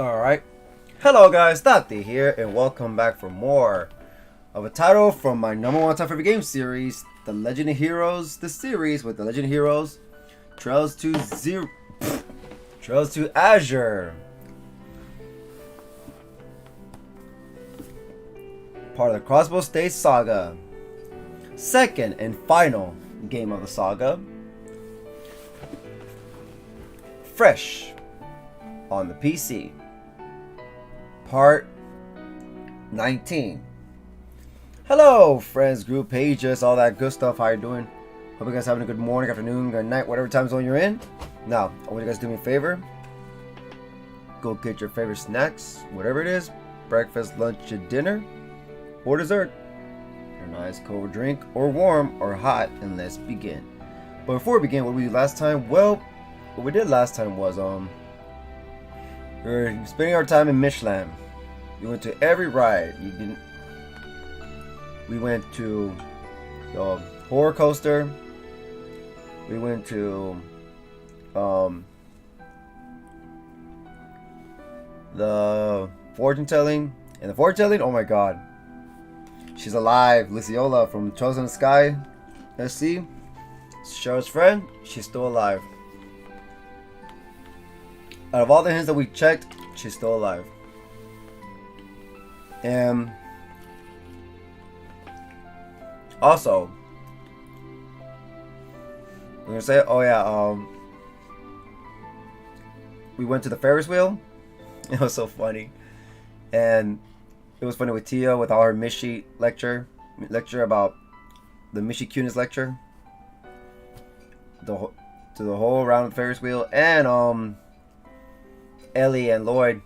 Alright. Hello guys, Taty here, and welcome back for more of a title from my #1 time favorite game series, The Legend of Heroes, the series with The Legend of Heroes, Trails to Azure. Part of the Crossbell Stage Saga. Second and final game of the saga. Fresh on the PC. Part 19. Hello, friends, group, pages, all that good stuff. How you doing? Hope you guys having a good morning, afternoon, good night, whatever time zone you're in. Now, I want you guys to do me a favor. Go get your favorite snacks, whatever it is, breakfast, lunch, or dinner, or dessert. A nice cold drink, or warm, or hot, and let's begin. But before we begin, what we did last time? Well, what we did last time was we were spending our time in Michelin. We went to every ride. We went to the horror coaster. We went to the fortune telling. And the fortune telling, oh my god. She's alive. Luciola from Trails in the Sky. SC. Cheryl's friend. She's still alive. Out of all the hints that we checked, she's still alive. And also, we're gonna say, oh yeah, we went to the Ferris wheel. It was so funny, and it was funny with Tia with all her Mishi lecture about the Mishi cuteness lecture. To the whole round of the Ferris wheel, and Ellie and Lloyd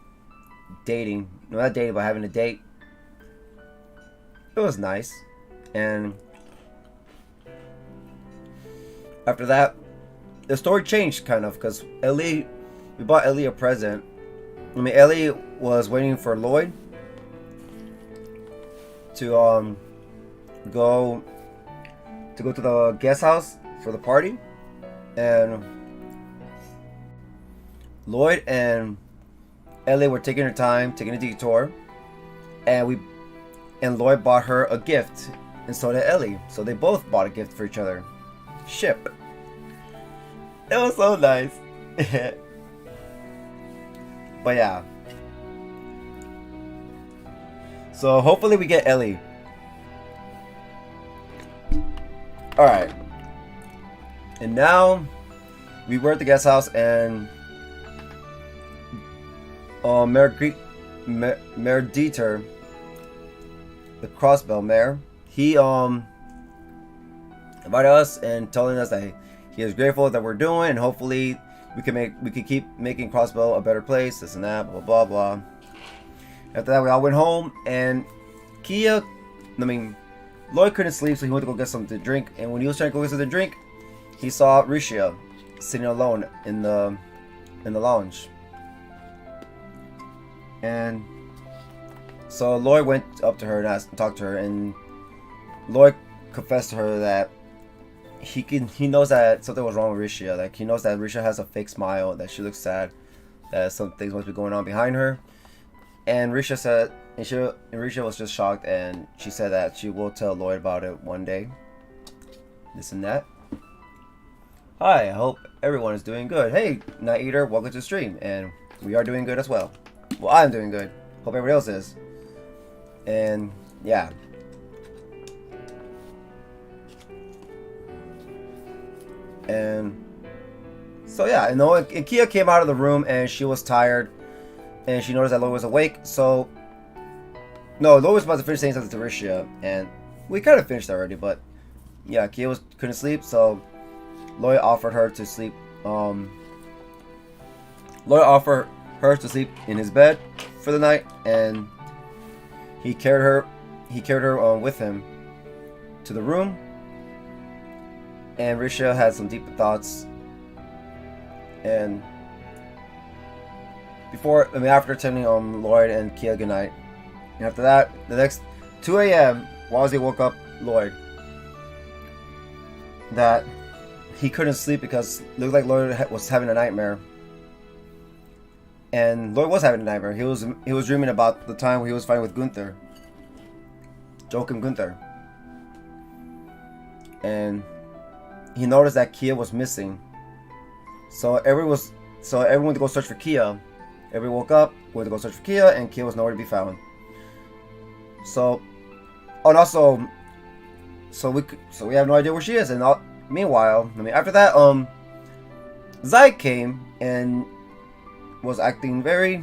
dating. No, not dating, but having a date. It was nice. And after that, the story changed kind of, because we bought Ellie a present. I mean, Ellie was waiting for Lloyd to go to the guest house for the party, and Lloyd and Ellie were taking her time, taking a detour, and Lloyd bought her a gift, and so did Ellie. So they both bought a gift for each other. Ship. It was so nice. But yeah. So hopefully we get Ellie. Alright. And now we were at the guest house, and Mayor Dieter, the Crossbell mayor, he invited us and telling us that he is grateful that we're doing, and hopefully we could keep making Crossbell a better place, this and that, blah blah blah. After that, we all went home, and Lloyd couldn't sleep, so he went to go get something to drink. And when he was trying to go get something to drink, he saw Rishia sitting alone in the lounge. And so Lloyd went up to her and talked to her, and Lloyd confessed to her that he knows that something was wrong with Rishia. Like, he knows that Rishia has a fake smile, that she looks sad, that some things must be going on behind her. And Rishia said, and Rishia was just shocked, and she said that she will tell Lloyd about it one day. This and that. Hi, I hope everyone is doing good. Hey, Night Eater, welcome to the stream, and we are doing good as well. Well, I'm doing good. Hope everybody else is. And yeah. And so yeah, and Kia came out of the room, and she was tired, and she noticed that Lloyd was awake. So no, Lloyd was about to finish saying something to Rishia, and we kind of finished already, but yeah, Kia couldn't sleep, so Lloyd offered her to sleep. Lloyd offered her to sleep in his bed for the night, and he carried her with him to the room. And Rishia had some deep thoughts, and after telling Lloyd and Kia goodnight, and after that, the next 2 a.m. while he woke up Lloyd, that he couldn't sleep because it looked like Lloyd was having a nightmare. And Lloyd was having a nightmare. He was dreaming about the time he was fighting with Gunther. Joachim Gunther. And he noticed that Kia was missing. So everyone went to go search for Kia. Everyone woke up, went to go search for Kia, and Kia was nowhere to be found. So, and also, so we have no idea where she is. And meanwhile, after that, Zai came and was acting very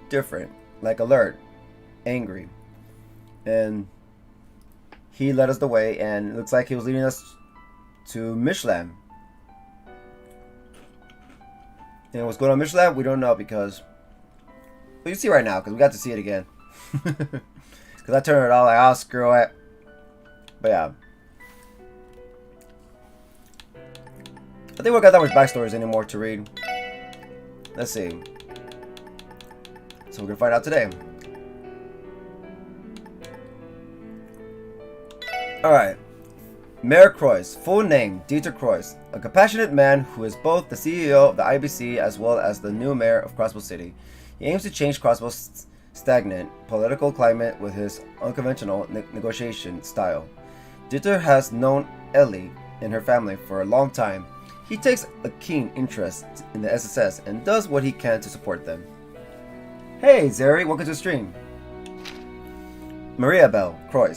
different, like alert, angry, and he led us the way, and it looks like he was leading us to Mishlam. And what's going on in Mishlam, we don't know, because you see right now, because we got to see it again. Because I turned it off, like, oh, screw it. But yeah, I think we don't got that much backstories anymore to read. Let's see. So we're gonna find out today. Alright. Mayor Croix, full name Dieter Croix, a compassionate man who is both the CEO of the IBC as well as the new mayor of Crossbell City. He aims to change Crossbell's stagnant political climate with his unconventional negotiation style. Dieter has known Ellie and her family for a long time. He takes a keen interest in the SSS and does what he can to support them. Hey Zeri, welcome to the stream. Maria Bell Croix,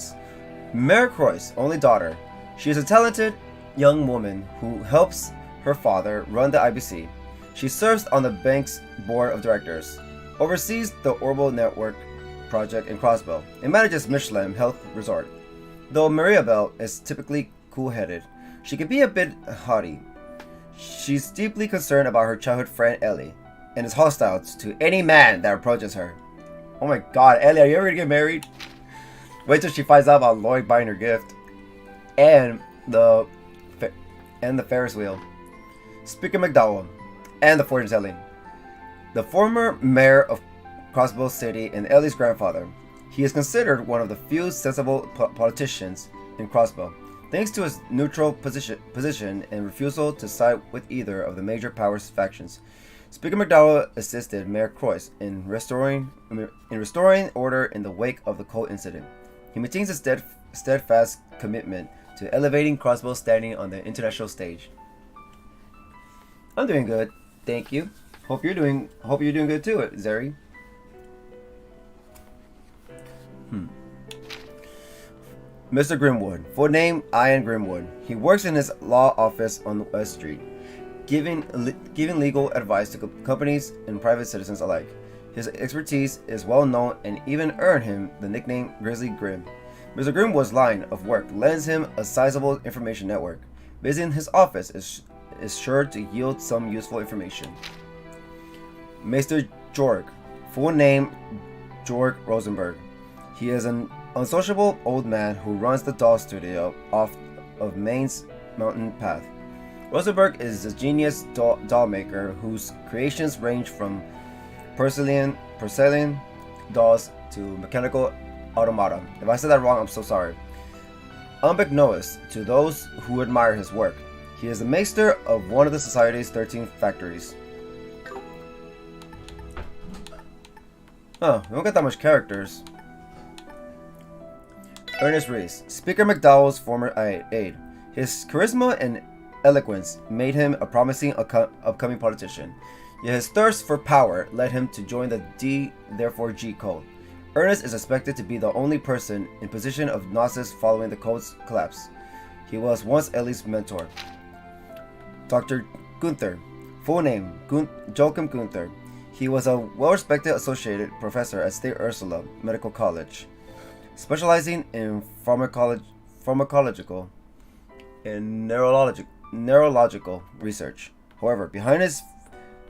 Mayor Croix' only daughter. She is a talented young woman who helps her father run the IBC. She serves on the bank's board of directors, oversees the Orbital Network project in Crossbell, and manages Mishlam Health Resort. Though Maria Bell is typically cool-headed, she can be a bit haughty. She's deeply concerned about her childhood friend Ellie, and is hostile to any man that approaches her. Oh my god, Ellie, are you ever gonna get married? Wait till she finds out about Lloyd buying her gift. And the Ferris wheel. Speaker McDowell and the fortune telling. The former mayor of Crossbell City and Ellie's grandfather. He is considered one of the few sensible politicians in Crossbell, thanks to his neutral position and refusal to side with either of the major powers factions. Speaker McDowell assisted Mayor Croix in restoring order in the wake of the Colt incident. He maintains a steadfast commitment to elevating Crossbell's standing on the international stage. I'm doing good, thank you. Hope you're doing good too, Zeri. Mr. Grimwood, full name Ian Grimwood. He works in his law office on West Street, giving legal advice to companies and private citizens alike. His expertise is well known and even earned him the nickname Grizzly Grim. Mr. Grimwood's line of work lends him a sizable information network. Visiting his office is sure to yield some useful information. Mr. Jorg, full name Jorg Rosenberg. He is an unsociable old man who runs the doll studio off of Maine's mountain path. Rosenberg is a genius doll maker whose creations range from porcelain dolls to mechanical automata. If I said that wrong, I'm so sorry. Unbeknownst to those who admire his work, he is the maester of one of the Society's 13 factories. We don't got that much characters. Ernest Reese, Speaker McDowell's former aide. His charisma and eloquence made him a promising upcoming politician. Yet his thirst for power led him to join the D, therefore G cult. Ernest is expected to be the only person in position of Gnosis following the cult's collapse. He was once Ellie's mentor. Dr. Gunther, full name Joachim Gunther. He was a well-respected associate professor at State Ursula Medical College, specializing in pharmacological and neurological research. However, behind his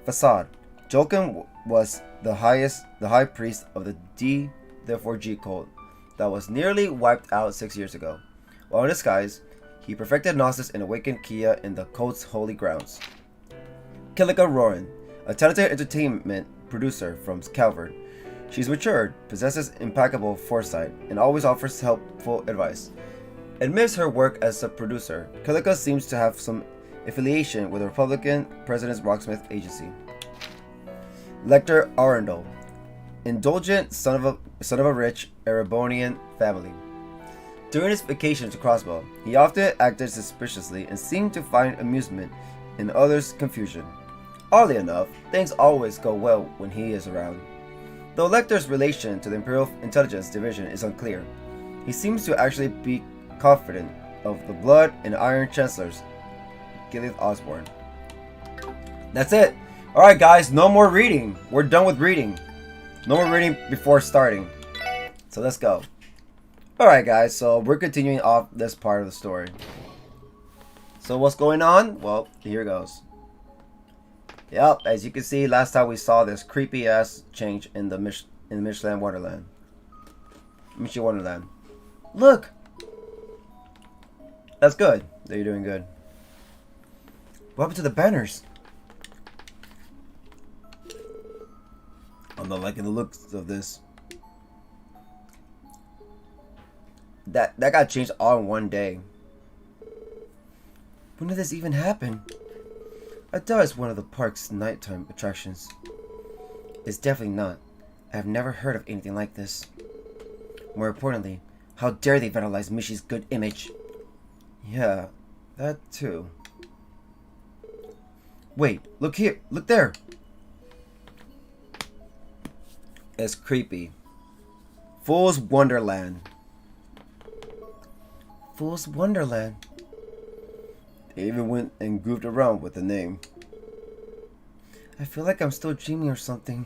facade, Joachim was the high priest of the D, therefore G cult that was nearly wiped out 6 years ago. While in disguise, he perfected Gnosis and awakened Kia in the cult's holy grounds. Kilika Roran, a talented entertainment producer from Calvert. She's matured, possesses impeccable foresight, and always offers helpful advice. Amidst her work as a producer, Kilika seems to have some affiliation with the Republican President's Rocksmith Agency. Lector Arundel, indulgent son of a rich Erebonian family. During his vacation to Crossbell, he often acted suspiciously and seemed to find amusement in others' confusion. Oddly enough, things always go well when he is around. Though Lecter's relation to the Imperial Intelligence Division is unclear, he seems to actually be confident of the blood and iron chancellors, Gilead Osborne. That's it! Alright guys, no more reading! We're done with reading. No more reading before starting. So let's go. Alright guys, so we're continuing off this part of the story. So what's going on? Well, here goes. Yep, as you can see, last time we saw this creepy ass change in the Michelin Wonderland. Michelin Wonderland. Look! That's good. That you're doing good. What happened to the banners? I'm not liking the looks of this. That got changed all in one day. When did this even happen? I doubt it's one of the park's nighttime attractions. It's definitely not. I have never heard of anything like this. More importantly, how dare they vandalize Mishy's good image? Yeah, that too. Wait, look here, look there! It's creepy. Fool's Wonderland. Fool's Wonderland. They even went and goofed around with the name. I feel like I'm still dreaming or something.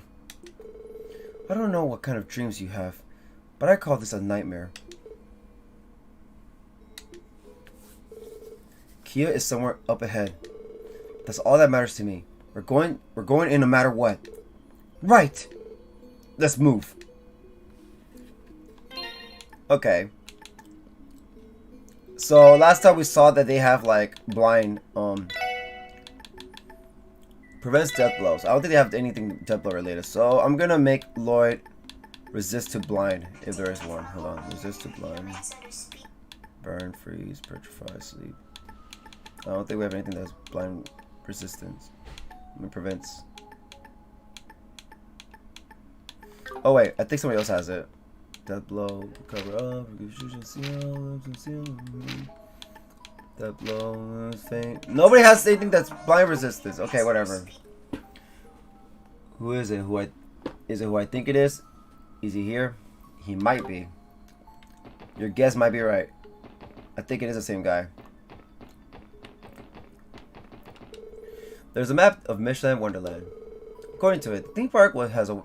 I don't know what kind of dreams you have, but I call this a nightmare. Kia is somewhere up ahead. That's all that matters to me. We're going in no matter what. Right! Let's move. Okay. So last time we saw that they have like blind prevents death blows. I don't think they have anything death blow related. So I'm gonna make Lloyd resist to blind if there is one. Hold on. Resist to blind. Burn, freeze, petrify, sleep. I don't think we have anything that's blind resistance. I mean prevents. Oh wait, I think somebody else has it. Death blow, cover up, seal. Death blow, faint. Nobody has anything that's blind resistance. Okay, whatever. Who is it? Who I think it is? Is he here? He might be. Your guess might be right. I think it is the same guy. There's a map of Michelin Wonderland. According to it, the theme park has a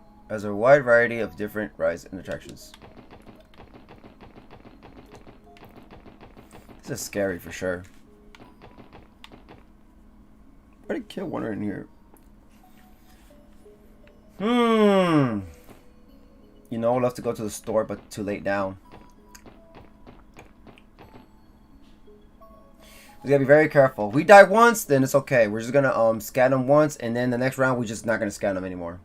wide variety of different rides and attractions. This is scary for sure. Why did kill one in here? You know, I'd love to go to the store, but too late now. We gotta be very careful. We die once, then it's okay. We're just gonna scan them once, and then the next round we're just not gonna scan them anymore.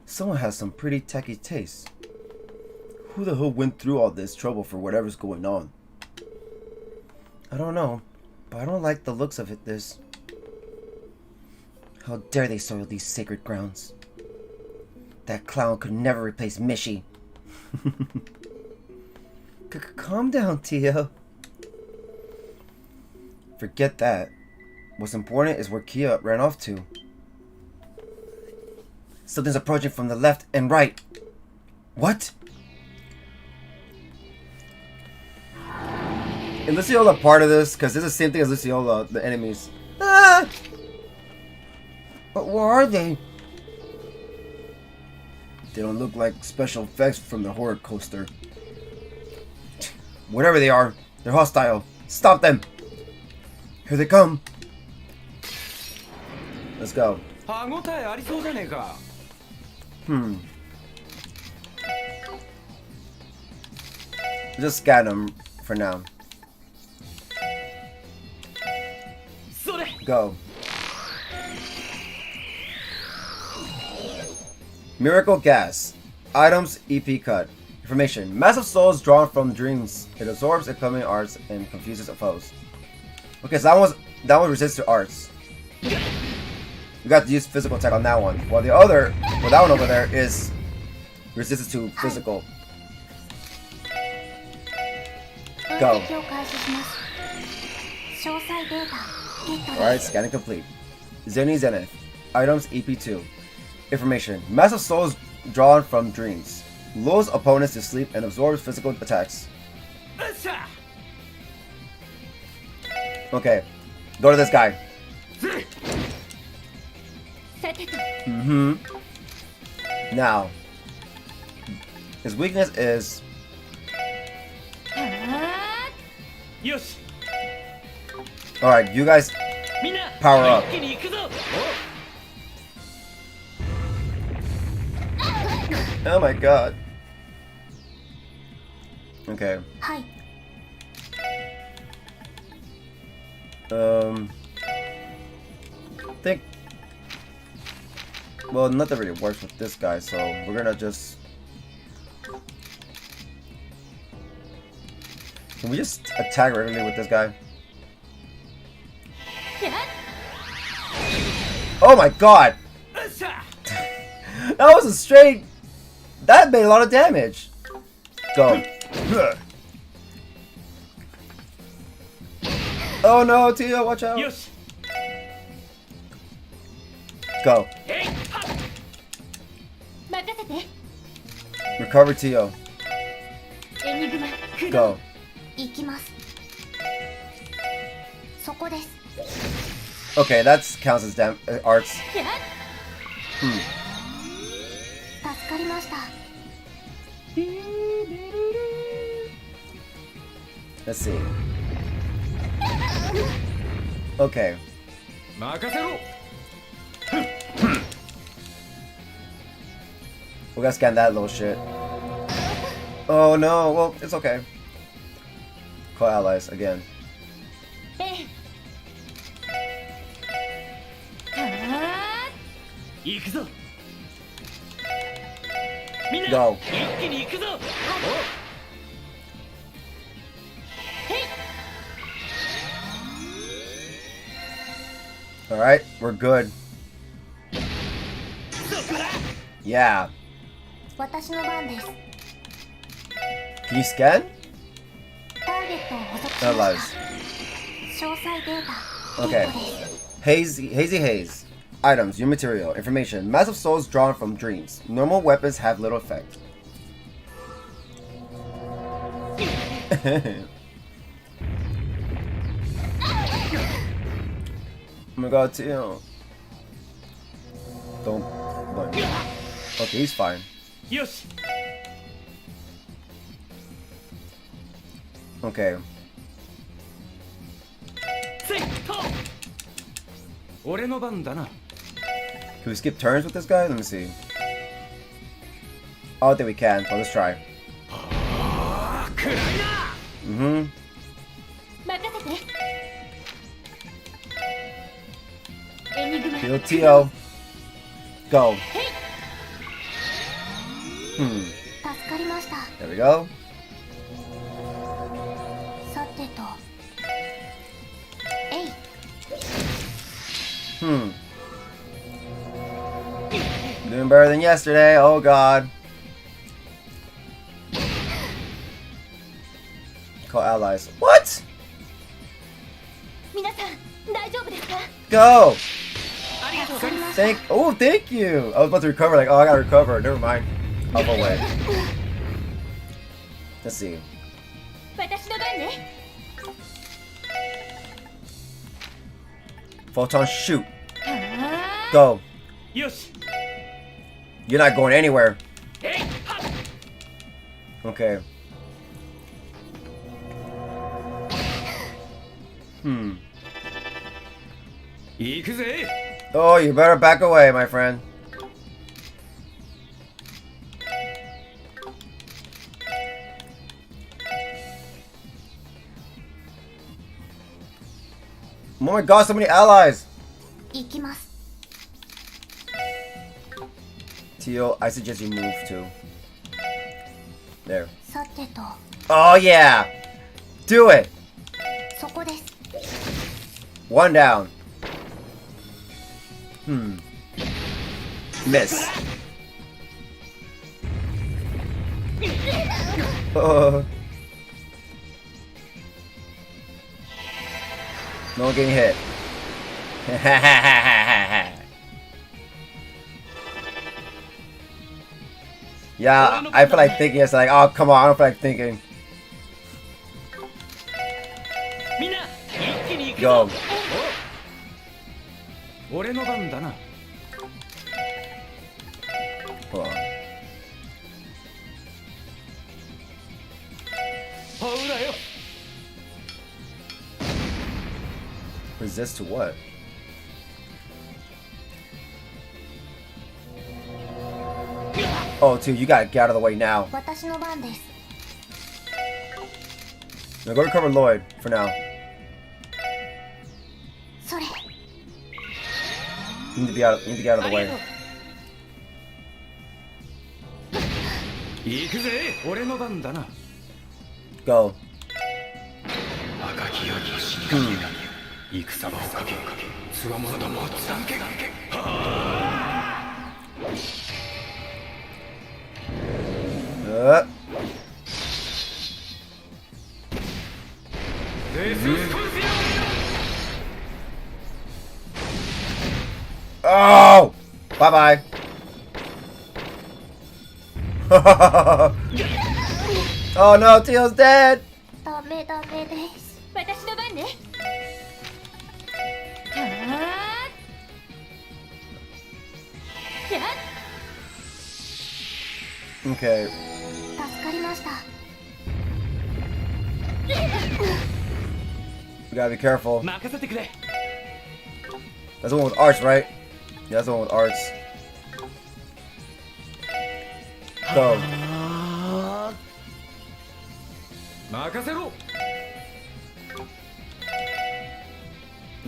Someone has some pretty tacky taste. Who the hell went through all this trouble for whatever's going on? I don't know, but I don't like the looks of this. How dare they soil these sacred grounds? That clown could never replace Mishy. Calm down, Tia. Forget that. What's important is where Kia ran off to. Something's approaching from the left and right. What? Is Luciola part of this? Because it's the same thing as Luciola, the enemies. Ah! But where are they? They don't look like special effects from the horror coaster. Whatever they are, they're hostile. Stop them! Here they come. Let's go. Just scan them for now. Go. Miracle gas. Items EP cut. Information. Massive souls drawn from dreams. It absorbs incoming arts and confuses foes. Okay, so That one resists to arts. You got to use physical attack on that one. While the other, well, that one over there is resistance to physical. Go. Alright, scanning complete. Zenith. Items EP2. Information. Massive souls drawn from dreams. Lulls opponents to sleep and absorbs physical attacks. Okay. Go to this guy. Now. His weakness is... Alright, you guys power up. Oh my god. Okay. Think... Well, nothing really works with this guy, so we're gonna just... Can we just attack regularly with this guy? Oh my god! That was a straight... That made a lot of damage! Go. Oh no, Tio, watch out! Go. Recover Tio. Go. Okay, that counts as arts. Let's see. Okay. We gotta scan that little shit. Oh no, well, it's okay. Call allies again. Go. Alright, we're good. Yeah. Can you scan? Allies. Okay. Hazy Haze. Items, new material, information. Massive souls drawn from dreams. Normal weapons have little effect. Oh my god, Tio. Don't. Okay, he's fine. Okay. Can we skip turns with this guy? Let me see. I don't think we can, but let's try. Heal Tio. Go. There we go. Doing better than yesterday. Oh god. Call allies. What? Go. Thank you. I was about to recover. Like, oh, I gotta recover. Never mind. I'll go away. Let's see. Photon shoot. Go. You're not going anywhere. Okay. Oh, you better back away, my friend. Oh my god, so many allies! Tio, I suggest you move too. There. Oh yeah! Do it! One down. Miss. No one getting hit. Yeah, I feel like thinking. It's like, oh, come on, I don't feel like thinking. Go. Hold on. Resist to what? Oh, dude, you gotta get out of the way now. Now go recover Lloyd for now. You need to get out of the way. Go. Oh! Bye-bye. Oh no, Teal's dead! Okay. We gotta be careful. That's the one with arts, right? Yeah, that's the one with arts. Go.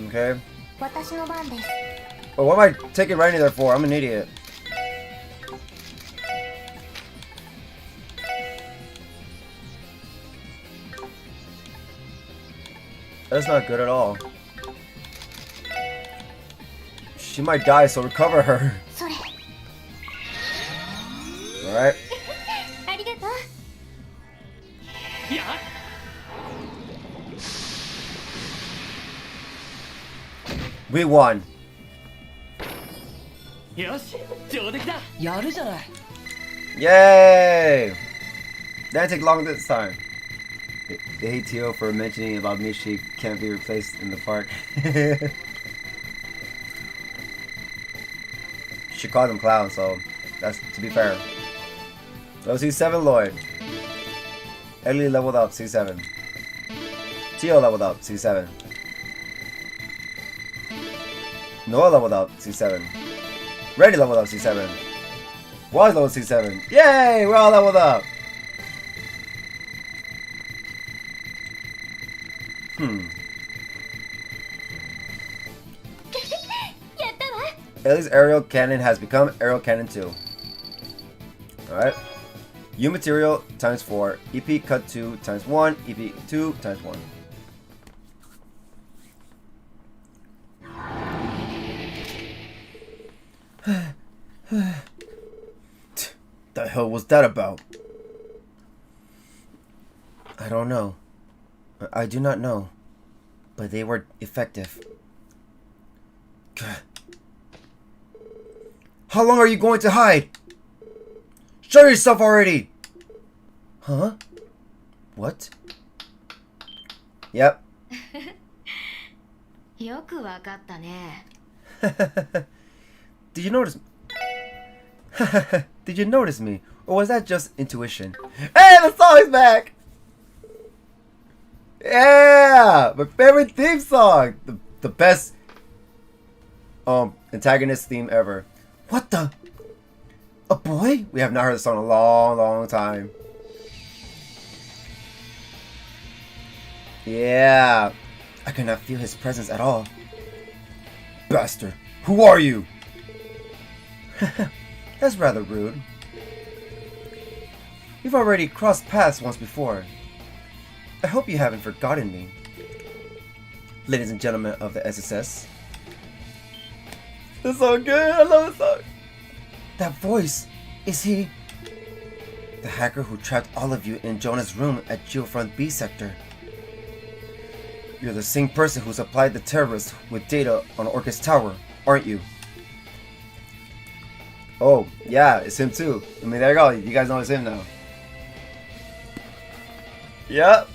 Okay. Oh, what am I taking right in there for? I'm an idiot. That's not good at all. She might die, so recover her. Alright. We won. Yay! Didn't take long this time. They hate Tio for mentioning about me she can't be replaced in the park. She called him clown, so that's to be fair. So C7 Lloyd. Ellie leveled up C7. Tio leveled up C7. Noah leveled up C7. Reddy leveled up C7. Was leveled C7. Yay! We're all leveled up. Ellie's aerial cannon has become aerial cannon 2. Alright. U material times 4. EP cut 2 times 1. EP 2 times 1. The hell was that about? I don't know. I do not know. But they were effective. How long are you going to hide? Show yourself already! Huh? What? Yep. Did you notice? Did you notice me? Or was that just intuition? Hey, the song's back! Yeah! My favorite theme song! The best antagonist theme ever. What the? A boy? We have not heard the song in a long, long time. Yeah. I could not feel his presence at all. Bastard. Who are you? That's rather rude. We've already crossed paths once before. I hope you haven't forgotten me. ladies and gentlemen of the SSS. It's so good. I love this song. That voice, is he the hacker who trapped all of you in Jonah's room at Geofront B sector? You're the same person who supplied the terrorists with data on Orcus Tower, aren't you? Oh, yeah, it's him too. I mean, there you go. You guys know it's him now. Yep.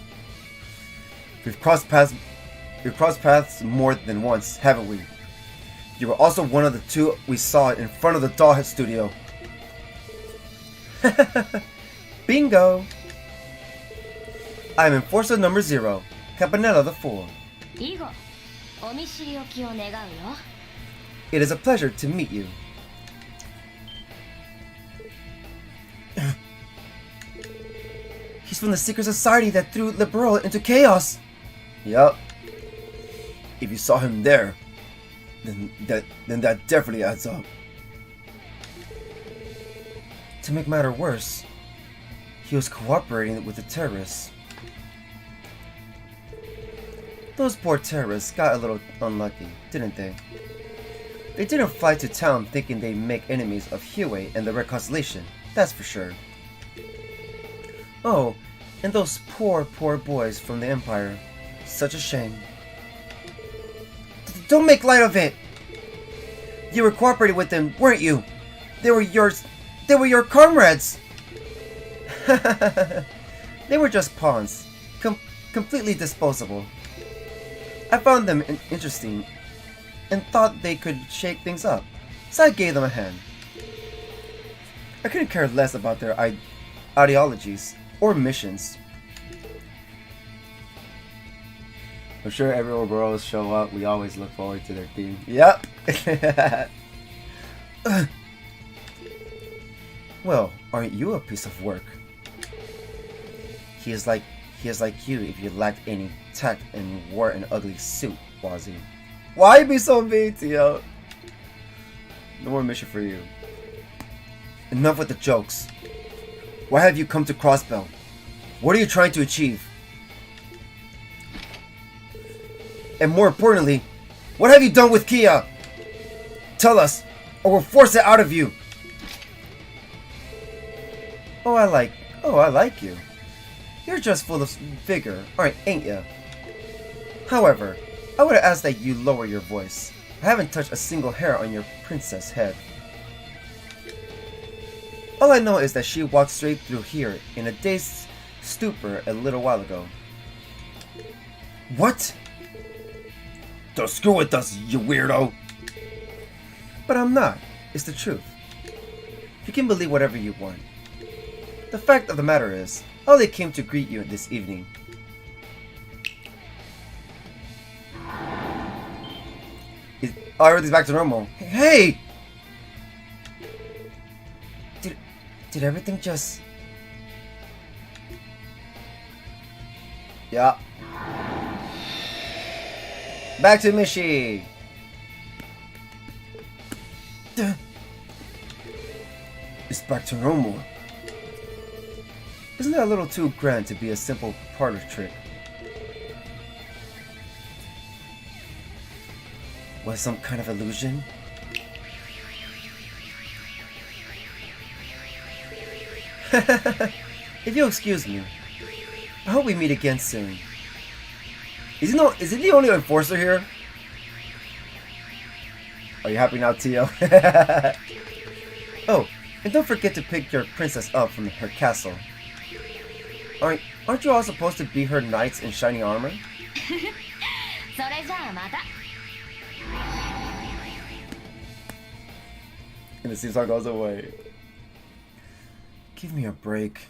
We've crossed paths more than once, haven't we? You were also one of the two we saw in front of the Dollhead studio. Bingo! I am Enforcer number 0, Campanella the Fool. It is a pleasure to meet you. He's from the secret society that threw Liberal into chaos. Yup. If you saw him there, then that definitely adds up. To make matter worse, he was cooperating with the terrorists. Those poor terrorists got a little unlucky, didn't they? They didn't fly to town thinking they'd make enemies of Huey and the Red Constellation, that's for sure. Oh, and those poor boys from the Empire. Such a shame. Don't make light of it! You were cooperating with them, weren't you? They were your comrades! They were just pawns. Completely disposable. I found them interesting and thought they could shake things up, so I gave them a hand. I couldn't care less about their ideologies or missions. I'm sure every Ouroboros show up, we always look forward to their theme. Yep! Well, aren't you a piece of work? He is like you if you lacked any tact and wore an ugly suit, Wazzy. Why be so mean, Tio? No more mission for you. Enough with the jokes. Why have you come to Crossbell? What are you trying to achieve? And more importantly, what have you done with Kia? Tell us, or we'll force it out of you. Oh, I like you. You're just full of vigor, ain't ya? However, I would ask that you lower your voice. I haven't touched a single hair on your princess head. All I know is that she walked straight through here in a dazed stupor a little while ago. What? Don't screw with us, you weirdo! But I'm not. It's the truth. You can believe whatever you want. The fact of the matter is, I only came to greet you this evening. Everything's back to normal. Hey! Did everything just... Yeah. Back to Mishi! It's back to normal. Isn't that a little too grand to be a simple parlor trick? Was it some kind of illusion? If you'll excuse me, I hope we meet again soon. Is he the only enforcer here? Are you happy now, Tio? Oh, and don't forget to pick your princess up from her castle. Aren't you all supposed to be her knights in shining armor? And the theme song goes away. Give me a break.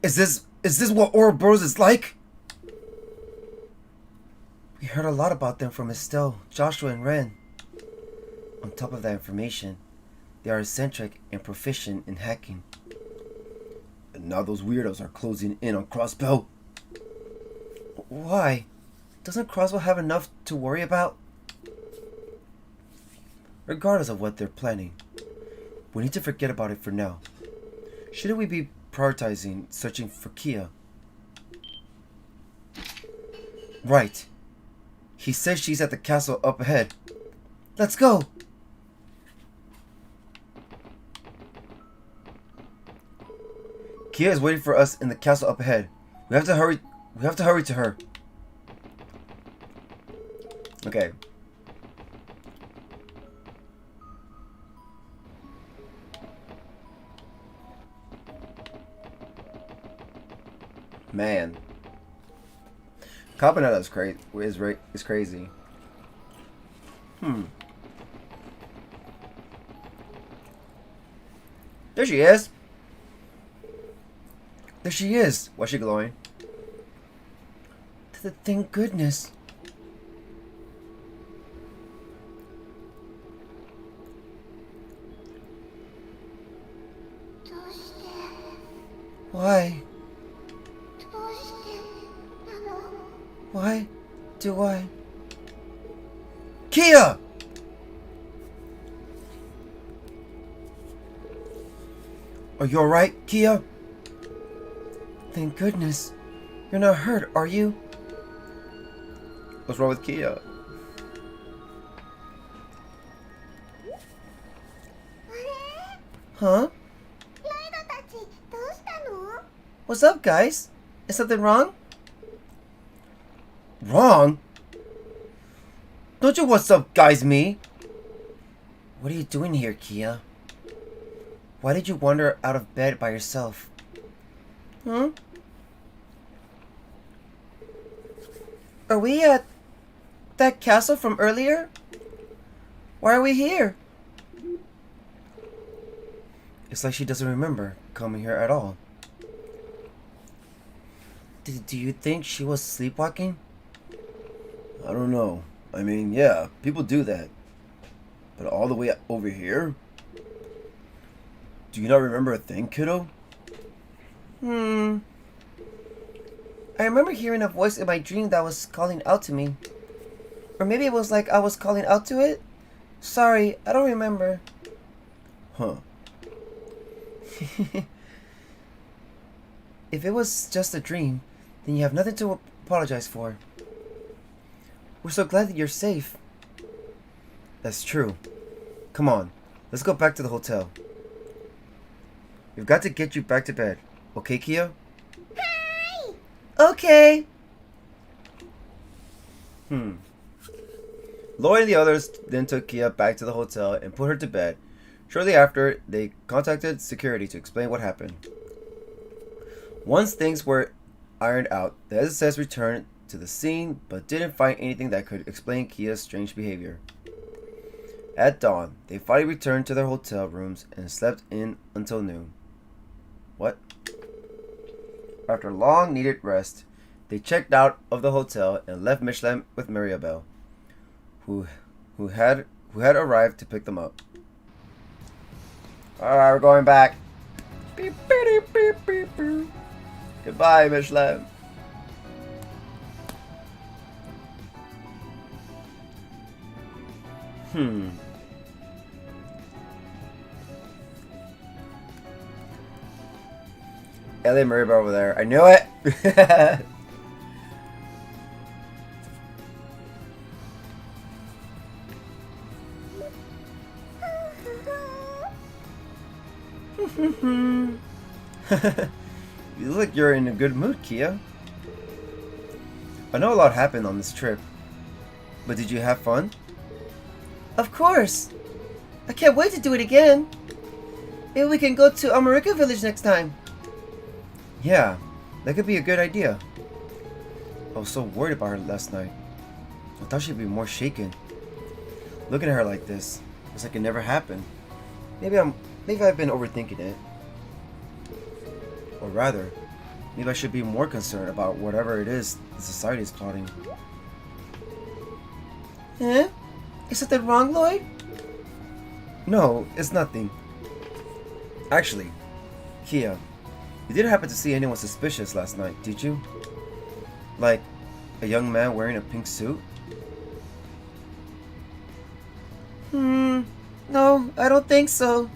Is this what Ouroboros is like? We heard a lot about them from Estelle, Joshua, and Ren. On top of that information, they are eccentric and proficient in hacking. And now those weirdos are closing in on Crossbell. Why? Doesn't Crossbell have enough to worry about? Regardless of what they're planning, we need to forget about it for now. Shouldn't we be prioritizing searching for Kia? Right. He says she's at the castle up ahead. Let's go! Kia is waiting for us in the castle up ahead. We have to hurry. We have to hurry to her. Okay. Man. Cabanetta is crazy. There she is. There she is. Why's she glowing? Thank goodness. Why? Why do I? Kia! Are you alright, Kia? Thank goodness. You're not hurt, are you? What's wrong with Kia? Huh? What's up, guys? Is something wrong? Wrong? Don't you what's up, guys, me? What are you doing here, Kia? Why did you wander out of bed by yourself? Hmm? Are we at that castle from earlier? Why are we here? It's like she doesn't remember coming here at all. Do you think she was sleepwalking? I don't know. I mean, yeah, people do that. But all the way over here? Do you not remember a thing, kiddo? I remember hearing a voice in my dream that was calling out to me. Or maybe it was like I was calling out to it? Sorry, I don't remember. Huh. If it was just a dream, then you have nothing to apologize for. We're so glad that you're safe. That's true. Come on, let's go back to the hotel. We've got to get you back to bed. Okay, Kia? Hi! Okay. Lloyd and the others then took Kia back to the hotel and put her to bed. Shortly after, they contacted security to explain what happened. Once things were ironed out, the SSS returned to the scene but didn't find anything that could explain Kia's strange behavior. At dawn, they finally returned to their hotel rooms and slept in until noon. What? After long needed rest, they checked out of the hotel and left Michelin with Mirabelle, who had arrived to pick them up. Alright, we're going back. Beep, beep, beep, beep, beep. Goodbye, Michelin. Ellie and Mirabelle over there. I knew it! You look like you're in a good mood, Kia. I know a lot happened on this trip, but did you have fun? Of course! I can't wait to do it again! Maybe we can go to America Village next time! Yeah, that could be a good idea. I was so worried about her last night. I thought she'd be more shaken. Looking at her like this, it's like it never happened. Maybe I've been overthinking it. Or rather, maybe I should be more concerned about whatever it is the society is plotting. Eh? Is something wrong, Lloyd? No, it's nothing. Actually, Kia, you didn't happen to see anyone suspicious last night, did you? Like, a young man wearing a pink suit? No, I don't think so.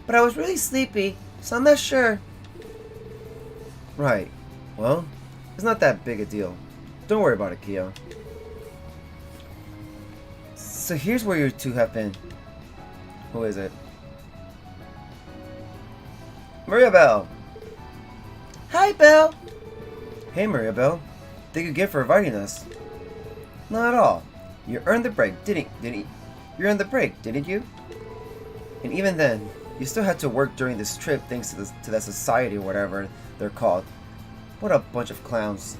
But I was really sleepy, so I'm not sure. Right. Well, it's not that big a deal. Don't worry about it, Kia. So here's where you two have been. Who is it? Mirabelle! Hi, Belle! Hey, Mirabelle. Thank you again for inviting us. Not at all. You earned the break, didn't you? You earned the break, didn't you? And even then, you still had to work during this trip thanks to that society or whatever they're called. What a bunch of clowns.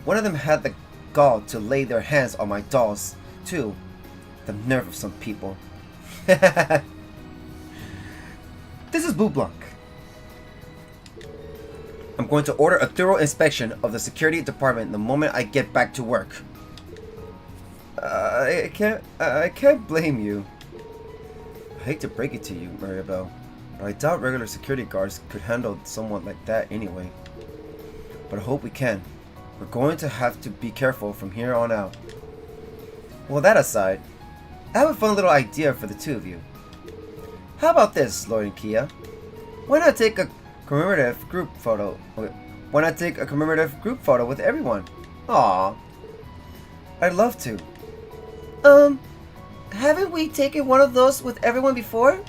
One of them had the gall to lay their hands on my dolls, too. The nerve of some people. This is Blue Blanc. I'm going to order a thorough inspection of the security department the moment I get back to work. I can't blame you. I hate to break it to you, Mirabelle, but I doubt regular security guards could handle someone like that anyway. But I hope we can. We're going to have to be careful from here on out. Well, that aside, I have a fun little idea for the two of you. How about this, Lloyd and Kia? Why not take a commemorative group photo? Why not take a commemorative group photo with everyone? Aww. I'd love to. Haven't we taken one of those with everyone before?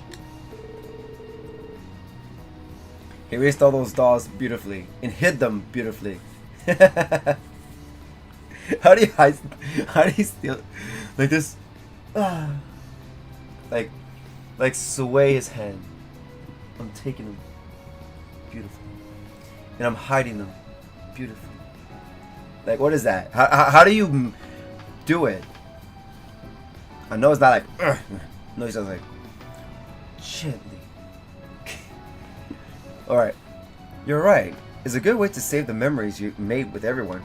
He raised all those dolls beautifully and hid them beautifully. How do you steal like this? Like sway his hand. I'm taking them beautifully, and I'm hiding them beautifully. Like, what is that? How do you do it? I know it's not like. No, it's just like gently. All right, you're right. It's a good way to save the memories you made with everyone.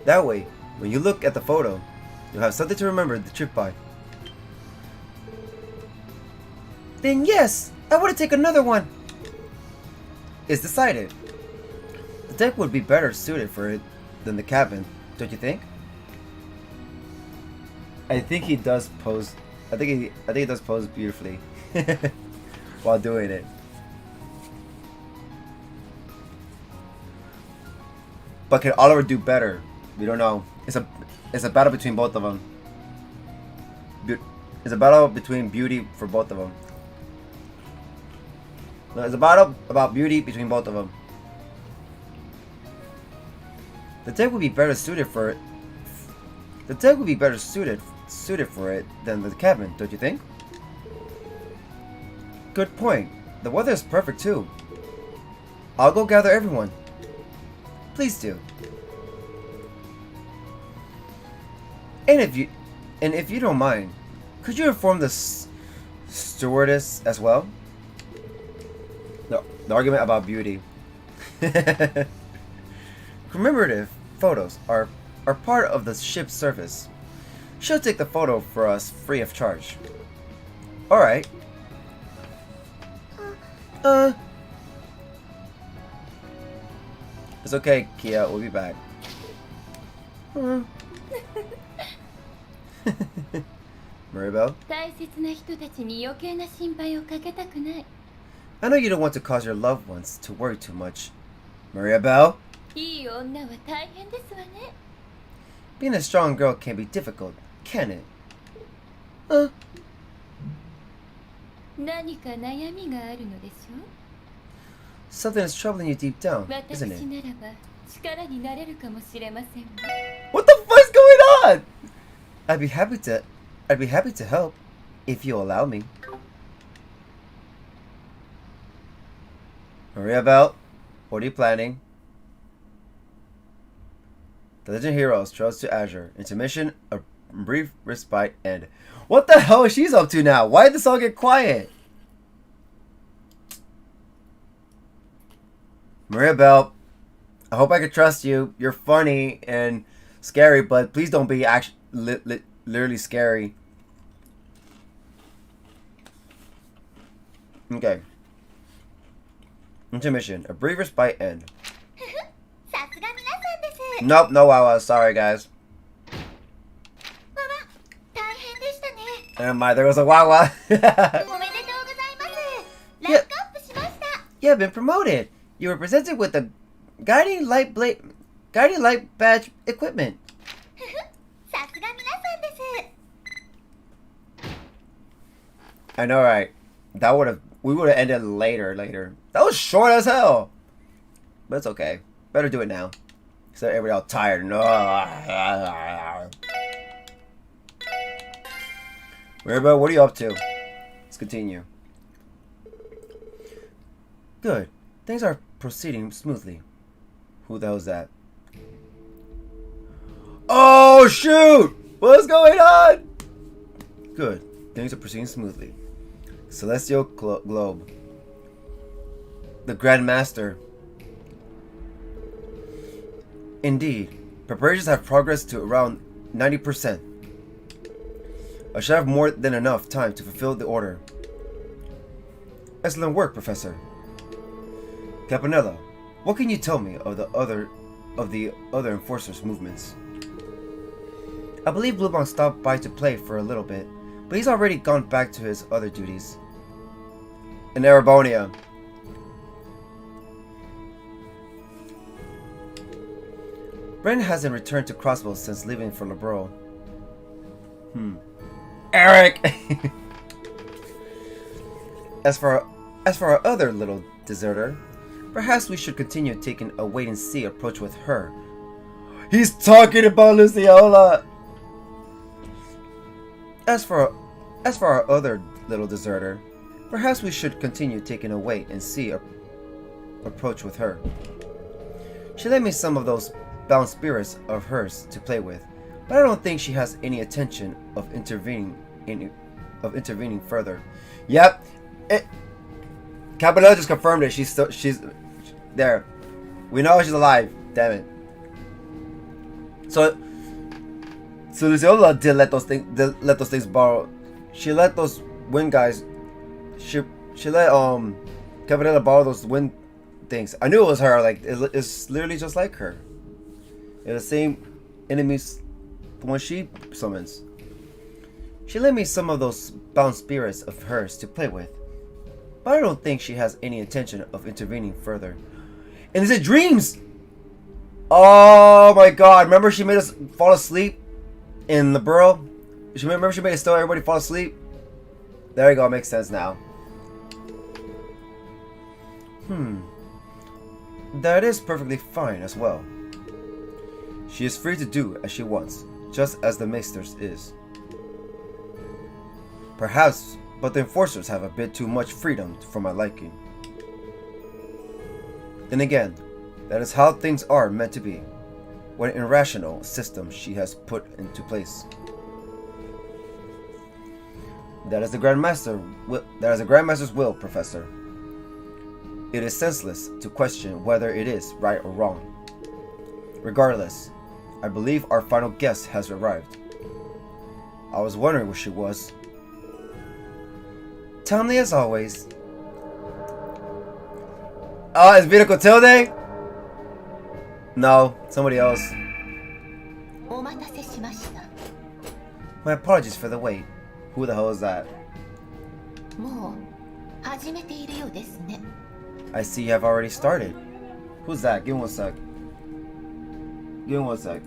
That way, when you look at the photo, you'll have something to remember the trip by. Then yes, I want to take another one. It's decided. The deck would be better suited for it than the cabin, don't you think? I think he does pose. I think he does pose beautifully while doing it. But can Oliver do better? We don't know. It's a battle between both of them. It's a battle between beauty for both of them. No, it's a battle about beauty between both of them. The deck would be better suited for it. The deck would be better suited for it than the cabin, don't you think? Good point. The weather is perfect too. I'll go gather everyone. Please do. And if you don't mind, could you inform the stewardess as well? No, the argument about beauty. Commemorative photos are part of the ship's service. She'll take the photo for us free of charge. Alright. It's okay, Kia, we'll be back. Mirabelle? I know you don't want to cause your loved ones to worry too much. Mirabelle? Being a strong girl can be difficult, can it? Something is troubling you deep down, isn't it? What the fuck's going on? I'd be happy to help, if you allow me. Mirabelle, what are you planning? The Legend Heroes trails to Azure. Intermission, a brief respite, end. What the hell is she's up to now? Why did this all get quiet? Mirabelle, I hope I can trust you. You're funny and scary, but please don't be literally scary. Okay. Intermission, a brief respite, end. Nope, no wow. Sorry, guys. Never mind, there was a wow. Yeah, been promoted. You were presented with Guiding light badge equipment. I know, right? We would have ended later. That was short as hell. But it's okay. Better do it now. So everybody all tired. No. Everybody, what are you up to? Let's continue. Good. Things are proceeding smoothly. Who the hell is that? Oh, shoot! What's going on? Good. Things are proceeding smoothly. Celestial Globe. The Grand Master. Indeed. Preparations have progressed to around 90%. I should have more than enough time to fulfill the order. Excellent work, Professor. Campanella, what can you tell me of the other enforcers' movements? I believe Bluebong stopped by to play for a little bit, but he's already gone back to his other duties. In Erebonia. Brent hasn't returned to Crossbell since leaving for Lebro. Eric! As for our other little deserter, perhaps we should continue taking a wait-and-see approach with her. He's talking about Luciola! As for our other little deserter, perhaps we should continue taking a wait-and-see approach with her. She lent me some of those bound spirits of hers to play with, but I don't think she has any intention of intervening further. Yep. Campanella just confirmed it. She's there. We know she's alive. Damn it. So Luciola did let those things borrow. She let those wind guys. She let Campanella borrow those wind things. I knew it was her. Like it's literally just like her. They're the same enemies the one she summons. She lent me some of those bound spirits of hers to play with, but I don't think she has any intention of intervening further. And is it dreams? Oh my god, remember she made us fall asleep in the burrow? Remember she made us everybody fall asleep? There you go, it makes sense now. That is perfectly fine as well. She is free to do as she wants, just as the Maesters is. Perhaps, but the enforcers have a bit too much freedom for my liking. Then again, that is how things are meant to be, when an irrational system she has put into place. That is the Grandmaster's will, Professor. It is senseless to question whether it is right or wrong. Regardless, I believe our final guest has arrived. I was wondering where she was. Timely as always. Oh, is Vita Clotilde? No, somebody else. My apologies for the wait. Who the hell is that? I see you have already started. Who's that? Give me 1 sec. Give me 1 sec.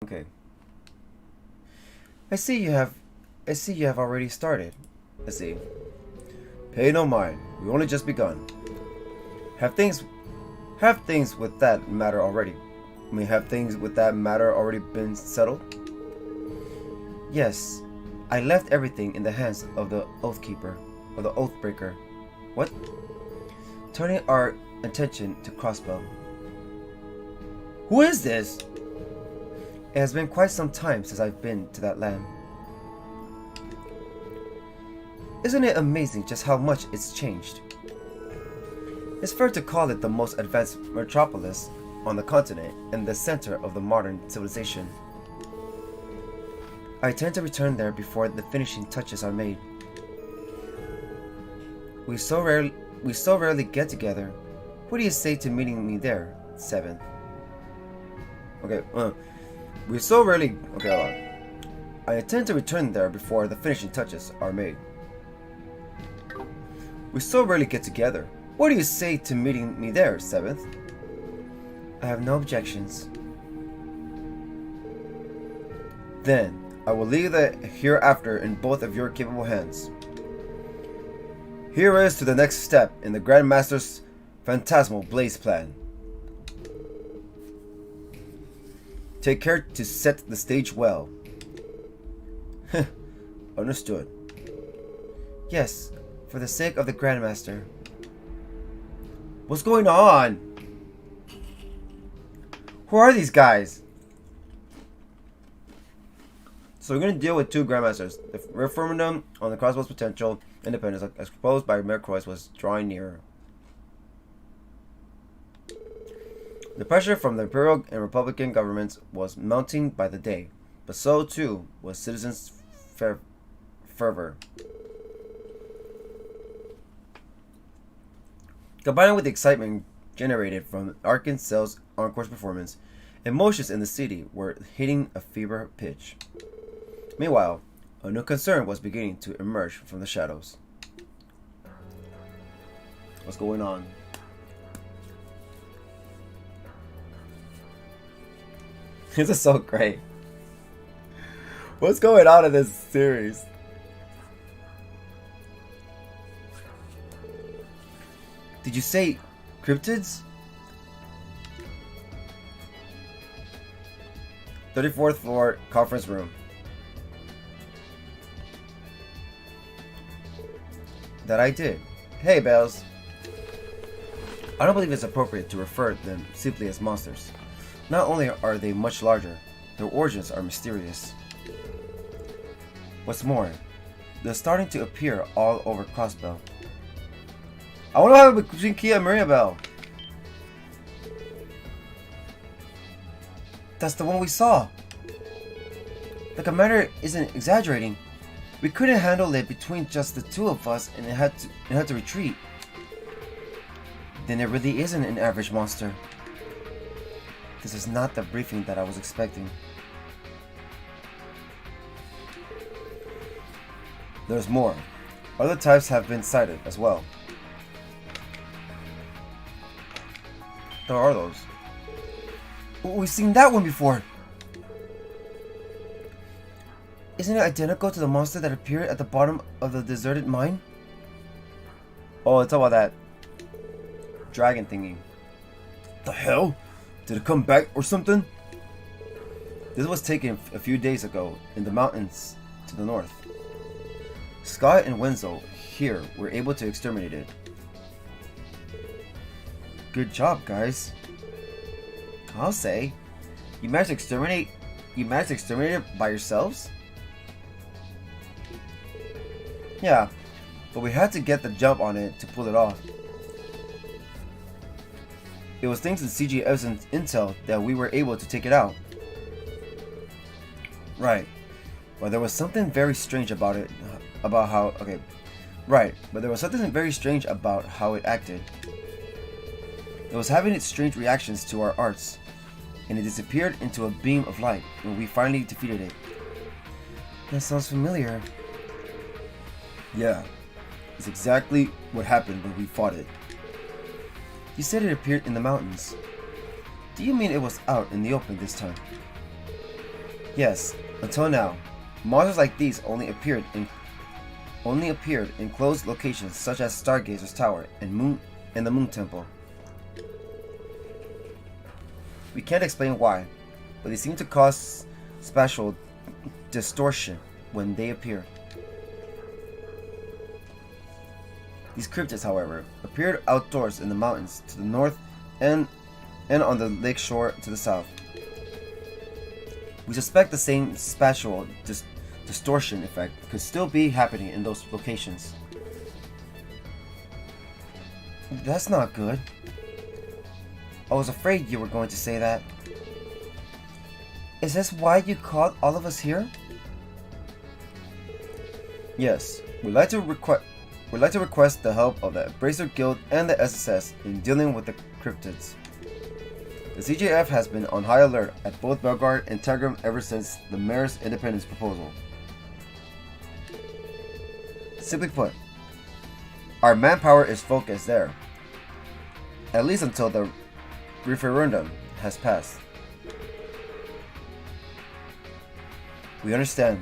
Okay. I see you have already started. I see. Pay no mind. We only just begun. Have things with that matter already been settled? Yes. I left everything in the hands of the Oathkeeper, or the Oathbreaker. What? Turning our attention to Crossbell. Who is this? It has been quite some time since I've been to that land. Isn't it amazing just how much it's changed? It's fair to call it the most advanced metropolis on the continent and the center of the modern civilization. I intend to return there before the finishing touches are made. We so rarely get together. What do you say to meeting me there, 7th? Okay, we so rarely... Okay, hold on. I intend to return there before the finishing touches are made. We so rarely get together. What do you say to meeting me there, 7th? I have no objections. Then, I will leave the hereafter in both of your capable hands. Here is to the next step in the Grand Master's phantasmal blaze plan. Take care to set the stage well. Understood. Yes, for the sake of the Grandmaster. What's going on? Who are these guys? So we're going to deal with two Grandmasters. The referendum on the Crossbell's potential independence, as proposed by Mayor Croix, was drawing nearer. The pressure from the Imperial and Republican governments was mounting by the day, but so too was citizens' fervor. Combined with the excitement generated from Arkansas's Encore's performance, emotions in the city were hitting a fever pitch. Meanwhile, a new concern was beginning to emerge from the shadows. What's going on? This is so great. What's going on in this series? Did you say cryptids? 34th floor conference room. That I did. Hey, Bells. I don't believe it's appropriate to refer to them simply as monsters. Not only are they much larger, their origins are mysterious. What's more, they're starting to appear all over Crossbell. I wonder what happened between Kia and Mirabelle. That's the one we saw. The commander isn't exaggerating. We couldn't handle it between just the two of us, and it had to retreat. Then it really isn't an average monster. This is not the briefing that I was expecting. There's more. Other types have been sighted as well. There are those. We've seen that one before. Isn't it identical to the monster that appeared at the bottom of the deserted mine? Oh, it's about that dragon thingy. The hell? Did it come back or something? This was taken a few days ago in the mountains to the north. Scott and Wenzel here were able to exterminate it. Good job, guys. I'll say. You managed to exterminate it by yourselves? Yeah, but we had to get the jump on it to pull it off. It was thanks to CG Evans' intel that we were able to take it out. Right. But there was something very strange about it. But there was something very strange about how it acted. It was having its strange reactions to our arts, and it disappeared into a beam of light when we finally defeated it. That sounds familiar. Yeah, it's exactly what happened when we fought it. You said it appeared in the mountains. Do you mean it was out in the open this time? Yes, until now. Monsters like these only appeared in closed locations such as Stargazer's Tower and the Moon Temple. We can't explain why, but they seem to cause spatial distortion when they appear. These cryptids, however, appeared outdoors in the mountains to the north and on the lake shore to the south. We suspect the same spatial distortion effect could still be happening in those locations. That's not good. I was afraid you were going to say that. Is this why you called all of us here? Yes, we'd like to request the help of the Embracer Guild and the SSS in dealing with the cryptids. The CJF has been on high alert at both Belgard and Tegram ever since the mayor's independence proposal. Simply put, our manpower is focused there, at least until the referendum has passed. We understand.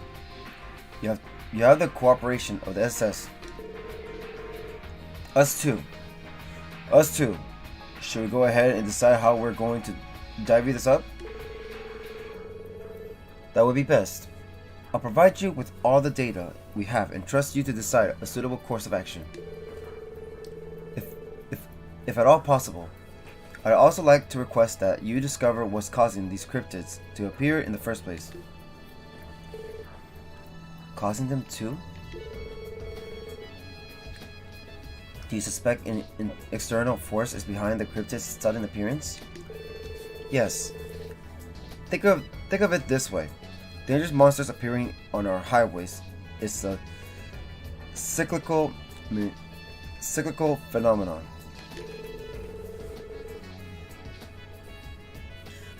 You have the cooperation of the SS. Us too. Should we go ahead and decide how we're going to divvy this up? That would be best. I'll provide you with all the data we have and trust you to decide a suitable course of action. If at all possible, I'd also like to request that you discover what's causing these cryptids to appear in the first place. Causing them too? Do you suspect an external force is behind the cryptid's sudden appearance? Yes. Think of it this way. Dangerous monsters appearing on our highways is a cyclical phenomenon.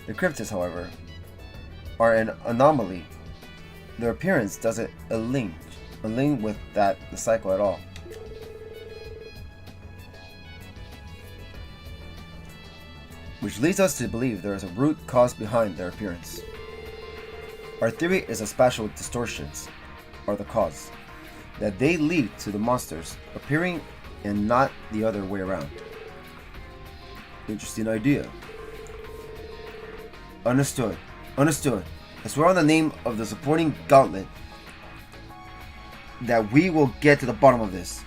The cryptids, however, are an anomaly. Their appearance doesn't align with the cycle at all. Which leads us to believe there is a root cause behind their appearance. Our theory is that spatial distortions are the cause, that they lead to the monsters appearing and not the other way around. Interesting idea. Understood. I swear on the name of the supporting gauntlet that we will get to the bottom of this.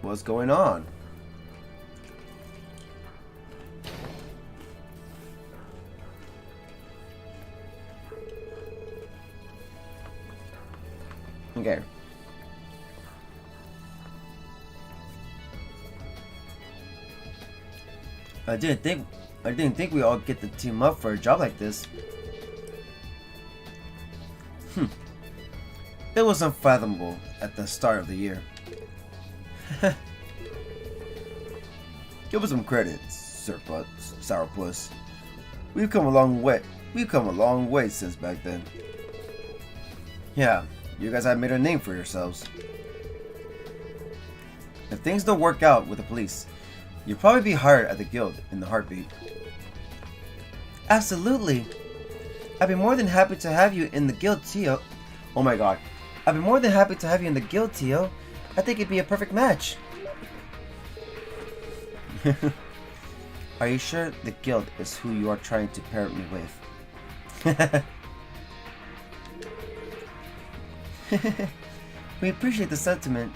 What's going on? Okay. I didn't think we all get to team up for a job like this. It was unfathomable at the start of the year. Give us some credit, Sourpuss. We've come a long way since back then. Yeah, you guys have made a name for yourselves. If things don't work out with the police, you'll probably be hired at the guild in the heartbeat. Absolutely. I'd be more than happy to have you in the guild, Tio. Oh my god. I'd be more than happy to have you in the guild, Tio. I think it'd be a perfect match. Are you sure the guild is who you are trying to pair me with? We appreciate the sentiment.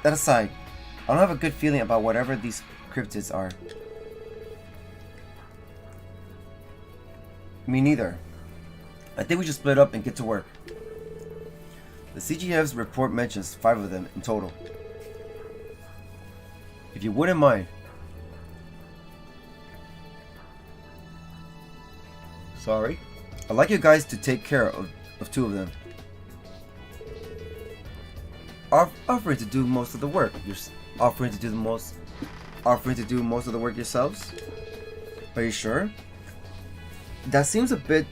That aside, I don't have a good feeling about whatever these cryptids are. Me neither. I think we should split up and get to work. The CGF's report mentions 5 of them in total. If you wouldn't mind. Sorry. I'd like you guys to take care of 2 of them. Offering to do most of the work. Offering to do most of the work yourselves? Are you sure? That seems a bit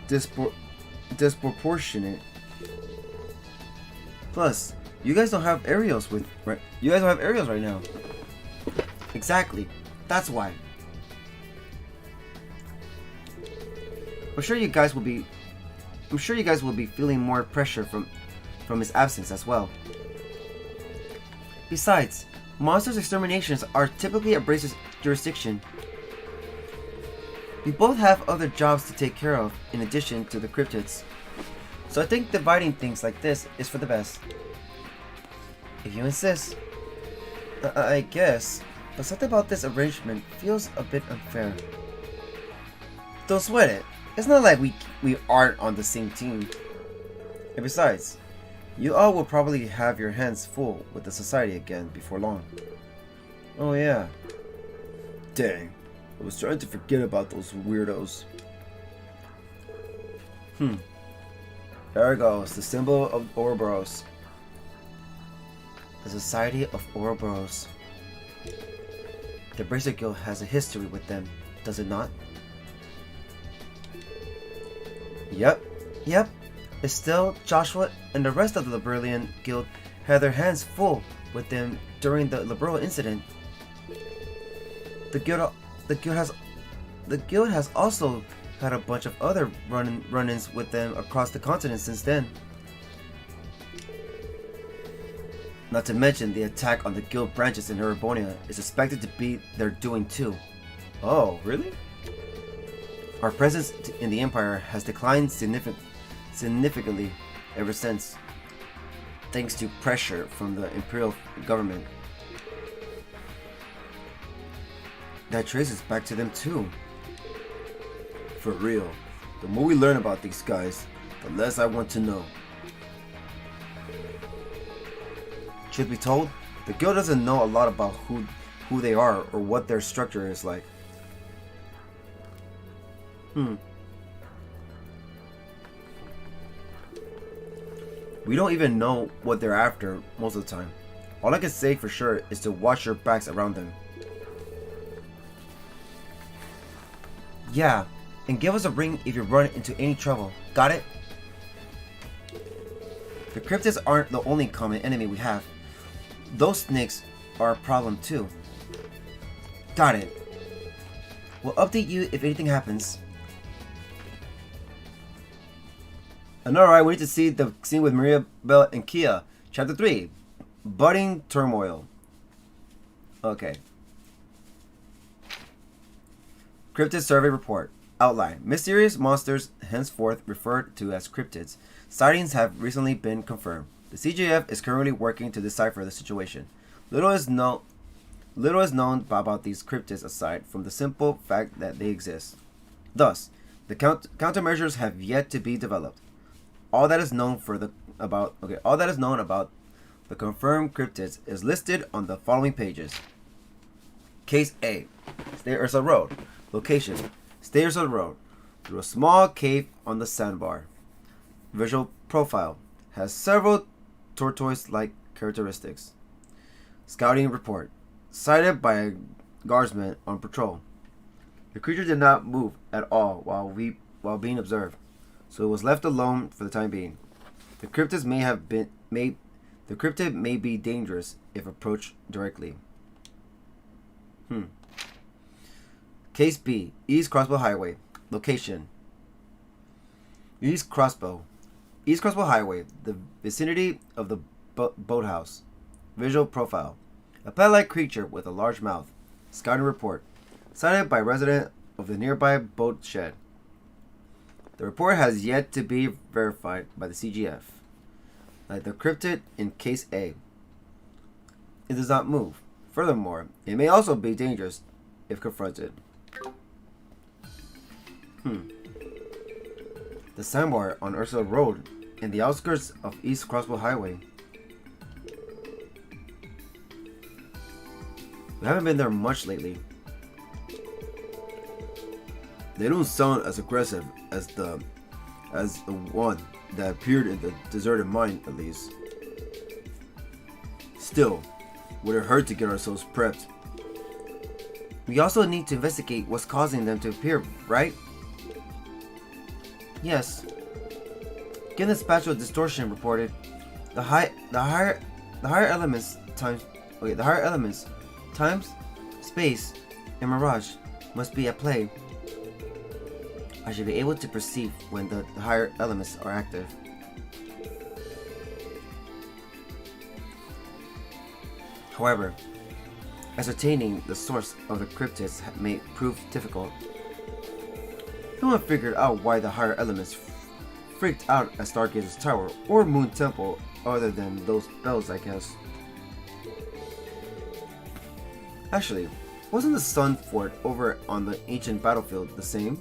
disproportionate. Plus, you guys don't have aerials right now. Exactly. That's why. I'm sure you guys will be feeling more pressure from his absence as well. Besides, monsters exterminations are typically a Bracer's jurisdiction. We both have other jobs to take care of in addition to the cryptids, so I think dividing things like this is for the best. If you insist. I guess, but something about this arrangement feels a bit unfair. Don't sweat it. It's not like we aren't on the same team. And besides, You all will probably have your hands full with the society again before long. Oh yeah. Dang. I was trying to forget about those weirdos. There it goes, the symbol of Ouroboros. The Society of Ouroboros. The Bracer Guild has a history with them, does it not? Yep. Estelle, Joshua, and the rest of the Liberalian Guild had their hands full with them during the Liberal incident. The guild has also had a bunch of other run-ins with them across the continent since then. Not to mention the attack on the guild branches in Erebonia is suspected to be their doing too. Oh, really? Our presence in the Empire has declined significantly ever since, thanks to pressure from the Imperial government. That traces back to them too. For real, the more we learn about these guys, the less I want to know. Truth be told, the guild doesn't know a lot about who they are or what their structure is like. We don't even know what they're after most of the time. All I can say for sure is to watch your backs around them. Yeah, and give us a ring if you run into any trouble. Got it? The cryptids aren't the only common enemy we have. Those snakes are a problem too. Got it. We'll update you if anything happens. And alright, we need to see the scene with Maria, Bell, and Kia. Chapter 3. Budding Turmoil. Okay. Cryptid Survey Report. Outline. Mysterious monsters, henceforth referred to as cryptids. Sightings have recently been confirmed. The CJF is currently working to decipher the situation. Little is known about these cryptids aside from the simple fact that they exist. Thus, the countermeasures have yet to be developed. All that is known about the confirmed cryptids is listed on the following pages. Case A. Stay Ursa Road. Location. Stay Ursa Road. Through a small cave on the sandbar. Visual profile. Has several tortoise-like characteristics. Scouting report. Sighted by a guardsman on patrol. The creature did not move at all while being observed, so it was left alone for the time being. The cryptid may be dangerous if approached directly. Case B. East Crossbell Highway. Location. East Crossbell Highway, the vicinity of the boathouse. Visual profile. A pet-like creature with a large mouth. Scouting report. Sighted by a resident of the nearby boat shed. The report has yet to be verified by the CGF. Like the cryptid in Case A, it does not move. Furthermore, it may also be dangerous if confronted. The sandbar on Ursula Road in the outskirts of East Crossbell Highway. We haven't been there much lately. They don't sound as aggressive as the one that appeared in the deserted mine, at least. Still, would it hurt to get ourselves prepped? We also need to investigate what's causing them to appear, right? Yes. Given the spatial distortion reported, the higher elements times space and mirage must be at play. I should be able to perceive when the higher elements are active. However, ascertaining the source of the cryptids may prove difficult. No one figured out why the higher elements freaked out at Stargaze's tower or Moon Temple other than those bells, I guess. Actually, wasn't the Sun Fort over on the ancient battlefield the same?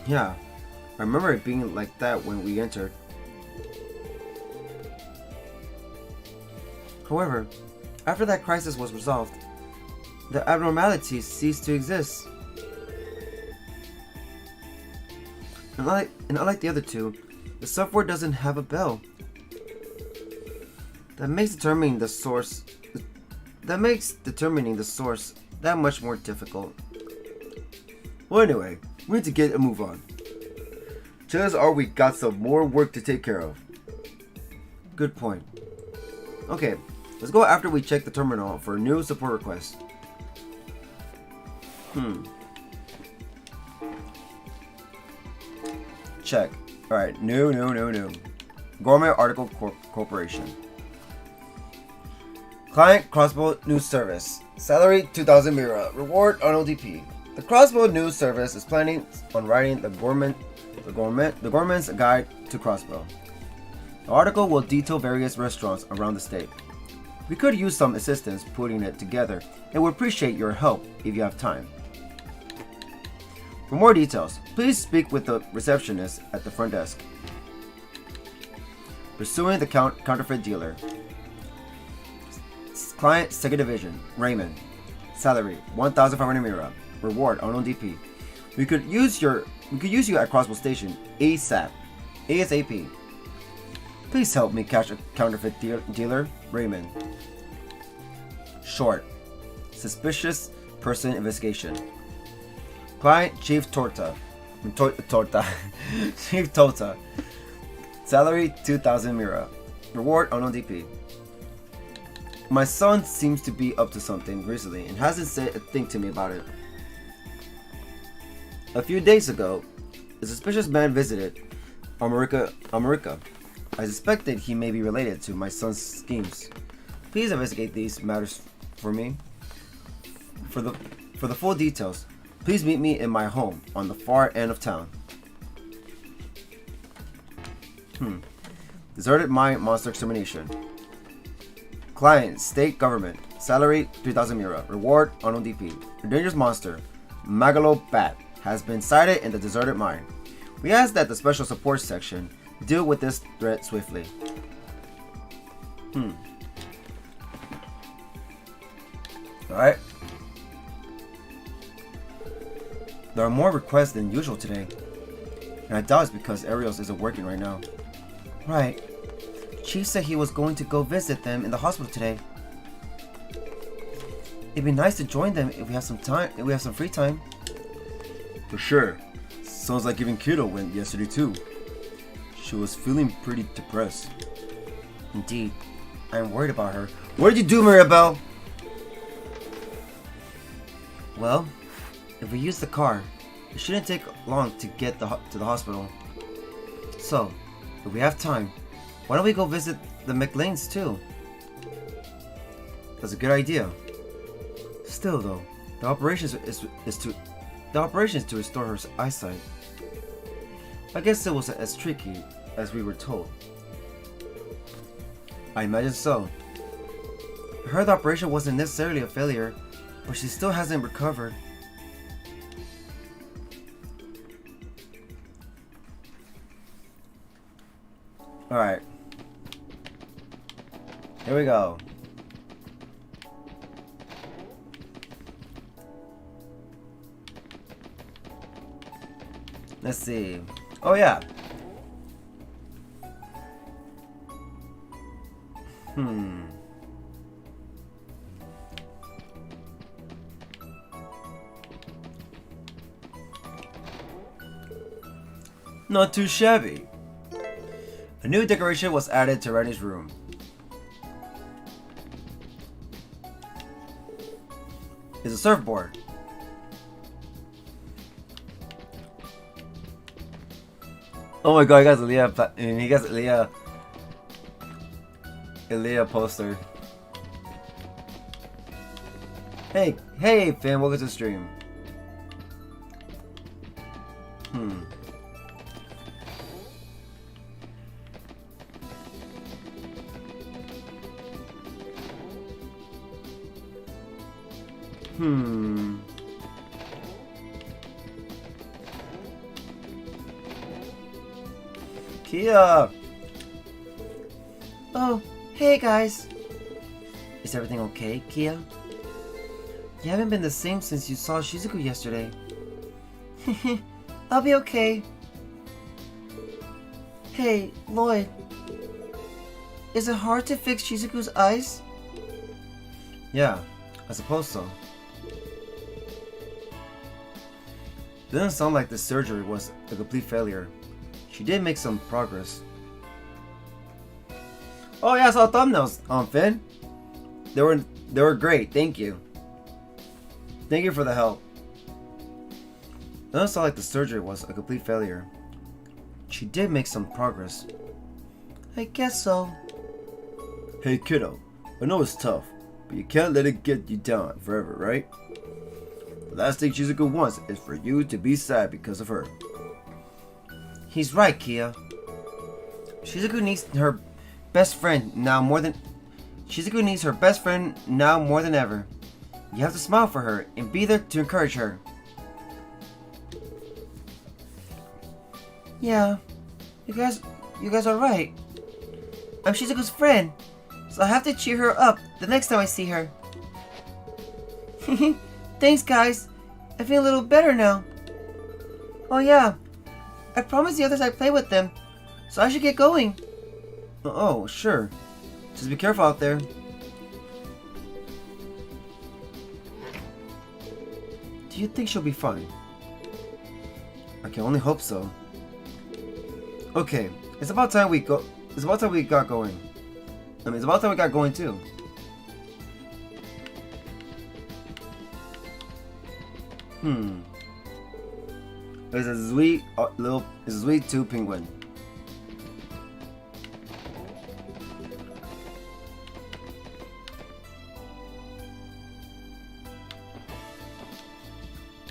Yeah, I remember it being like that when we entered. However, after that crisis was resolved, the abnormalities ceased to exist. And unlike the other two, the software doesn't have a bell. That makes determining the source that much more difficult. Well, anyway, we need to get a move on. Chances are we got some more work to take care of. Good point. Okay, let's go after we check the terminal for a new support request. Check. Alright, new. Gourmet Article Corporation. Client Crossbell News Service. Salary 2,000 Mira. Reward on ODP. The Crossbell News Service is planning on writing the Gourmet's Guide to Crossbell. The article will detail various restaurants around the state. We could use some assistance putting it together and would appreciate your help if you have time. For more details, please speak with the receptionist at the front desk. Pursuing the counterfeit dealer. Client Second Division, Raymond. Salary 1,500 Mira. Reward on ODP. We could use you at Crossbell Station ASAP. Please help me catch a counterfeit dealer, Raymond. Short. Suspicious person investigation. Client Chief Torta. Chief Tota. Salary 2,000 Mira. Reward on ODP. My son seems to be up to something recently and hasn't said a thing to me about it. A few days ago, a suspicious man visited America. I suspected he may be related to my son's schemes. Please investigate these matters for me. For the full details, please meet me in my home on the far end of town. Deserted mine monster extermination. Client State Government. Salary 3,000 Mira. Reward on ODP. A dangerous monster, Magalo Bat, has been sighted in the deserted mine. We ask that the Special Support Section deal with this threat swiftly. Alright. There are more requests than usual today. And I doubt it's because Aidios isn't working right now. Right. Chief said he was going to go visit them in the hospital today. It'd be nice to join them if we have some free time. For sure. Sounds like even Kiddo went yesterday too. She was feeling pretty depressed. Indeed. I'm worried about her. What did you do, Mirabelle? Well, if we use the car, it shouldn't take long to get to the hospital. So, if we have time, why don't we go visit the McLeans too? That's a good idea. Still though, the operation is to restore her eyesight. I guess it was as tricky as we were told. I imagine so. I heard the operation wasn't necessarily a failure, but she still hasn't recovered. Alright. Here we go. Let's see. Oh yeah. Not too shabby. A new decoration was added to Rennie's room. It's a surfboard. Oh my god, he got a Leah poster. Hey fam, welcome to the stream. Kia! Oh, hey guys! Is everything okay, Kia? You haven't been the same since you saw Shizuku yesterday. I'll be okay. Hey, Lloyd. Is it hard to fix Shizuku's eyes? Yeah, I suppose so. Didn't sound like the surgery was a complete failure. She did make some progress. Oh yeah, I saw thumbnails, Finn. They were great, thank you. Thank you for the help. Didn't sound like the surgery was a complete failure. She did make some progress. I guess so. Hey kiddo, I know it's tough, but you can't let it get you down forever, right? The last thing Shizuku wants is for you to be sad because of her. He's right, Kia. Shizuku needs her best friend now more than ever. You have to smile for her and be there to encourage her. Yeah, you guys are right. I'm Shizuku's friend, so I have to cheer her up the next time I see her. Thanks, guys. I feel a little better now. Oh yeah, I promised the others I'd play with them, so I should get going. Oh, sure. Just be careful out there. Do you think she'll be fine? I can only hope so. Okay, it's about time we got going. It's about time we got going too. It's a sweet two penguin.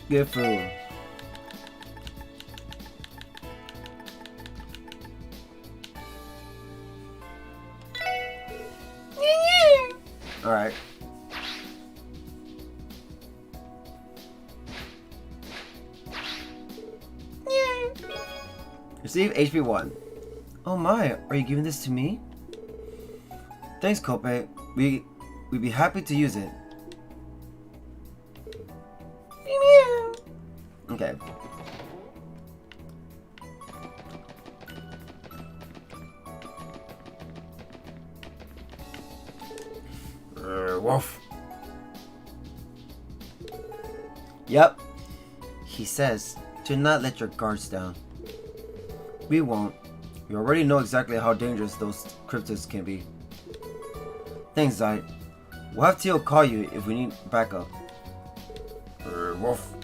Good food. Alright. Receive HP 1. Oh my, are you giving this to me? Thanks, Kope. We'd be happy to use it. Okay. Woof. Yep. He says, do not let your guards down. We won't. We already know exactly how dangerous those cryptids can be. Thanks, Zai. We'll have Tio call you if we need backup. Woof.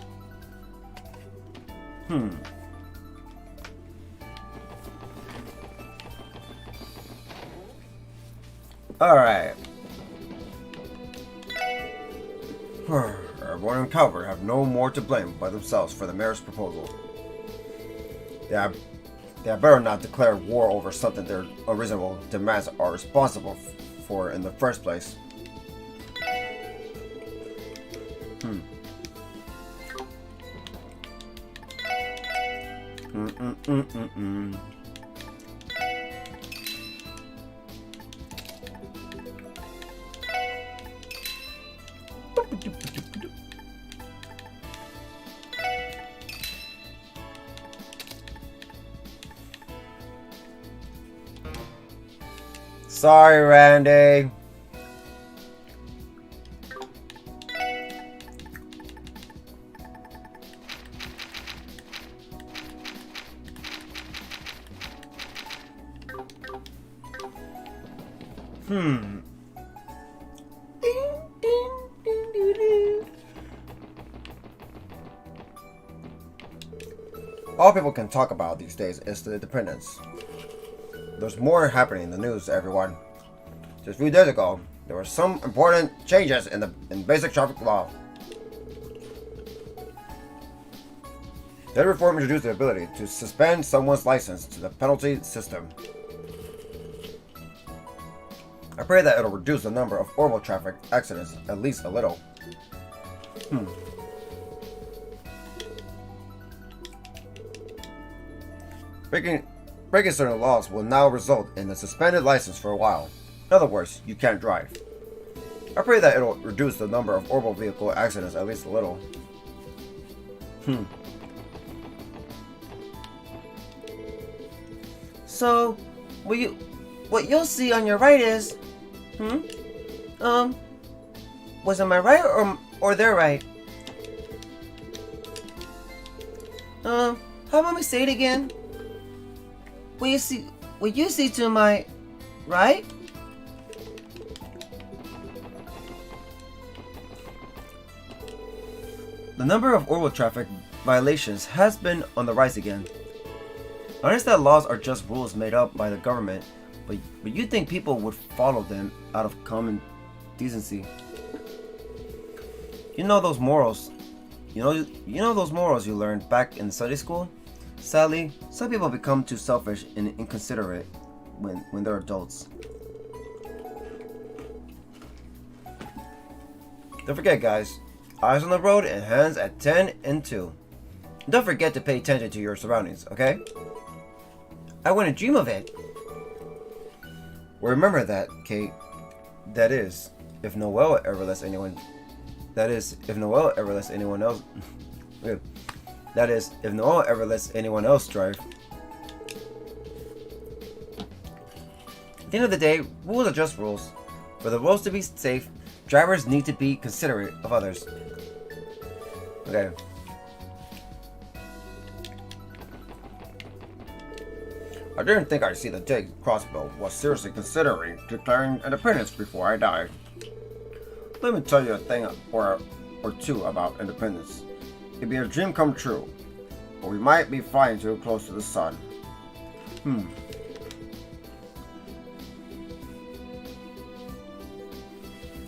Alright. Everyone in Calvert have no more to blame by themselves for the mayor's proposal. They had better not declare war over something their unreasonable demands are responsible for in the first place. Sorry, Randy. All people can talk about these days is the independence. There's more happening in the news, everyone. Just a few days ago, there were some important changes in basic traffic law. That reform introduced the ability to suspend someone's license to the penalty system. I pray that it'll reduce the number of horrible traffic accidents at least a little. Breaking certain laws will now result in a suspended license for a while. In other words, you can't drive. I pray that it'll reduce the number of orbital vehicle accidents at least a little. So, what you'll see on your right is, was it my right or their right? How about we say it again? What you see to my right? The number of orbital traffic violations has been on the rise again. I understand laws are just rules made up by the government, but you'd think people would follow them out of common decency. You know those morals. You know those morals you learned back in Sunday school? Sadly, some people become too selfish and inconsiderate when they're adults. Don't forget, guys, eyes on the road and hands at 10 and 2. Don't forget to pay attention to your surroundings, okay? I wouldn't dream of it. Well, remember that, Kate. That is, if Noel ever lets anyone... That is, if Noel ever lets anyone else... That is, if Noel ever lets anyone else drive. At the end of the day, rules are just rules. For the roads to be safe, drivers need to be considerate of others. Okay. I didn't think I'd see the day Crossbell was seriously considering declaring independence before I died. Let me tell you a thing or two about independence. It'd be a dream come true, but we might be flying too close to the sun.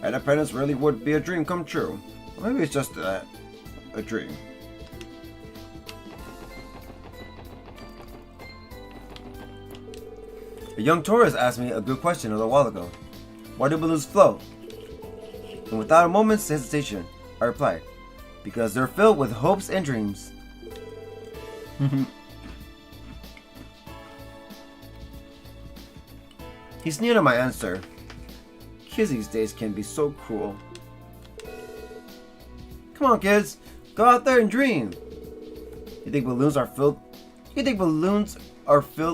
Independence really would be a dream come true. Or maybe it's just a dream. A young tourist asked me a good question a little while ago. Why do balloons float? And without a moment's hesitation, I replied, because they're filled with hopes and dreams. He sneered at my answer. Kids these days can be so cruel. Come on, kids, go out there and dream. You think balloons are filled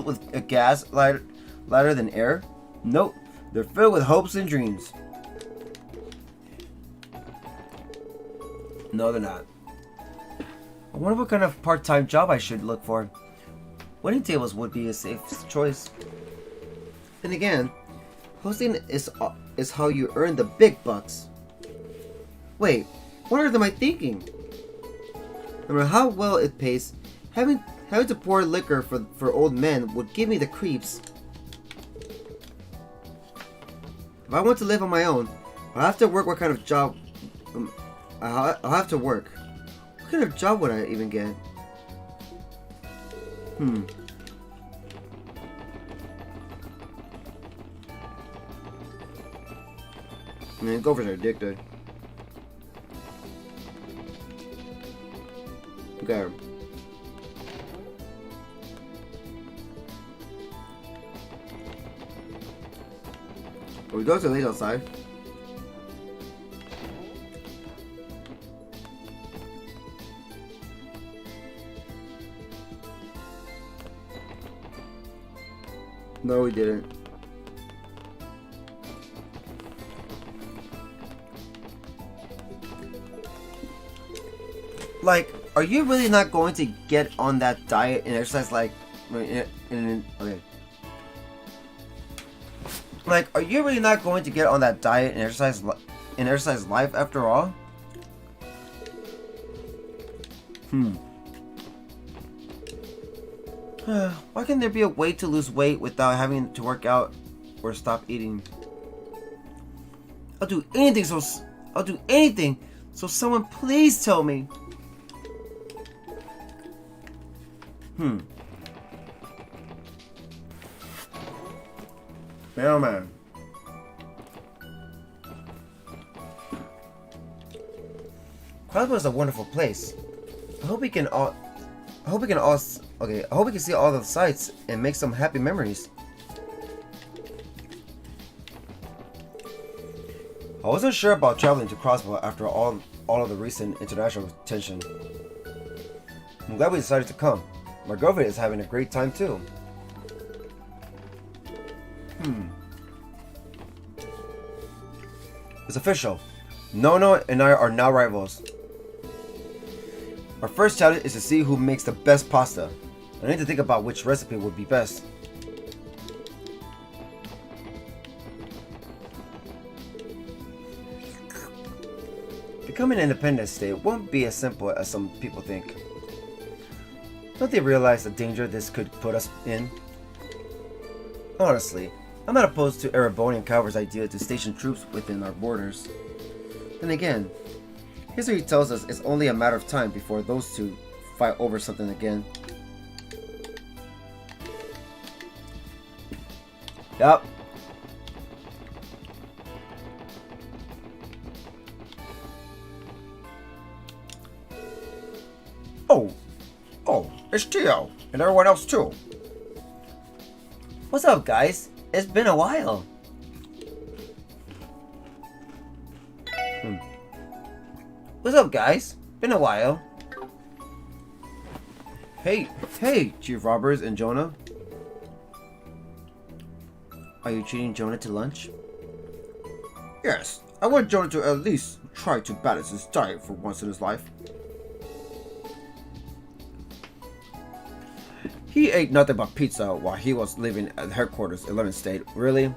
with a gas lighter than air? Nope, they're filled with hopes and dreams. No, they're not. I wonder what kind of part-time job I should look for. Waiting tables would be a safe choice. Then again, hosting is how you earn the big bucks. Wait, what on earth am I thinking? No matter how well it pays, having to pour liquor for old men would give me the creeps. If I want to live on my own, I'll have to work what kind of job... I'll have to work. What kind of job would I even get? Man, Gophers are addicted. Okay. Are we going to late outside? No, we didn't. Like, are you really not going to get on that diet and exercise okay. Like, are you really not going to get on that diet and exercise life after all? Why can't there be a way to lose weight without having to work out or stop eating? I'll do anything so someone please tell me. Mailman. Crossbell is a wonderful place. I hope we can see all the sights and make some happy memories. I wasn't sure about traveling to Crossbell after all of the recent international tension. I'm glad we decided to come. My girlfriend is having a great time too. It's official. Nono and I are now rivals. Our first challenge is to see who makes the best pasta. I need to think about which recipe would be best. Becoming an independent state won't be as simple as some people think. Don't they realize the danger this could put us in? Honestly, I'm not opposed to Erebonian Calver's idea to station troops within our borders. Then again, history tells us it's only a matter of time before those two fight over something again. Yup. Oh, it's Tio, and everyone else too. What's up, guys? It's been a while. What's up, guys? Been a while. Hey, Chief Roberts and Jonah. Are you treating Jonah to lunch? Yes, I want Jonah to at least try to balance his diet for once in his life. He ate nothing but pizza while he was living at headquarters, 11th State. Really?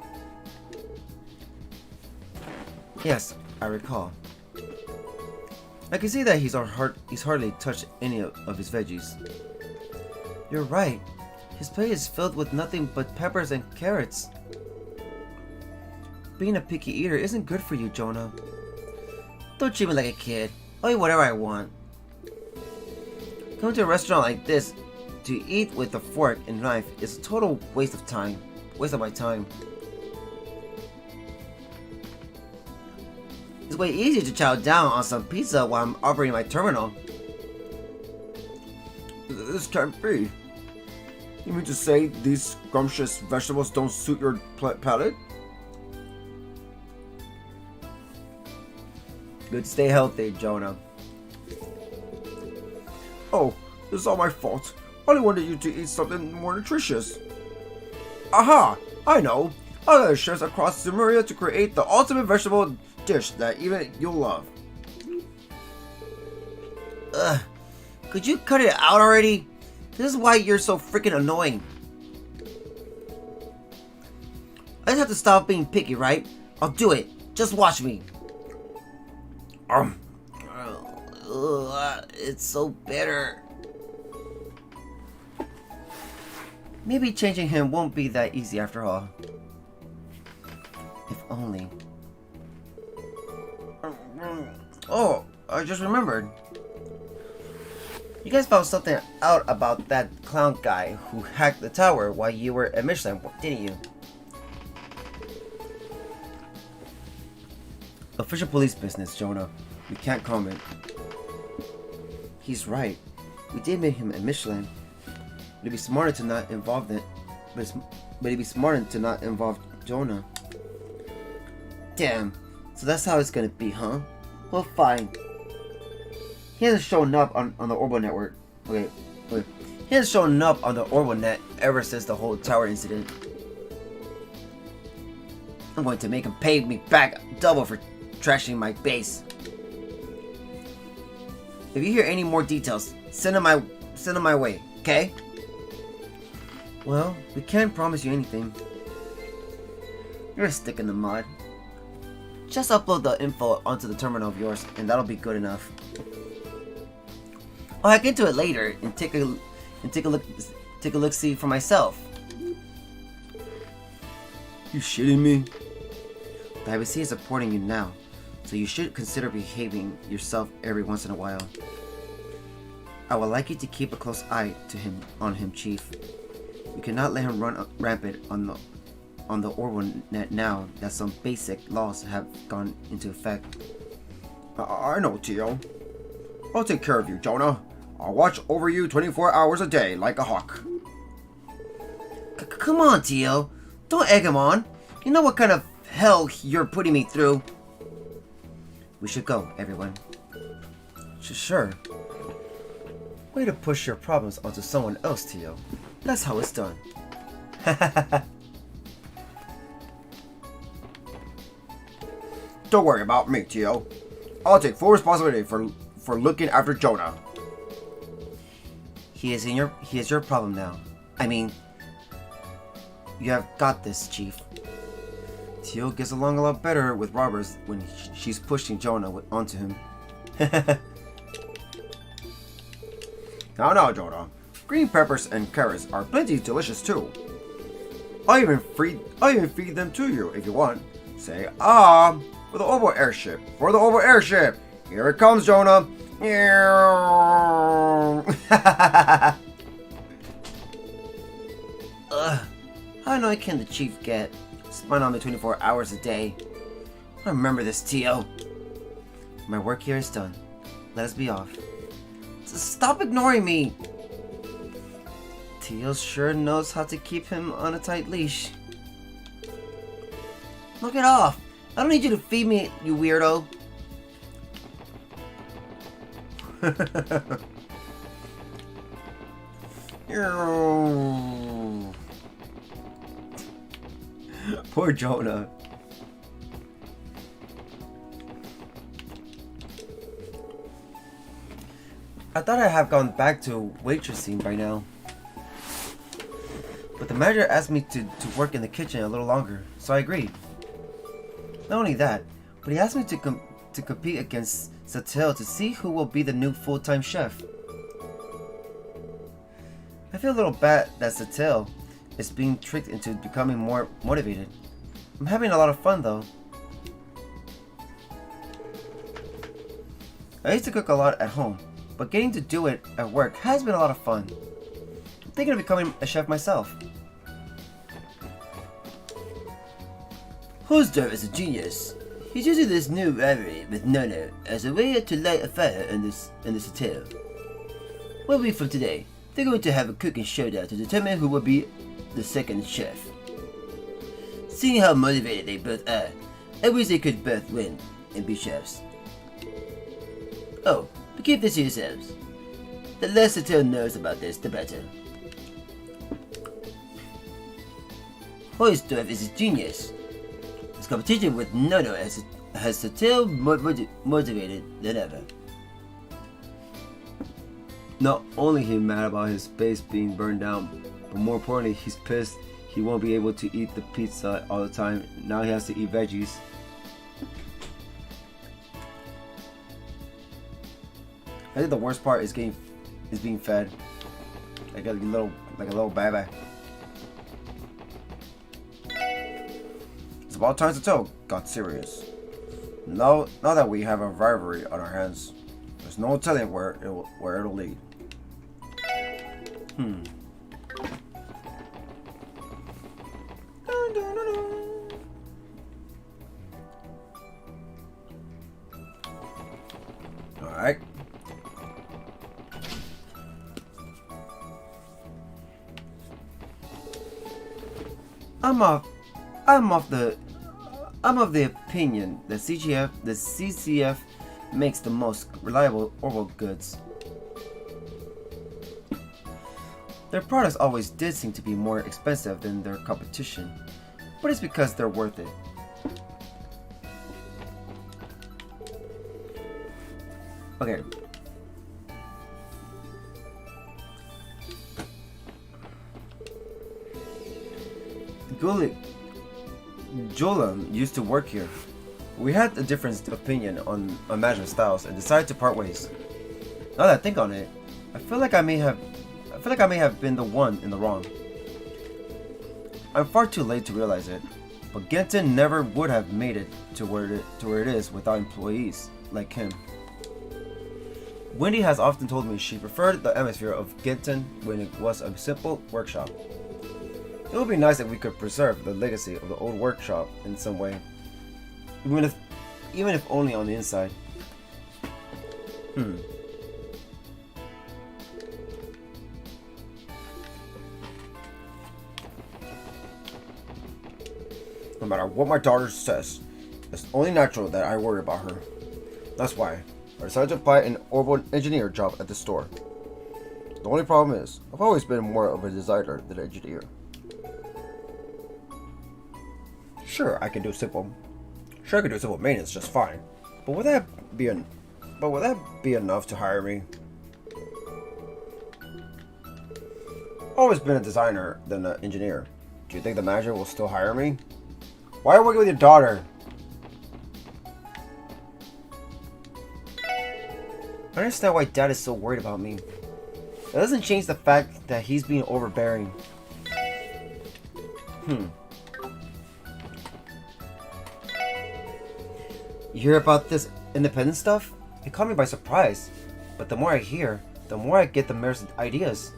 Yes, I recall. I can see that he's hardly touched any of his veggies. You're right. His plate is filled with nothing but peppers and carrots. Being a picky eater isn't good for you, Jonah. Don't treat me like a kid. I'll eat whatever I want. Coming to a restaurant like this to eat with a fork and knife is a total waste of time. Waste of my time. It's way easier to chow down on some pizza while I'm operating my terminal. This can't be. You mean to say these scrumptious vegetables don't suit your palate? Good to stay healthy, Jonah. Oh, this is all my fault. I only wanted you to eat something more nutritious. Aha! I know! I got chefs across Sumeria to create the ultimate vegetable dish that even you'll love. Ugh. Could you cut it out already? This is why you're so freaking annoying. I just have to stop being picky, right? I'll do it. Just watch me. It's so bitter. Maybe changing him won't be that easy after all. If only. Oh, I just remembered. You guys found something out about that clown guy who hacked the tower while you were at Michelin, didn't you? Official police business, Jonah. We can't comment. He's right. We did make him a Michelin. It'd be smarter to not involve it. But it'd be smarter to not involve Jonah. Damn. So that's how it's gonna be, huh? Well, fine. He hasn't shown up on the Orbo network. Okay. He hasn't shown up on the Orbo net ever since the whole tower incident. I'm going to make him pay me back double for trashing my base. If you hear any more details, send them my way, okay? Well, we can't promise you anything. You're a stick in the mud. Just upload the info onto the terminal of yours, and that'll be good enough. I'll hack into it later and take a look see for myself. You shitting me? The IBC is supporting you now, so you should consider behaving yourself every once in a while. I would like you to keep a close eye on him, Chief. You cannot let him run rampant on the Orbo net now that some basic laws have gone into effect. I know, Tio. I'll take care of you, Jonah. I'll watch over you 24 hours a day like a hawk. Come on, Tio. Don't egg him on. You know what kind of hell you're putting me through. We should go, everyone. Sure. Way to push your problems onto someone else, Tio. That's how it's done. Don't worry about me, Tio. I'll take full responsibility for looking after Jonah. He is your problem now. I mean, you have got this, Chief. Tio gets along a lot better with robbers when she's pushing Jonah onto him. Now, Jonah. Green peppers and carrots are plenty delicious too. I even feed them to you if you want. Say ah for the oval airship. For the oval airship. Here it comes, Jonah. How annoying can the Chief get? Spying on me 24 hours a day. I remember this, Tio. My work here is done. Let us be off. Stop ignoring me! Tio sure knows how to keep him on a tight leash. Knock it off! I don't need you to feed me, you weirdo! Poor Jonah. I thought I'd have gone back to waitressing by now. But the manager asked me to work in the kitchen a little longer, so I agreed. Not only that, but he asked me to compete against Satel to see who will be the new full-time chef. I feel a little bad that Satel is being tricked into becoming more motivated. I'm having a lot of fun though. I used to cook a lot at home, but getting to do it at work has been a lot of fun. I'm thinking of becoming a chef myself. Horsedorf is a genius. He's using this new rivalry with Nono as a way to light a fire in this hotel. 1 week from today, they're going to have a cooking showdown to determine who will be the second chef. Seeing how motivated they both are, I wish they could both win and be chefs. Oh, but keep this to yourselves. The less the hotel knows about this, the better. Horsedorf is a genius. His competition with Nono has the hotel more motivated than ever. Not only is he mad about his base being burned down, but more importantly, he's pissed he won't be able to eat the pizza all the time. Now he has to eat veggies. I think the worst part is being fed like a little baby. It's about time Satel got serious. Now that we have a rivalry on our hands, there's no telling where it'll lead. Alright. I'm of the opinion that the CCF makes the most reliable oral goods. Their products always did seem to be more expensive than their competition, but it's because they're worth it. Okay. Jolam used to work here. We had a different opinion on management styles and decided to part ways. Now that I think on it, I feel like I may have been the one in the wrong. I'm far too late to realize it, but Genton never would have made it to where it is without employees like him. Wendy has often told me she preferred the atmosphere of Genton when it was a simple workshop. It would be nice if we could preserve the legacy of the old workshop in some way, even if only on the inside. No matter what my daughter says, it's only natural that I worry about her. That's why I decided to apply an orbital engineer job at the store. The only problem is, I've always been more of a designer than an engineer. Sure, I can do simple maintenance just fine. But would that be enough to hire me? Always been a designer than an engineer. Do you think the manager will still hire me? Why are you working with your daughter? I understand why Dad is so worried about me. That doesn't change the fact that he's being overbearing. You hear about this independent stuff? It caught me by surprise. But the more I hear, the more I get the mayor's ideas.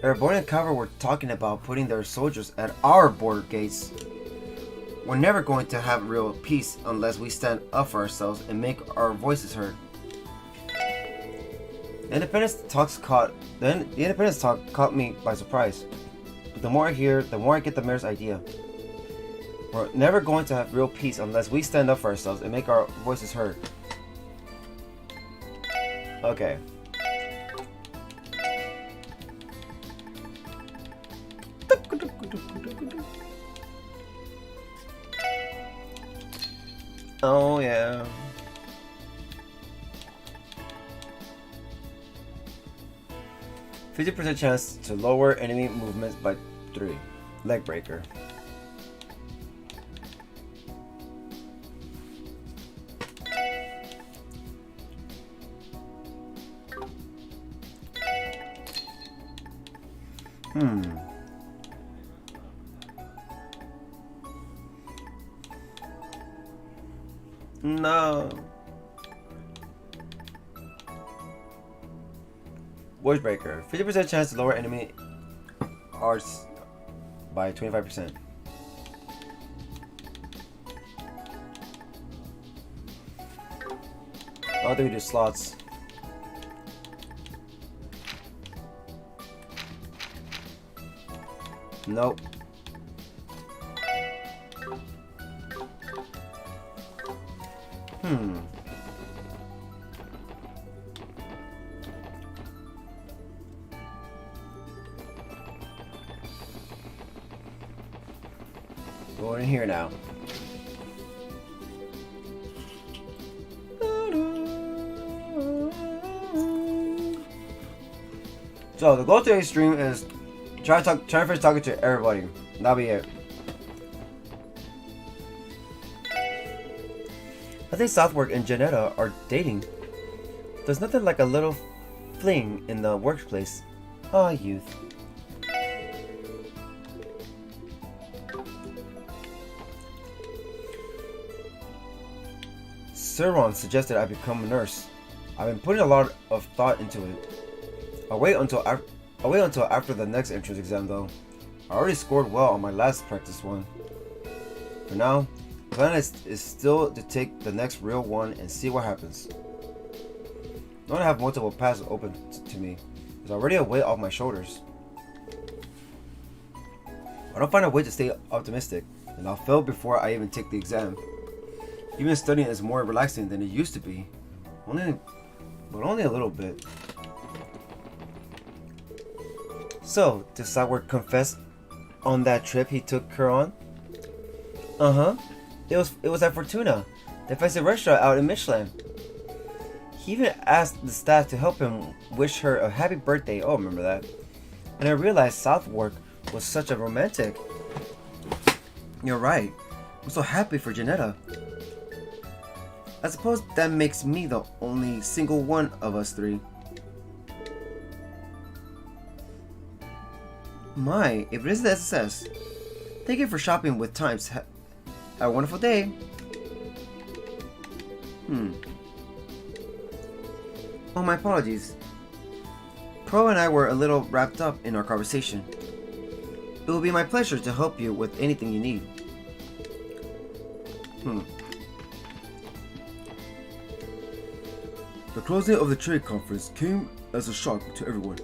Airborne and Cavalry were talking about putting their soldiers at our border gates. We're never going to have real peace unless we stand up for ourselves and make our voices heard. The independence talk caught me by surprise. But the more I hear, the more I get the mayor's idea. We're never going to have real peace unless we stand up for ourselves and make our voices heard. Okay. Oh yeah. %50 chance to lower enemy movements by 3. Leg breaker. No. Voice breaker. 50% chance to lower enemy hearts by 25%. How do we do slots? Nope. Going in here now. So the goal of today's stream is try to finish talking to everybody. That'll be it. I think Southwark and Janetta are dating. There's nothing like a little fling in the workplace. Ah, youth. Sirron suggested I become a nurse. I've been putting a lot of thought into it. I'll wait until after the next entrance exam though. I already scored well on my last practice one. For now, the plan is still to take the next real one and see what happens. I don't have multiple paths open to me. There's already a weight off my shoulders. I don't find a way to stay optimistic, and I'll fail before I even take the exam. Even studying is more relaxing than it used to be. But only a little bit. So, did Southwark confess on that trip he took her on? Uh-huh. It was at Fortuna, the fancy restaurant out in Michelin. He even asked the staff to help him wish her a happy birthday. Oh, I remember that. And I realized Southwark was such a romantic. You're right. I'm so happy for Janetta. I suppose that makes me the only single one of us three. My, if it is the SSS. Thank you for shopping with Times. Have a wonderful day. Oh, my apologies. Pro and I were a little wrapped up in our conversation. It will be my pleasure to help you with anything you need. The closing of the trade conference came as a shock to everyone.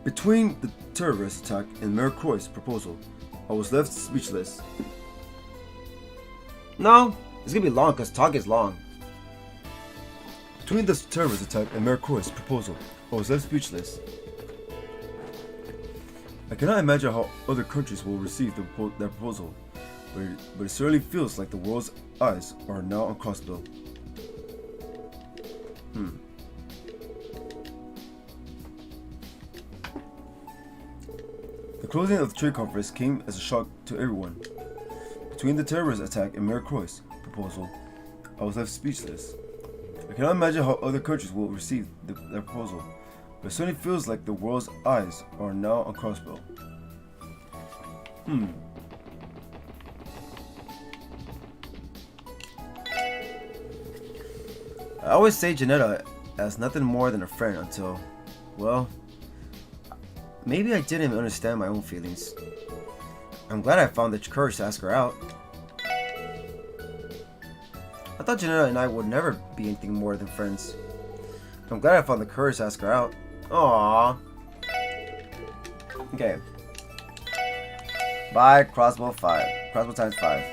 Between the terrorist attack and Mayor Croix's proposal, I was left speechless. No, It's gonna be long because talk is long. Between this terrorist attack and Mayor Croy's proposal, I was left speechless. I cannot imagine how other countries will receive that proposal, but it certainly feels like the world's eyes are now on Crossbell. The closing of the trade conference came as a shock to everyone. Between the terrorist attack and Mayor Croy's proposal, I was left speechless. I cannot imagine how other countries will receive that proposal, but it certainly feels like the world's eyes are now on Crossbell. I always say Janetta as nothing more than a friend until, well, maybe I didn't even understand my own feelings. I'm glad I found the courage to ask her out. I thought Janetta and I would never be anything more than friends. I'm glad I found the courage to ask her out. Aww. Okay. Buy Crossbell 5. Crossbell times 5.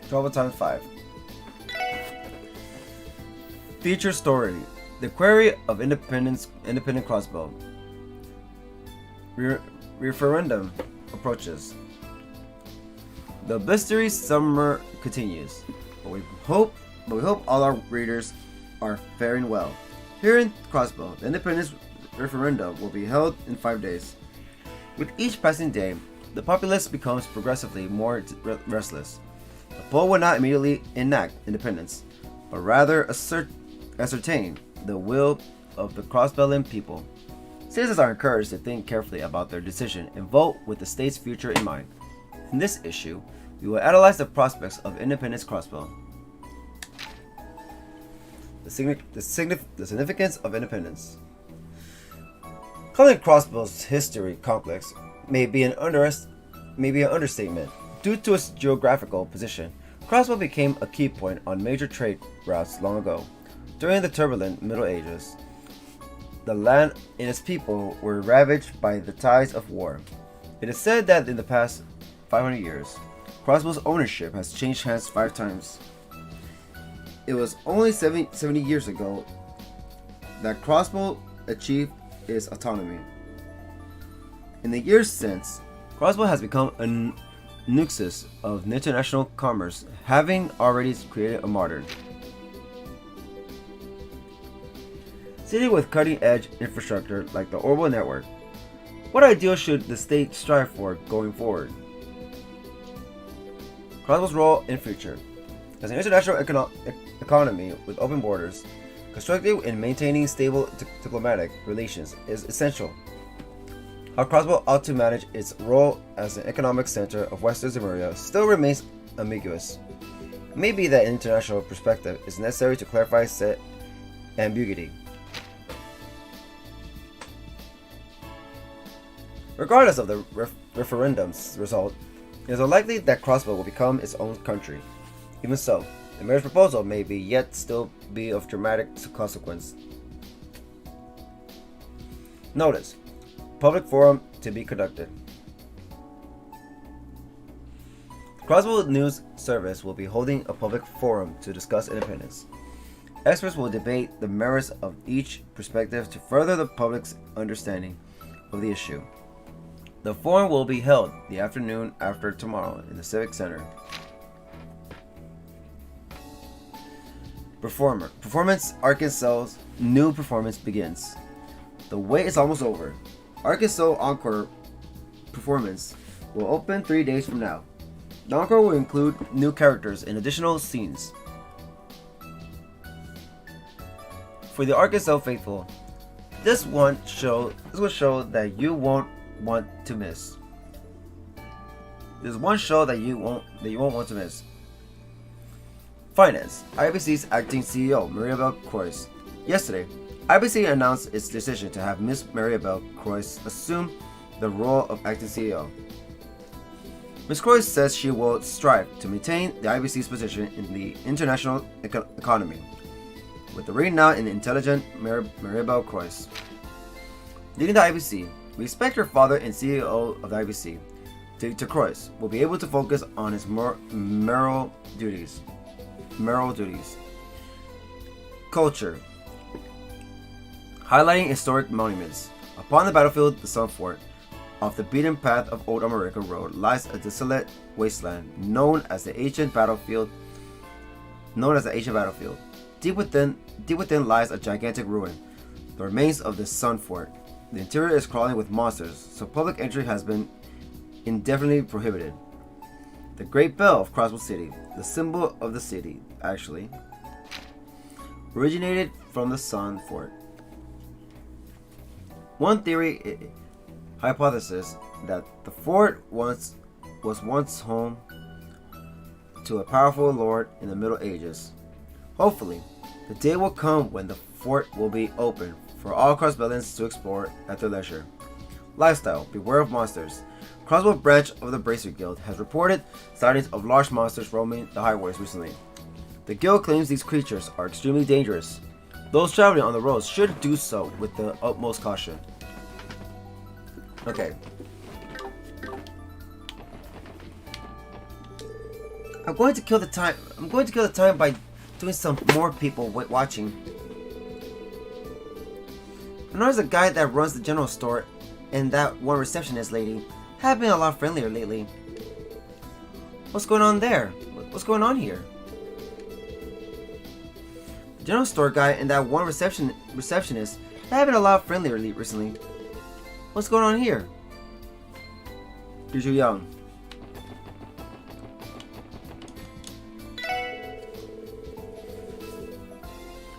Crossbell times 5. Feature story: The Query of Independent Crossbell. Referendum approaches. The blistery summer continues, but we hope all our readers are faring well. Here in Crossbell, the independence referendum will be held in 5 days. With each passing day, the populace becomes progressively more restless. The poll will not immediately enact independence, but rather ascertain the will of the Crossbellian people. Citizens are encouraged to think carefully about their decision and vote with the state's future in mind. In this issue, we will analyze the prospects of independence Crossbell. The significance of independence. Calling Crossbell's history complex may be an understatement. Due to its geographical position, Crossbell became a key point on major trade routes long ago. During the turbulent Middle Ages, the land and its people were ravaged by the tides of war. It is said that in the past 500 years, Crossbell's ownership has changed hands 5 times. It was only 70 years ago that Crossbell achieved its autonomy. In the years since, Crossbell has become a nexus of international commerce, having already created a modern city with cutting-edge infrastructure like the Orbital network. What ideals should the state strive for going forward? Crossbell's role in future. As an international economy with open borders, constructive in maintaining stable diplomatic relations is essential. How Crossbell ought to manage its role as an economic center of Western Zemuria still remains ambiguous. It may be that an international perspective is necessary to clarify said ambiguity. Regardless of the referendum's result, it is unlikely that Crossbell will become its own country. Even so, the mayor's proposal may be yet still be of dramatic consequence. Notice: public forum to be conducted. The Crossbell News Service will be holding a public forum to discuss independence. Experts will debate the merits of each perspective to further the public's understanding of the issue. The forum will be held the afternoon after tomorrow in the Civic Center. Performance Arkansas's new performance begins. The wait is almost over. Arkansas Encore performance will open 3 days from now. The Encore will include new characters and additional scenes. For the Arkansas faithful, this will show that you won't want to miss. There's one show that you won't want to miss. Finance. IBC's acting CEO Maribel Croix. Yesterday, IBC announced its decision to have Miss Maribel Croix assume the role of acting CEO. Ms. Croy says she will strive to maintain the IBC's position in the international economy, with the renowned and intelligent Maribel Croix leading the IBC. We expect her father and CEO of the IBC, Taty Croix, will be able to focus on his moral duties. Culture. Highlighting historic monuments. Upon the battlefield, the Sun Fort, off the beaten path of Old America Road, lies a desolate wasteland known as the ancient battlefield. Deep within lies a gigantic ruin, the remains of the Sun Fort. The interior is crawling with monsters, so public entry has been indefinitely prohibited. The Great Bell of Crossbell City, the symbol of the city, actually, originated from the Sun Fort. One theory hypothesis that the fort was once home to a powerful lord in the Middle Ages. Hopefully, the day will come when the fort will be open for all Crossbellians to explore at their leisure. Lifestyle. Beware of monsters. Crossbell branch of the Bracer Guild has reported sightings of large monsters roaming the highways recently. The guild claims these creatures are extremely dangerous. Those traveling on the roads should do so with the utmost caution. Okay. I'm going to kill the time by doing some more people watching. I noticed the guy that runs the general store and that one receptionist lady have been a lot friendlier lately. What's going on there? What's going on here? The general store guy and that one receptionist have been a lot friendlier recently. What's going on here? You're too young.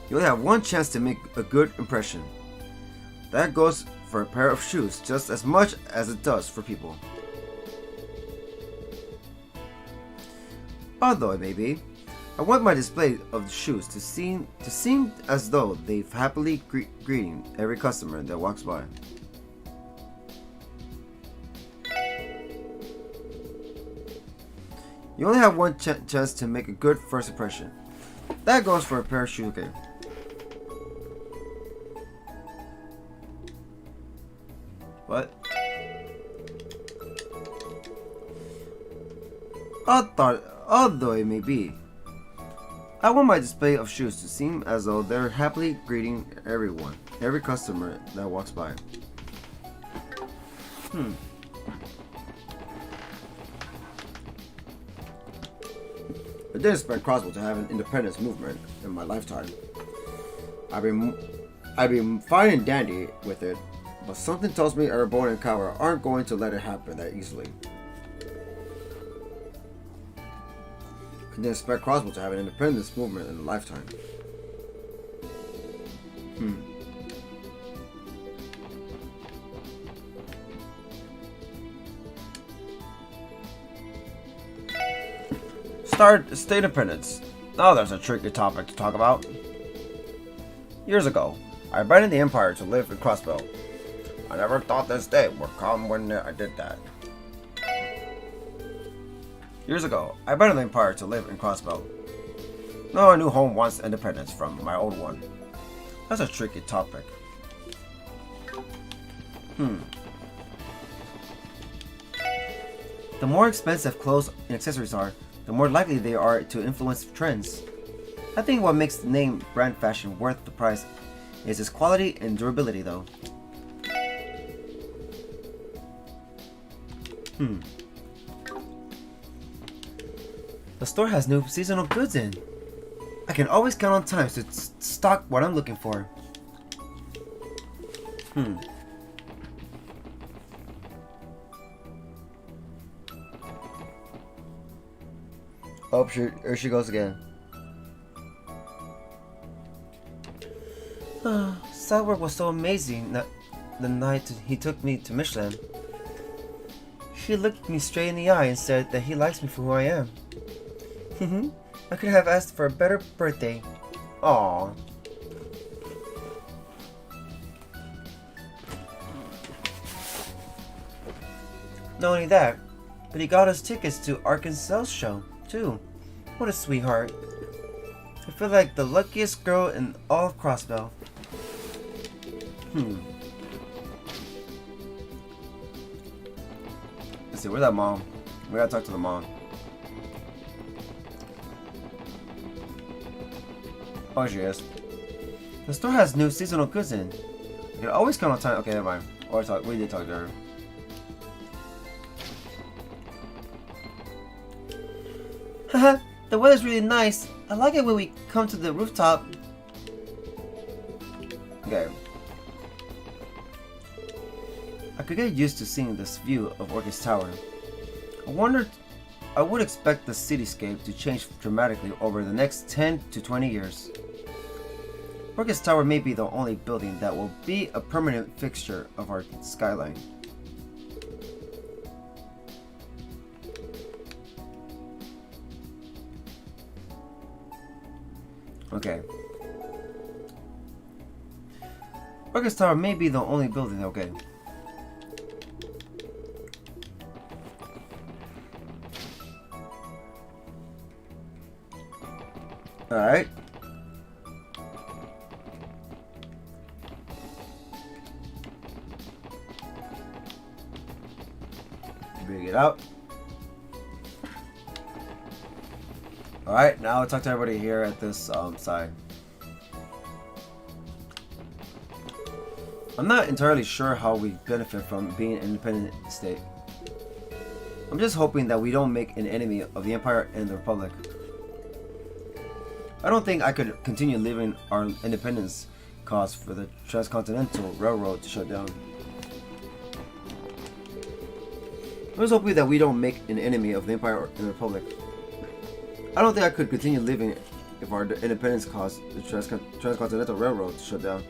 You only have one chance to make a good impression. That goes for a pair of shoes just as much as it does for people. Although it may be, I want my display of the shoes to seem as though they've happily greeting every customer that walks by. You only have one chance to make a good first impression. That goes for a pair of shoes. Okay. What? Although it may be, I want my display of shoes to seem as though they're happily greeting every customer that walks by. I didn't expect Crossbell to have an independence movement in my lifetime. I've been fine and dandy with it, but something tells me Erebone and Cower aren't going to let it happen that easily. I didn't expect Crossbell to have an independence movement in a lifetime. State independence. Now there's a tricky topic to talk about. Years ago, I abandoned the Empire to live in Crossbell. I never thought this day would come when I did that. Years ago, I abandoned the Empire to live in Crossbell. Now a new home wants independence from my old one. That's a tricky topic. The more expensive clothes and accessories are, the more likely they are to influence trends. I think what makes the name brand fashion worth the price is its quality and durability though. The store has new seasonal goods in. I can always count on times to stock what I'm looking for. Oh, here she goes again. Salwork was so amazing that the night he took me to Michelin. He looked me straight in the eye and said that he likes me for who I am. I could have asked for a better birthday. Aww. Not only that, But he got us tickets to Arkansas's show, too. What a sweetheart. I feel like the luckiest girl in all of Crossbell. Let's see, where's that mom? We gotta talk to the mom. Oh, she is. The store has new seasonal goods in. You can always count on time. Okay, never mind. We did talk to her. Haha, the weather's really nice. I like it when we come to the rooftop. Okay. I could get used to seeing this view of Orchis Tower. I would expect the cityscape to change dramatically over the next 10 to 20 years. Orchis Tower may be the only building that will be a permanent fixture of our skyline. Okay. Orchis Tower may be the only building, okay. Alright. Bring it out. Alright, now I'll talk to everybody here at this side. I'm not entirely sure how we benefit from being an independent state. I'm just hoping that we don't make an enemy of the Empire and the Republic. I don't think I could continue living our independence cause for the Transcontinental Railroad to shut down. I was hoping that we don't make an enemy of the Empire and the Republic. I don't think I could continue living if our independence caused the Transcontinental Railroad to shut down.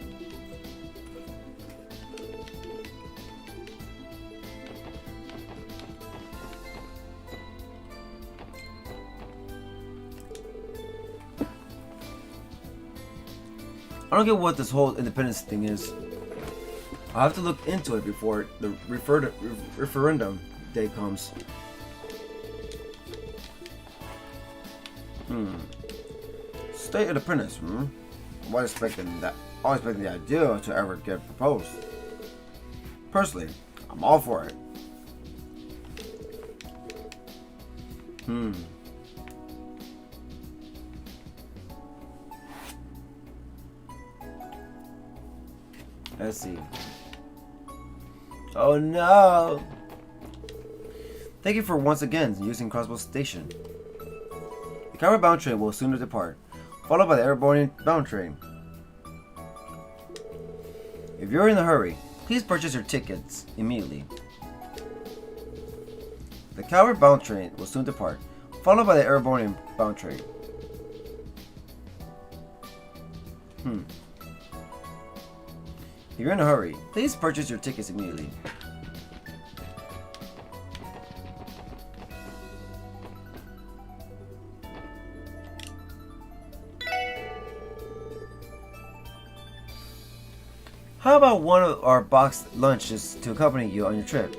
I don't get what this whole independence thing is. I'll have to look into it before the referendum day comes. State independence, I was expecting the idea to ever get proposed. Personally, I'm all for it. Let's see. Oh no! Thank you for once again using Crossbell Station. The Cairo-bound train will soon depart, followed by the airborne-bound train. If you're in a hurry, please purchase your tickets immediately. The Cairo-bound train will soon depart, followed by the airborne-bound train. If you're in a hurry, please purchase your tickets immediately. How about one of our boxed lunches to accompany you on your trip?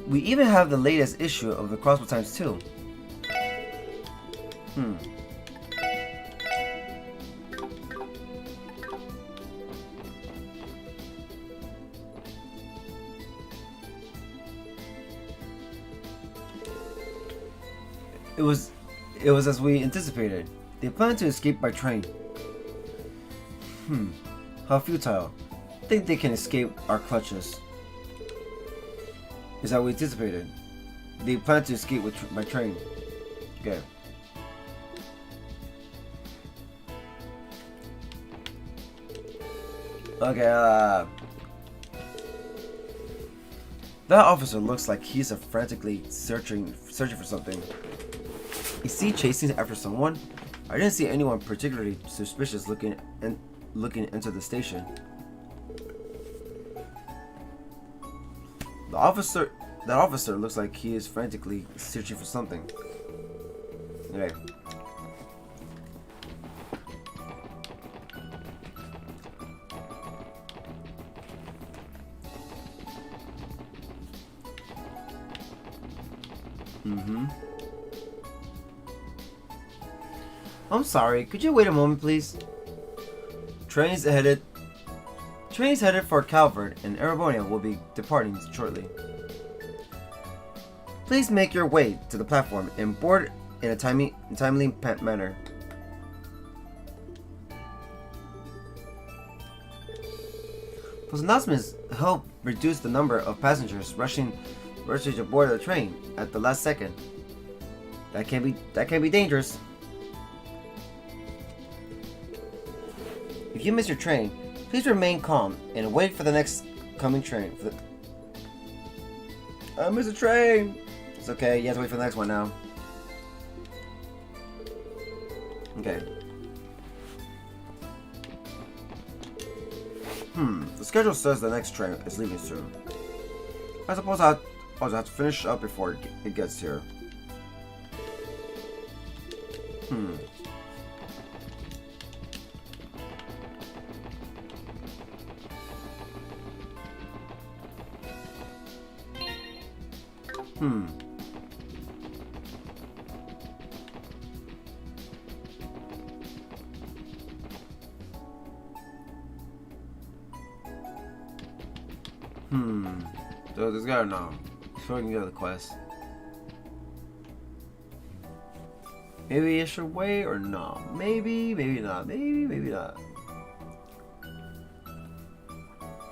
We even have the latest issue of the Crossbell Times 2. It was as we anticipated. They plan to escape by train. How futile. Think they can escape our clutches. Is that what we anticipated? They plan to escape by train. Okay. Okay, that officer looks like he's frantically searching for something. Is he chasing after someone? I didn't see anyone particularly suspicious looking into the station. That officer looks like he is frantically searching for something. Okay. I'm sorry, could you wait a moment, please? Trains headed for Calvert and Erebonia will be departing shortly. Please make your way to the platform and board in a timely manner. Those announcements help reduce the number of passengers rushing aboard the train at the last second. That can be dangerous. If you miss your train, please remain calm and wait for the next coming train. I missed a train! It's okay, you have to wait for the next one now. Okay. The schedule says the next train is leaving soon. I suppose I'll have to finish up before it gets here. So this guy or no? So we can get the quest. Maybe I should wait or no? Maybe not. Maybe not.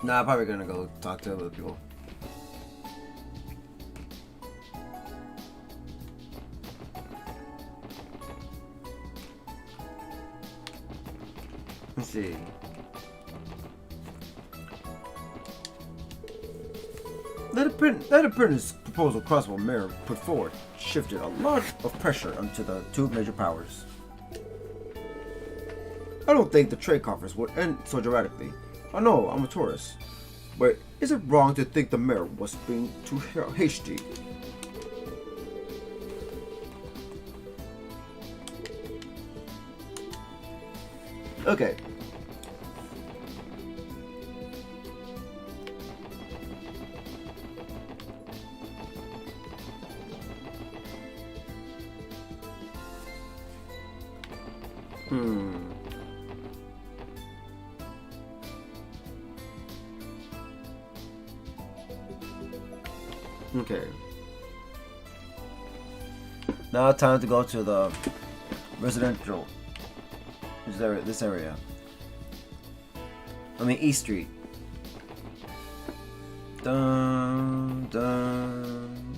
Nah, I'm probably gonna go talk to other people. Let's see. That apprentice proposal Crossbell Mayor put forward shifted a lot of pressure onto the two major powers. I don't think the trade conference would end so dramatically. I know I'm a tourist, but is it wrong to think the mayor was being too hasty? Okay. Okay. Now time to go to the residential. This area. I mean East Street. Dun dun.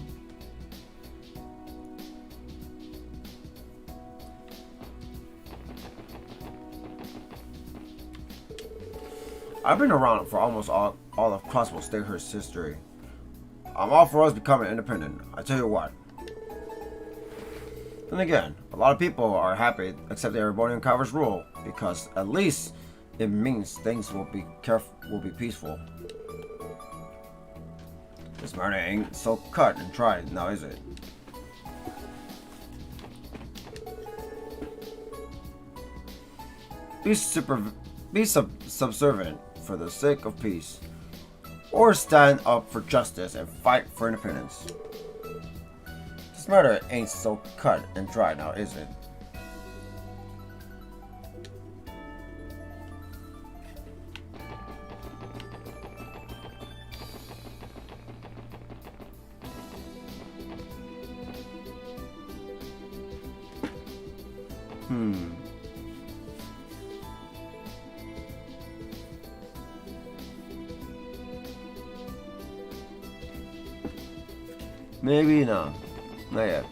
I've been around for almost all of Crossbell Statehurst's history. I'm all for us becoming independent. I tell you what. Then again, a lot of people are happy to accept the Erebonian Calvert's rule because at least it means things will be peaceful. This murder ain't so cut and dried now, is it? Be subservient for the sake of peace, or stand up for justice and fight for independence. This murder ain't so cut and dry now, is it? Maybe no. Not yet.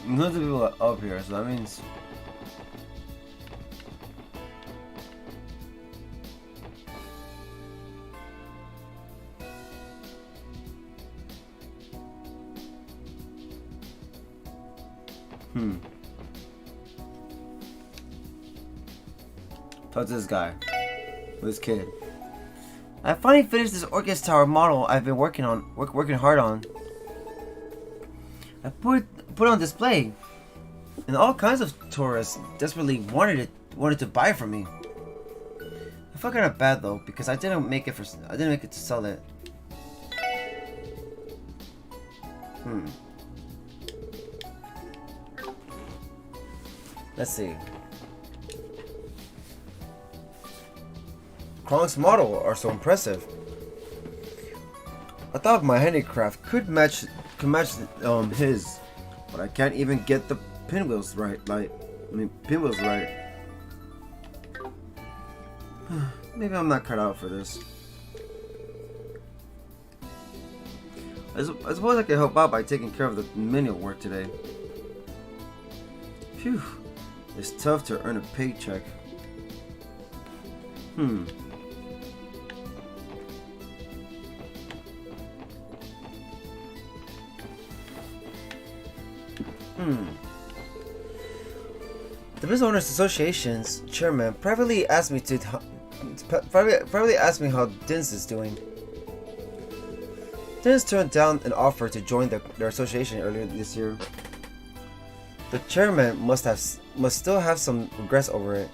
Lots of people are up here, so that means talk to this guy. With this kid. I finally finished this Orchis Tower model I've been working hard on. I put it on display, and all kinds of tourists desperately wanted to buy from me. I felt kind of bad though because I didn't make it to sell it. Let's see. Kronk's model are so impressive. I thought my handicraft could match his, but I can't even get the pinwheels right. Pinwheels right. Maybe I'm not cut out for this. I suppose I can help out by taking care of the menial work today. Phew. It's tough to earn a paycheck. The Business Owners Association's chairman privately asked me how Dins is doing. Dins turned down an offer to join their association earlier this year. The chairman must still have some regrets over it.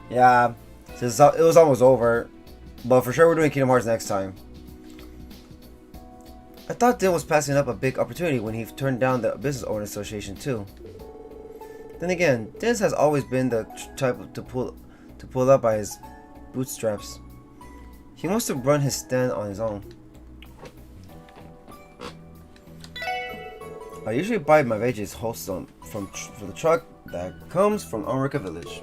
Yeah, since it was almost over, but for sure we're doing Kingdom Hearts next time. I thought Din was passing up a big opportunity when he turned down the Business Owners Association too. Then again, Din has always been the type to pull up by his bootstraps. He wants to run his stand on his own. I usually buy my veggies wholesome from the truck that comes from Onrika Village.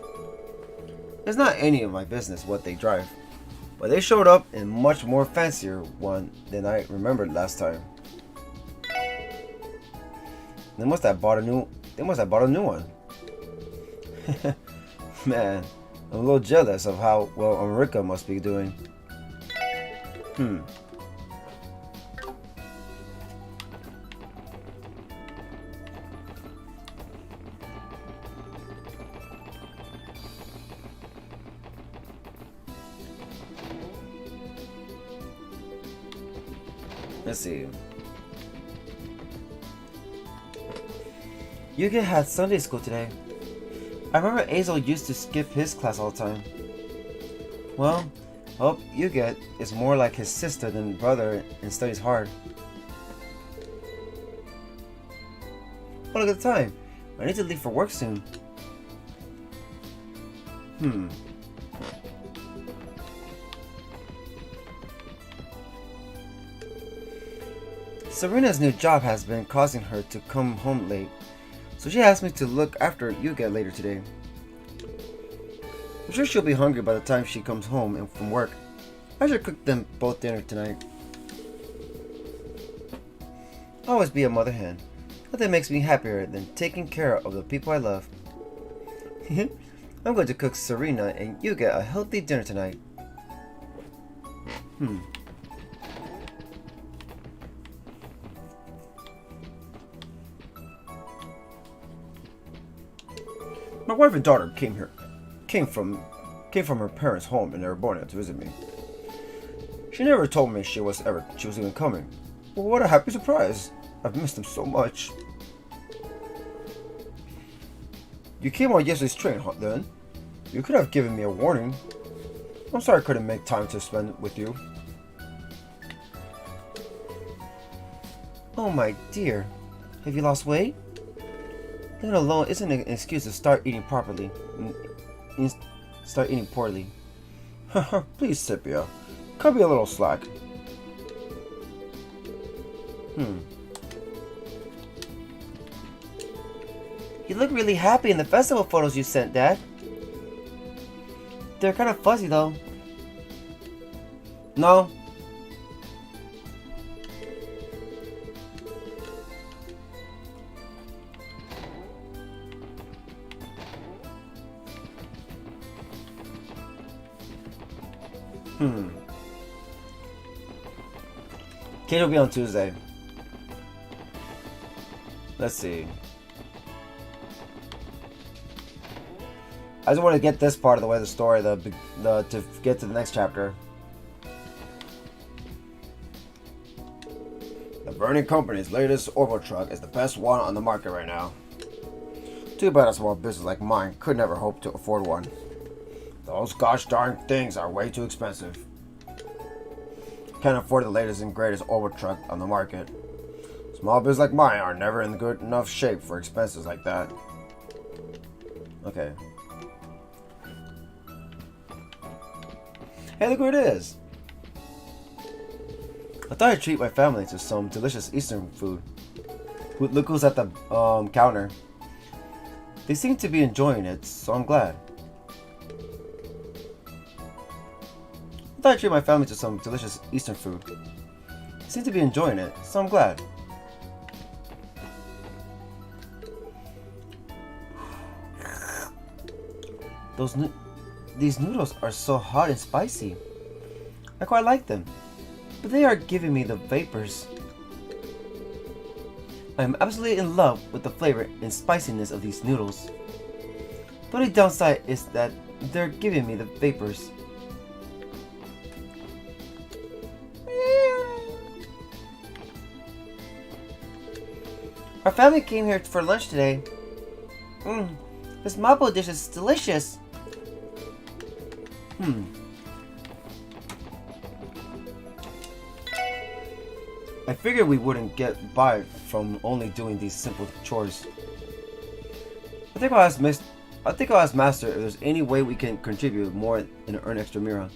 It's not any of my business what they drive, but they showed up in much more fancier one than I remembered last time. They must have bought a new one. Man, I'm a little jealous of how well Onrika must be doing. Let's see. Yuga had Sunday school today. I remember Azel used to skip his class all the time. Well, I hope Yuga is more like his sister than brother and studies hard. Oh, look at the time. I need to leave for work soon. Serena's new job has been causing her to come home late, so she asked me to look after Yuga later today. I'm sure she'll be hungry by the time she comes home from work. I should cook them both dinner tonight. I'll always be a mother hen. Nothing makes me happier than taking care of the people I love. I'm going to cook Serena and Yuga a healthy dinner tonight. My wife and daughter came from her parents' home in Arizona to visit me. She never told me she was even coming. Well, what a happy surprise! I've missed them so much. You came on yesterday's train, huh, then? You could have given me a warning. I'm sorry I couldn't make time to spend with you. Oh my dear, have you lost weight? Living alone isn't an excuse to start eating poorly. Please, Scipia, cut me a little slack. You look really happy in the festival photos you sent, Dad. They're kind of fuzzy, though. No. Kate will be on Tuesday. Let's see. I just want to get this part of the way of the story, to get to the next chapter. The Burning Company's latest orbital truck is the best one on the market right now. Too bad a small business like mine could never hope to afford one. Those gosh darn things are way too expensive. Can't afford the latest and greatest orbital truck on the market. Small business like mine are never in good enough shape for expenses like that. Okay. Hey, look where it is! I thought I'd treat my family to some delicious Eastern food. Look who's at the counter. They seem to be enjoying it, so I'm glad. I thought I'd treat my family to some delicious Eastern food. They seem to be enjoying it, so I'm glad. These noodles are so hot and spicy. I quite like them, but they are giving me the vapors. I am absolutely in love with the flavor and spiciness of these noodles. The only downside is that they're giving me the vapors. Our family came here for lunch today. This mapo dish is delicious. I figured we wouldn't get by from only doing these simple chores. I think I'll ask Master if there's any way we can contribute more and earn extra mira.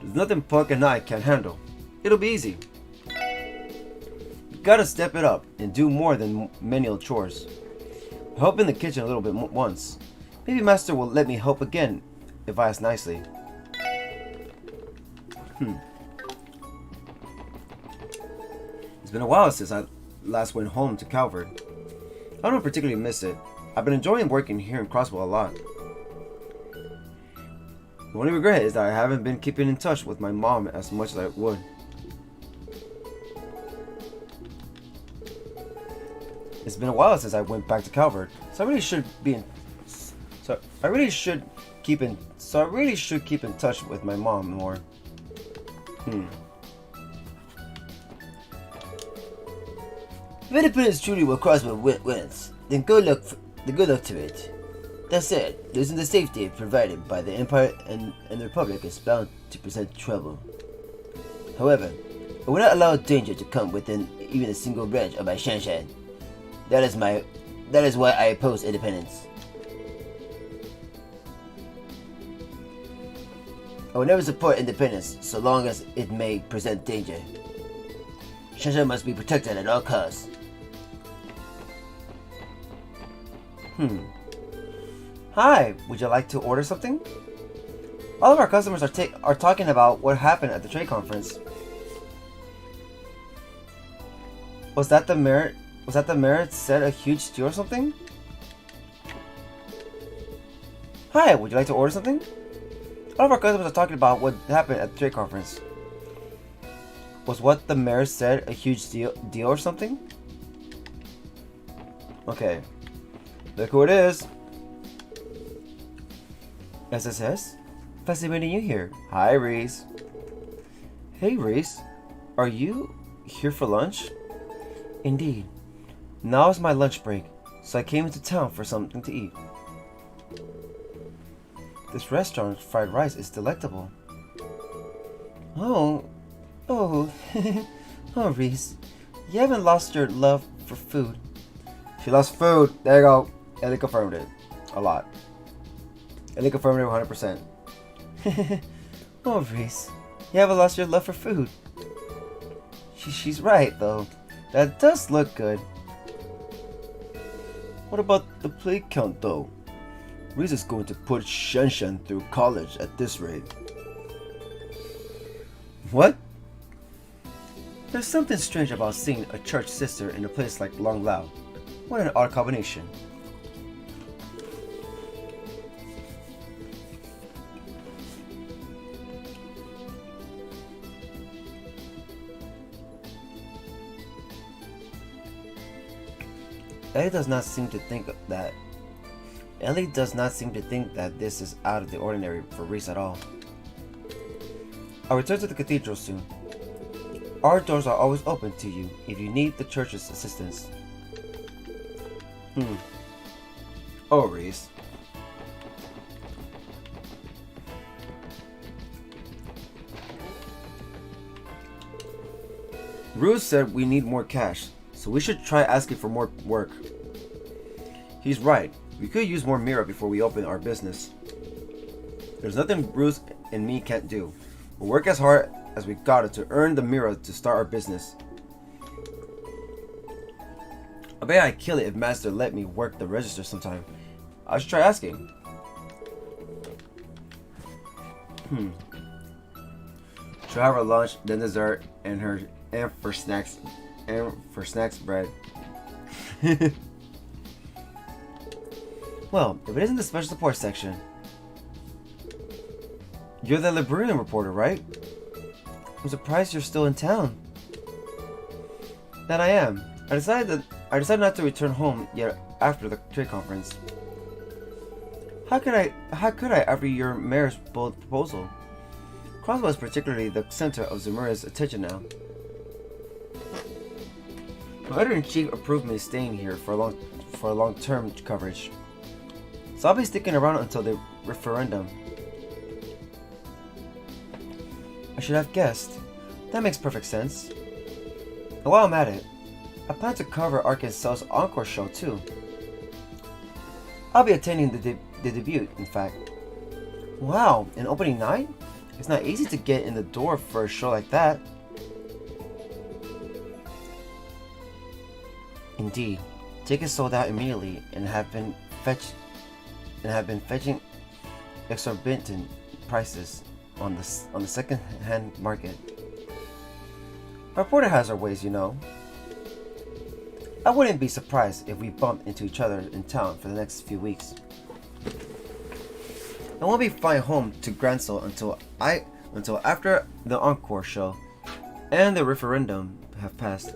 There's nothing Puck and I can't handle. It'll be easy. You gotta step it up and do more than menial chores. Help in the kitchen a little bit once. Maybe Master will let me help again if I ask nicely. It's been a while since I last went home to Calvert. I don't particularly miss it. I've been enjoying working here in Crossbell a lot. The only regret is that I haven't been keeping in touch with my mom as much as I would. It's been a while since I went back to Calvert, so I really should keep in touch with my mom more. If independence truly what Crossbell wins, then good luck to it. That said, losing the safety provided by the Empire and the Republic is bound to present trouble. However, I will not allow danger to come within even a single branch of my Shanshan. That is why I oppose independence. I will never support independence so long as it may present danger. Shanshan must be protected at all costs. Hi, would you like to order something? All of our customers are talking about what happened at the trade conference. Was that the merit said a huge deal or something? Hi, would you like to order something? All of our customers are talking about what happened at the trade conference. Was what the mayor said a huge deal or something? Okay. Look who it is. SSS? Fascinating you here. Hi, Reese. Hey, Reese. Are you here for lunch? Indeed. Now is my lunch break, so I came into town for something to eat. This restaurant's fried rice is delectable. Oh, oh, Reese. You haven't lost your love for food. She loves food. There you go. Ellie confirmed it. A lot. Ellie confirmed it 100%. Oh, Reese. You haven't lost your love for food. She's right, though. That does look good. What about the play count, though? Reese is going to put Shanshan through college at this rate. What? There's something strange about seeing a church sister in a place like Long Lao. What an odd combination. Eddie does not seem to think that Ellie does not seem to think that this is out of the ordinary for Reese at all. I'll return to the cathedral soon. Our doors are always open to you if you need the church's assistance. Oh, Reese. Ruse said we need more cash, so we should try asking for more work. He's right. We could use more Mira before we open our business. There's nothing Bruce and me can't do. We'll work as hard as we got to earn the Mira to start our business. I bet I'd kill it if Master let me work the register sometime. I should try asking. She'll have her lunch, then dessert, and for snacks bread. Well, if it isn't the special support section. You're the librarian reporter, right? I'm surprised you're still in town. That I am. I decided not to return home yet after the trade conference. How could I after your mayor's bold proposal? Crossbell is particularly the center of Zamura's attention now. My editor-in-chief approved me staying here for long-term coverage. So I'll be sticking around until the referendum. I should have guessed. That makes perfect sense. And while I'm at it, I plan to cover Arkansas's encore show too. I'll be attending the debut, in fact. Wow, an opening night? It's not easy to get in the door for a show like that. Indeed, tickets sold out immediately and have been fetching exorbitant prices on the second-hand market. Our reporter has her ways, you know. I wouldn't be surprised if we bumped into each other in town for the next few weeks. I won't be flying home to Gransel until after the encore show and the referendum have passed.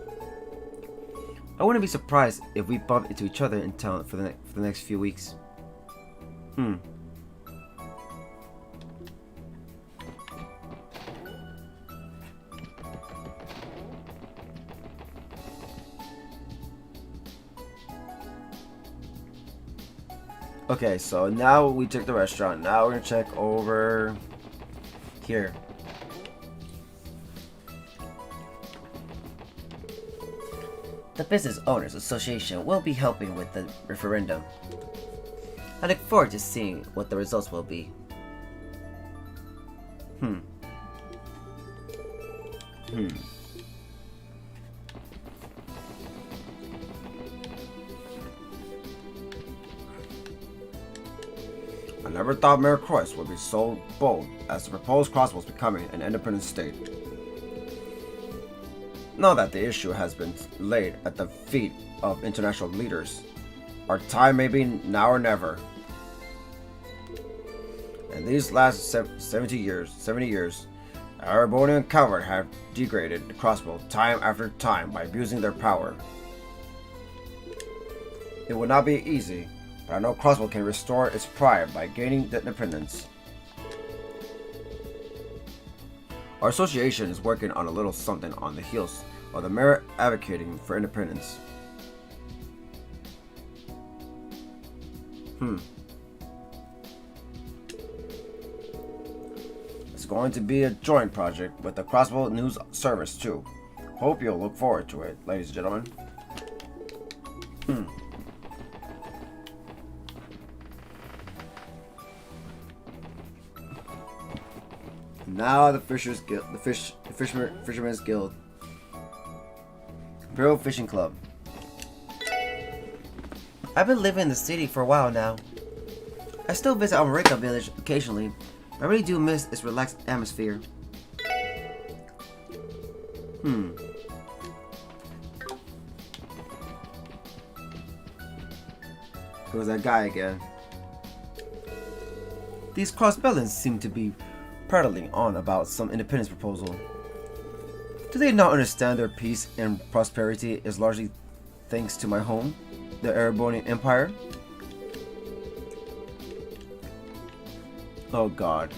I wouldn't be surprised if we bump into each other in town for the next few weeks. Okay, so now we checked the restaurant. Now we're gonna check over here. The Business Owners Association will be helping with the referendum. I look forward to seeing what the results will be. I never thought Mayor Cross would be so bold as to propose Crossbell was becoming an independent state. Now that the issue has been laid at the feet of international leaders, our time may be now or never. In these last 70 years, Erebonian and Calvert have degraded the Crossbell time after time by abusing their power. It will not be easy, but I know Crossbell can restore its pride by gaining the independence. Our association is working on a little something on the heels of the mayor advocating for independence. It's going to be a joint project with the Crossbell News Service too. Hope you'll look forward to it, ladies and gentlemen. Now the Fisherman's Guild. Imperial Fishing Club. I've been living in the city for a while now. I still visit America Village occasionally, but I really do miss its relaxed atmosphere. Who was that guy again? These Crossbellans seem to be prattling on about some independence proposal. Do they not understand their peace and prosperity is largely thanks to my home, the Erebonian Empire? Oh god.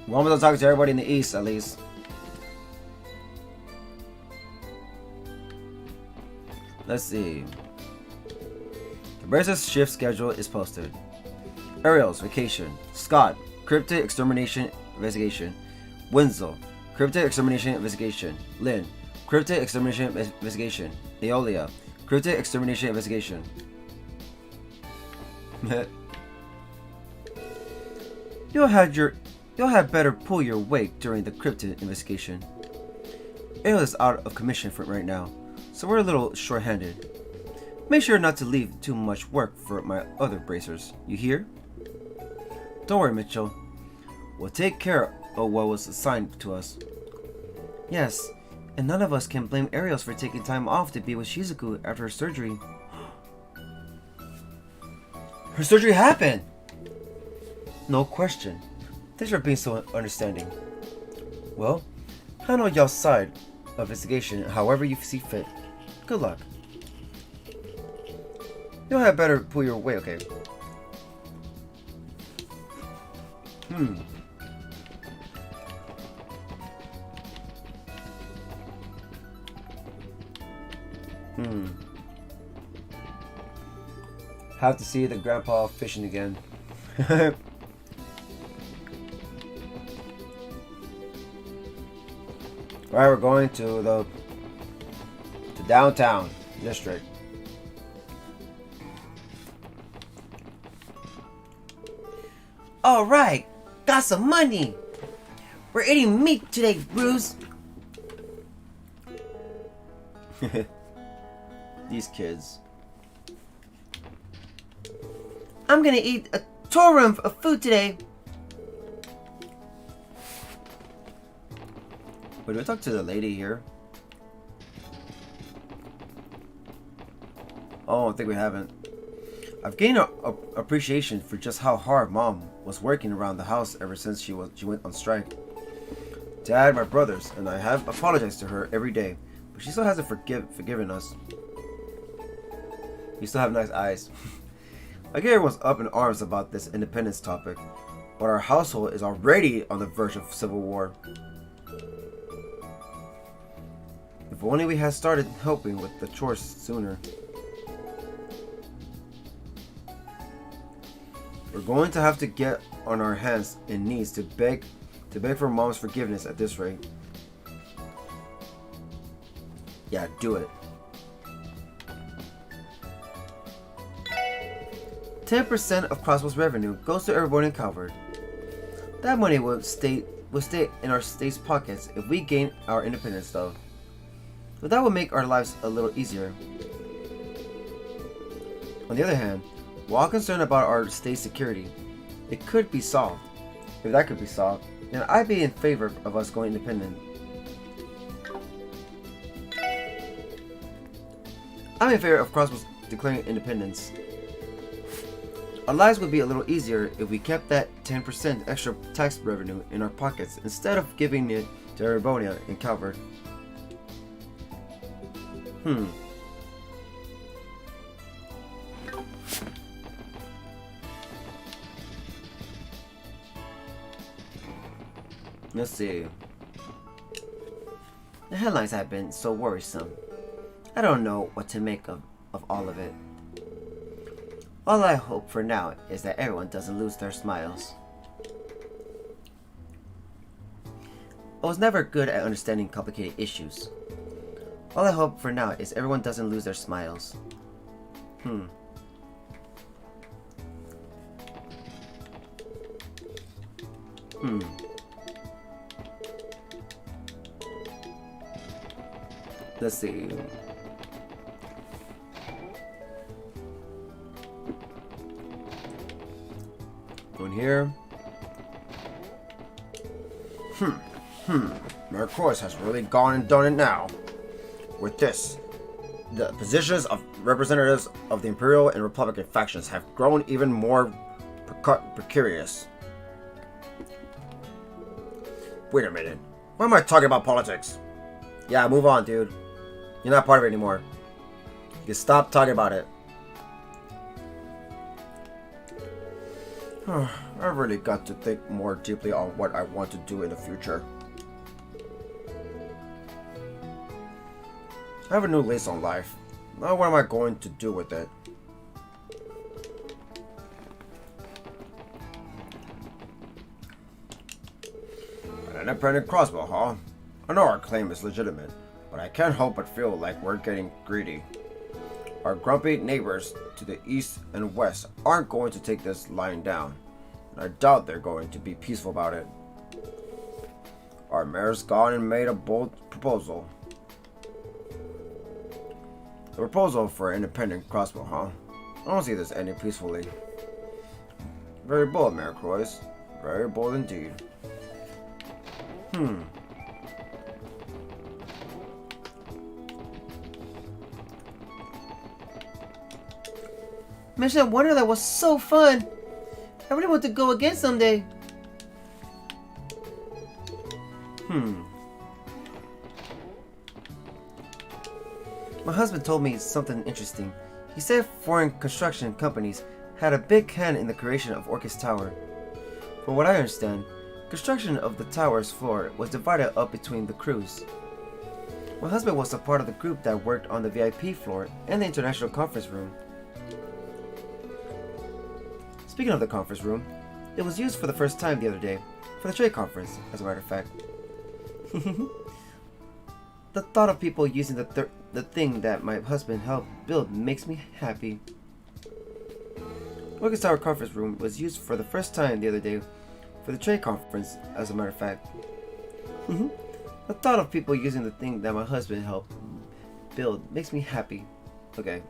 One was talking to everybody in the east, at least. Let's see. The Bracer's shift schedule is posted. Ariel's vacation. Scott, cryptid extermination investigation. Winslow, cryptid extermination investigation. Lynn, cryptid extermination investigation. Aeolia, cryptid extermination investigation. You'll have better pull your weight during the cryptid investigation. Aeol is out of commission for right now, so we're a little short-handed. Make sure not to leave too much work for my other bracers, you hear? Don't worry, Mitchell. We'll take care of what was assigned to us. Yes, and none of us can blame Aidios for taking time off to be with Shizuku after her surgery. Her surgery happened! No question. Thanks for being so understanding. Well, handle y'all's side of investigation however you see fit. Good luck. You'll have better pull your weight, okay? Have to see the grandpa fishing again. Alright, we're going to the downtown district. Alright, got some money. We're eating meat today, Bruce. These kids. I'm gonna eat a tour room of food today. Wait, do I talk to the lady here? Oh, I think we haven't. I've gained a appreciation for just how hard Mom was working around the house ever since she went on strike. Dad, my brothers, and I have apologized to her every day, but she still hasn't forgiven us. You still have nice eyes. I get everyone's up in arms about this independence topic, but our household is already on the verge of civil war. If only we had started helping with the chores sooner. We're going to have to get on our hands and knees to beg for Mom's forgiveness at this rate. Yeah, do it. 10% of Crossbell's revenue goes to everyone in Calvert. That money will stay in our state's pockets if we gain our independence, though. But that will make our lives a little easier. On the other hand, while concerned about our state's security, it could be solved. If that could be solved, then I'd be in favor of us going independent. I'm in favor of Crossbell's declaring independence. Our lives would be a little easier if we kept that 10% extra tax revenue in our pockets instead of giving it to Erebonia and Calvert. Let's see. The headlines have been so worrisome. I don't know what to make of all of it. All I hope for now is that everyone doesn't lose their smiles. I was never good at understanding complicated issues. All I hope for now is everyone doesn't lose their smiles. Let's see. Going here. Our course has really gone and done it now. With this, the positions of representatives of the Imperial and Republican factions have grown even more precarious. Wait a minute. Why am I talking about politics? Yeah, move on, dude. You're not part of it anymore. You can stop talking about it. I really got to think more deeply on what I want to do in the future. I have a new lease on life. Now what am I going to do with it? An independent Crossbell, huh? I know our claim is legitimate, but I can't help but feel like we're getting greedy. Our grumpy neighbors to the east and west aren't going to take this lying down, and I doubt they're going to be peaceful about it. Our mayor's gone and made a bold proposal. A proposal for an independent Crossbell, huh? I don't see this ending peacefully. Very bold, Mayor Croix. Very bold indeed. Mission Wonderland was so fun. I really want to go again someday. My husband told me something interesting. He said foreign construction companies had a big hand in the creation of Orchis Tower. From what I understand, construction of the tower's floor was divided up between the crews. My husband was a part of the group that worked on the VIP floor and the international conference room. Speaking of the conference room, it was used for the first time the other day, for the trade conference, as a matter of fact. The thought of people using the thing that my husband helped build makes me happy. Orchis Tower conference room was used for the first time the other day, for the trade conference, as a matter of fact. The thought of people using the thing that my husband helped build makes me happy. Okay.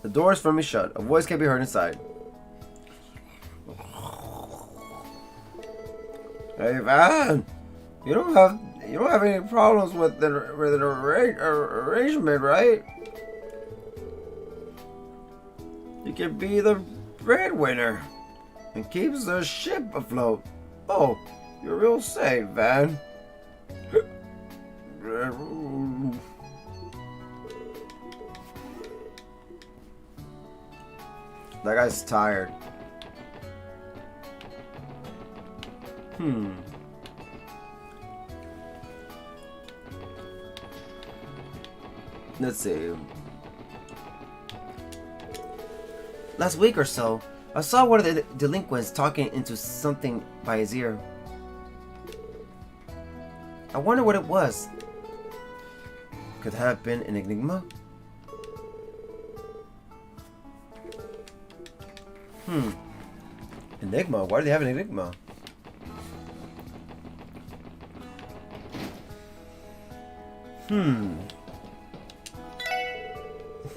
The door is firmly shut. A voice can be heard inside. Hey Van, you don't have any problems with an arrangement, right? You can be the breadwinner and keeps the ship afloat. Oh, you're a real saint, Van. That guy's tired. Let's see. Last week or so, I saw one of the delinquents talking into something by his ear. I wonder what it was. Could it have been an enigma? Enigma? Why do they have an enigma?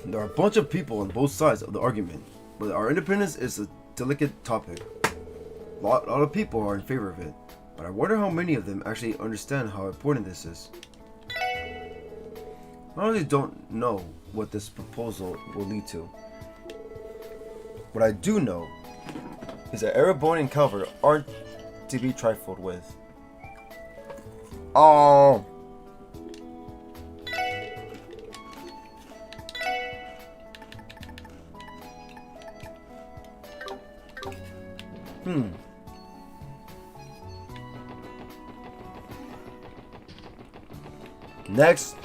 There are a bunch of people on both sides of the argument, but our independence is a delicate topic. A lot of people are in favor of it, but I wonder how many of them actually understand how important this is. I honestly don't know what this proposal will lead to. What I do know is that Erebone and Calvert aren't to be trifled with. Oh! Next.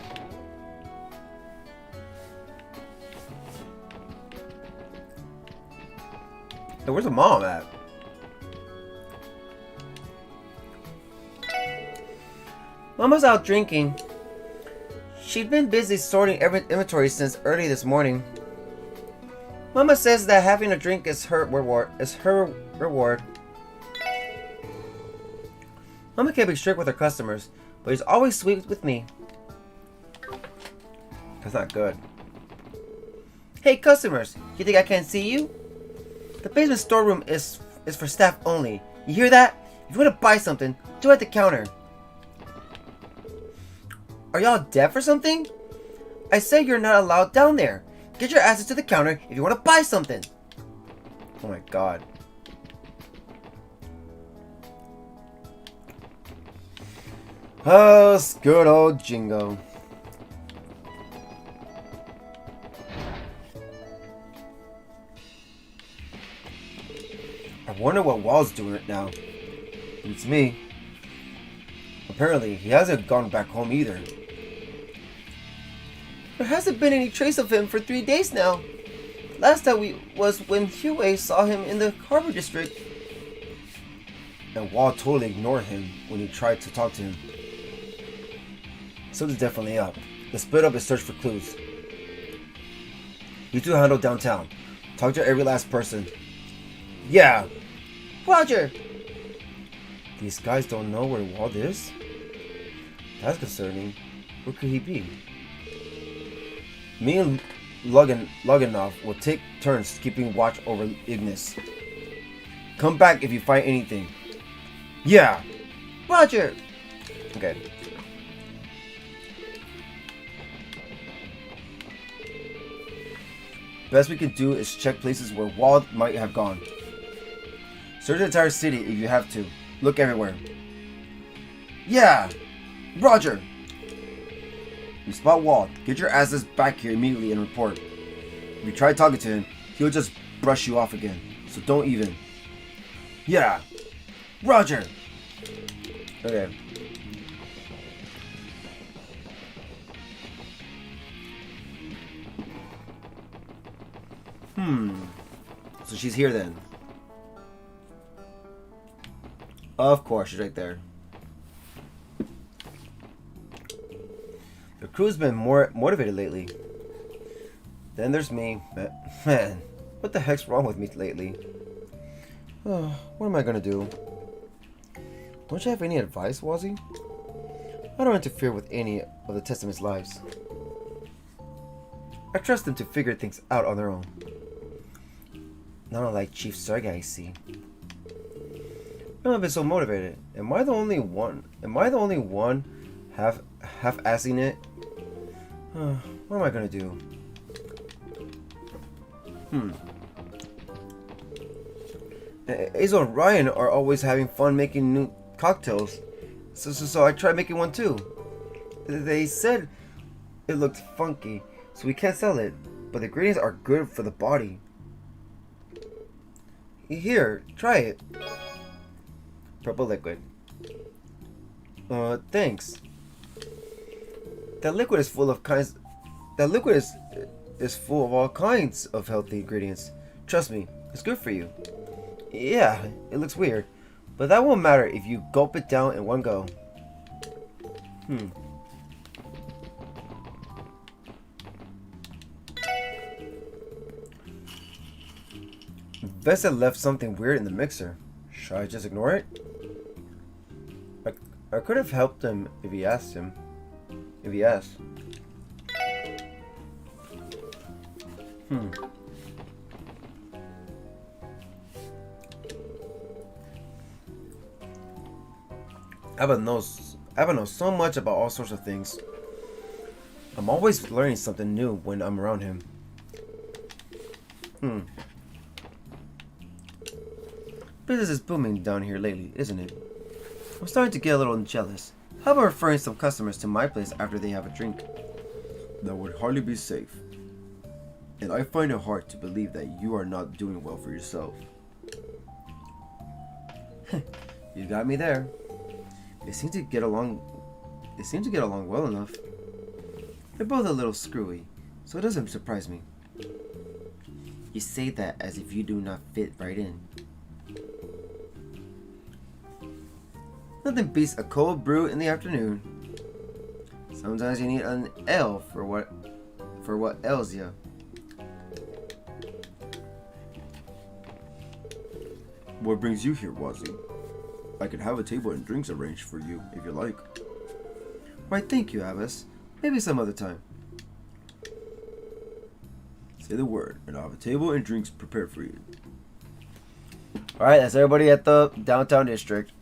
Hey, where's the mom at? Mama's out drinking. She'd been busy sorting every inventory since early this morning. Mama says that having a drink is her reward. Mama can be strict with her customers, but she's always sweet with me. That's not good. Hey customers, you think I can't see you? The basement storeroom is for staff only. You hear that? If you want to buy something, do it at the counter. Are y'all deaf or something? I said you're not allowed down there. Get your asses to the counter if you want to buy something. Oh my god. Oh, good old Jingo. I wonder what Wall's doing it now. It's me. Apparently, he hasn't gone back home either. There hasn't been any trace of him for 3 days now. Last time was when Huey saw him in the harbor district. And Wall totally ignored him when he tried to talk to him. Something's definitely up. Let's split up and search for clues. You two handle downtown. Talk to every last person. Yeah! Roger! These guys don't know where Walt is? That's concerning. Where could he be? Me and Luganov will take turns keeping watch over Ignis. Come back if you find anything. Yeah! Roger! Okay. Best we can do is check places where Walt might have gone. Search the entire city if you have to. Look everywhere. Yeah! Roger! You spot Walt, get your asses back here immediately and report. If you try talking to him, he'll just brush you off again. So don't even. Yeah! Roger! Okay. So she's here then. Of course, she's right there. The crew's been more motivated lately. Then there's me. Man, what the heck's wrong with me lately? Oh, what am I gonna do? Don't you have any advice, Wazzy? I don't interfere with any of the Testament's lives. I trust them to figure things out on their own. Not unlike Chief Saga, I see. I've been so motivated. Am I the only one? Half-assing it? What am I gonna do? Azo and Ryan are always having fun making new cocktails, so I tried making one too. They said it looked funky, so we can't sell it, but the ingredients are good for the body. Here, try it. Purple liquid. Thanks. That liquid is full of all kinds of healthy ingredients. Trust me, it's good for you. Yeah, it looks weird, but that won't matter if you gulp it down in one go. Vesta left something weird in the mixer. Should I just ignore it? I could have helped him if he asked. Abba knows so much about all sorts of things. I'm always learning something new when I'm around him. Business is booming down here lately, isn't it? I'm starting to get a little jealous. How about referring some customers to my place after they have a drink? That would hardly be safe. And I find it hard to believe that you are not doing well for yourself. You got me there. They seem to get along well enough. They're both a little screwy, so it doesn't surprise me. You say that as if you do not fit right in. Nothing beats a cold brew in the afternoon. Sometimes you need an ale for what ails you. What brings you here, Wazzy? I could have a table and drinks arranged for you if you like. Why, thank you, Abbas. Maybe some other time. Say the word, and I'll have a table and drinks prepared for you. Alright, that's everybody at the downtown district.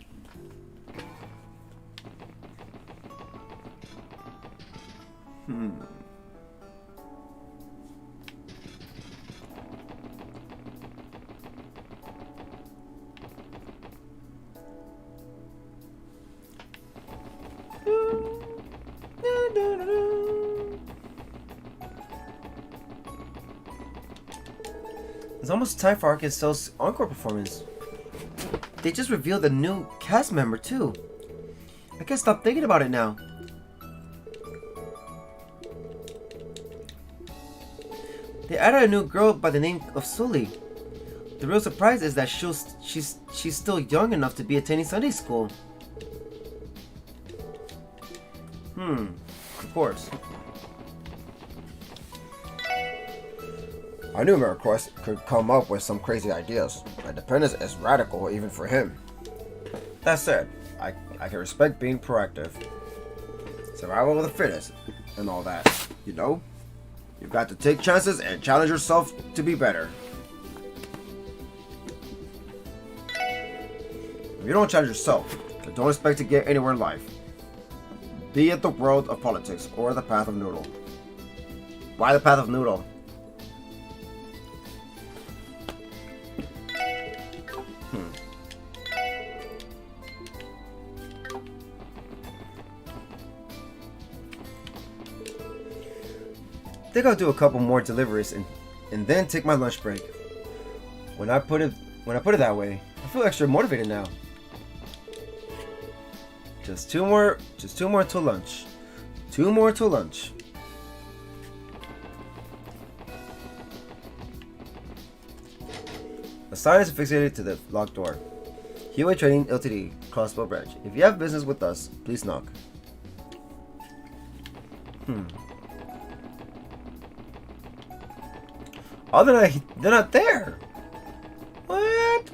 It's almost time for Arkansas's encore performance. They just revealed a new cast member too. I can't stop thinking about it now. They added a new girl by the name of Sully. The real surprise is that she's still young enough to be attending Sunday school. Of course. I knew Mayor Cross could come up with some crazy ideas. Independence is radical even for him. That said, I can respect being proactive. Survival of the fittest and all that. You know? You've got to take chances and challenge yourself to be better. If you don't challenge yourself, then don't expect to get anywhere in life. Be it the world of politics or the path of noodle. Why the path of noodle? I think I'll do a couple more deliveries and then take my lunch break. When I put it that way, I feel extra motivated now. Just two more till lunch. 2 more till lunch. The sign is fixated to the locked door. Huey Trading Ltd. Crossbell branch. If you have business with us, please knock. Oh, they're not there. What?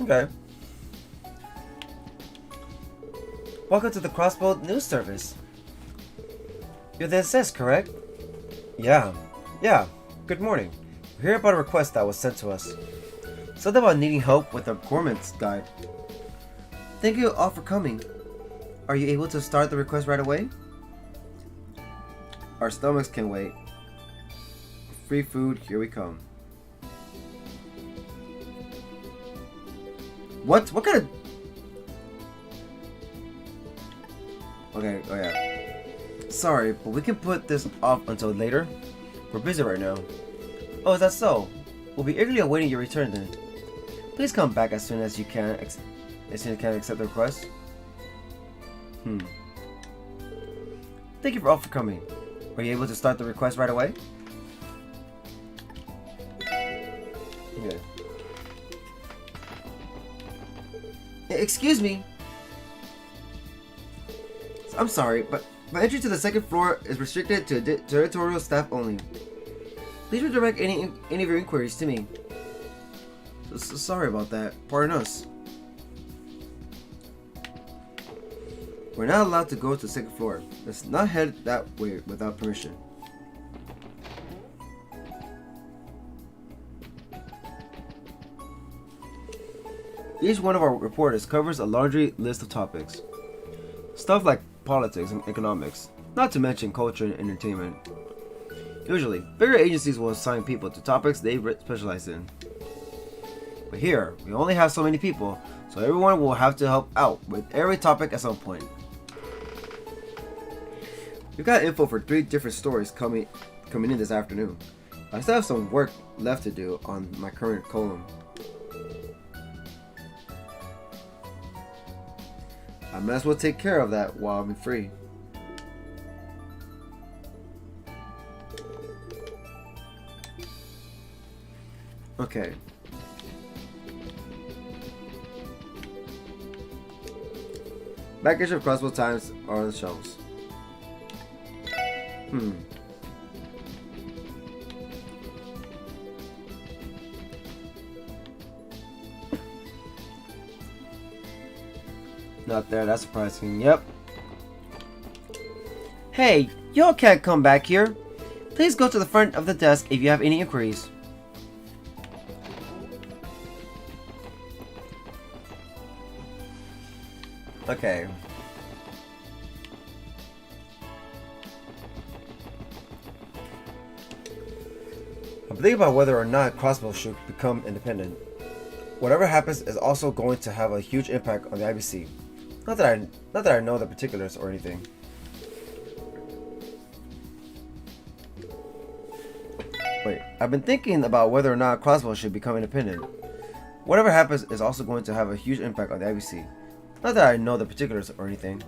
Okay. Welcome to the Crossbell News Service. You're the SS, correct? Yeah. Good morning. We're here about a request that was sent to us. Something about needing help with a government's guide. Thank you all for coming. Are you able to start the request right away? Our stomachs can wait. Free food, here we come. What kind of... Okay, oh yeah. Sorry, but we can put this off until later. We're busy right now. Oh, is that so? We'll be eagerly awaiting your return then. Please come back as soon as you can. Accept the request. Thank you all for coming. Are you able to start the request right away? Okay. Excuse me. I'm sorry, but my entry to the second floor is restricted to territorial staff only. Please redirect any of your inquiries to me. So sorry about that. Pardon us. We're not allowed to go to the second floor. Let's not head that way without permission. Each one of our reporters covers a laundry list of topics. Stuff like politics and economics, not to mention culture and entertainment. Usually, bigger agencies will assign people to topics they specialize in. But here, we only have so many people, so everyone will have to help out with every topic at some point. We've got info for 3 different stories coming in this afternoon. I still have some work left to do on my current column. I might as well take care of that while I'm free. Okay. Package of Crossbell Times are on the shelves. Not there, that's surprising. Yep. Hey, y'all can't come back here. Please go to the front of the desk if you have any inquiries. Okay. I'm thinking about whether or not Crossbell should become independent. Whatever happens is also going to have a huge impact on the IBC. Not that I know the particulars or anything. Wait, I've been thinking about whether or not Crossbell should become independent. Whatever happens is also going to have a huge impact on the IBC. Not that I know the particulars or anything.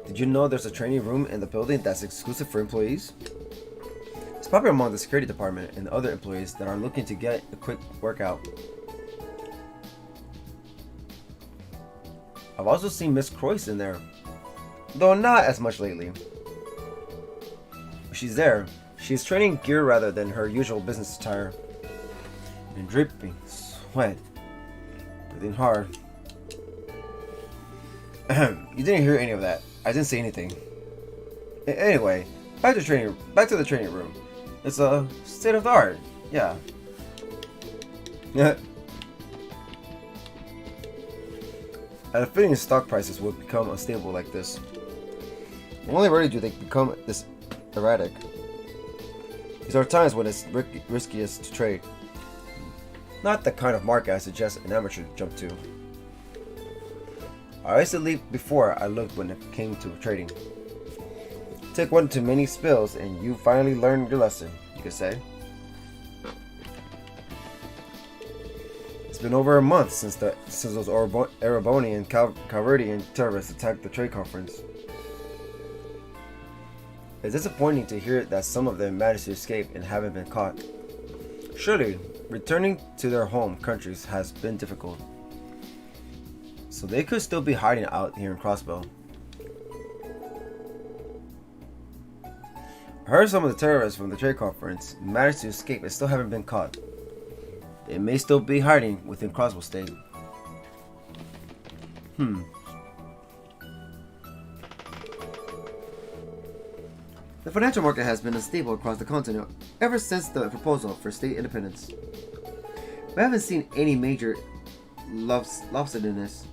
Did you know there's a training room in the building that's exclusive for employees? It's popular among the security department and other employees that are looking to get a quick workout. I've also seen Miss Croyce in there, though not as much lately. When she's there, she's training gear rather than her usual business attire. And dripping, sweat, breathing hard. You didn't hear any of that. I didn't say anything. Anyway, back to the training room. It's a state of the art. Yeah. At a fitting, stock prices would become unstable like this. Only rarely do they become this erratic. These are times when it's riskiest to trade. Not the kind of market I suggest an amateur jump to. I used to leave before I looked when it came to trading. Take one too many spills and you finally learn your lesson, you could say. It's been over a month since those Erebonian and Calverdian terrorists attacked the trade conference. It's disappointing to hear that some of them managed to escape and haven't been caught. Surely, returning to their home countries has been difficult. So they could still be hiding out here in Crossbell. I heard some of the terrorists from the trade conference managed to escape and still haven't been caught. They may still be hiding within Crossbell State. The financial market has been unstable across the continent ever since the proposal for state independence. We haven't seen any major lopsidedness,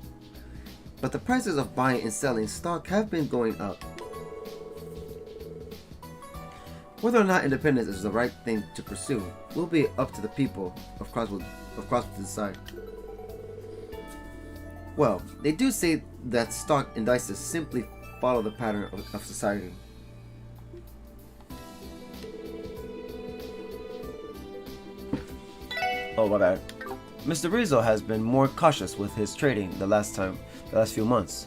but the prices of buying and selling stock have been going up. Whether or not independence is the right thing to pursue will be up to the people of Crossbell to decide. Well, they do say that stock indices simply follow the pattern of society. Oh, my bad. Mr. Rizzo has been more cautious with his trading the last few months.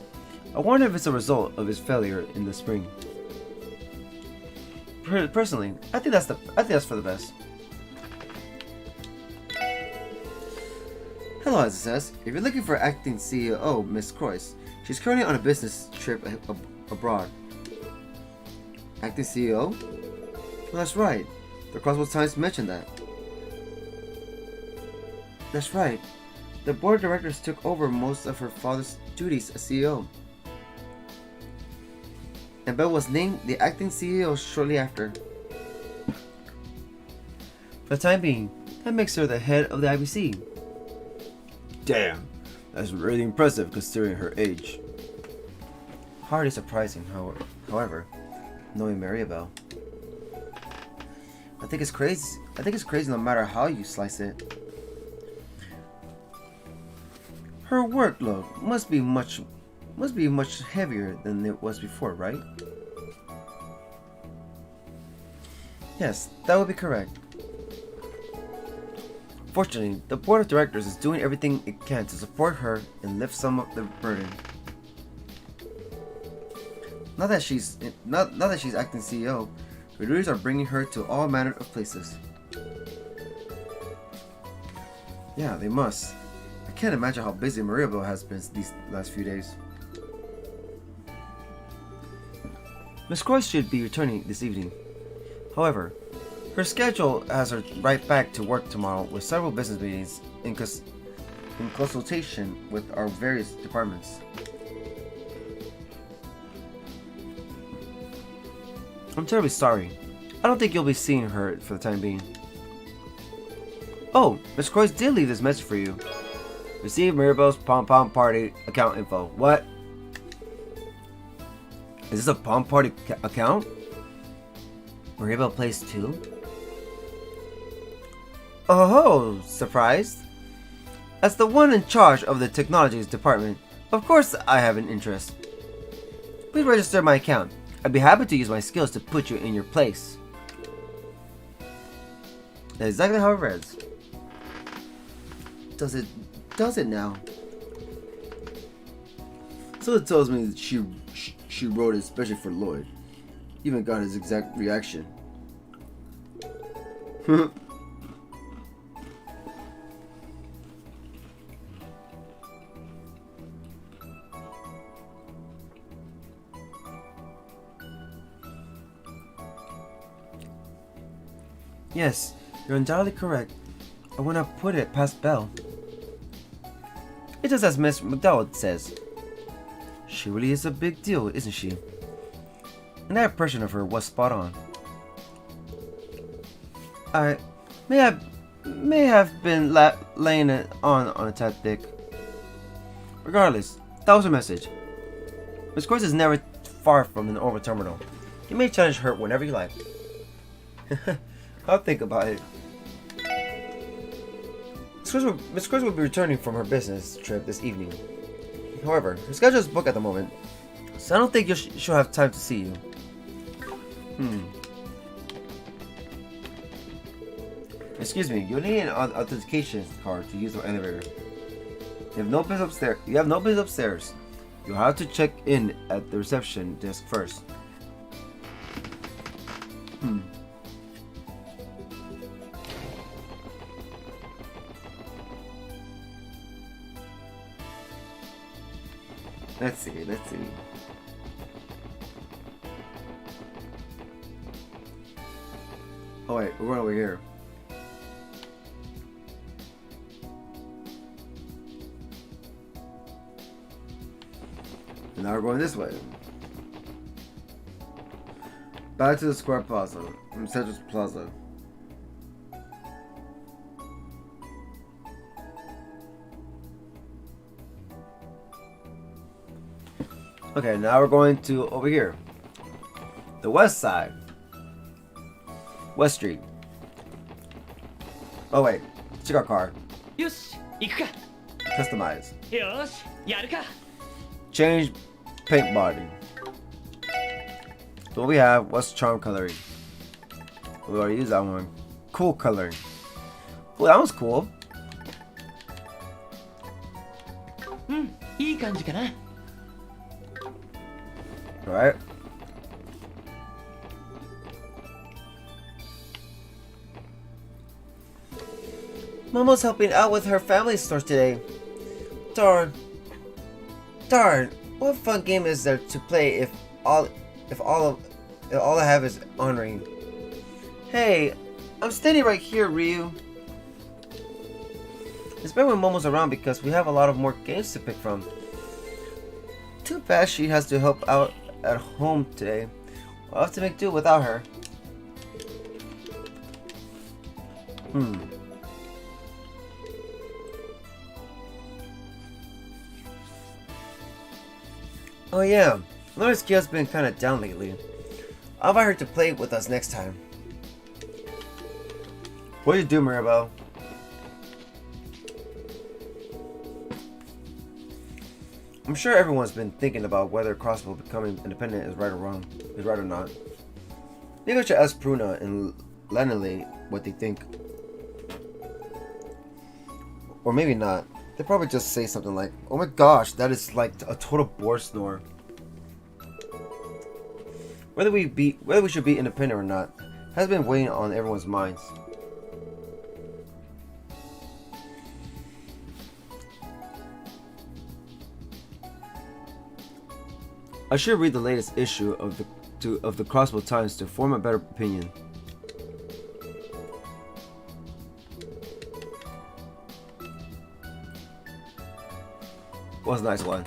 I wonder if it's a result of his failure in the spring. Personally, I think that's for the best. Hello, as it says. If you're looking for acting CEO, Miss Croyce, she's currently on a business trip abroad. Acting CEO? Well, that's right. The Crossbell Times mentioned that. That's right. The board of directors took over most of her father's duties as CEO. And Belle was named the acting CEO shortly after. For the time being, that makes her the head of the IBC. Damn, That's really impressive considering her age. Hardly surprising, however, knowing Maribel. I think it's crazy no matter how you slice it. Her workload must be much heavier than it was before, right? Yes, that would be correct. Fortunately, the board of directors is doing everything it can to support her and lift some of the burden. Now that she's acting CEO, her duties are bringing her to all manner of places. Yeah, they must. I can't imagine how busy Maribel has been these last few days. Miss Croyce should be returning this evening. However, her schedule has her right back to work tomorrow with several business meetings in consultation with our various departments. I'm terribly sorry. I don't think you'll be seeing her for the time being. Oh, Miss Croyce did leave this message for you. Receive Maribel's pom-pom party account info. What? Is this a Palm Party account? Maribo plays too? Oh, surprised? As the one in charge of the technologies department, of course I have an interest. Please register my account. I'd be happy to use my skills to put you in your place. That's exactly how it reads. Does it now? So it tells me that she wrote it especially for Lloyd. Even got his exact reaction. Yes, you're entirely correct. I would not put it past Belle. It's just as Miss McDowell says. She really is a big deal, isn't she? And that impression of her was spot on. I may have been laying it on a tad thick. Regardless, that was her message. Miss Cross is never far from an orbital terminal. You may challenge her whenever you like. I'll think about it. Miss Cross will be returning from her business trip this evening. However, her schedule is booked at the moment, so I don't think she'll have time to see you. Excuse me, you'll need an authentication card to use the elevator. You have no business upstairs. You'll have to check in at the reception desk first. Let's see. Oh wait, we're going over here. And now we're going this way. Back to the Square Plaza, from Central Plaza. Okay, now we're going to over here. The west side. West Street. Oh wait, check our car. よし行くか Customize. よしやるか Change paint body. So what we have, what's charm coloring? We already used that one. Cool coloring. Oh, that was cool. うんいい感じかな Alright. Momo's helping out with her family stores today. Darn. What fun game is there to play if all I have is honoring? Hey, I'm standing right here, Ryu. It's better when Momo's around because we have a lot of more games to pick from. Too bad she has to help out at home today. I'll have to make do without her. Oh yeah, I noticed Gail's been kinda down lately. I'll invite her to play with us next time. What do you do, Mirabelle? I'm sure everyone's been thinking about whether Crossbell becoming independent is right or not. Maybe I should ask Pruna and Leneley what they think. Or maybe not. They probably just say something like, "Oh my gosh, that is like a total boar snore." Whether we should be independent or not has been weighing on everyone's minds. I should read the latest issue of the Crossbell Times to form a better opinion. Was a nice one.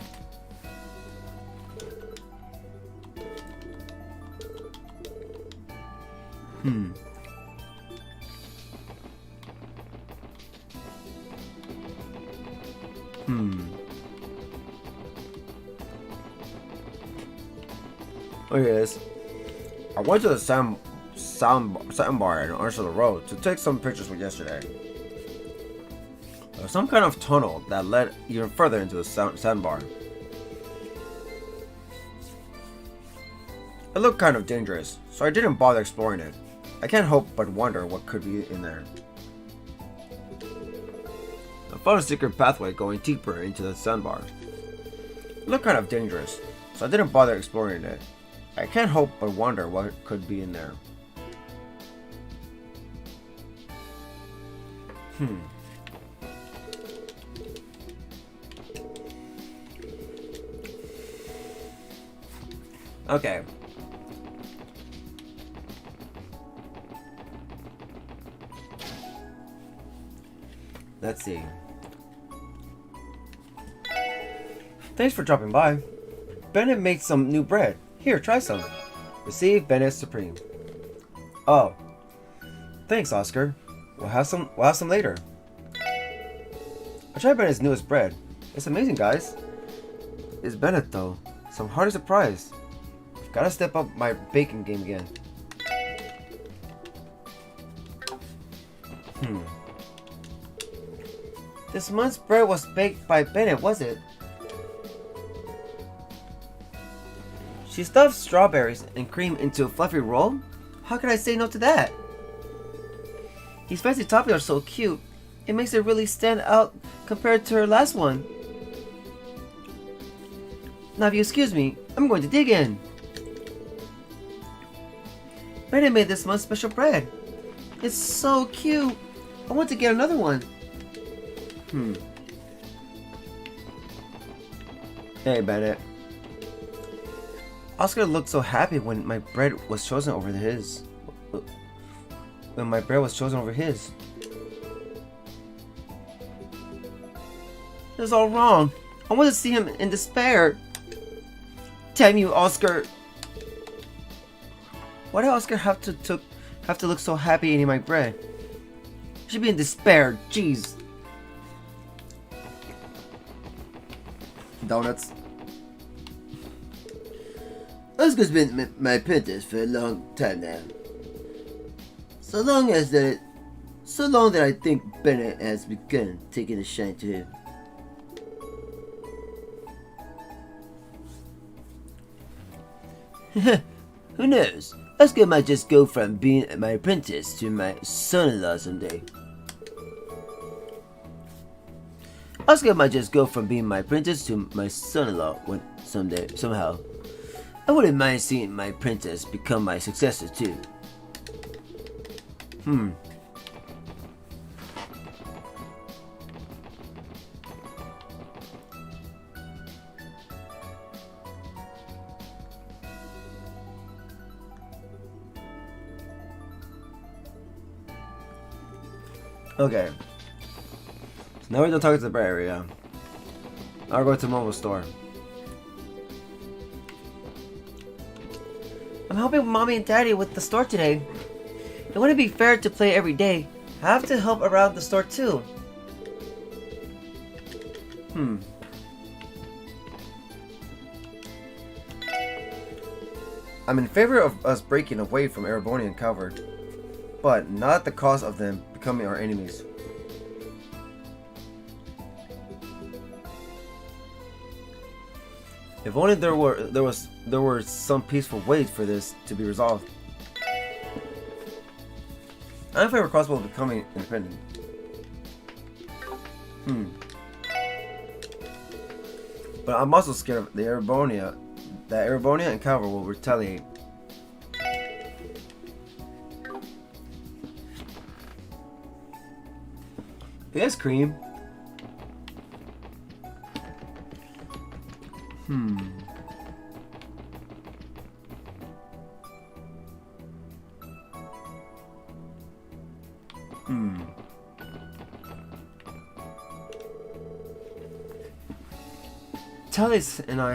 Oh, here it is. I went to the sandbar and onto the road to take some pictures with yesterday. There was some kind of tunnel that led even further into the sandbar. It looked kind of dangerous, so I didn't bother exploring it. I can't help but wonder what could be in there. I found a secret pathway going deeper into the sandbar. It looked kind of dangerous, so I didn't bother exploring it. I can't help but wonder what could be in there. Okay. Let's see. Thanks for dropping by. Bennett made some new bread. Here, try some. Receive Bennett Supreme. Oh. Thanks, Oscar. We'll have some later. I tried Bennett's newest bread. It's amazing, guys. It's Bennett, though. So I'm hardly surprised. I've gotta step up my baking game again. This month's bread was baked by Bennett, was it? She stuffed strawberries and cream into a fluffy roll? How could I say no to that? These fancy toppings are so cute. It makes it really stand out compared to her last one. Now if you excuse me, I'm going to dig in. Bennett made this month's special bread. It's so cute. I want to get another one. Hey, Bennett. Oscar looked so happy when my bread was chosen over his. When my bread was chosen over his. It was all wrong. I want to see him in despair. Damn you, Oscar. Why did Oscar have to look so happy eating my bread? He should be in despair. Jeez. Donuts. Oscar's been my apprentice for a long time now. So long that I think Bennett has begun taking a shine to him. Who knows? Oscar might just go from being my apprentice to my son-in-law someday. Oscar might just go from being my apprentice to my son-in-law somehow. I wouldn't mind seeing my apprentice become my successor too. Okay. So now we're done talking to the bread area. Now we're going to the mobile store. I'm helping Mommy and Daddy with the store today. It wouldn't be fair to play every day. I have to help around the store too. I'm in favor of us breaking away from Ereboni and Calvert, but not at the cost of them becoming our enemies. If only there were some peaceful ways for this to be resolved. I'm in favor of Crossbell becoming independent. But I'm also scared of that Erebonia and Calvert will retaliate. Yes, Cream. Taty and I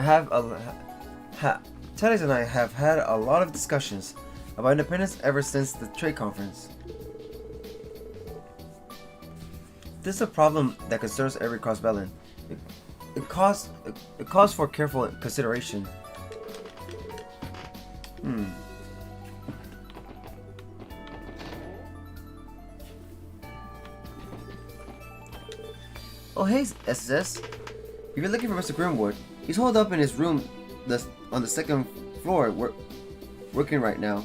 have had a lot of discussions about independence ever since the trade conference. This is a problem that concerns every Crossbellan. It calls for careful consideration. Oh, hey, SSS. If you're looking for Mr. Grimwood, he's holed up in his room on the second floor, working right now.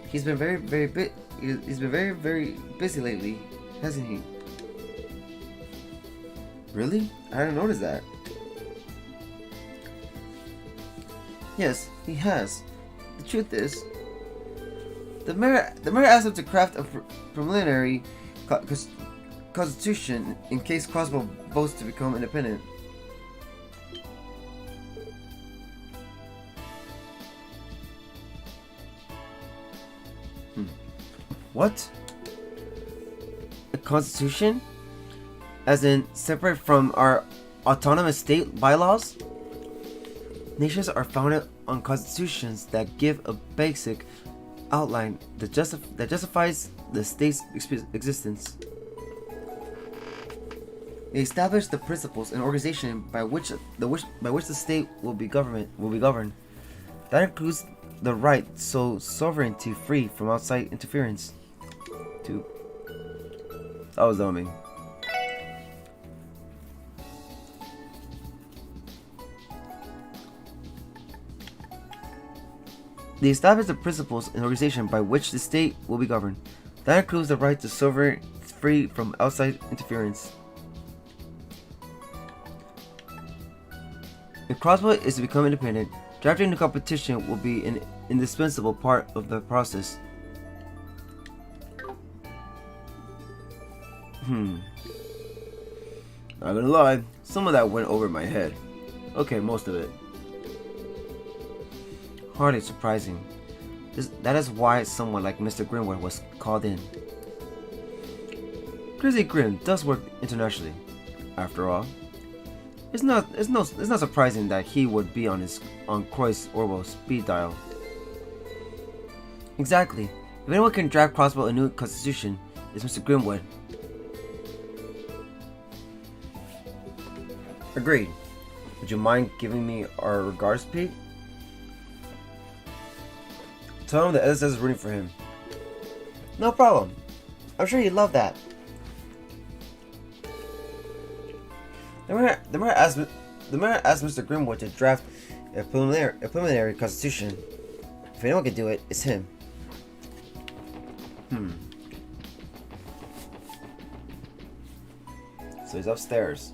He's been very busy lately, hasn't he? Really? I didn't notice that. Yes, he has. The truth is, the mayor asked him to craft a preliminary constitution in case Crossbell votes to become independent. What? A constitution? As in, separate from our autonomous state bylaws? Nations are founded on constitutions that give a basic outline that justifies the state's existence. They establish the principles and organization by which the state will be governed. That includes the right so sovereignty free from outside interference. That was dummy. They establish the principles and organization by which the state will be governed. That includes the right to sovereignty free from outside interference. If Crossbell is to become independent, drafting the competition will be an indispensable part of the process. Not gonna lie, some of that went over my head. Okay, most of it. Hardly surprising. That is why someone like Mr. Grimwood was called in. Grizzly Grim does work internationally, after all. It's not surprising that he would be on Croy's Orwell speed dial. Exactly. If anyone can draft Crossbell a new constitution, it's Mr. Grimwood. Agreed. Would you mind giving me our regards, Pete? Tell him that SS is rooting for him. No problem. I'm sure he'd love that. The mayor asked Mr. Grimwood to draft a preliminary constitution. If anyone can do it, it's him. So he's upstairs.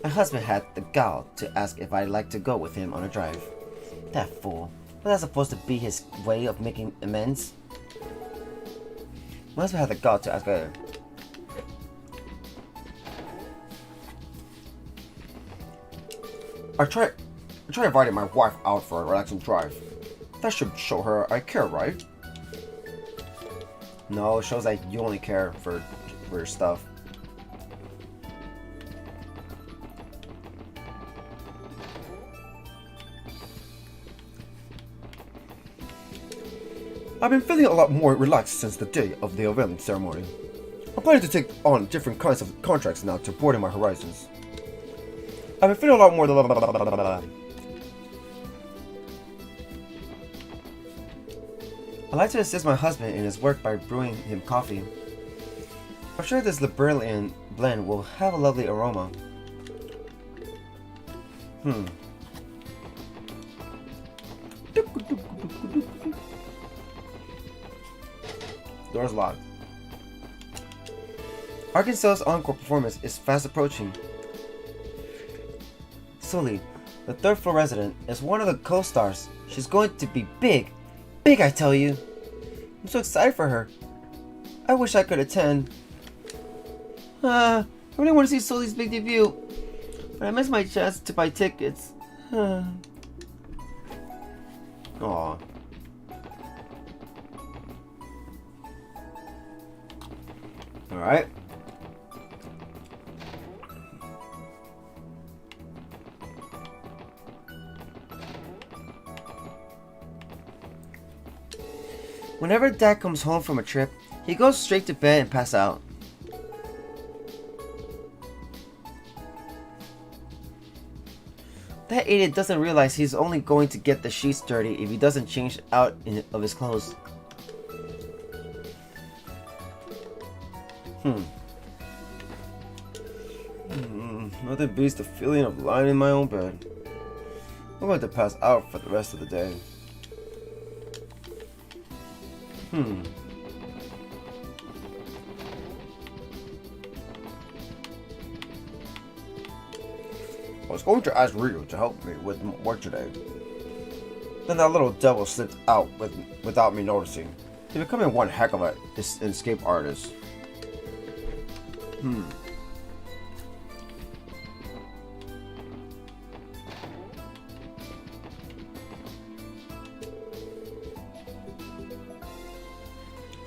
My husband had the gall to ask if I'd like to go with him on a drive. That fool. Was that supposed to be his way of making amends? My husband had the gall to ask her. I try inviting my wife out for a relaxing drive. That should show her I care, right? No, it shows that you only care for your stuff. I've been feeling a lot more relaxed since the day of the unveiling ceremony. I'm planning to take on different kinds of contracts now to broaden my horizons. I've been feeling a lot more. I like to assist my husband in his work by brewing him coffee. I'm sure this Liberalian blend will have a lovely aroma. Door's locked. Arkansas's encore performance is fast approaching. Sully, the third floor resident, is one of the co-stars. She's going to be big. Big, I tell you. I'm so excited for her. I wish I could attend. I really want to see Sully's big debut, but I missed my chance to buy tickets. Aww. Alright. Whenever Dad comes home from a trip, he goes straight to bed and passes out. That idiot doesn't realize he's only going to get the sheets dirty if he doesn't change out of his clothes. Nothing beats the feeling of lying in my own bed. I'm going to pass out for the rest of the day. I was going to ask Ryu to help me with work today. Then that little devil slipped out without me noticing. He's becoming one heck of an escape artist.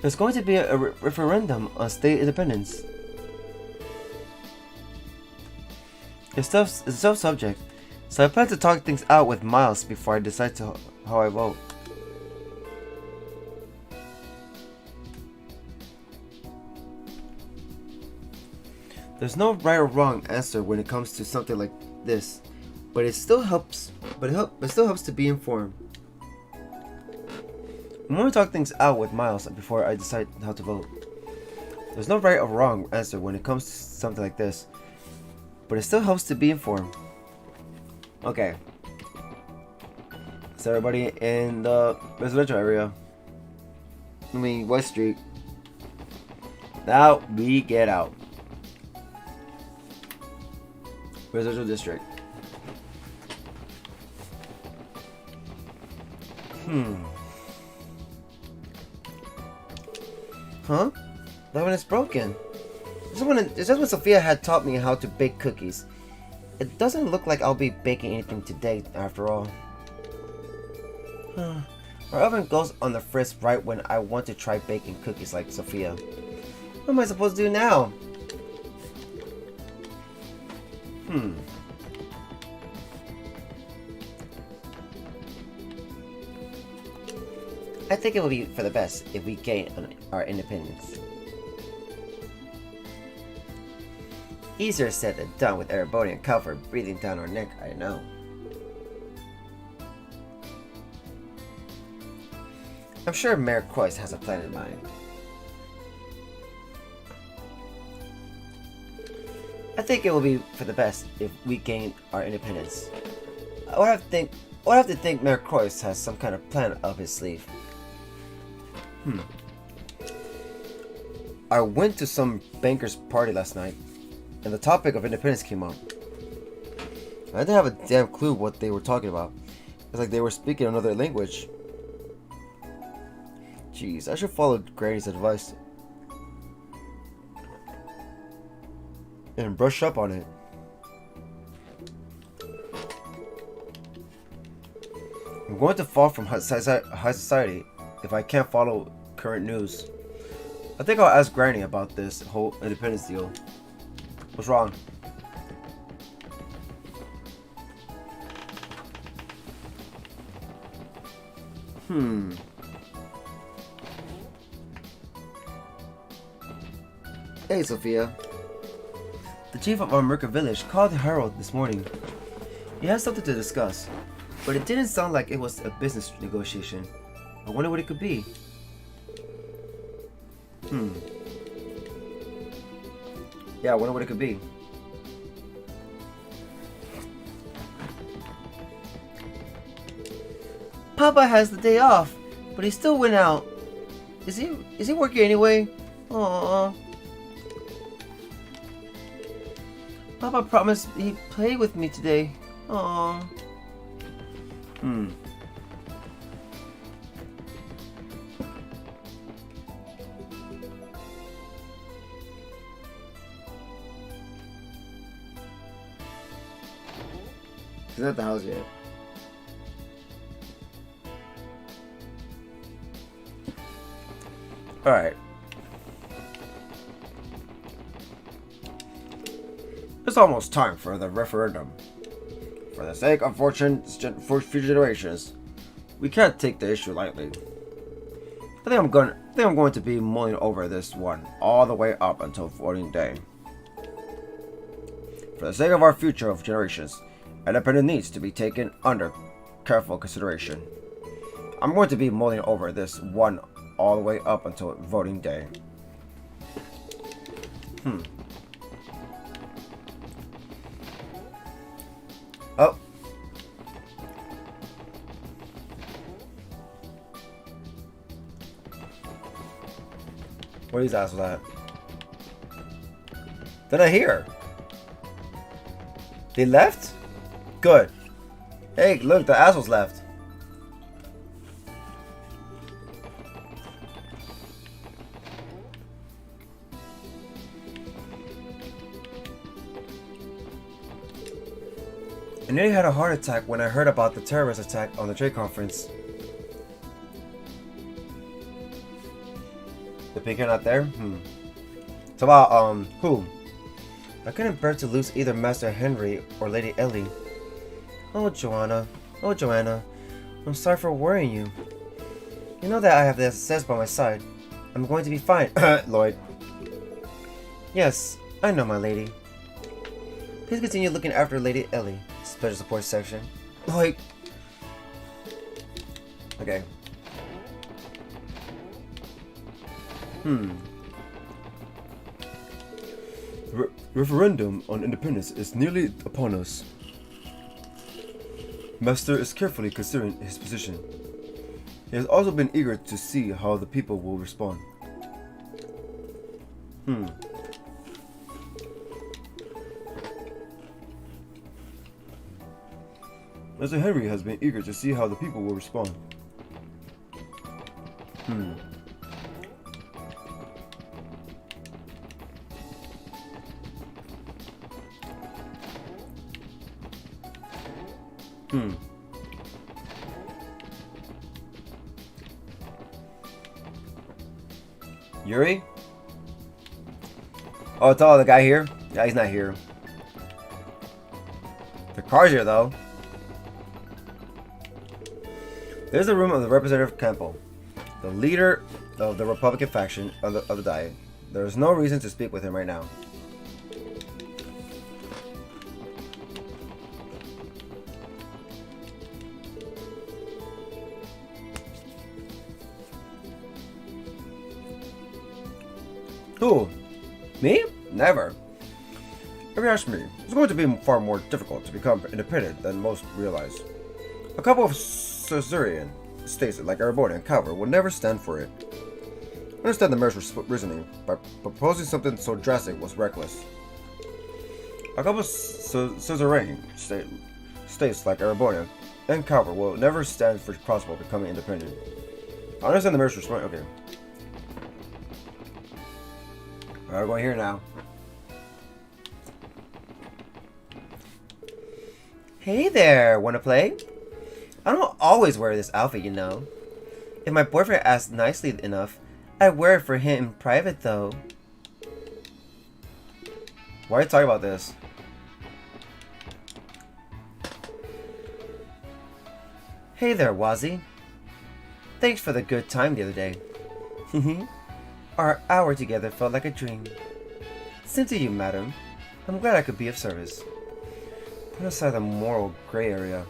There's going to be a referendum on state independence. It's a tough subject, so I plan to talk things out with Miles before I decide how I vote. There's no right or wrong answer when it comes to something like this, but it still helps. It still helps to be informed. I'm going to talk things out with Miles before I decide how to vote. There's no right or wrong answer when it comes to something like this, but it still helps to be informed. Okay. So everybody in the residential area. I mean, West Street. Now we get out. Residential district. Huh? That one is broken. It's just when Sophia had taught me how to bake cookies. It doesn't look like I'll be baking anything today after all. Our oven goes on the fritz right when I want to try baking cookies like Sophia. What am I supposed to do now? I think it will be for the best if we gain our independence. Easier said than done with Ereboni and Calvert breathing down our neck, I know. I'm sure Mayor Croix has a plan in mind. I think it will be for the best if we gain our independence. I would have to think Mayor Croix has some kind of plan up his sleeve. I went to some banker's party last night, and the topic of independence came up. I didn't have a damn clue what they were talking about. It's like they were speaking another language. Jeez, I should follow Granny's advice and brush up on it. I'm going to fall from high society if I can't follow current news. I think I'll ask Granny about this whole independence deal. What's wrong? Hey, Sophia. The chief of our Merca village called the Herald this morning. He has something to discuss, but it didn't sound like it was a business negotiation. I wonder what it could be. Yeah, I wonder what it could be. Papa has the day off, but he still went out. Is he working anyway? Aww. Papa promised he'd play with me today. Aww. He's not at the house yet. Alright. It's almost time for the referendum. For the sake of fortune for future generations, we can't take the issue lightly. I think I'm going to be mulling over this one all the way up until voting day. For the sake of our future of generations, independence needs to be taken under careful consideration. I'm going to be mulling over this one all the way up until voting day. Oh. Where are these assholes at? They're not here. They left? Good. Hey, look, the assholes left. I nearly had a heart attack when I heard about the terrorist attack on the trade conference. The pinker not there? So about, who? I couldn't bear to lose either Master Henry or Lady Ellie. Oh, Joanna. Oh, Joanna. I'm sorry for worrying you. You know that I have the SS by my side. I'm going to be fine. Lloyd. Yes, I know, my lady. Please continue looking after Lady Ellie. Special support section. Lloyd. Okay. Referendum on independence is nearly upon us. Master is carefully considering his position. He has also been eager to see how the people will respond. Master Henry has been eager to see how the people will respond. Yuri? Oh, it's all the guy here? Yeah, he's not here. The car's here, though. There's the room of the Representative Campbell, the leader of the Republican faction of the Diet. There's no reason to speak with him right now. Who? Me? Never. If you ask me, it's going to be far more difficult to become independent than most realize. A couple of Azure-The states like Aidios and Calver will never stand for it. I understand the mayor's reasoning, but proposing something so drastic was reckless. A couple of Azure-The states like Aidios and Calver will never stand for Crossbell becoming independent. I understand the mayor's response. Okay. We're going here now. Hey there, wanna play? I don't always wear this outfit, you know. If my boyfriend asks nicely enough, I wear it for him in private though. Why are you talking about this? Hey there, Wazzy. Thanks for the good time the other day. Our hour together felt like a dream. Same to you, madam. I'm glad I could be of service. Put aside the moral gray area.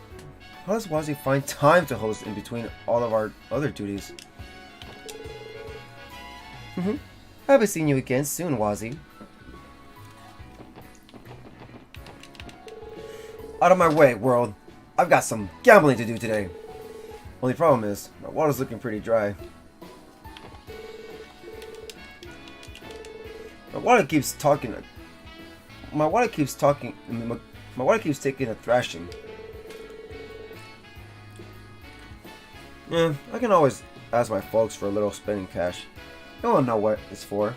How does Wazzy find time to host in between all of our other duties? I'll be seeing you again soon, Wazzy. Out of my way, world. I've got some gambling to do today. Only problem is, my water's looking pretty dry. My water keeps taking a thrashing. Yeah, I can always ask my folks for a little spending cash. They won't know what it's for.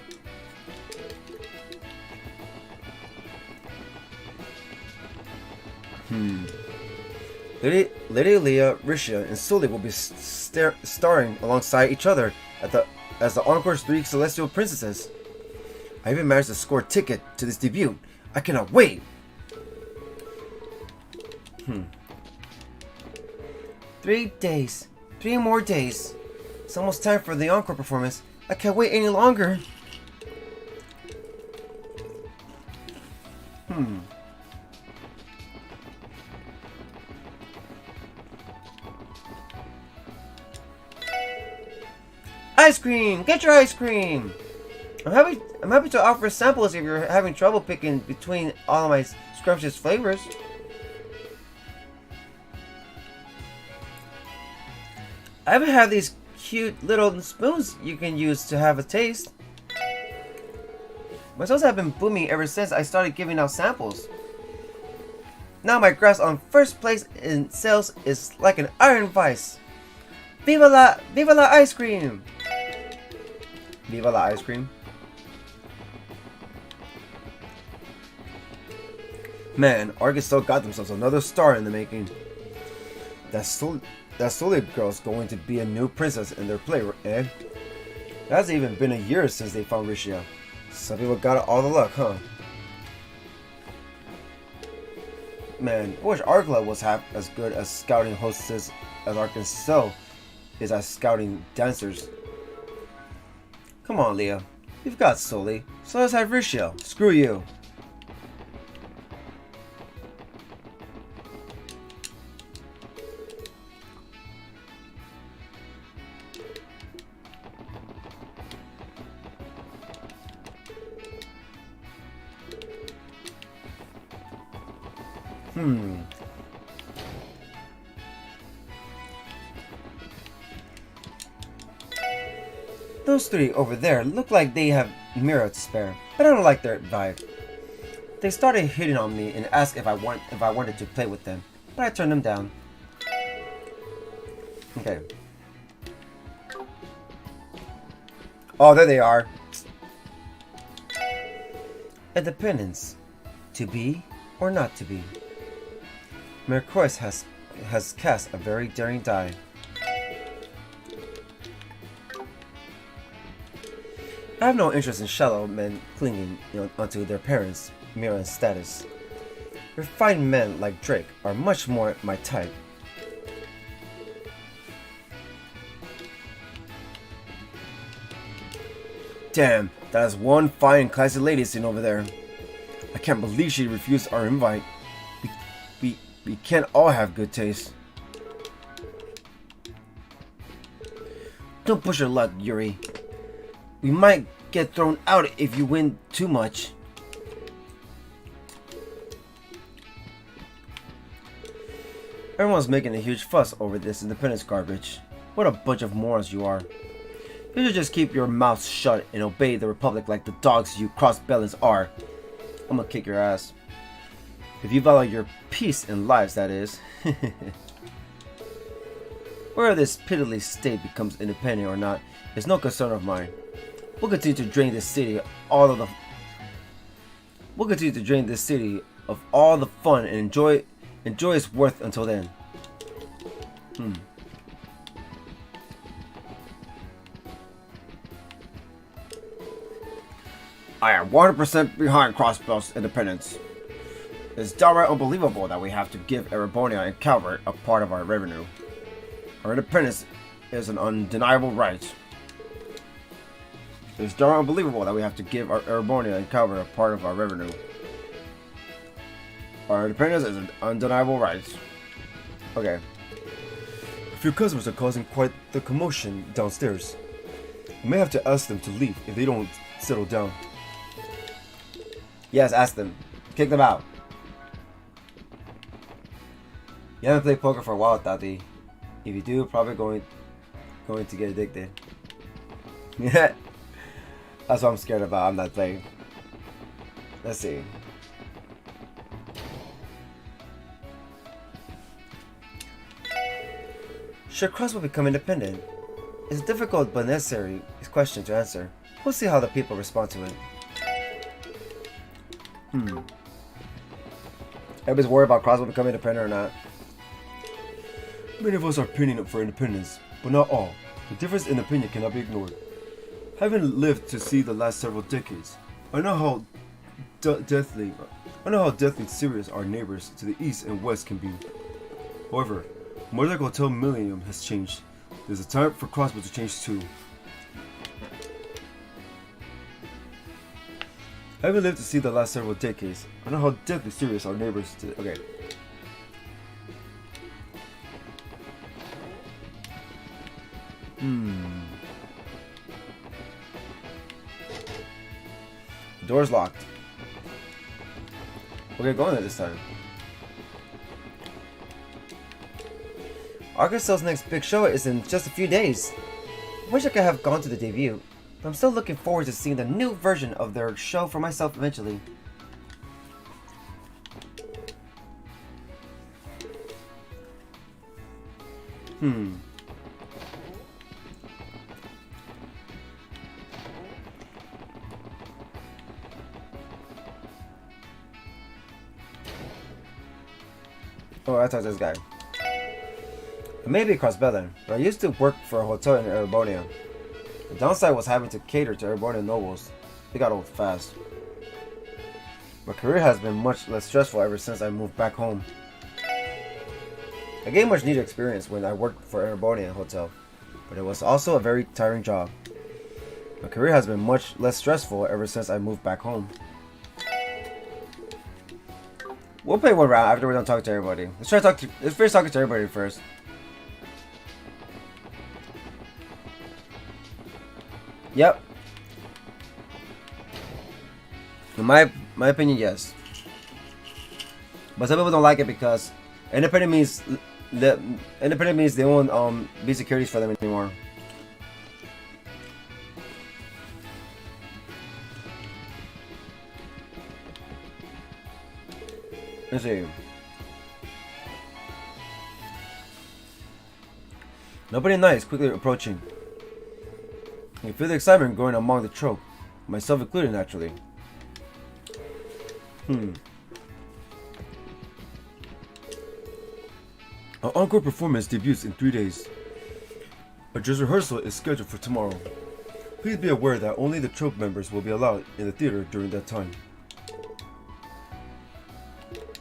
Lady Leah, Rishia, and Sully will be starring alongside each other as the Encore's 3 Celestial Princesses. I even managed to score a ticket to this debut. I cannot wait! 3 days. 3 more days. It's almost time for the encore performance. I can't wait any longer. Ice cream! Get your ice cream! I'm happy to offer samples if you're having trouble picking between all of my scrumptious flavors. I even have these cute little spoons you can use to have a taste. My sales have been booming ever since I started giving out samples. Now my grasp on first place in sales is like an iron vice. Viva la ice cream! Viva la ice cream. Man, Argus still got themselves another star in the making. That Solid girl's going to be a new princess in their play, eh? It hasn't even been a year since they found Rishia. Some people got all the luck, huh? Man, I wish Argla was half as good as scouting hostess as Arkansas is as scouting dancers. Come on, Leah. You've got Soli, so let's have Rishia. Screw you. Those three over there look like they have Mira to spare, but I don't like their vibe. They started hitting on me and asked if I wanted to play with them, but I turned them down. Okay. Oh, there they are. Independence. To be or not to be. Mercois has cast a very daring die. I have no interest in shallow men clinging onto their parents' Mira status. Refined men like Drake are much more my type. Damn, that is one fine classy lady sitting over there. I can't believe she refused our invite. We can't all have good taste. Don't push your luck, Yuri. We might get thrown out if you win too much. Everyone's making a huge fuss over this independence garbage. What a bunch of morons you are. You should just keep your mouth shut and obey the Republic like the dogs you Crossbellans are. I'm gonna kick your ass. If you value your peace and lives, that is. Whether this pitiless state becomes independent or not is no concern of mine. We'll continue to drain this city of all the fun and enjoy its worth until then. I am 100% behind Crossbell's independence. It's downright unbelievable that we have to give Erebonia and Calvert a part of our revenue. Our independence is an undeniable right. It's downright unbelievable that we have to give our Erebonia and Calvert a part of our revenue. Our independence is an undeniable right. Okay. If your customers are causing quite the commotion downstairs, you may have to ask them to leave if they don't settle down. Yes, ask them. Kick them out. You haven't played poker for a while, Taty. If you do, probably going to get addicted. Yeah. That's what I'm scared about. I'm not playing. Let's see. Should Crossbell become independent? It's a difficult but necessary question to answer. We'll see how the people respond to it. Everybody's worried about Crossbell becoming independent or not. Many of us are pinning up for independence, but not all. The difference in opinion cannot be ignored. Having lived to see the last several decades, I know how deathly serious our neighbors to the east and west can be. However, motorcycle hotel millennium has changed. There's a time for Crossbell to change too. I haven't lived to see the last several decades. I know how deadly serious our neighbors did. Okay. The door's locked. We're gonna go in there this time. Arkansas's next big show is in just a few days. I wish I could have gone to the debut, but I'm still looking forward to seeing the new version of their show for myself eventually. Oh, I talked to this guy. It may be Crossbell then, but I used to work for a hotel in Erebonia. The downside was having to cater to Erebonia nobles. They got old fast. My career has been much less stressful ever since I moved back home. I gained much needed experience when I worked for Erebonia Hotel, but it was also a very tiring job. My career has been much less stressful ever since I moved back home. We'll play one round after we're done talking to everybody. Let's finish talking to everybody first. Yep. In my opinion, yes. But some people don't like it because independent means they won't be securities for them anymore. Let's see. Nobody nice quickly approaching. You feel the excitement growing among the troop, myself included naturally. Our encore performance debuts in 3 days. A dress rehearsal is scheduled for tomorrow. Please be aware that only the troop members will be allowed in the theater during that time.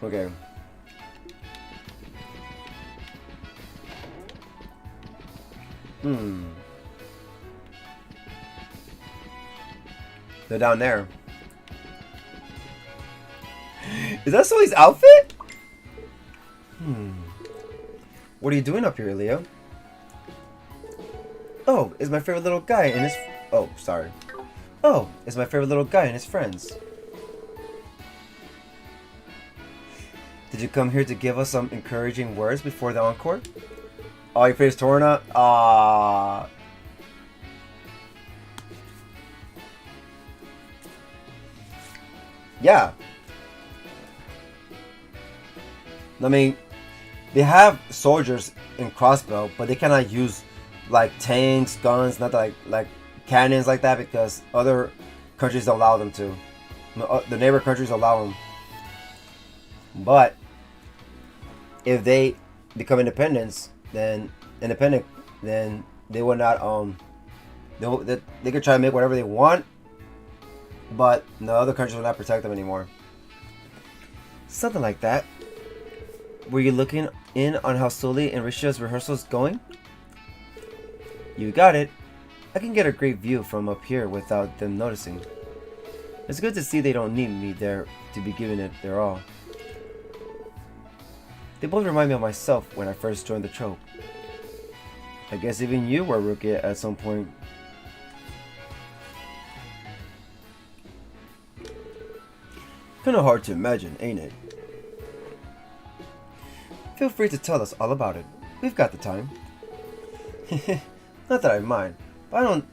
Okay. They're down there. Is that Sully's outfit? What are you doing up here, Leo? Oh, it's my favorite little guy and his... Oh, sorry. Oh, it's my favorite little guy and his friends. Did you come here to give us some encouraging words before the encore? Oh, your face torn up? Ah. Yeah. I mean, they have soldiers in Crossbell, but they cannot use like tanks, guns, not like cannons like that because other countries don't allow them to. The neighbor countries allow them. But if they become independent, then they will not they could try to make whatever they want, but the other countries will not protect them anymore. Something like that. Were you looking in on how Sully and Risha's rehearsal is going? You got it. I can get a great view from up here without them noticing. It's good to see they don't need me there to be giving it their all. They both remind me of myself when I first joined the trope. I guess even you were a rookie at some point. Kinda hard to imagine, ain't it? Feel free to tell us all about it. We've got the time. Not that I mind, but I don't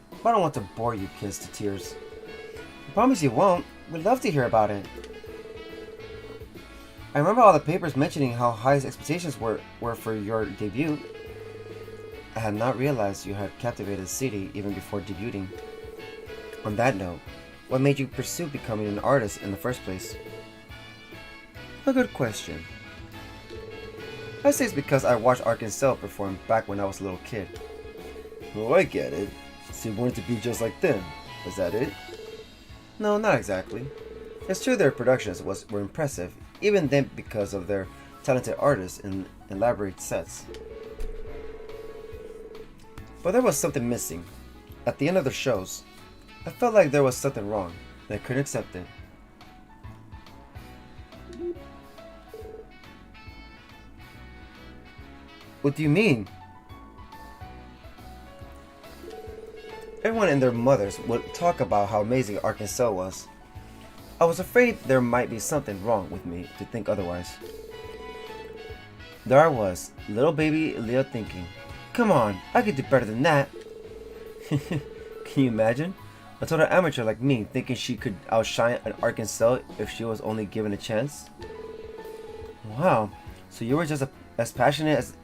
want to bore you kids to tears. I promise you won't. We'd love to hear about it. I remember all the papers mentioning how high expectations were for your debut. I had not realized you had captivated the city even before debuting. On that note, what made you pursue becoming an artist in the first place? A good question. I say it's because I watched Arkansas perform back when I was a little kid. Oh, I get it. So you wanted to be just like them. Was that it? No, not exactly. It's true their productions were impressive, even then because of their talented artists and elaborate sets. But there was something missing. At the end of the shows, I felt like there was something wrong, and I couldn't accept it. What do you mean? Everyone and their mothers would talk about how amazing Arkansas was. I was afraid there might be something wrong with me to think otherwise. There I was, little baby Leo thinking, come on, I could do better than that. Can you imagine? A total amateur like me thinking she could outshine an Arkansas if she was only given a chance? Wow, so you were just as passionate as...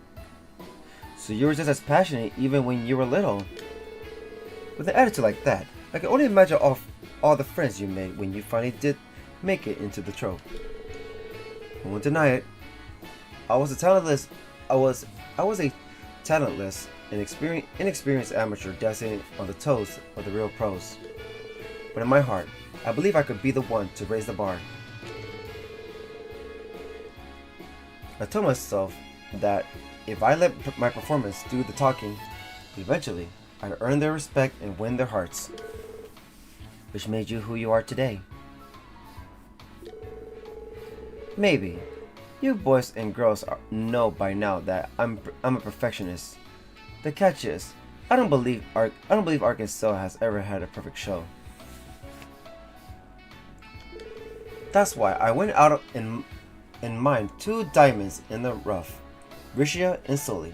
So you were just as passionate even when you were little? With an attitude like that, I can only imagine all the friends you made when you finally did make it into the trope. I won't deny it. I was a talentless and inexperienced amateur dancing on the toes of the real pros. But in my heart, I believe I could be the one to raise the bar. I told myself that if I let my performance do the talking, eventually I'd earn their respect and win their hearts. Which made you who you are today. Maybe. You boys and girls know by now that I'm a perfectionist. The catch is, I don't believe Arkansas has ever had a perfect show. That's why I went out and mined 2 diamonds in the rough, Rishia and Sully.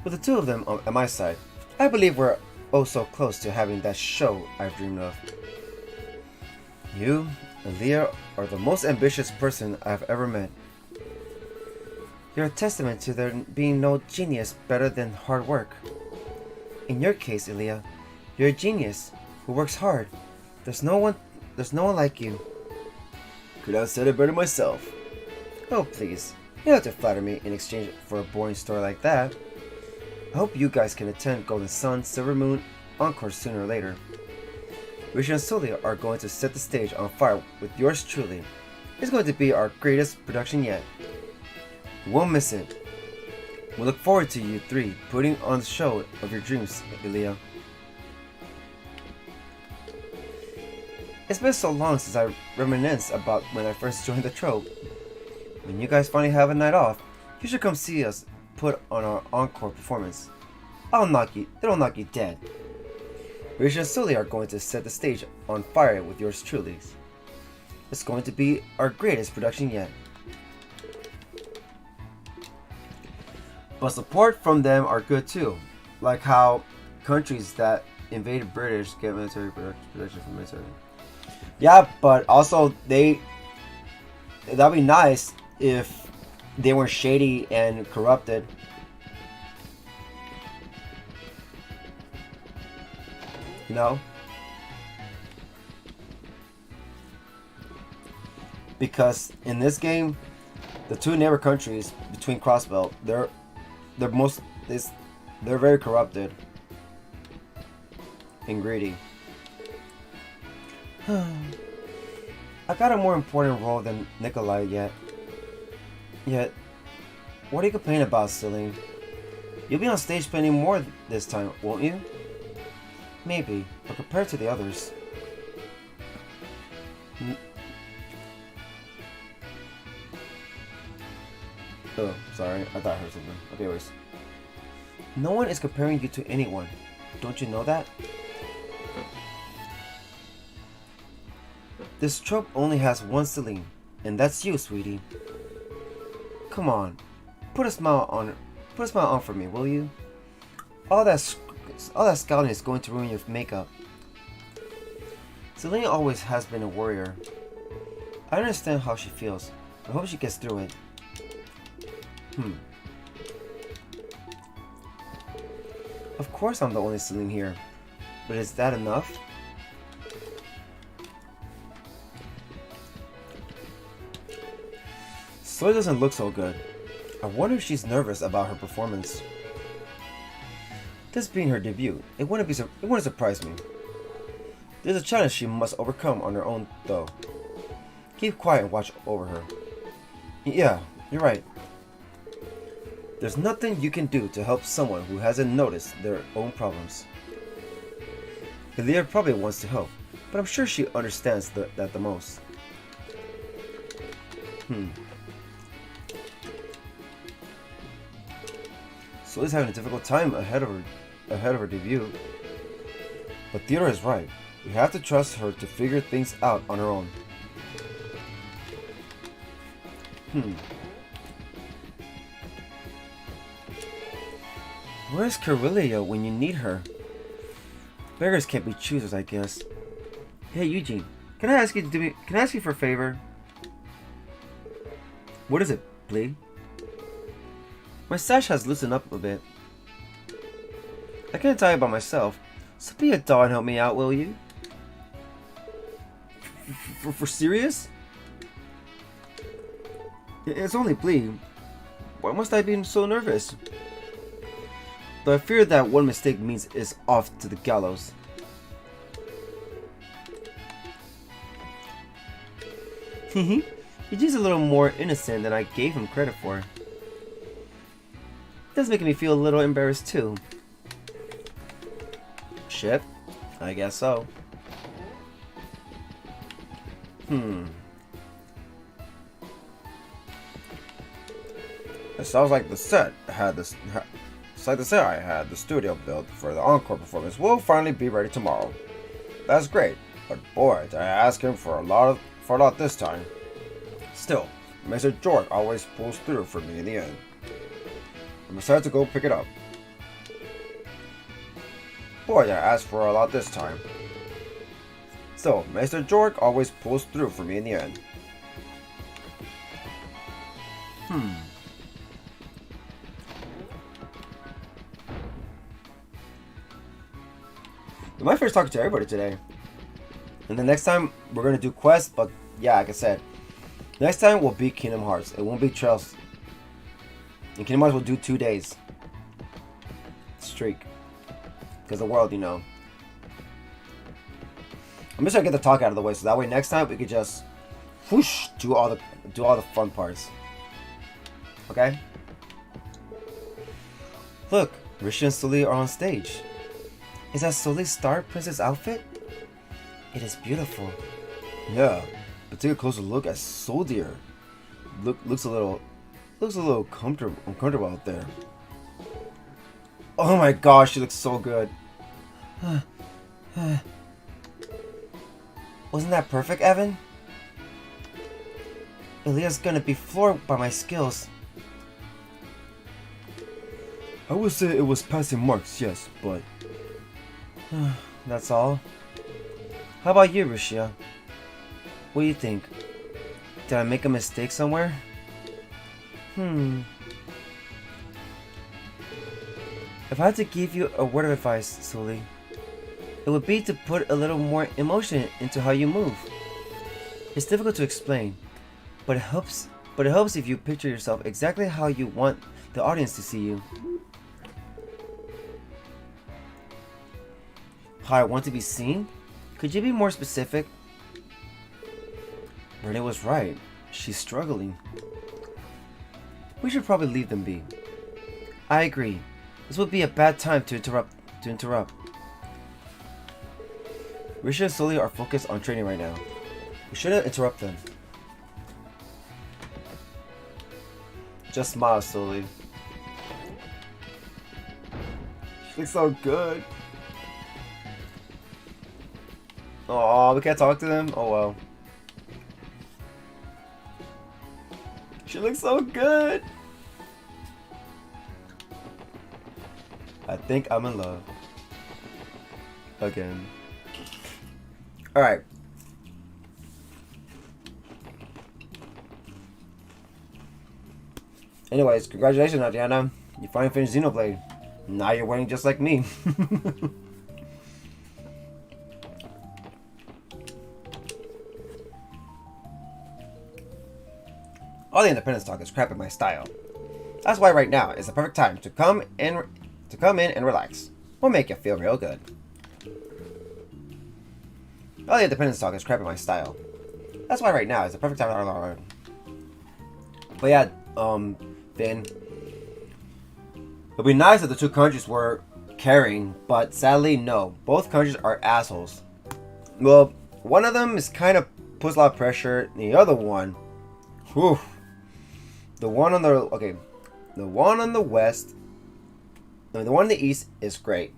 With the 2 of them on my side, I believe we're oh so close to having that show I've dreamed of. You and Leah are the most ambitious person I've ever met. You're a testament to there being no genius better than hard work. In your case, Elia, you're a genius who works hard. There's no one like you. Could have said it better myself. Oh please, you don't have to flatter me in exchange for a boring story like that. I hope you guys can attend Golden Sun, Silver Moon Encore sooner or later. Richard and Sully are going to set the stage on fire with yours truly. It's going to be our greatest production yet. You won't miss it. We look forward to you 3 putting on the show of your dreams, Elia. It's been so long since I reminisce about when I first joined the trope. When you guys finally have a night off, you should come see us put on our encore performance. It'll knock you dead. Richard and Sully are going to set the stage on fire with yours truly. It's going to be our greatest production yet. But support from them are good too, like how countries that invaded British get military protection from military. Yeah, but also that'd be nice if they weren't shady and corrupted. You know? Because in this game, the 2 neighbor countries between Crossbell, they're very corrupted and greedy. I got a more important role than Nikolai yet. What are you complaining about, Celine? You'll be on stage plenty more this time, won't you? Maybe, but compared to the others... Oh, sorry, I thought I heard something. Okay, anyways. No one is comparing you to anyone. Don't you know that? This trope only has one Celine, and that's you, sweetie. Come on, put a smile on for me, will you? All that scouting is going to ruin your makeup. Celine always has been a warrior. I understand how she feels. I hope she gets through it. Of course I'm the only Celine here, but is that enough? Soy doesn't look so good. I wonder if she's nervous about her performance. This being her debut, it wouldn't surprise me. There's a challenge she must overcome on her own, though. Keep quiet and watch over her. Yeah, you're right. There's nothing you can do to help someone who hasn't noticed their own problems. Leah probably wants to help, but I'm sure she understands that the most. Sully's having a difficult time ahead of her debut. But Theodore is right. We have to trust her to figure things out on her own. Where's Corellia when you need her? Beggars can't be choosers, I guess. Hey Eugene, can I ask you for a favor? What is it, Blee? My sash has loosened up a bit. I can't tie it by myself, so be a doll and help me out, will you? For serious? It's only Blee. Why must I be so nervous? Though I fear that one mistake means it's off to the gallows. Eugene's a little more innocent than I gave him credit for. That's making me feel a little embarrassed too. Shit, I guess so. It sounds like the set had this. It's like the set I had the studio built for the encore performance will finally be ready tomorrow. That's great, but boy, did I ask him for a lot this time. Still, Mr. George always pulls through for me in the end. I'm excited to go pick it up. Boy, did I ask for a lot this time. Still, Mr. George always pulls through for me in the end. My first talking to everybody today. And the next time we're gonna do quests, but yeah, like I said, next time will be Kingdom Hearts. It won't be Trails. And Kingdom Hearts will do 2 days streak. Because the world, you know. I'm just trying to get the talk out of the way so that way next time we could just whoosh do all the fun parts. Okay? Look, Rishi and Sully are on stage. Is that Sully's Star Princess outfit? It is beautiful. Yeah, but take a closer look at Soldier. Looks a little uncomfortable out there. Oh my gosh, she looks so good. Wasn't that perfect, Evan? Elia's gonna be floored by my skills. I would say it was passing marks, yes, but that's all. How about you, Rushia? What do you think? Did I make a mistake somewhere? If I had to give you a word of advice, Sully, it would be to put a little more emotion into how you move. It's difficult to explain, but it helps if you picture yourself exactly how you want the audience to see you. How I want to be seen? Could you be more specific? Renee was right. She's struggling. We should probably leave them be. I agree. This would be a bad time to interrupt. Risha and Sully are focused on training right now. We shouldn't interrupt them. Just smile, Sully. She looks so good. Oh, we can't talk to them? Oh well. She looks so good. I think I'm in love. Again. Alright. Anyways, congratulations, Adriana. You finally finished Xenoblade. Now you're winning just like me. All the independence talk is crap in my style. That's why right now is the perfect time to come in and relax. We'll make you feel real good. All the independence talk is crap in my style. That's why right now is the perfect time. But yeah, Finn. It'd be nice if the two countries were caring, but sadly, no. Both countries are assholes. Well, one of them is kind of puts a lot of pressure. The other one, whew. The one on the west, the one in the east is great,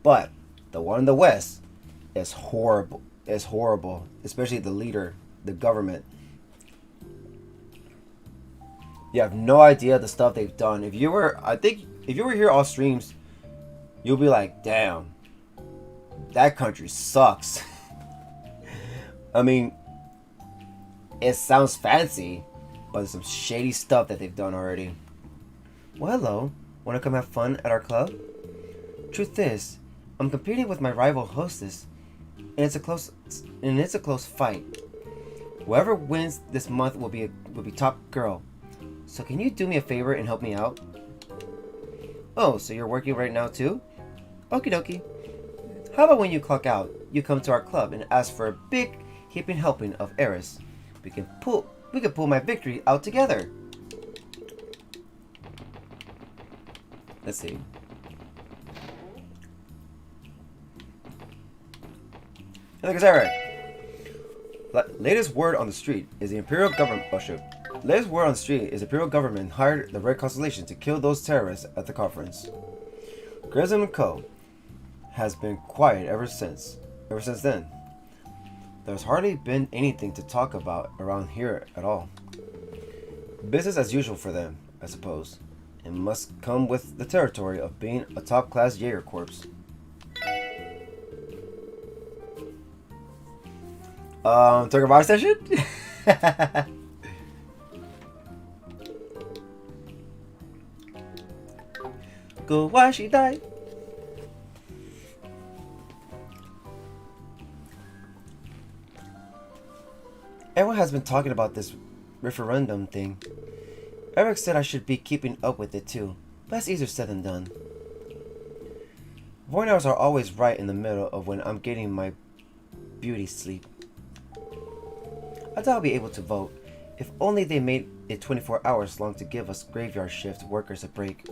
but the one in the west is horrible. It's horrible, especially the leader, the government. You have no idea the stuff they've done. If you were here all streams, you'll be like, damn, that country sucks. I mean, it sounds fancy, but there's some shady stuff that they've done already. Well, hello. Want to come have fun at our club? Truth is, I'm competing with my rival hostess, and it's a close fight. Whoever wins this month will be top girl. So can you do me a favor and help me out? Oh, so you're working right now too? Okie dokie. How about when you clock out, you come to our club and ask for a big heaping helping of Eris. We can pull my victory out together. Let's see. I think it's alright. Latest word on the street is the Imperial government. Oh shoot. Latest word on the street is the Imperial government hired the Red Constellation to kill those terrorists at the conference. Grism & Co. has been quiet ever since then. There's hardly been anything to talk about around here at all. Business as usual for them, I suppose. It must come with the territory of being a top-class Jaeger Corps. Took a bar session? Go why she died. Everyone has been talking about this referendum thing. Eric said I should be keeping up with it too, but that's easier said than done. Void hours are always right in the middle of when I'm getting my beauty sleep. I doubt I'll be able to vote. If only they made it 24 hours long to give us graveyard shift workers a break.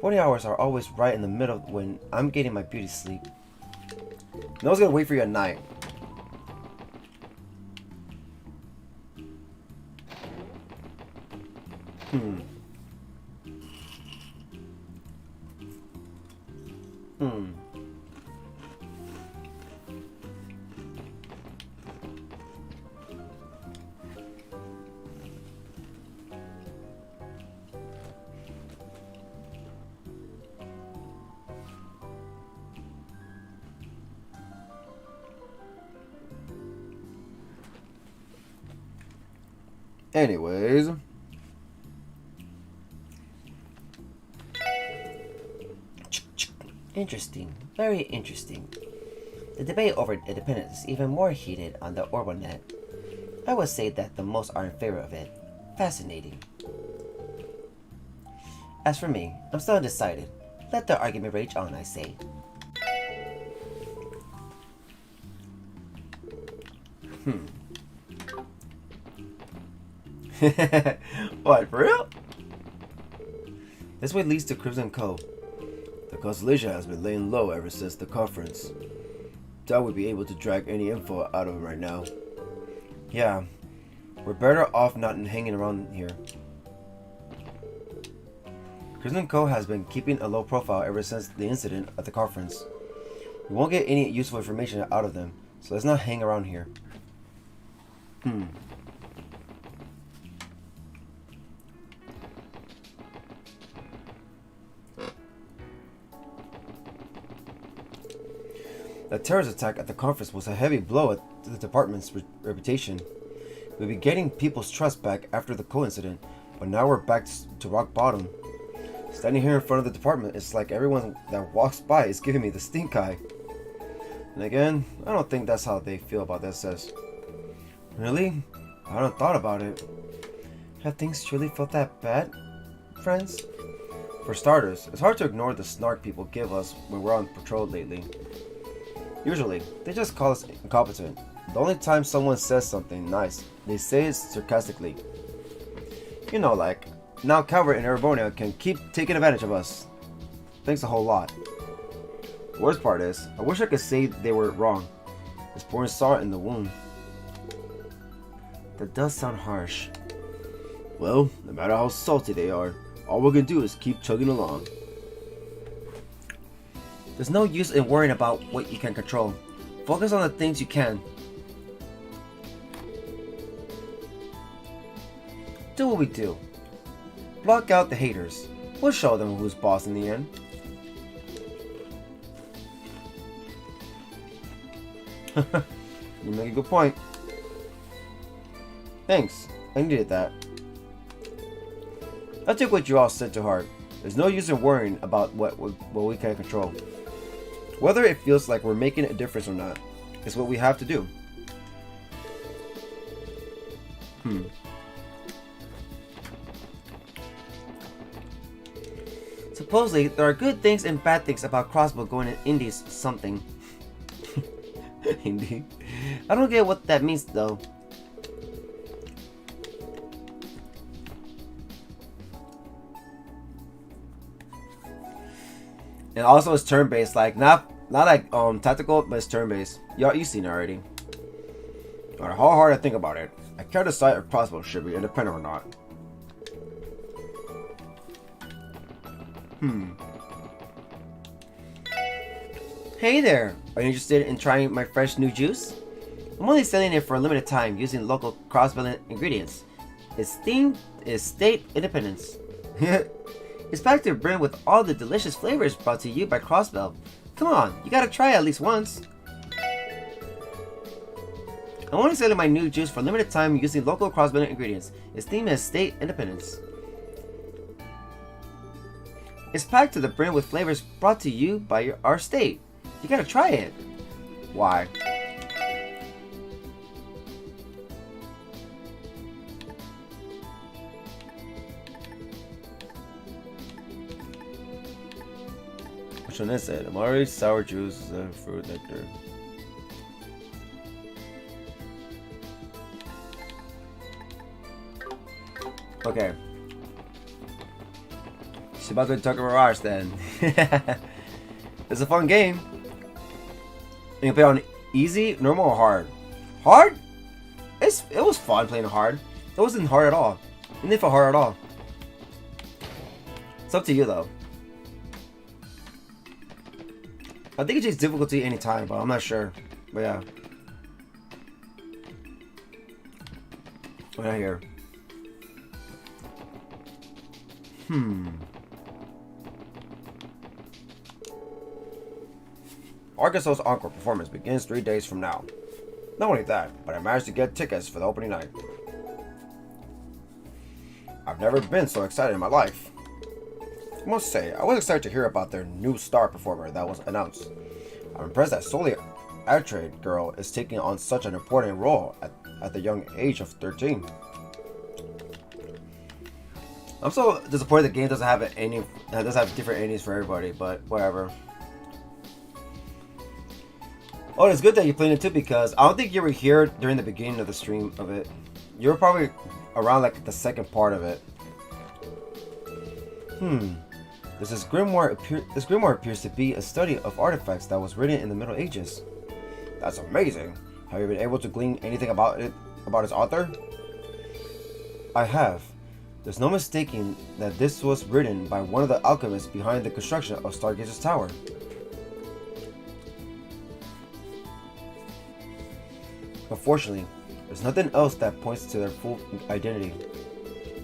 40 hours are always right in the middle when I'm getting my beauty sleep. No one's gonna wait for you at night. Anyways. Interesting. Very interesting. The debate over independence is even more heated on the Orbonet. I would say that the most are in favor of it. Fascinating. As for me, I'm still undecided. Let the argument rage on, I say. What, for real? This way leads to Crimson Cove. The Constellation has been laying low ever since the conference. Doubt we'd be able to drag any info out of him right now. Yeah, we're better off not hanging around here. Crimson Cove has been keeping a low profile ever since the incident at the conference. We won't get any useful information out of them, so let's not hang around here. The terrorist attack at the conference was a heavy blow at the department's reputation. We'll be getting people's trust back after the co-incident, but now we're back to rock bottom. Standing here in front of the department, it's like everyone that walks by is giving me the stink eye. And again, I don't think that's how they feel about that, says. Really? I haven't thought about it. Have things truly felt that bad, friends? For starters, it's hard to ignore the snark people give us when we're on patrol lately. Usually, they just call us incompetent. The only time someone says something nice, they say it sarcastically. You know, like, now Calvert and Erebonia can keep taking advantage of us. Thanks a whole lot. The worst part is, I wish I could say they were wrong. It's pouring salt in the wound. That does sound harsh. Well, no matter how salty they are, all we can do is keep chugging along. There's no use in worrying about what you can control. Focus on the things you can. Do what we do. Block out the haters. We'll show them who's boss in the end. You make a good point. Thanks. I needed that. I took what you all said to heart. There's no use in worrying about what we can't control. Whether it feels like we're making a difference or not, is what we have to do. Supposedly, there are good things and bad things about Crossbell going in Indies something. Indie? I don't get what that means though. And also it's turn-based, like not like tactical, but it's turn-based. You've seen it already. No matter how hard I think about it, I can't decide if Crossbell should be independent or not. Hey there! Are you interested in trying my fresh new juice? I'm only selling it for a limited time using local Crossbell ingredients. Its theme is state independence. It's packed to the brim with all the delicious flavors brought to you by Crossbell. Come on, you gotta try it at least once. I'm only selling my new juice for a limited time using local Crossbell ingredients. Its theme is state independence. It's packed to the brim with flavors brought to you by our state. You gotta try it. Why? Which one is it? Amari, sour juice, fruit nectar. Okay. She's about to talk a Mirage then. It's a fun game. You can play on easy, normal, or hard. Hard? It was fun playing hard. It wasn't hard at all. It didn't feel hard at all. It's up to you though. I think it's just difficulty anytime, but I'm not sure. But yeah. Right here. Arkansas's encore performance begins 3 days from now. Not only that, but I managed to get tickets for the opening night. I've never been so excited in my life. I must say, I was excited to hear about their new star performer that was announced. I'm impressed that solely Aidios girl is taking on such an important role at the young age of 13. I'm so disappointed the game doesn't have an ending. It doesn't have different endings for everybody, but whatever. Oh, it's good that you're playing it too, because I don't think you were here during the beginning of the stream of it. You were probably around like the second part of it. This grimoire appears to be a study of artifacts that was written in the Middle Ages. That's amazing. Have you been able to glean anything about its author? I have. There's no mistaking that this was written by one of the alchemists behind the construction of Stargaze's tower. Unfortunately, there's nothing else that points to their full identity.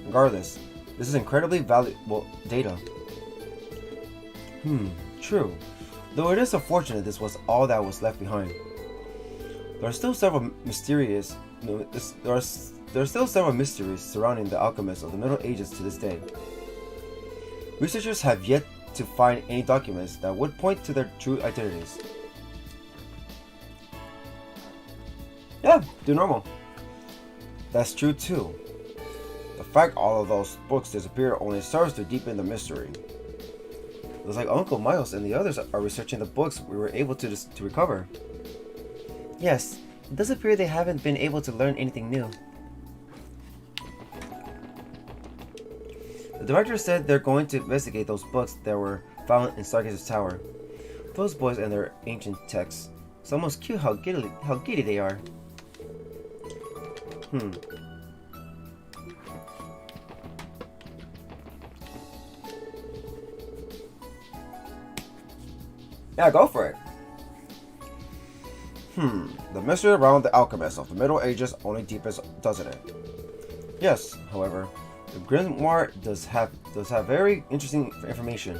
Regardless, this is incredibly valuable data. True. Though it is unfortunate this was all that was left behind. There are still several mysteries surrounding the alchemists of the Middle Ages to this day. Researchers have yet to find any documents that would point to their true identities. Yeah, do normal. That's true too. The fact all of those books disappeared only serves to deepen the mystery. Looks like Uncle Miles and the others are researching the books we were able to recover. Yes, it does appear they haven't been able to learn anything new. The director said they're going to investigate those books that were found in Stargazer's tower. Those boys and their ancient texts. It's almost cute how giddy they are. Yeah, go for it. The mystery around the alchemists of the Middle Ages only deepens, doesn't it? Yes, however, the grimoire does have very interesting information.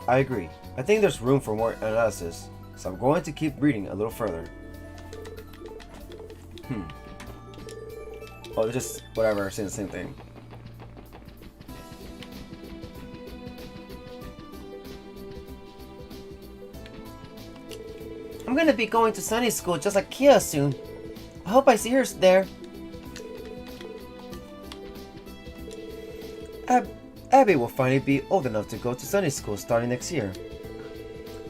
I agree. I think there's room for more analysis, so I'm going to keep reading a little further. Oh, just whatever, saying the same thing. I'm gonna be going to Sunday school just like Kia soon. I hope I see her there. Abby will finally be old enough to go to Sunday school starting next year.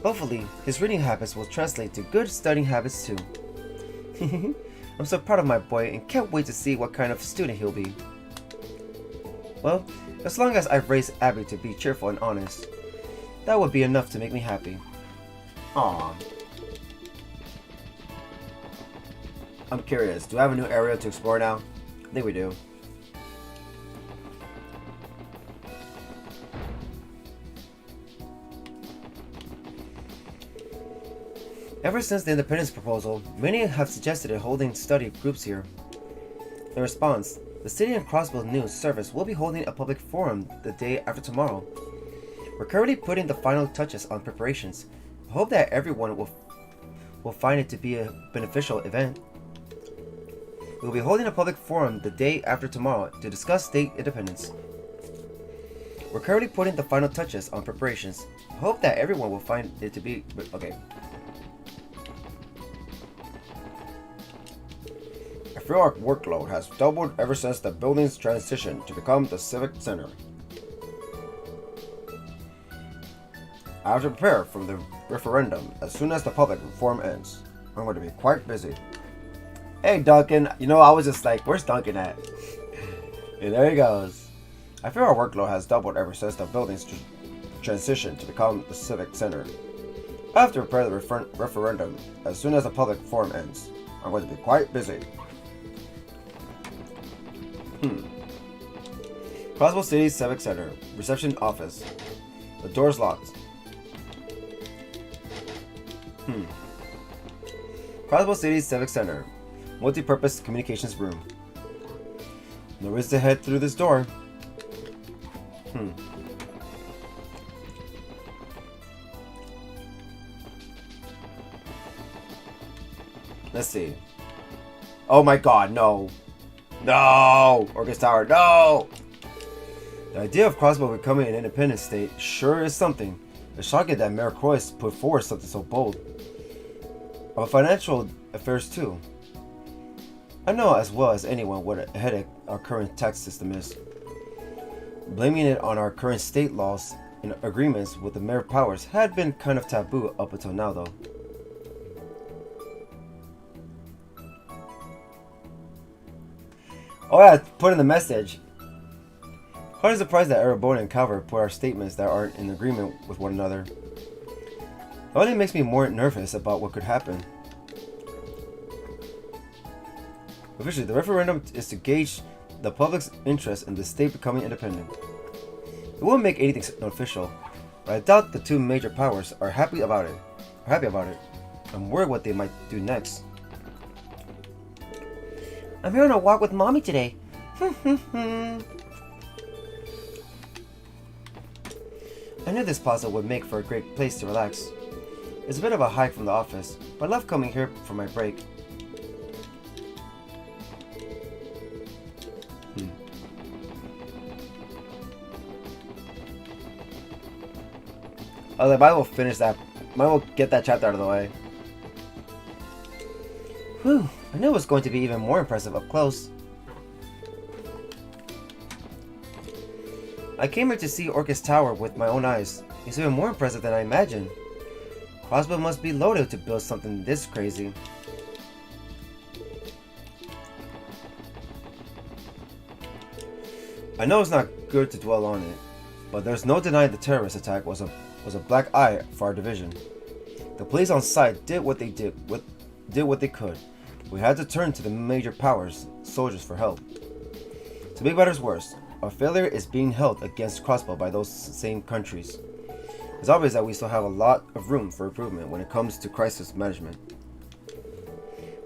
Hopefully, his reading habits will translate to good studying habits too. I'm so proud of my boy and can't wait to see what kind of student he'll be. Well, as long as I've raised Abby to be cheerful and honest, that would be enough to make me happy. Aww. I'm curious, do I have a new area to explore now? I think we do. Ever since the independence proposal, many have suggested holding study groups here. In response, the City and Crossbell News Service will be holding a public forum the day after tomorrow. We're currently putting the final touches on preparations. I hope that everyone will find it to be a beneficial event. We'll be holding a public forum the day after tomorrow to discuss state independence. We're currently putting the final touches on preparations. I hope that everyone will find it to be okay. I feel our workload has doubled ever since the building's transition to become the civic center. I have to prepare for the referendum as soon as the public forum ends. I'm going to be quite busy. Hey Duncan, you know I was just like, where's Duncan at? And there he goes. I fear our workload has doubled ever since the building's transition to become the civic center. I have to prepare the referendum as soon as the public forum ends. I'm going to be quite busy. Crossbell City Civic Center, reception office. The door's locked. Crossbell City Civic Center, multi-purpose communications room. No reason to head through this door. Let's see. Oh my god, no. No! Orcus Tower, no! The idea of Crossbell becoming an independent state sure is something. It's shocking that Mayor Croix put forward something so bold. About financial affairs too. I know as well as anyone what a headache our current tax system is. Blaming it on our current state laws and agreements with the mayor powers had been kind of taboo up until now though. Oh yeah, put in the message. Hardly surprised that Erebona and Calvert put our statements that aren't in agreement with one another. It only makes me more nervous about what could happen. Officially, the referendum is to gauge the public's interest in the state becoming independent. It won't make anything official, but I doubt the two major powers are happy about it. I'm worried what they might do next. I'm here on a walk with Mommy today. I knew this plaza would make for a great place to relax. It's a bit of a hike from the office, but I love coming here for my break. I was like, might as well finish that. Might as well get that chapter out of the way. Whew, I knew it was going to be even more impressive up close. I came here to see Orcus Tower with my own eyes. It's even more impressive than I imagined. Crossbell must be loaded to build something this crazy. I know it's not good to dwell on it, but there's no denying the terrorist attack was a black eye for our division. The police on site did what they could. We had to turn to the major powers, soldiers, for help. To make matters worse, our failure is being held against Crossbell by those same countries. It's obvious that we still have a lot of room for improvement when it comes to crisis management.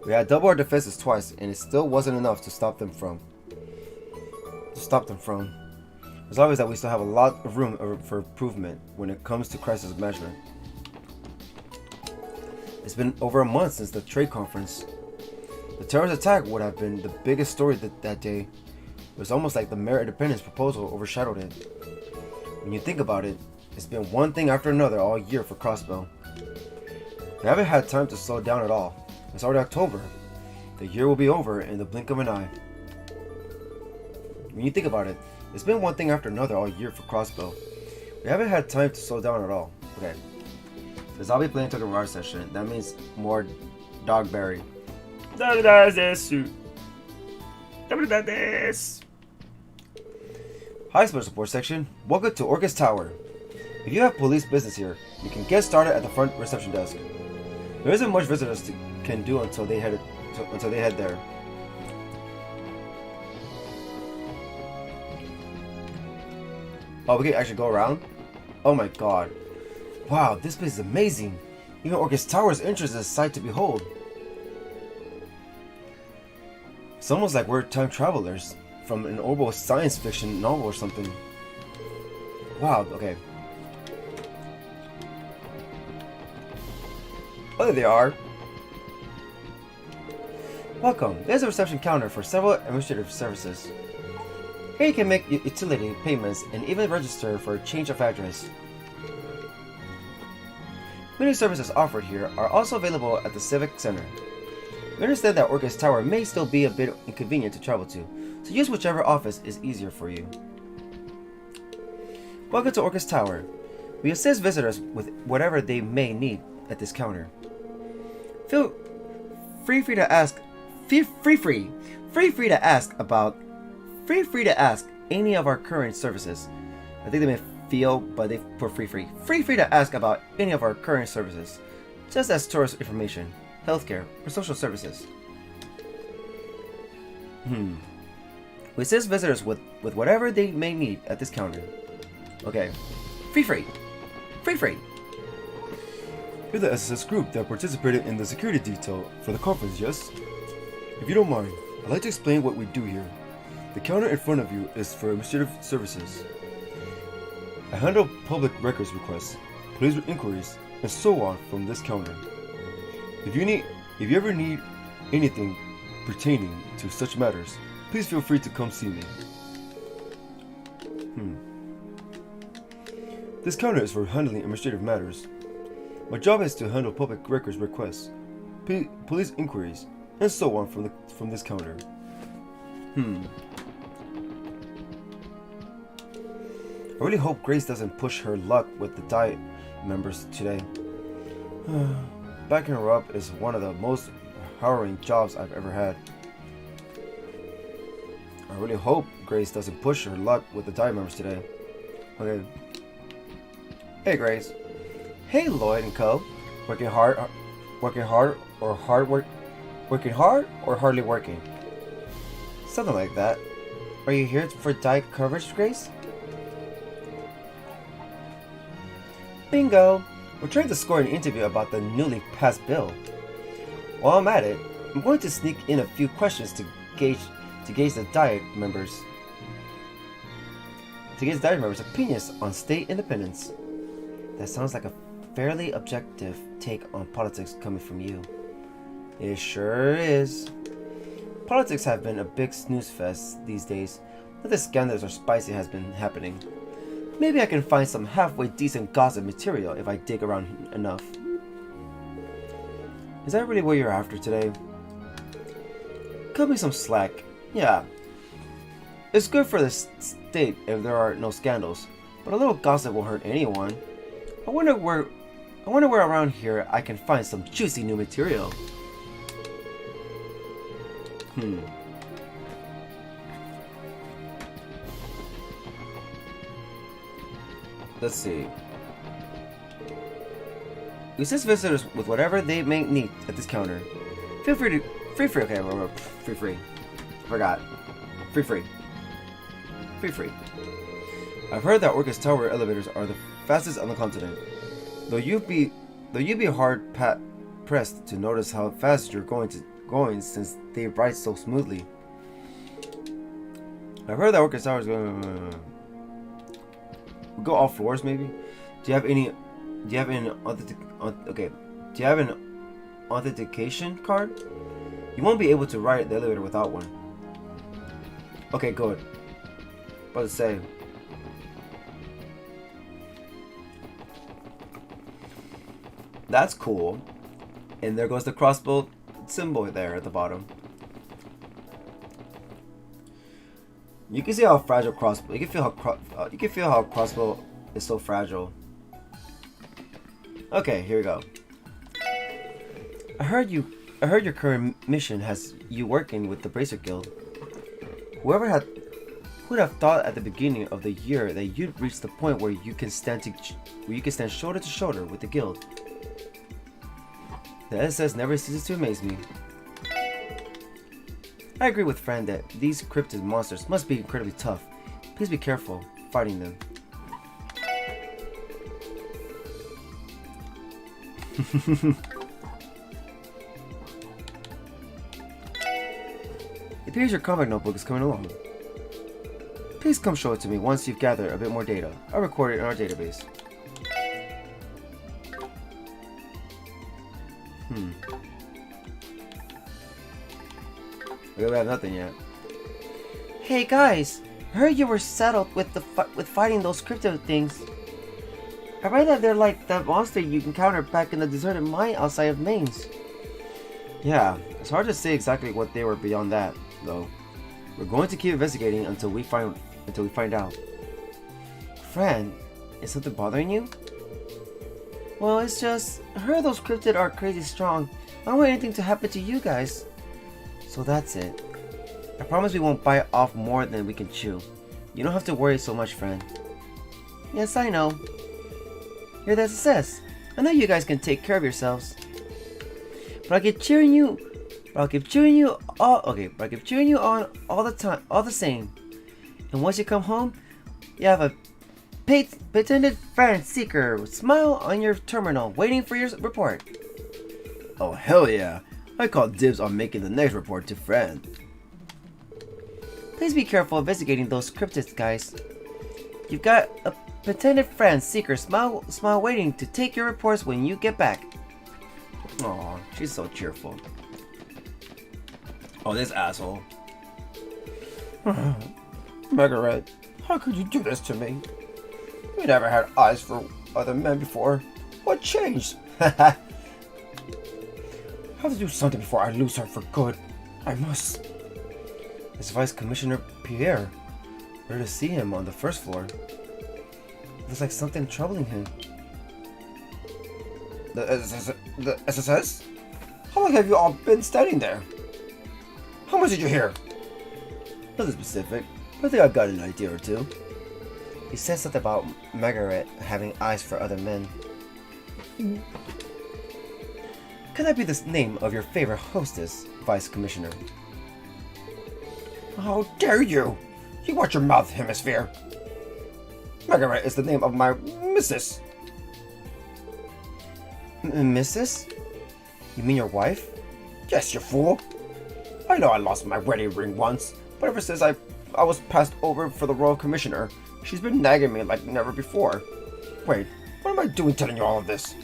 We had doubled our defenses twice, and it still wasn't enough to stop them from. It's obvious that we still have a lot of room for improvement when it comes to crisis management. It's been over a month since the trade conference. The terrorist attack would have been the biggest story that day. It was almost like the Mere Independence proposal overshadowed it. When you think about it, it's been one thing after another all year for Crossbell. We haven't had time to slow down at all. It's already October. The year will be over in the blink of an eye. When you think about it, it's been one thing after another all year for Crossbell. We haven't had time to slow down at all. Okay. Because I'll be playing to the garage session. That means more Dogberry. Hi, Special Support Section. Welcome to Orcus Tower. If you have police business here, you can get started at the front reception desk. There isn't much visitors can do until they head there. Oh, we can actually go around? Oh my god. Wow, this place is amazing. Even Orcus Tower's entrance is a sight to behold. It's almost like we're time travelers from an horrible science fiction novel or something. Wow, okay. Oh, there they are. Welcome. There's a reception counter for several administrative services. Here you can make utility payments and even register for a change of address. Many services offered here are also available at the Civic Center. We understand that Orcus Tower may still be a bit inconvenient to travel to, so use whichever office is easier for you. Welcome to Orcus Tower. We assist visitors with whatever they may need at this counter. Feel free to ask any of our current services. I think they may feel, but they put free. Free to ask about any of our current services, just as tourist information, healthcare, or social services. We assist visitors with whatever they may need at this counter. Okay. Free. You're the SSS group that participated in the security detail for the conference, yes? If you don't mind, I'd like to explain what we do here. The counter in front of you is for administrative services. I handle public records requests, police inquiries, and so on from this counter. If you ever need anything pertaining to such matters, please feel free to come see me. This counter is for handling administrative matters. My job is to handle public records requests, police inquiries, and so on from this counter. I really hope Grace doesn't push her luck with the Diet members today. Backing her up is one of the most harrowing jobs I've ever had. I really hope Grace doesn't push her luck with the Diet members today. Okay. Hey Grace. Hey Lloyd and Co. Working hard or hardly working? Something like that. Are you here for Diet coverage, Grace? Bingo! We're trying to score an interview about the newly passed bill. While I'm at it, I'm going to sneak in a few questions to gauge the Diet members' opinions on state independence. That sounds like a fairly objective take on politics coming from you. It sure is. Politics have been a big snooze fest these days. Nothing scandalous or spicy has been happening. Maybe I can find some halfway decent gossip material if I dig around enough. Is that really what you're after today? Cut me some slack. Yeah. It's good for the state if there are no scandals, but a little gossip won't hurt anyone. I wonder where around here I can find some juicy new material. let's see. We assist visitors with whatever they may need at this counter. Feel free to okay, free. Forgot. Free. I've heard that Orcus Tower elevators are the fastest on the continent. Though you'd be hard pressed to notice how fast you're going since they ride so smoothly. I've heard that Orcus Tower is going. We'll go all floors, maybe. Do you have an authentication card? You won't be able to ride the elevator without one. Okay, good. About to say. That's cool. And there goes the crossbow symbol there at the bottom. You can see how fragile crossbow. You can feel how crossbow is so fragile. Okay, here we go. I heard your current mission has you working with the Bracer Guild. Who'd have thought at the beginning of the year that you'd reach the point where you can stand shoulder to shoulder with the guild. The SS never ceases to amaze me. I agree with Fran that these cryptid monsters must be incredibly tough. Please be careful fighting them. It appears your comic notebook is coming along. Please come show it to me once you've gathered a bit more data. I'll record it in our database. We have nothing yet. Hey guys, I heard you were settled with fighting those crypto things. I read that they're like that monster you encountered back in the deserted mine outside of Mainz. Yeah, it's hard to say exactly what they were beyond that, though. We're going to keep investigating until we find out. Fran, is something bothering you? Well, it's just, I heard those cryptid are crazy strong. I don't want anything to happen to you guys. So that's it. I promise we won't bite off more than we can chew. You don't have to worry so much, friend. Yes, I know. You're the SS. I know you guys can take care of yourselves. But I'll keep cheering you on all the time, all the same. And once you come home, you have a patented friend seeker with smile on your terminal waiting for your report. Oh hell yeah! I call dibs on making the next report to Fran. Please be careful investigating those cryptids, guys. You've got a pretended friend seeker smile waiting to take your reports when you get back. Aw, she's so cheerful. Oh, this asshole. Margaret, how could you do this to me? You never had eyes for other men before. What changed? I have to do something before I lose her for good. I must. It's Vice Commissioner Pierre. We're to see him on the first floor. Looks like something troubling him. The SSS? How long have you all been standing there? How much did you hear? Nothing specific, but I think I've got an idea or two. He said something about Margaret having eyes for other men. Can that be the name of your favorite hostess, Vice Commissioner? How dare you! You watch your mouth, Hemisphere! Margaret is the name of my missus. Mrs.? You mean your wife? Yes, you fool! I know I lost my wedding ring once, but ever since I was passed over for the Royal Commissioner, she's been nagging me like never before. Wait, what am I doing telling you all of this?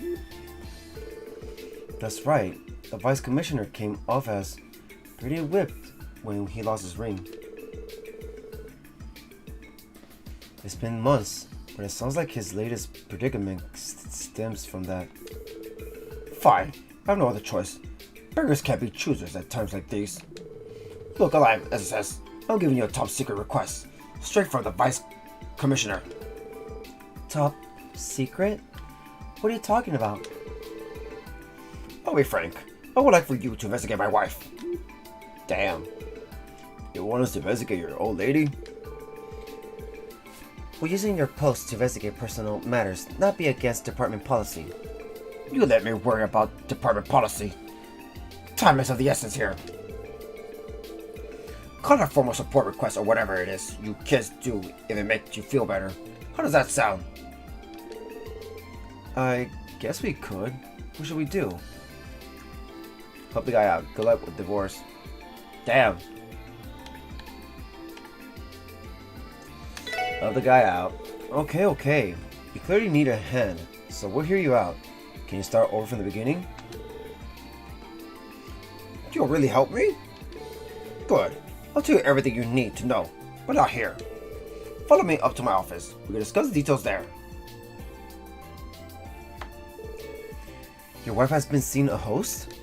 That's right. The Vice Commissioner came off as pretty whipped when he lost his ring. It's been months, but it sounds like his latest predicament stems from that. Fine, I have no other choice. Beggars can't be choosers at times like these. Look alive, SSS. I'm giving you a top secret request. Straight from the Vice Commissioner. Top secret? What are you talking about? I'll be frank. I would like for you to investigate my wife. Damn. You want us to investigate your old lady? Will using your post to investigate personal matters not be against department policy? You let me worry about department policy. Time is of the essence here. Call a formal support request or whatever it is you kids do if it makes you feel better. How does that sound? I guess we could. What should we do? Help the guy out. Good luck with divorce. Damn. Help the guy out. Okay. You clearly need a hand, so we'll hear you out. Can you start over from the beginning? You'll really help me? Good. I'll tell you everything you need to know, but not here. Follow me up to my office. We can discuss the details there. Your wife has been seeing a host?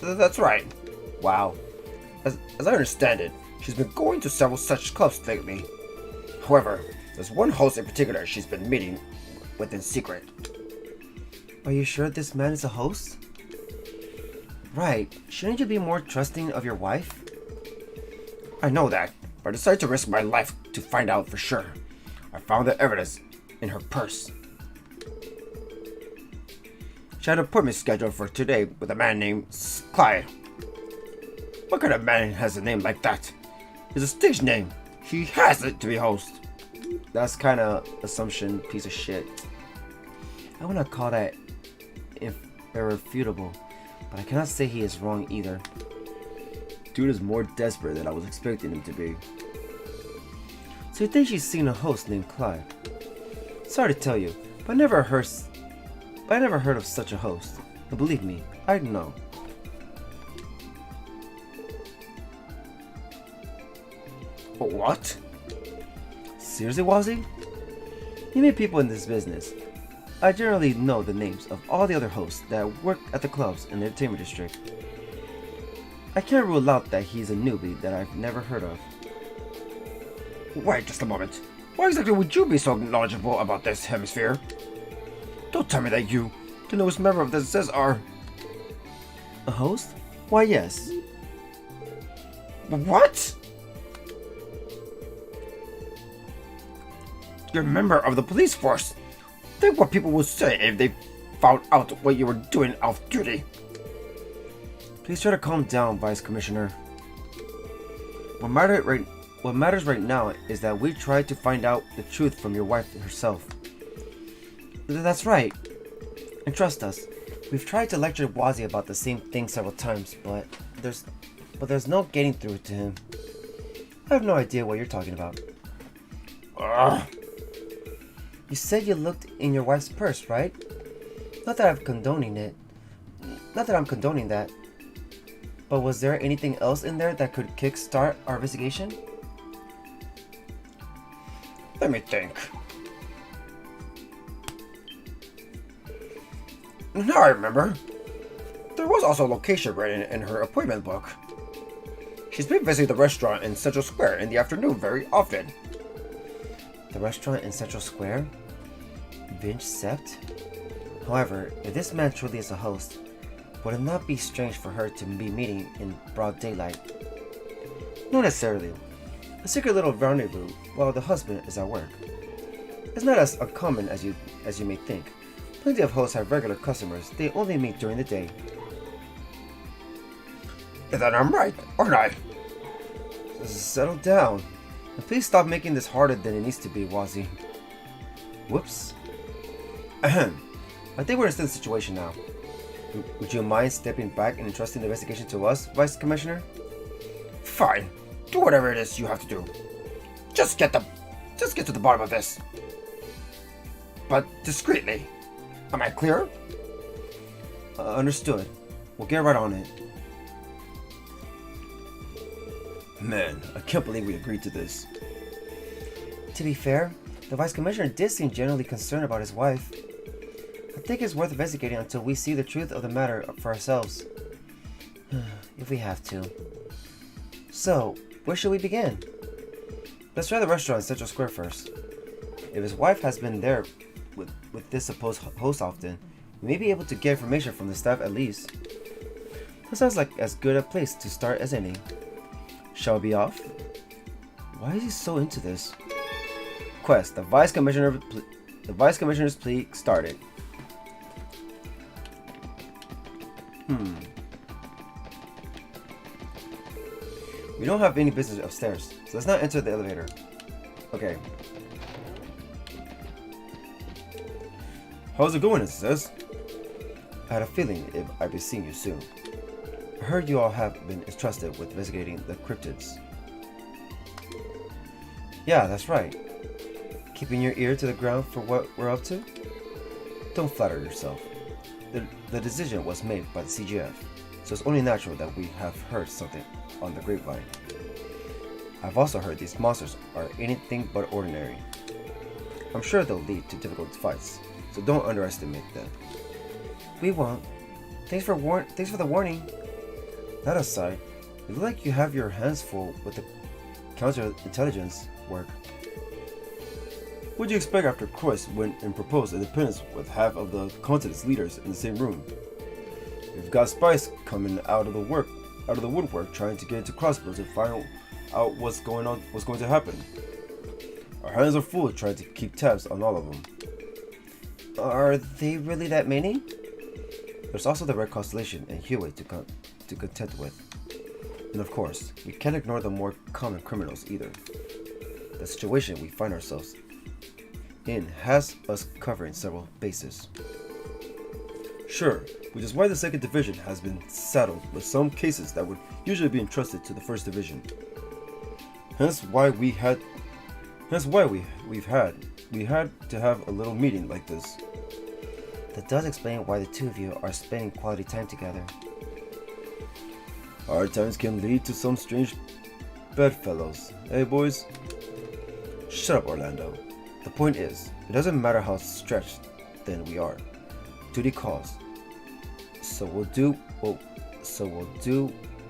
That's right. Wow. As I understand it, she's been going to several such clubs lately. However, there's one host in particular she's been meeting with in secret. Are you sure this man is a host? Right. Shouldn't you be more trusting of your wife? I know that, but I decided to risk my life to find out for sure. I found the evidence in her purse. She had an appointment scheduled for today with a man named Clyde. What kind of man has a name like that? It's a stage name. He has it to be host. That's kind of assumption piece of shit. I would not call that irrefutable, but I cannot say he is wrong either. Dude is more desperate than I was expecting him to be. So you think she's seen a host named Clyde? Sorry to tell you, but I never heard of such a host. And believe me, I'd know. What? Seriously, Wazzy? You meet people in this business. I generally know the names of all the other hosts that work at the clubs in the entertainment district. I can't rule out that he's a newbie that I've never heard of. Wait just a moment. Why exactly would you be so knowledgeable about this hemisphere? Don't tell me that you, the newest member of the SS, are... A host? Why, yes. What? You're a member of the police force. Think what people would say if they found out what you were doing off duty. Please try to calm down, Vice Commissioner. What matters right now is that we tried to find out the truth from your wife herself. That's right. And trust us, we've tried to lecture Wazzy about the same thing several times, but there's no getting through to him. I have no idea what you're talking about. Ugh. You said you looked in your wife's purse, right? Not that I'm condoning that. But was there anything else in there that could kickstart our investigation? Let me think. Now I remember. There was also a location written in her appointment book. She's been visiting the restaurant in Central Square in the afternoon very often. The restaurant in Central Square? Vince Sept? However, if this man truly is a host, would it not be strange for her to be meeting in broad daylight? Not necessarily. A secret little rendezvous while the husband is at work. It's not as uncommon as you may think. Plenty of hosts have regular customers. They only meet during the day. Then I'm right, aren't I? Settle down. And please stop making this harder than it needs to be, Wazzy. Whoops. Ahem. I think we're in a tense situation now. Would you mind stepping back and entrusting the investigation to us, Vice Commissioner? Fine. Do whatever it is you have to do. Just get to the bottom of this. But discreetly. Am I clear? Understood. We'll get right on it. Man, I can't believe we agreed to this. To be fair, the Vice Commissioner did seem genuinely concerned about his wife. I think it's worth investigating until we see the truth of the matter for ourselves. If we have to. So, where should we begin? Let's try the restaurant in Central Square first. If his wife has been there with this supposed host often, we may be able to get information from the staff at least. That sounds like as good a place to start as any. Shall we be off? Why is he so into this? Quest. The Vice Commissioner's plea started. We don't have any business upstairs, so let's not enter the elevator. Okay. How's it going, Sis? I had a feeling I'd be seeing you soon. I heard you all have been entrusted with investigating the cryptids. Yeah, that's right. Keeping your ear to the ground for what we're up to? Don't flatter yourself. The decision was made by the CGF, so it's only natural that we have heard something on the grapevine. I've also heard these monsters are anything but ordinary. I'm sure they'll lead to difficult fights, so don't underestimate them. We won't. Thanks for the warning. That aside, you look like you have your hands full with the counterintelligence work. What do you expect after Quest went and proposed independence with half of the continent's leaders in the same room? We've got spies coming out of the woodwork trying to get into Crossbell to find out what's going to happen. Our hands are full trying to keep tabs on all of them. Are they really that many? There's also the Red Constellation and Hewitt to contend with. And of course, we can't ignore the more common criminals either. The situation we find ourselves in has us covering several bases. Sure, which is why the 2nd Division has been saddled with some cases that would usually be entrusted to the 1st Division. Hence why we had to have a little meeting like this. That does explain why the two of you are spending quality time together. Hard times can lead to some strange bedfellows, eh boys? Shut up, Orlando. The point is, it doesn't matter how stretched thin we are. Duty calls. So we'll do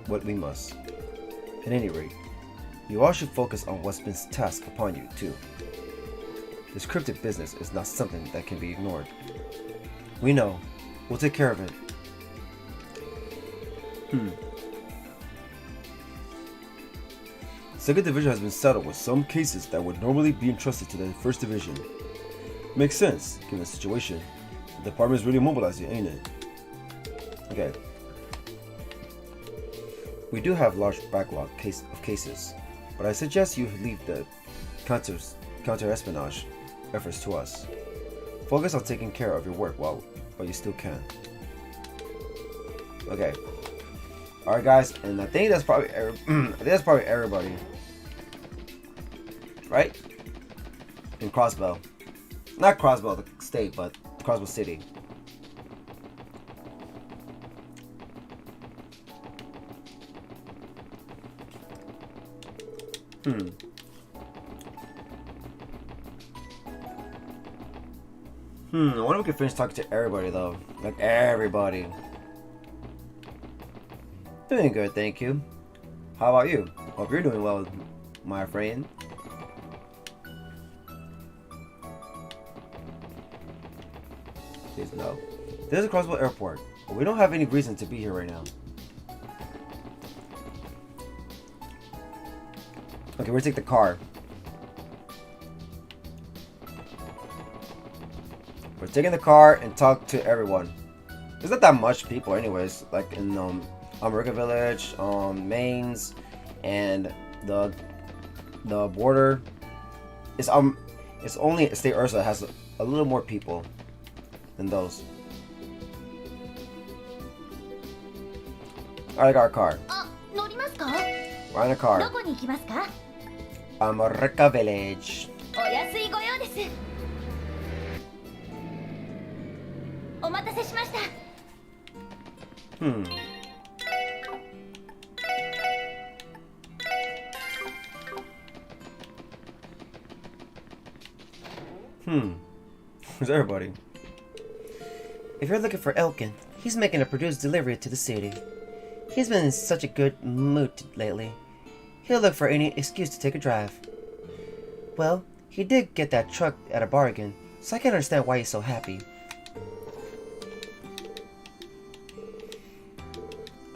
what we must. At any rate, you all should focus on what's been tasked upon you too. This cryptic business is not something that can be ignored. We know. We'll take care of it. Second Division has been settled with some cases that would normally be entrusted to the 1st Division. Makes sense, given the situation. The department is really mobilizing, ain't it? Okay. We do have large backlog of cases, but I suggest you leave the counter-espionage efforts to us. Focus on taking care of your work while you still can. Okay. Alright guys, and I think that's probably everybody. Right? In Crossbell. Not Crossbell the state, but Crossbell City. I wonder if we can finish talking to everybody though. Like everybody. Doing good, thank you. How about you? Hope you're doing well, my friend. Please no. This is Crossbell Airport, but we don't have any reason to be here right now. Okay, we're gonna take the car. We're taking the car and talk to everyone. There's not that much people anyways, like in America Village, Mains, and the border. It's only State Ursa has a little more people than those. Alright, I got our car. We're in a car. America Village. Where's everybody? If you're looking for Elkin, he's making a produced delivery to the city. He's been in such a good mood lately. He'll look for any excuse to take a drive. Well, he did get that truck at a bargain, so I can understand why he's so happy.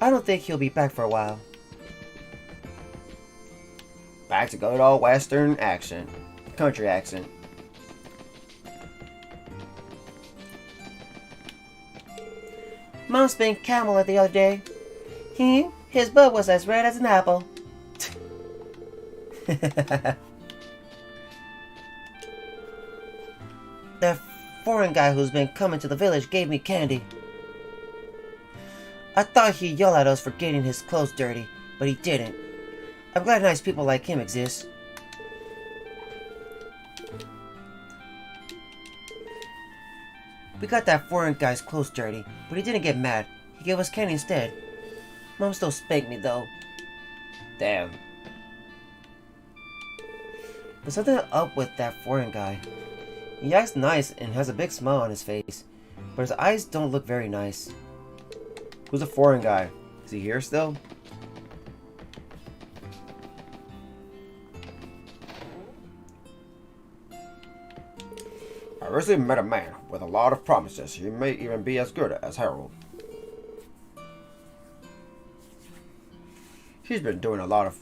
I don't think he'll be back for a while. Back to good old Western accent. Country accent. Mom spanked Camel the other day. His butt was as red as an apple. That foreign guy who's been coming to the village gave me candy. I thought he'd yell at us for getting his clothes dirty, but he didn't. I'm glad nice people like him exist. We got that foreign guy's clothes dirty, but he didn't get mad. He gave us candy instead. Mom still spanked me though. Damn. There's something up with that foreign guy. He acts nice and has a big smile on his face, but his eyes don't look very nice. Who's the foreign guy? Is he here still? I recently met a man with a lot of promises. He may even be as good as Harold. He's been doing a lot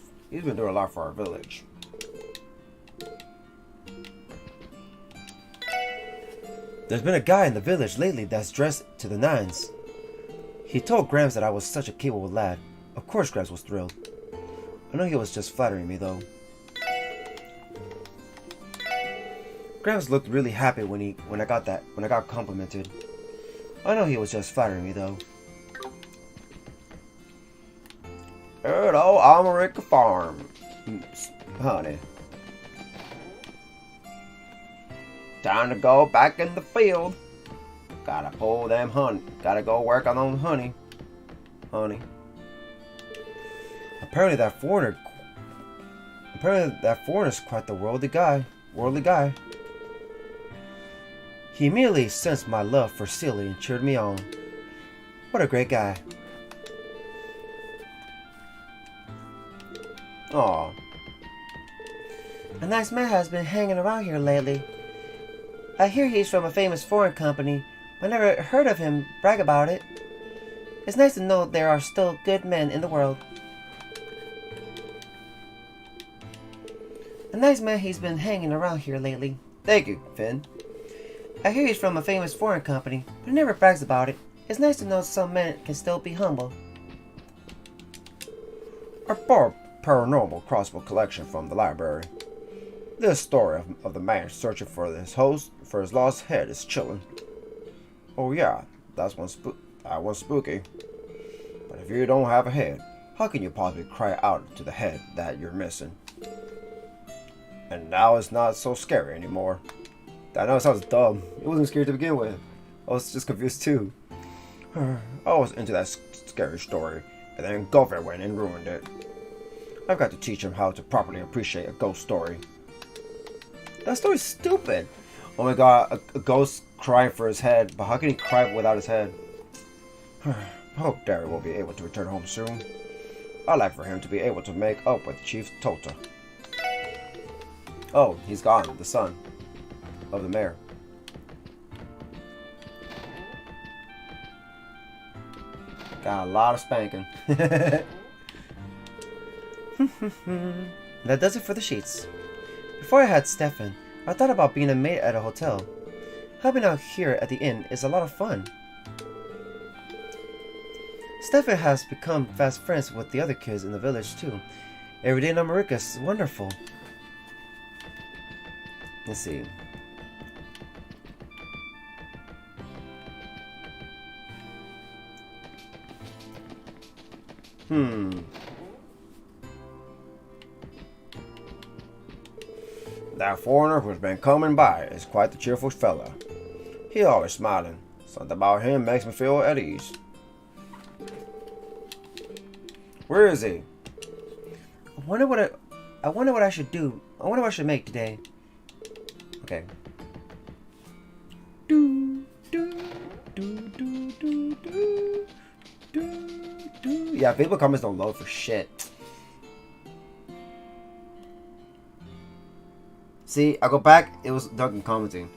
for our village. There's been a guy in the village lately that's dressed to the nines. He told Gramps that I was such a capable lad. Of course Gramps was thrilled. I know he was just flattering me though. Gramps looked really happy when I got complimented. I know he was just flattering me though. Hello, America Farm, honey. Time to go back in the field. Gotta pull them honey. Gotta go work on them honey. Apparently that foreigner's quite the worldly guy. He immediately sensed my love for Silly and cheered me on. What a great guy. Aw. A nice man has been hanging around here lately. I hear he's from a famous foreign company, but I never heard of him brag about it. It's nice to know there are still good men in the world. A nice man he's been hanging around here lately. Thank you, Finn. I hear he's from a famous foreign company, but he never brags about it. It's nice to know some men can still be humble. I borrowed paranormal Crossbell collection from the library. This story of the man searching for his lost head is chilling. Oh yeah, that one's spooky. But if you don't have a head, how can you possibly cry out to the head that you're missing? And now it's not so scary anymore. I know it sounds dumb. It wasn't scary to begin with. I was just confused too. I was into that scary story, and then Gopher went and ruined it. I've got to teach him how to properly appreciate a ghost story. That story's stupid. Oh my god, a ghost crying for his head, but how can he cry without his head? I hope Derry will be able to return home soon. I'd like for him to be able to make up with Chief Tota. Oh, he's gone, the son of the mayor. Got a lot of spanking. That does it for the sheets. Before I had Stefan, I thought about being a maid at a hotel. Helping out here at the inn is a lot of fun. Stefan has become fast friends with the other kids in the village too. Every day in America is wonderful. Let's see. That foreigner who's been coming by is quite the cheerful fella. He always smiling. Something about him makes me feel at ease. Where is he? I wonder what I should do. I wonder what I should make today. Okay. Yeah, Facebook comments don't load for shit. See, I go back, it was Duncan commenting.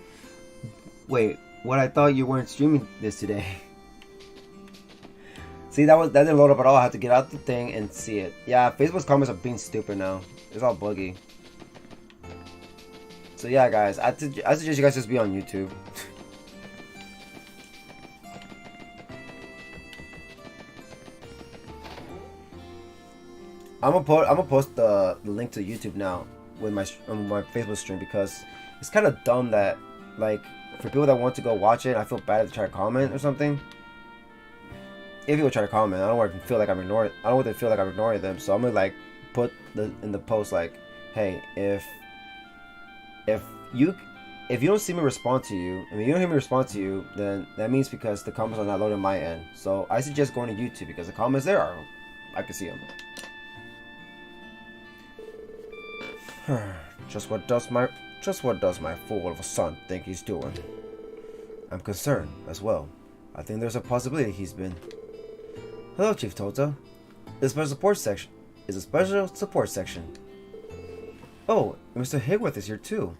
Wait, what? I thought you weren't streaming this today. See, that didn't load up at all. I had to get out the thing and see it. Yeah, Facebook's comments are being stupid now. It's all buggy. So yeah, guys, I suggest you guys just be on YouTube. I'm gonna post the link to YouTube now with my Facebook stream, because it's kind of dumb that, like, for people that want to go watch it, I feel bad if they try to comment or something. If people try to comment, I don't want to feel like I'm ignoring. I don't want to feel like I'm ignoring them. So I'm gonna like put in the post like, hey, if you don't see me respond to you, I mean, you don't hear me respond to you, then that means because the comments are not loading on my end. So I suggest going to YouTube, because the comments there are, I can see them. Just what does my fool of a son think he's doing? I'm concerned as well. I think there's a possibility he's been. Hello, Chief Tota. Is a special support section. Oh, Mr. Hayworth is here too.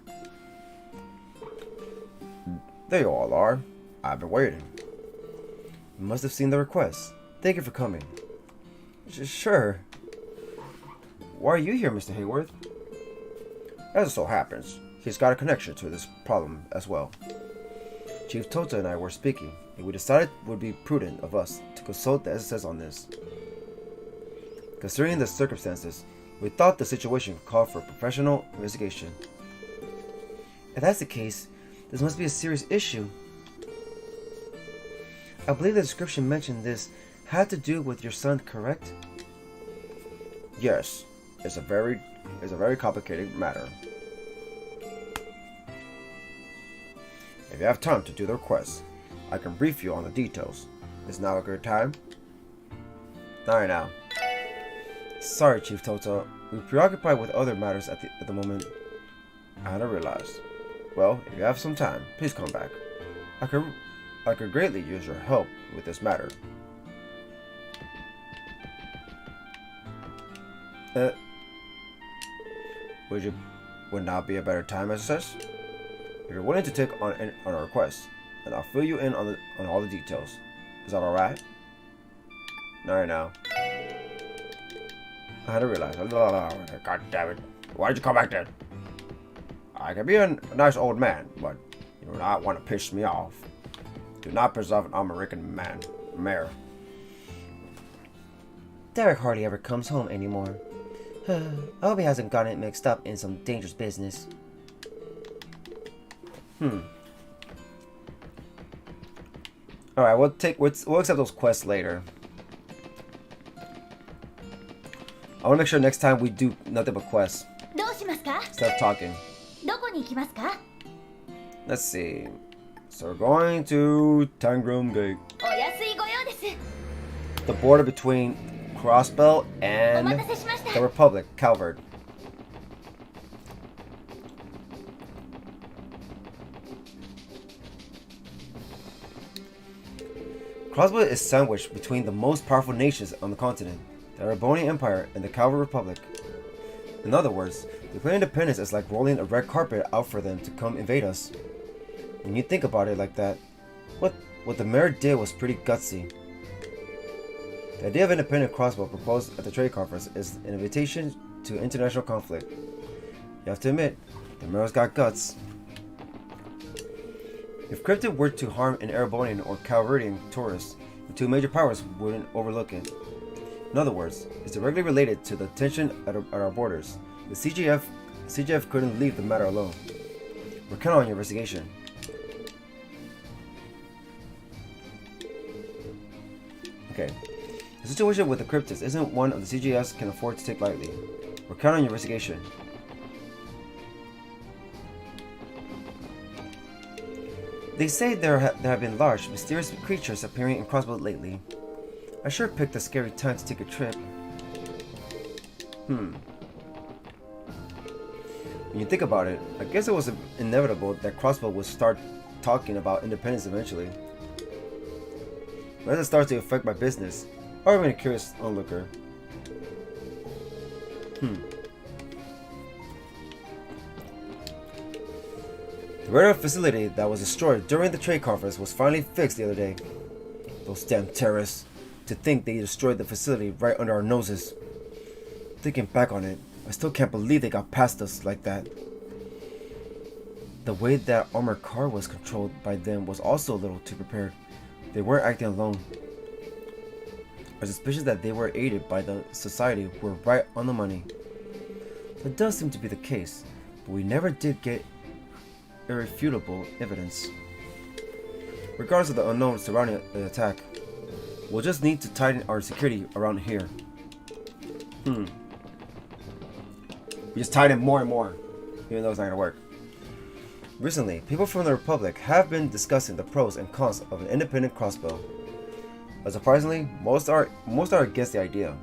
There you all are. I've been waiting. You must have seen the request. Thank you for coming. Sure. Why are you here, Mr. Hayworth? As it so happens, he's got a connection to this problem as well. Chief Tota and I were speaking, and we decided it would be prudent of us to consult the SSS on this. Considering the circumstances, we thought the situation called for professional investigation. If that's the case, this must be a serious issue. I believe the description mentioned this had to do with your son, correct? Yes, it's a very complicated matter. If you have time to do the request, I can brief you on the details. Is now a good time? Not right now. Sorry, Chief Tota. We're preoccupied with other matters at the moment. I hadn't realized. Well, if you have some time, please come back. I could greatly use your help with this matter. Would now be a better time, SSS? If you're willing to take on a request, then I'll fill you in on all the details. Is that alright? Not right now. I had to realize. God damn it. Why'd you come back then? I can be a nice old man, but you do not want to piss me off. Do not preserve an American mayor. Derek hardly ever comes home anymore. I hope he hasn't gotten it mixed up in some dangerous business. Alright, we'll accept those quests later. I want to make sure next time we do nothing but quests. Instead of talking. Let's see. So we're going to Tangram Gate. The border between Crossbell and the Republic, Calvert. Crossbell is sandwiched between the most powerful nations on the continent, the Erebonian Empire and the Calvert Republic. In other words, declaring independence is like rolling a red carpet out for them to come invade us. When you think about it like that, what the mayor did was pretty gutsy. The idea of independent Crossbell proposed at the trade conference is an invitation to international conflict. You have to admit, the mayor's got guts. If Cryptid were to harm an Erebonian or Calverdian tourist, the two major powers wouldn't overlook it. In other words, it's directly related to the tension at our borders. The CGF couldn't leave the matter alone. We're counting on your investigation. Okay. The situation with the cryptids isn't one of the CGS can afford to take lightly. We're counting on your investigation. They say there have been large, mysterious creatures appearing in Crossbell lately. I sure picked a scary time to take a trip. When you think about it, I guess it was inevitable that Crossbell would start talking about independence eventually. But as it starts to affect my business, or even a curious onlooker. The radar facility that was destroyed during the trade conference was finally fixed the other day. Those damn terrorists. To think they destroyed the facility right under our noses. Thinking back on it, I still can't believe they got past us like that. The way that armored car was controlled by them was also a little too prepared. They weren't acting alone. Our suspicions that they were aided by the society were right on the money. That does seem to be the case, but we never did get irrefutable evidence. Regardless of the unknown surrounding the attack, we'll just need to tighten our security around here. We just tighten more and more, even though it's not gonna work. Recently, people from the Republic have been discussing the pros and cons of an independent Crossbell. But surprisingly, most are against the idea.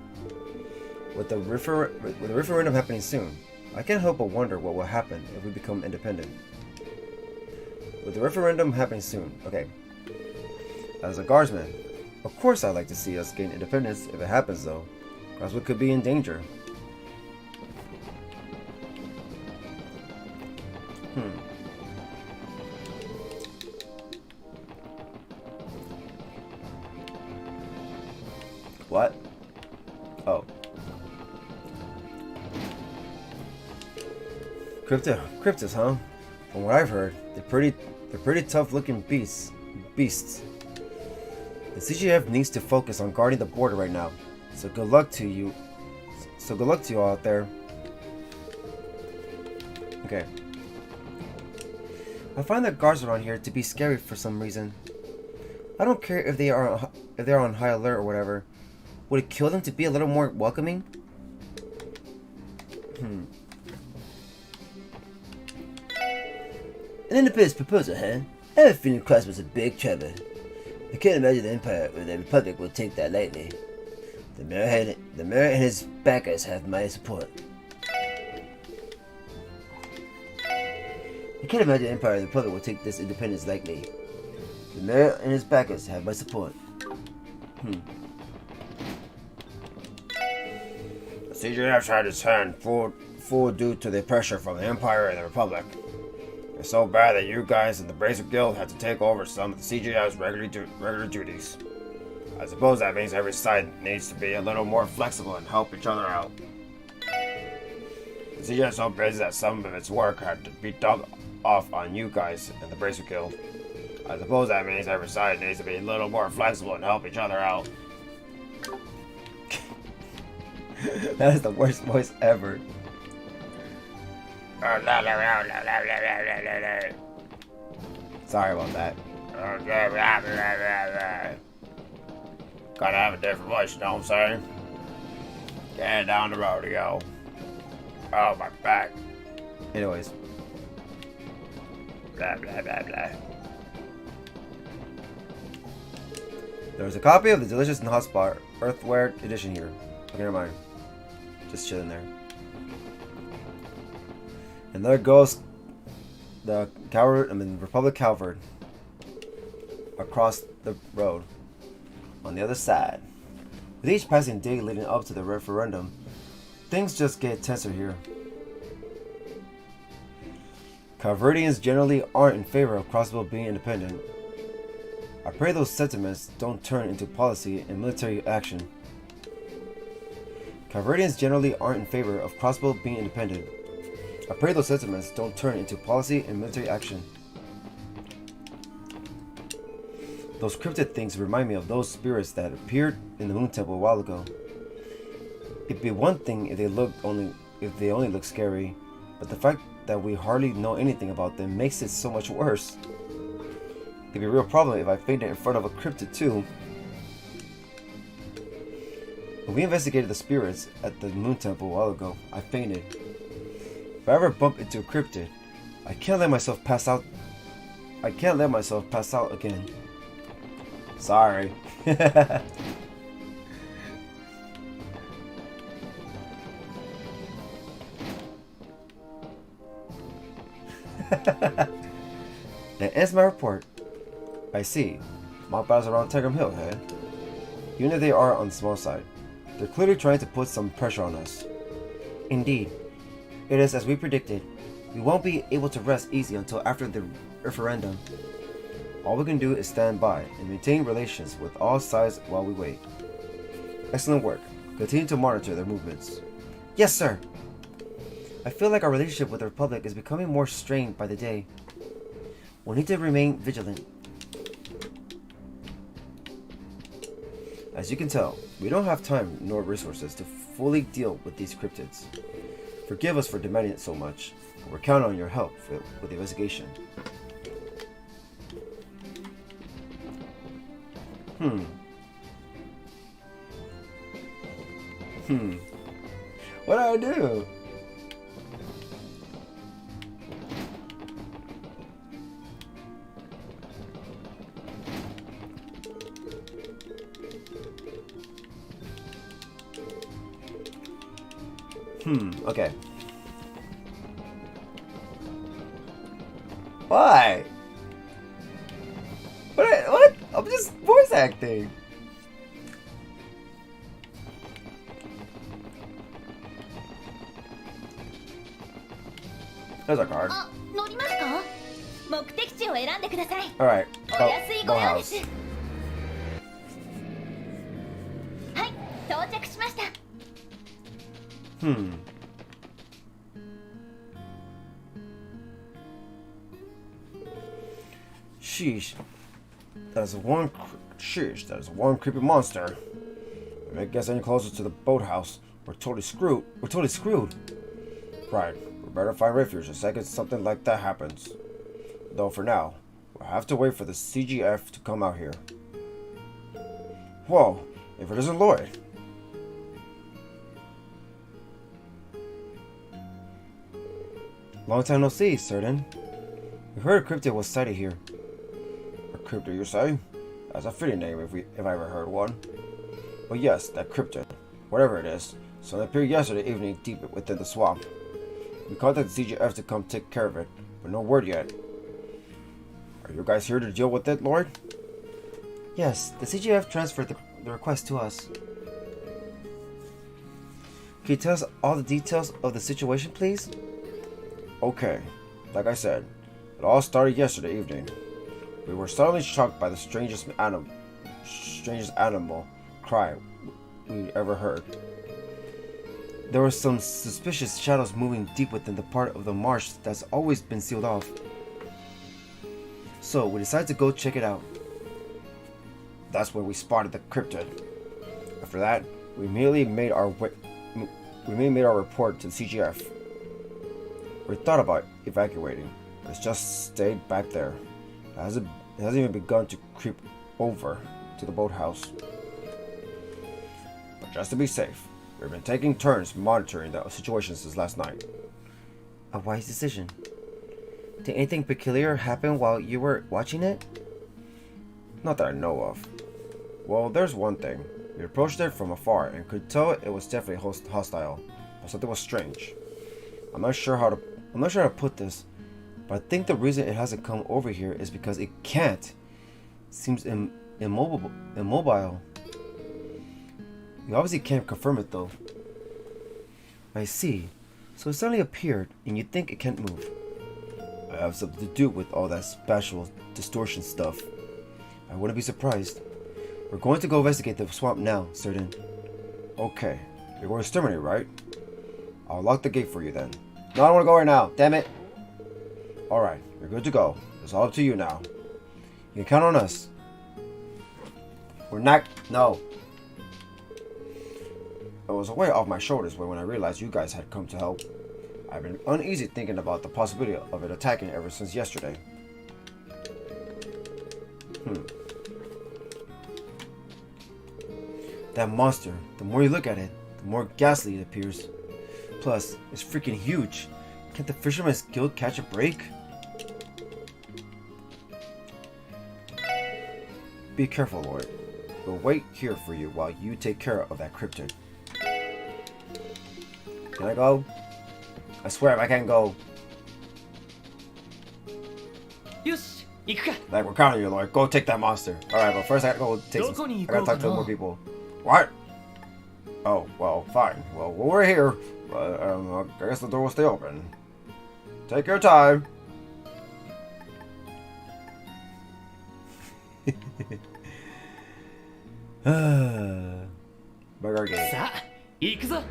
With the referendum happening soon, I can't help but wonder what will happen if we become independent. With the referendum happening soon, okay. As a guardsman, of course I'd like to see us gain independence if it happens though. Crossbell could be in danger. What? Oh. Cryptids, huh? From what I've heard, they're pretty tough-looking beasts. The CGF needs to focus on guarding the border right now. So good luck to you. So good luck to you all out there. Okay. I find the guards around here to be scary for some reason. I don't care if they are on high alert or whatever. Would it kill them to be a little more welcoming? An independence proposal, huh? I have a feeling Crossbell's a big trouble. I can't imagine the Empire or the Republic will take that lightly. The mayor and his backers have my support. I can't imagine the Empire or the Republic will take this independence lightly. The mayor and his backers have my support. The CGF had its hand full due to the pressure from the Empire and the Republic. It's so bad that you guys in the Bracer Guild had to take over some of the CGF's regular duties. I suppose that means every side needs to be a little more flexible and help each other out. The CGF's so busy that some of its work had to be dug off on you guys in the Bracer Guild. I suppose that means every side needs to be a little more flexible and help each other out. That is the worst voice ever. Sorry about that. Gotta have a different voice, you know what I'm saying? Get down the rodeo. Oh, my back. Anyways. Blah, blah, blah, blah. There's a copy of the Delicious and Hotspot Earthware edition here. Okay, never mind. Just chilling there. And there goes the Republic Calvard across the road on the other side. With each passing day leading up to the referendum, things just get tenser here. Calvardians generally aren't in favor of Crossbell being independent. I pray those sentiments don't turn into policy and military action. Calvardians generally aren't in favor of Crossbell being independent. I pray those sentiments don't turn into policy and military action. Those cryptid things remind me of those spirits that appeared in the Moon Temple a while ago. It'd be one thing if they only look scary, but the fact that we hardly know anything about them makes it so much worse. It'd be a real problem if I fainted in front of a cryptid too. When we investigated the spirits at the Moon Temple a while ago, I fainted. If I ever bump into a cryptid, I can't let myself pass out. Again. Sorry. That ends my report. I see. Mock battles around Tegram Hill, huh? Even if they are on the small side, they're clearly trying to put some pressure on us. Indeed. It is as we predicted. We won't be able to rest easy until after the referendum. All we can do is stand by and maintain relations with all sides while we wait. Excellent work. Continue to monitor their movements. Yes, sir. I feel like our relationship with the Republic is becoming more strained by the day. We'll need to remain vigilant. As you can tell, we don't have time nor resources to fully deal with these cryptids. Forgive us for demanding it so much, but we're counting on your help with the investigation. What do I do? Okay. Why? What? I'm just voice acting. There's a card. あ、乗りますか？目的地を選んでください。 Alright. お安いご用です。 House. はい、到着しました。 Sheesh. That is one creepy monster. If it gets any closer to the boathouse, we're totally screwed. Right. We better find refuge the second something like that happens. Though for now, we'll have to wait for the CGF to come out here. Whoa, if it isn't Lloyd. Long time no see, Certain. We heard a cryptid was sighted here. A cryptid, you say? That's a fitting name if I ever heard one. But yes, that cryptid, whatever it is, so it appeared yesterday evening deep within the swamp. We contacted CGF to come take care of it, but no word yet. Are you guys here to deal with it, Lord? Yes, the CGF transferred the request to us. Can you tell us all the details of the situation, please? Okay, like I said, it all started yesterday evening. We were suddenly shocked by the strangest animal cry we'd ever heard. There were some suspicious shadows moving deep within the part of the marsh that's always been sealed off. So we decided to go check it out. That's where we spotted the cryptid. After that, we immediately made our report to the CGF. We thought about evacuating, but it's just stayed back there. It hasn't even begun to creep over to the boathouse. But just to be safe, we've been taking turns monitoring the situation since last night. A wise decision. Did anything peculiar happen while you were watching it? Not that I know of. Well, there's one thing. We approached it from afar and could tell it was definitely hostile, but something was strange. I'm not sure how to put this, but I think the reason it hasn't come over here is because it can't. Seems immobile. We obviously can't confirm it though. I see. So it suddenly appeared, and you think it can't move. I have something to do with all that spatial distortion stuff. I wouldn't be surprised. We're going to go investigate the swamp now, Certain. Okay. You're going to exterminate, right? I'll lock the gate for you then. No, I don't want to go right now. Damn it. Alright, you're good to go. It's all up to you now. You can count on us. We're not... No. It was a weight off my shoulders when I realized you guys had come to help. I've been uneasy thinking about the possibility of it attacking ever since yesterday. That monster, the more you look at it, the more ghastly it appears. Plus, it's freaking huge. Can't the Fisherman's Guild catch a break? Be careful, Lord. We'll wait here for you while you take care of that cryptid. Can I go? I swear if I can't go. よし行くか Like, we're counting you, Lord. Go take that monster. Alright, but first I gotta talk to more people. What? Oh, well, fine. Well, we're here. But, I guess the door will stay open. Take your time. Burger Gate. さあ行くぞ。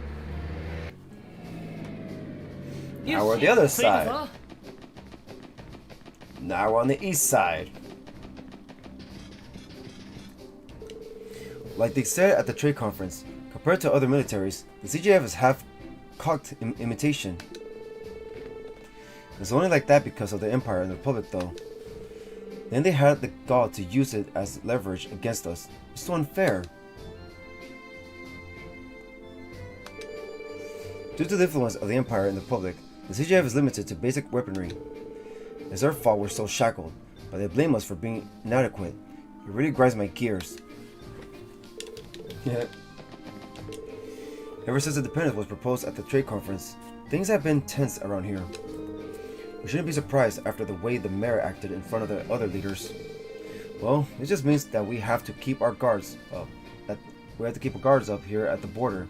Now we're on the other 着いた side. ぞ。 Now we're on the east side. Like they said at the trade conference, compared to other militaries, the CGF is half-cocked imitation. It's only like that because of the Empire and the Republic though. Then they had the gall to use it as leverage against us. It's so unfair. Due to the influence of the Empire and the Republic, the CGF is limited to basic weaponry. It's their fault we're so shackled, but they blame us for being inadequate. It really grinds my gears. Yeah. Ever since independence was proposed at the trade conference, things have been tense around here. We shouldn't be surprised after the way the mayor acted in front of the other leaders. Well, it just means that we have to keep our guards up. We have to keep our guards up here at the border.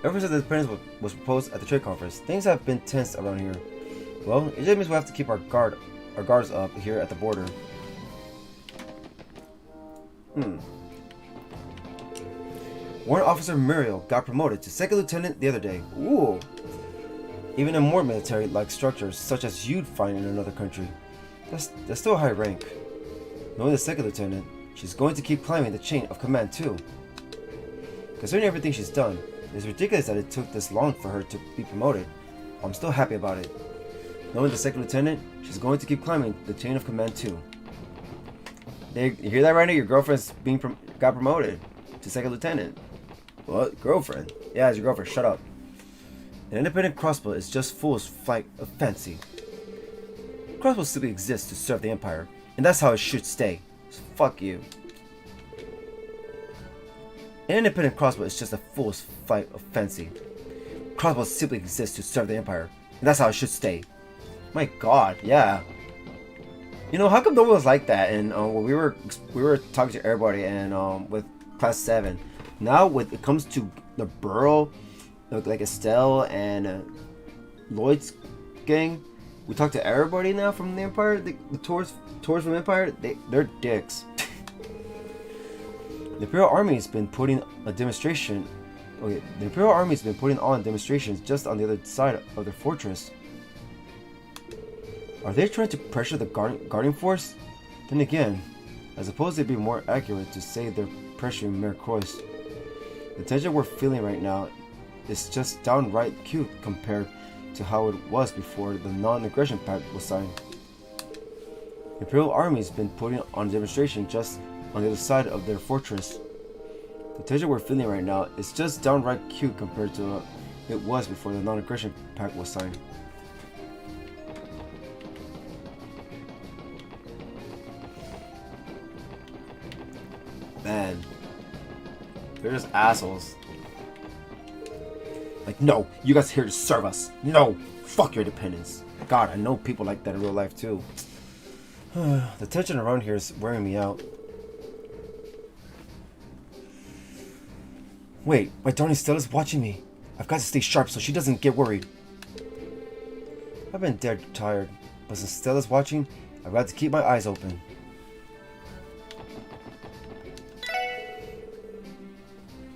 Ever since independence was proposed at the trade conference, things have been tense around here. Well, it just means we have to keep our guards up here at the border. Warrant Officer Muriel got promoted to second lieutenant the other day. Ooh! Even in more military-like structures, such as you'd find in another country. That's still a high rank. Knowing the second lieutenant, she's going to keep climbing the chain of command too. Considering everything she's done, it's ridiculous that it took this long for her to be promoted. I'm still happy about it. Knowing the second lieutenant, she's going to keep climbing the chain of command too. You hear that right now? Your girlfriend's got promoted to second lieutenant. What? Girlfriend? Yeah, it's your girlfriend. Shut up. An independent Crossbell is just fool's flight of fancy. Crossbell simply exists to serve the Empire, and that's how it should stay. So fuck you. An independent Crossbell is just a fool's flight of fancy. Crossbell simply exists to serve the Empire, and that's how it should stay. My God, yeah. You know, how come no one was like that? And when we were talking to everybody, and with Class 7. Now, when it comes to the Burrow, like Estelle and Lloyd's gang, we talk to everybody now from the Empire. The tours from Empire, they're dicks. The Imperial Army has been putting a demonstration. Okay, the Imperial Army has been putting on demonstrations just on the other side of their fortress. Are they trying to pressure the guarding force? Then again, I suppose it'd be more accurate to say they're pressuring Mayor Croix. The tension we're feeling right now is just downright cute compared to how it was before the non-aggression pact was signed. The Imperial Army's been putting on a demonstration just on the other side of their fortress. The tension we're feeling right now is just downright cute compared to it was before the non-aggression pact was signed. Man, they're just assholes. Like, no, you guys are here to serve us. No, fuck your independence. God, I know people like that in real life too. The tension around here is wearing me out. Wait, my darling Stella's watching me. I've got to stay sharp so she doesn't get worried. I've been dead tired, but since Stella's watching, I've got to keep my eyes open.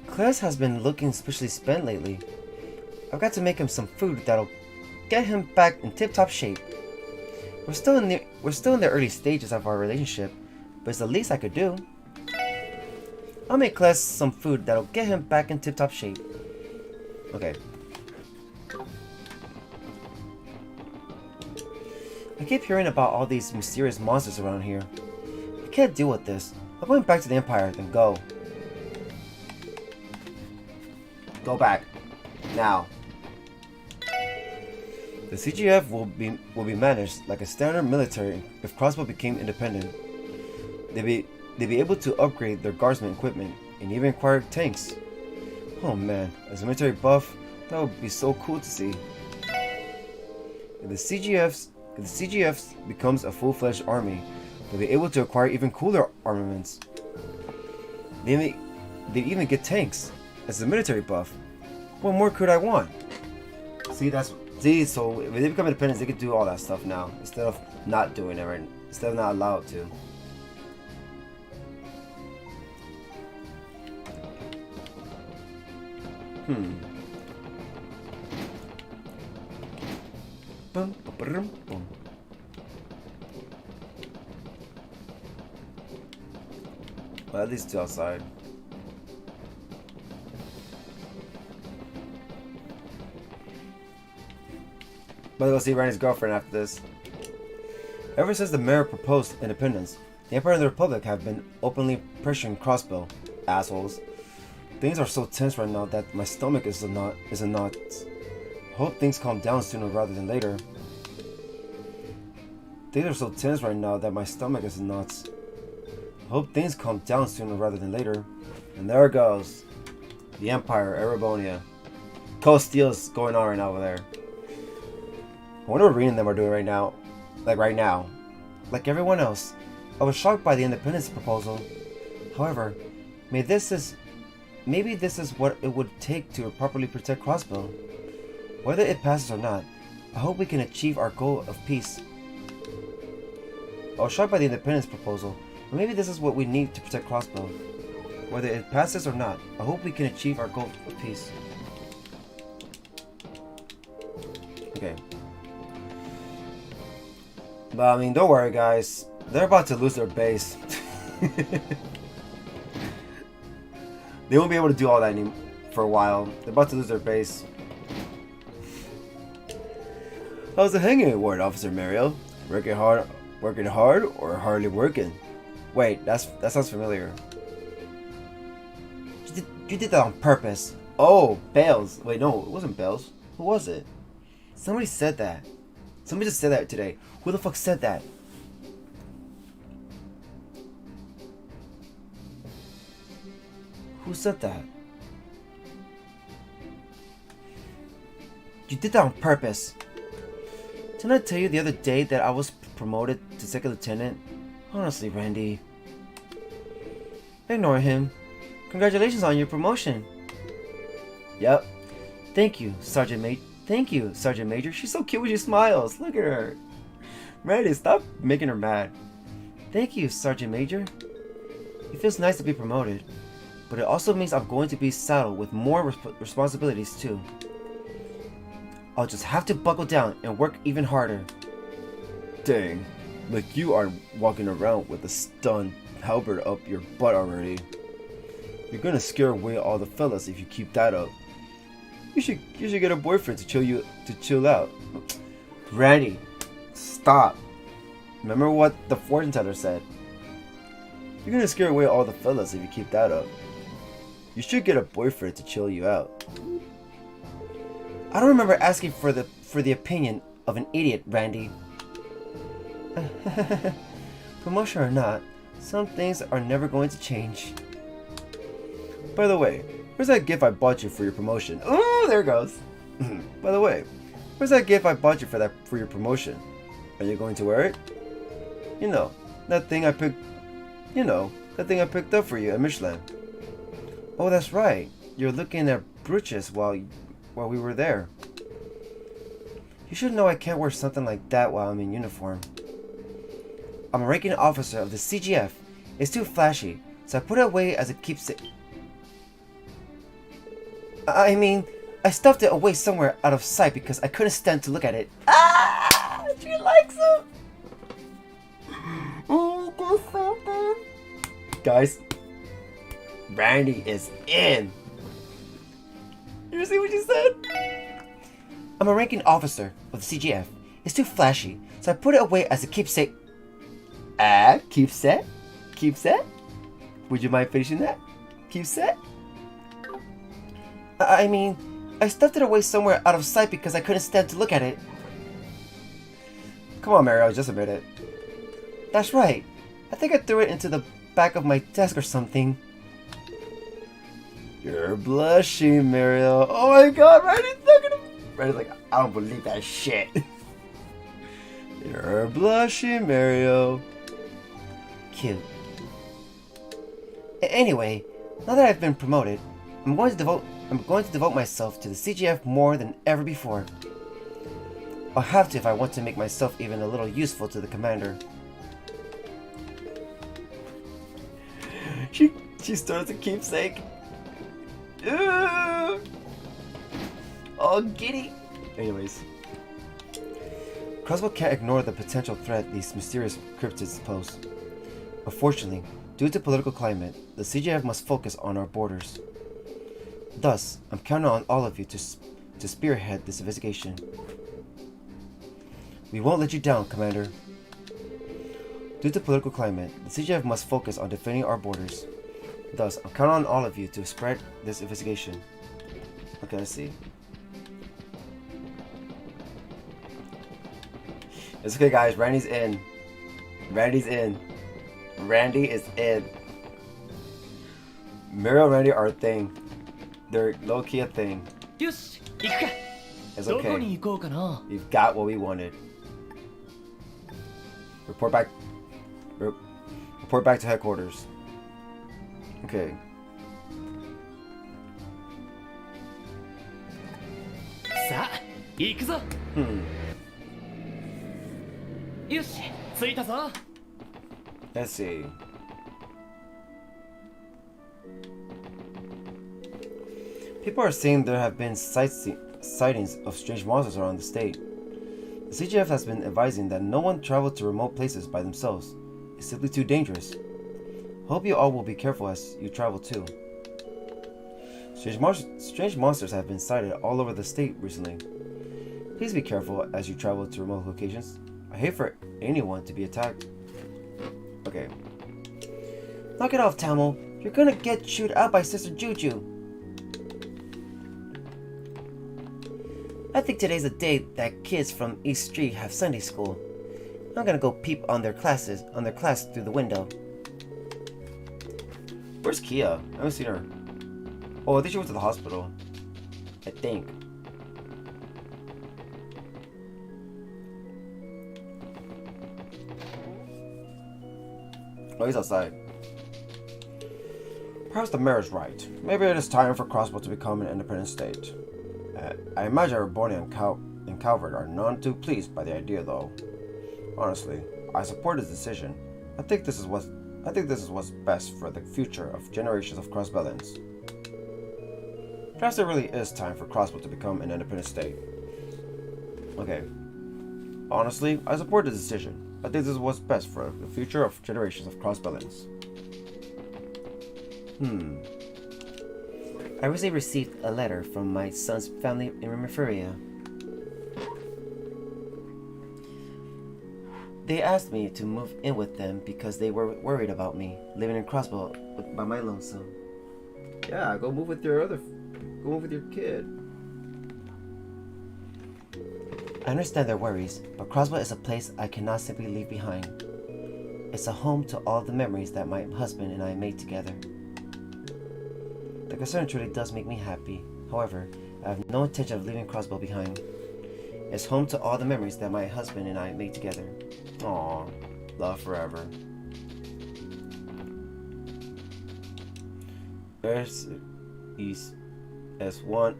Claire has been looking especially spent lately. I've got to make him some food that'll get him back in tip-top shape. We're still in the early stages of our relationship, but it's the least I could do. I'll make Claire some food that'll get him back in tip-top shape. Okay. I keep hearing about all these mysterious monsters around here. I can't deal with this. I'm going back to the Empire, then go. Go back. Now. The CGF will be managed like a standard military if Crossbell became independent. They'd be able to upgrade their guardsmen equipment and even acquire tanks. Oh man, as a military buff, that would be so cool to see. If the CGF becomes a full-fledged army, they'll be able to acquire even cooler armaments. They'd even get tanks. As a military buff, what more could I want? So if they become independent, they can do all that stuff now instead of not doing it, right? Instead of not allowed to. Boom, boom, boom. Well, at least two outside. But we'll see Randy's girlfriend after this. Ever since the mayor proposed independence, the Empire and the Republic have been openly pressuring Crossbell. Assholes. Things are so tense right now that my stomach is a knot. Hope things calm down sooner rather than later. Things are so tense right now that my stomach is in knots. Hope things calm down sooner rather than later. And there it goes. The Empire, Erebonia. Coast Steel's going on right now over there. I wonder what Reen and them are doing right now. Like right now. Like everyone else, I was shocked by the independence proposal. However, maybe this is what it would take to properly protect Crossbell. Whether it passes or not, I hope we can achieve our goal of peace. I was shocked by the independence proposal, but maybe this is what we need to protect Crossbell. Whether it passes or not, I hope we can achieve our goal of peace. Okay. But I mean, don't worry guys, they're about to lose their base. They won't be able to do all that for a while. They're about to lose their base. How's it hanging, Warrant Officer Mario? Working hard, or hardly working? Wait, that sounds familiar. You did that on purpose. Oh, Bales. Wait, no, it wasn't Bales. Who was it? Somebody said that. Somebody just said that today. Who the fuck said that? Who said that? You did that on purpose. Didn't I tell you the other day that I was promoted to second lieutenant? Honestly, Randy. Ignore him. Congratulations on your promotion. Yep. Thank you, Sergeant Major. Thank you, Sergeant Major. She's so cute when she smiles. Look at her. Randy, stop making her mad. Thank you, Sergeant Major. It feels nice to be promoted, but it also means I'm going to be saddled with more responsibilities too. I'll just have to buckle down and work even harder. Dang, like you aren't walking around with a stun halberd up your butt already. You're gonna scare away all the fellas if you keep that up. You should get a boyfriend to chill out. Randy, stop. Remember what the fortune teller said. You're gonna scare away all the fellas if you keep that up. You should get a boyfriend to chill you out. I don't remember asking for the opinion of an idiot, Randy. Promotion or not, some things are never going to change. By the way, where's that gift I bought you for your promotion? Oh, there it goes. By the way, where's that gift I bought you for your promotion? Are you going to wear it? You know, that thing I picked up for you at Michelin. Oh, that's right. You're looking at brooches while we were there. You should know I can't wear something like that while I'm in uniform. I'm a ranking officer of the CGF. It's too flashy, so I put it away as a keepsake. I mean, I stuffed it away somewhere out of sight because I couldn't stand to look at it. Ah! She likes him! Do something. Guys, Randy is in. You see what she said? I'm a ranking officer of the CGF. It's too flashy, so I put it away as a keepsake. Keepsake? Keepsake? Would you mind finishing that? Keepsake? I mean, I stuffed it away somewhere out of sight because I couldn't stand to look at it. Come on, Mario, just admit it. That's right. I think I threw it into the back of my desk or something. You're blushing, Mario. Oh my god, Randy's like, I don't believe that shit. You're blushing, Mario. Cute. Anyway, now that I've been promoted, I'm going to devote myself to the CGF more than ever before. I'll have to if I want to make myself even a little useful to the commander. She starts a keepsake. Oh, giddy. Anyways. Crossbell can't ignore the potential threat these mysterious cryptids pose. Unfortunately, due to political climate, the CJF must focus on our borders. Thus, I'm counting on all of you to spearhead this investigation. We won't let you down, Commander. Due to political climate, the CJF must focus on defending our borders. Thus, I'm counting on all of you to spread this investigation. Okay, let's see. It's okay, guys. Randy's in. Randy's in. Randy is in. Muriel and Randy are a thing. They're low-key a thing. よし行くか It's どこ okay. に行こうかな We've got what we wanted. Report back. Report back to headquarters. Okay. さあ行くぞ よし着いたぞ Let's see. People are saying there have been sightings of strange monsters around the state. The CGF has been advising that no one travel to remote places by themselves. It's simply too dangerous. Hope you all will be careful as you travel too. Strange monsters have been sighted all over the state recently. Please be careful as you travel to remote locations. I hate for anyone to be attacked. Okay. Knock it off, Tamil. You're gonna get chewed out by Sister Juju. I think today's a day that kids from East Street have Sunday school. I'm gonna go peep on their class through the window. Where's Kia? I haven't seen her. Oh, I think she went to the hospital. I think. Oh, he's outside. Perhaps the mayor is right. Maybe it is time for Crossbell to become an independent state. I imagine our Bonnie and Calvert are none too pleased by the idea, though. Honestly, I support his decision. I think this is what's best for the future of generations of Crossbellians. Perhaps it really is time for Crossbell to become an independent state. Okay. Honestly, I support the decision. I think this is what's best for the future of generations of Crossbellians. I recently received a letter from my son's family in Referia. They asked me to move in with them because they were worried about me living in Crossbell by my lonesome. Yeah, go move with your kid. I understand their worries, but Crossbell is a place I cannot simply leave behind. It's a home to all the memories that my husband and I made together. The concern truly does make me happy. However, I have no intention of leaving Crossbell behind. It's home to all the memories that my husband and I made together. Aww, love forever. Where's East S1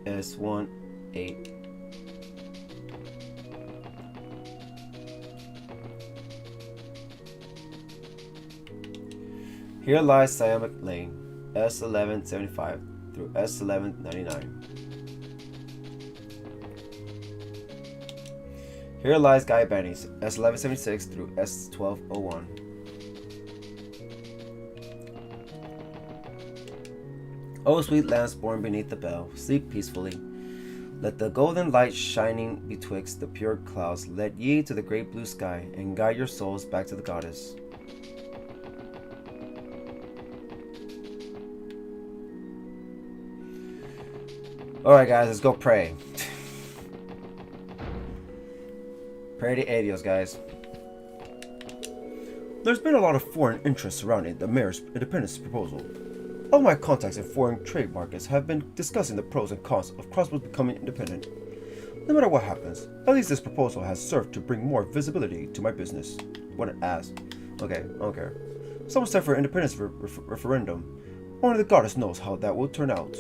S1 8. Here lies Siamic Lane, S1175 through S1199. Here lies Guy Benny's, S1176 through S1201. O sweet lambs born beneath the bell, sleep peacefully. Let the golden light shining betwixt the pure clouds lead ye to the great blue sky, and guide your souls back to the goddess. Alright guys, let's go pray. Pray to Aidios, guys. There's been a lot of foreign interest surrounding the mayor's independence proposal. All my contacts in foreign trade markets have been discussing the pros and cons of Crossbell becoming independent. No matter what happens, at least this proposal has served to bring more visibility to my business. What an ass. Okay, I don't care. Someone said for independence referendum. Only the goddess knows how that will turn out.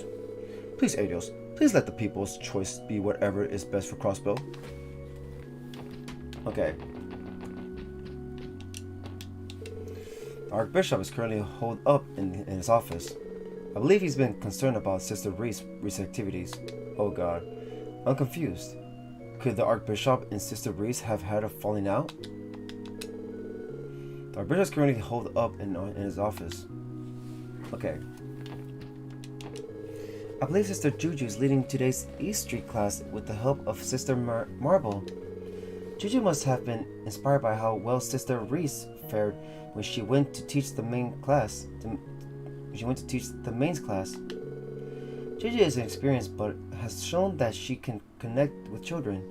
Please, Aidios, please let the people's choice be whatever is best for Crossbell. Okay. The Archbishop is currently holed up in his office. I believe he's been concerned about Sister Reese's recent activities. Oh god. I'm confused. Could the Archbishop and Sister Reese have had a falling out? The Archbishop is currently holed up in his office. Okay. I believe Sister Juju is leading today's East Street class with the help of Sister Marble. Juju must have been inspired by how well Sister Reese fared when she went to teach the main class. Mains class. Juju is inexperienced but has shown that she can connect with children.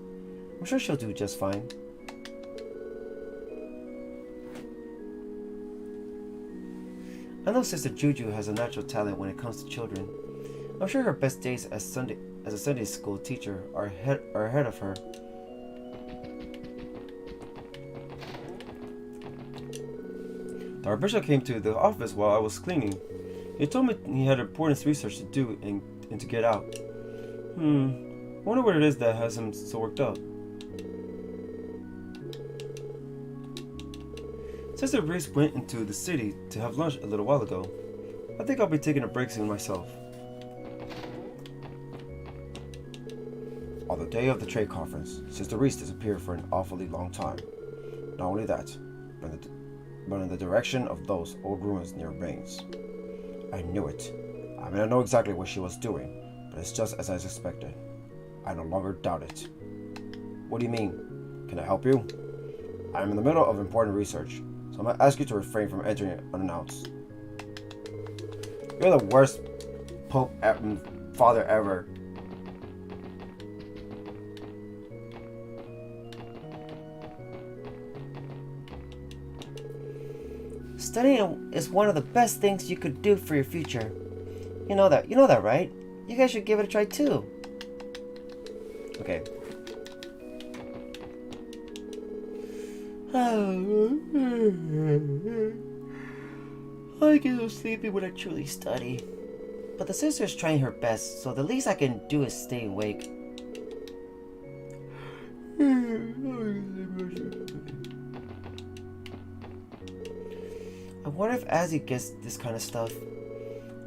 I'm sure she'll do just fine. I know Sister Juju has a natural talent when it comes to children. I'm sure her best days as a Sunday school teacher are ahead of her. The Archbishop came to the office while I was cleaning. He told me he had important research to do and to get out. I wonder what it is that has him so worked up. Sister Reese went into the city to have lunch a little while ago. I think I'll be taking a break soon myself. On the day of the trade conference, Sister Reese disappeared for an awfully long time. Not only that, but in the direction of those old ruins near Rains. I knew it. I mean, I know exactly what she was doing, but it's just as I expected. I no longer doubt it. What do you mean? Can I help you? I am in the middle of important research, so I'm going to ask you to refrain from entering it unannounced. You're the worst father ever. Studying is one of the best things you could do for your future. You know that, right? You guys should give it a try too. Okay. I get so sleepy when I truly study. But the sister's trying her best, so the least I can do is stay awake. I wonder if Azzy gets this kind of stuff.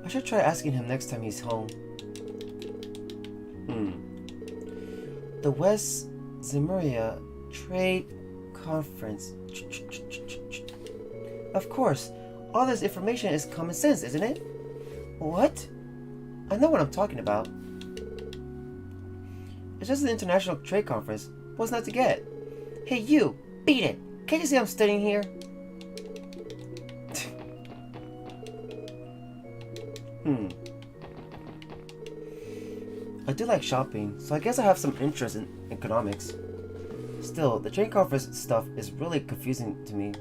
I should try asking him next time he's home. The West Zemuria Trade Conference. Of course, all this information is common sense, isn't it? What? I know what I'm talking about. It's just an international trade conference. What's not to get? Hey you, beat it! Can't you see I'm studying here? I do like shopping, so I guess I have some interest in economics. Still, the trade conference stuff is really confusing to me.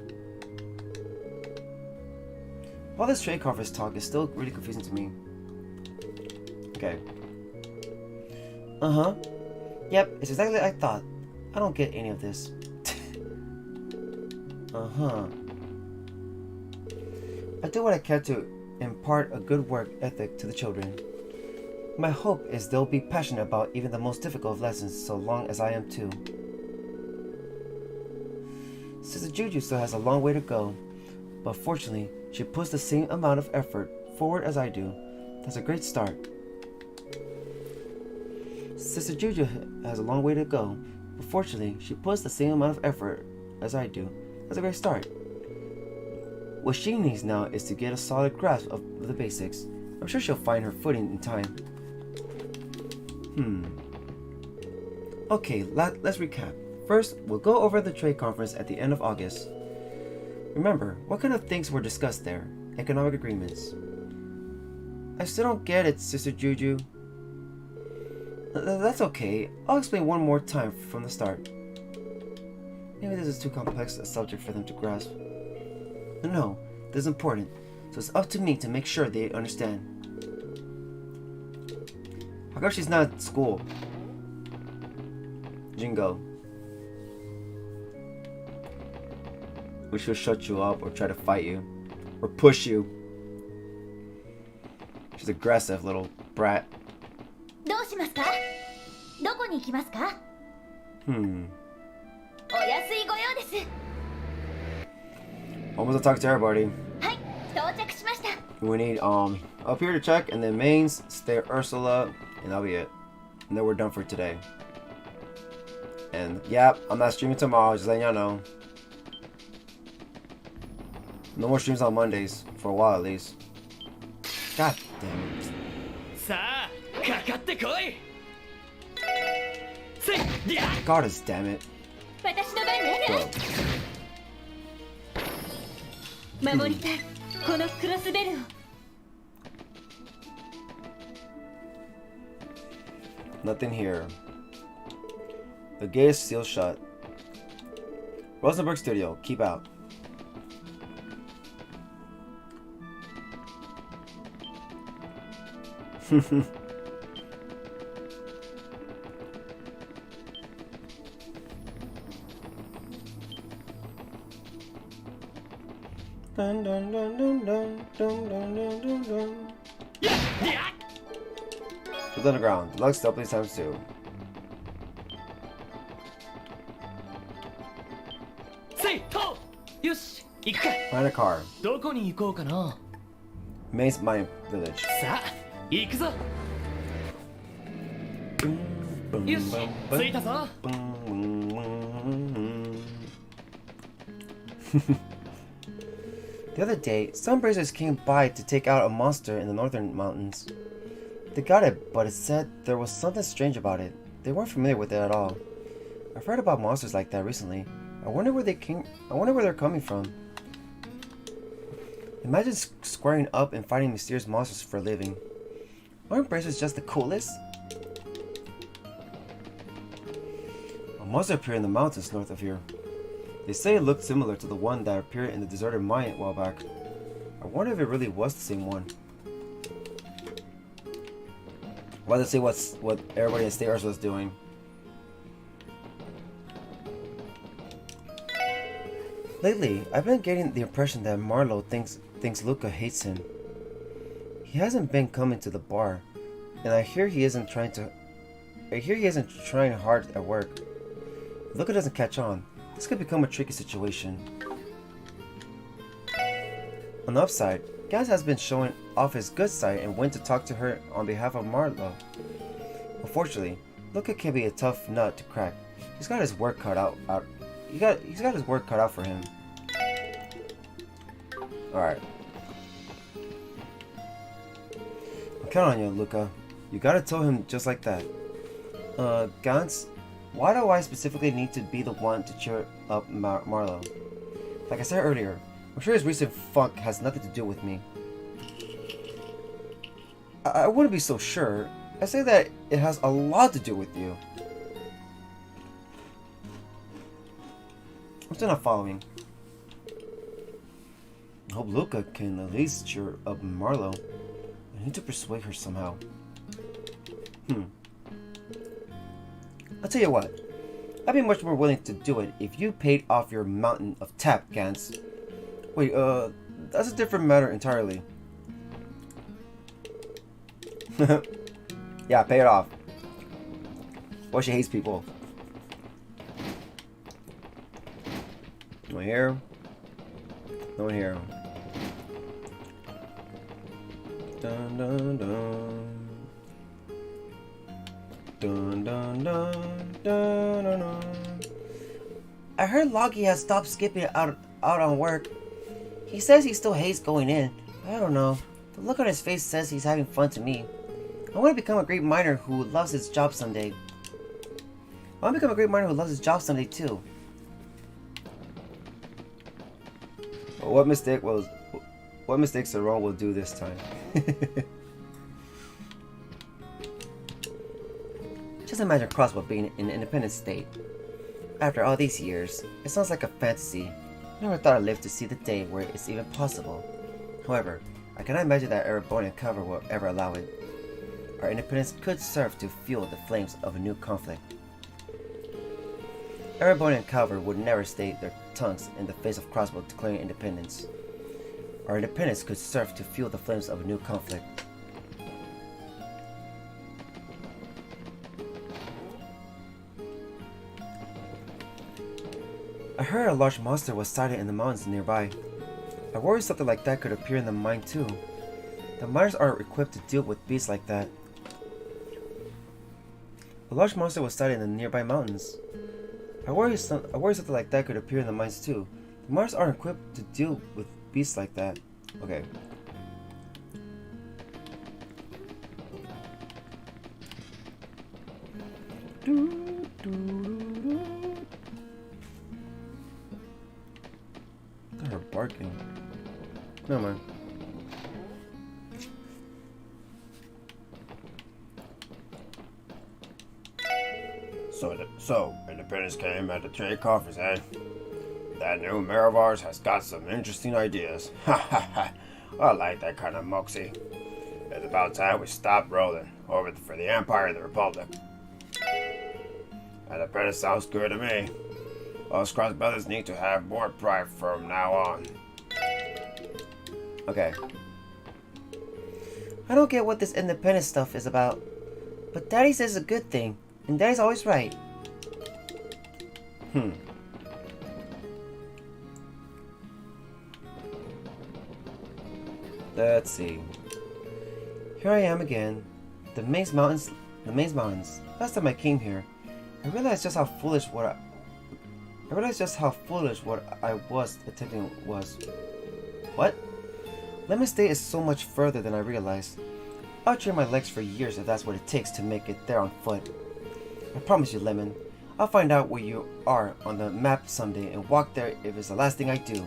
All this trade conference talk is still really confusing to me. Okay. Yep, it's exactly like I thought. I don't get any of this. I do what I can to impart a good work ethic to the children. My hope is they'll be passionate about even the most difficult of lessons, so long as I am too. Sister Juju still has a long way to go, but fortunately, she puts the same amount of effort forward as I do. That's a great start. Sister Juju has a long way to go, but fortunately, she puts the same amount of effort as I do. That's a great start. What she needs now is to get a solid grasp of the basics. I'm sure she'll find her footing in time. Okay, let's recap. First, we'll go over the trade conference at the end of August. Remember, what kind of things were discussed there? Economic agreements. I still don't get it, Sister Juju. That's okay. I'll explain one more time from the start. Maybe this is too complex a subject for them to grasp. No, this is important, so it's up to me to make sure they understand. How come she's not at school? Jingo. We should shut you up or try to fight you. Or push you. She's aggressive, little brat. どうしますか？どこに行きますか？お安いご用です。 Almost to talk to everybody. はい、到着しました。 We need up here to check, and then mains, stay Ursula, and that'll be it. And then we're done for today. And yeah, I'm not streaming tomorrow, just letting y'all know. No more streams on Mondays, for a while at least. God damn it. さあかかってこいせいりゃ Goddess damn it. 私の番ね Bro. 守りたいこのクロスベルを Nothing here. The gate is sealed shut. Rosenberg Studio, keep out. Dun, dun, dun, dun, dun, dun, dun, dun, dun, dun. りゃ Put on the ground. Deluxe double times 2. せいとよし行くか Find a car. どこに行こうかな Maze Mine Village. さあ行くぞよし着いたぞ The other day, some bracers came by to take out a monster in the northern mountains. They got it, but it said there was something strange about it. They weren't familiar with it at all. I've heard about monsters like that recently. I wonder where they're coming from. Imagine squaring up and fighting mysterious monsters for a living. Aren't bracers just the coolest? A monster appeared in the mountains north of here. They say it looked similar to the one that appeared in the deserted mine a while back. I wonder if it really was the same one. Why does it say what everybody in State Earth was doing? Lately, I've been getting the impression that Marlowe thinks Luca hates him. He hasn't been coming to the bar, and I hear he isn't trying hard at work. If Luca doesn't catch on, this could become a tricky situation. On the upside, Gans has been showing off his good side and went to talk to her on behalf of Marlowe. Unfortunately, Luca can be a tough nut to crack. He's got his work cut out. He's got his work cut out for him. All right. I'm counting on you, Luca. You gotta tell him just like that. Gans, why do I specifically need to be the one to cheer up Marlowe? Like I said earlier, I'm sure his recent funk has nothing to do with me. I wouldn't be so sure. I say that it has a lot to do with you. I'm still not following. I hope Luca can at least cheer up Marlowe. I need to persuade her somehow. I'll tell you what. I'd be much more willing to do it if you paid off your mountain of tap, Gans. Wait, that's a different matter entirely. Yeah, pay it off. Well, she hates people. No one here. No one here. Dun dun dun. Dun dun dun dun dun dun. I heard Loggy has stopped skipping out on work. He says he still hates going in. I don't know. The look on his face says he's having fun to me. I want to become a great miner who loves his job someday. I want to become a great miner who loves his job someday too. What mistakes Saron will do this time? Just imagine Crossbell being in an independent state. After all these years, it sounds like a fantasy. I never thought I'd live to see the day where it's even possible. However, I cannot imagine that Erebone and Cover will ever allow it. Our independence could serve to fuel the flames of a new conflict. Erebone and Calver would never stay their tongues in the face of Crossbell declaring independence. Our independence could serve to fuel the flames of a new conflict. I heard a large monster was sighted in the mountains nearby. I worry something like that could appear in the mine too. The miners aren't equipped to deal with beasts like that. A large monster was sighted in the nearby mountains. I worry something like that could appear in the mines too. The mines aren't equipped to deal with beasts like that. Okay. Got her barking. Never mind. So, Independence came at the trade conference, eh? That new mayor of ours has got some interesting ideas. Ha ha ha. I like that kind of moxie. It's about time we stopped rolling over for the Empire and the Republic. Independence sounds good to me. Us Crossbellers need to have more pride from now on. Okay. I don't get what this independence stuff is about. But Daddy says it's a good thing. And Daddy's always right. Let's see. Here I am again. The Maze Mountains. Last time I came here, I realized just how foolish what I was attempting was. What? Lemon State is so much further than I realized. I'll train my legs for years if that's what it takes to make it there on foot. I promise you, Lemon, I'll find out where you are on the map someday and walk there if it's the last thing I do.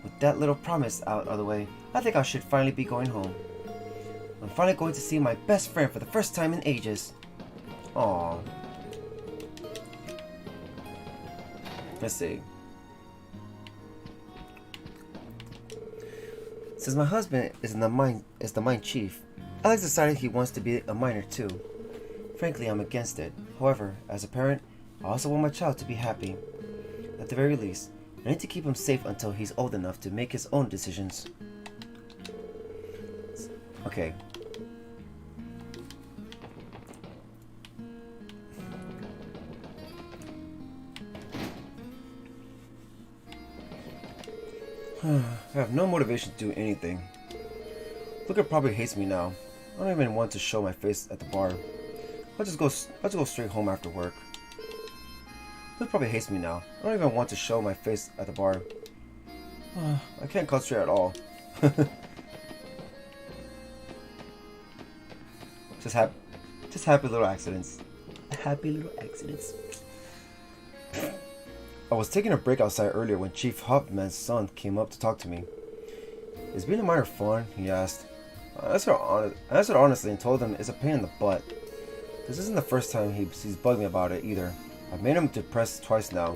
With that little promise out of the way, I think I should finally be going home. I'm finally going to see my best friend for the first time in ages. Aww. Let's see. Since my husband is the mine chief, Alex decided he wants to be a miner too. Frankly, I'm against it. However, as a parent, I also want my child to be happy. At the very least, I need to keep him safe until he's old enough to make his own decisions. Okay. I have no motivation to do anything. Luca probably hates me now. I don't even want to show my face at the bar. I'll just go straight home after work. Luca probably hates me now. I don't even want to show my face at the bar. I can't concentrate at all. Just happy little accidents. Happy little accidents. I was taking a break outside earlier when Chief Hoffman's son came up to talk to me. Is being a miner fun? He asked. I answered honestly and told him it's a pain in the butt. This isn't the first time he's bugged me about it either. I've made him depressed twice now.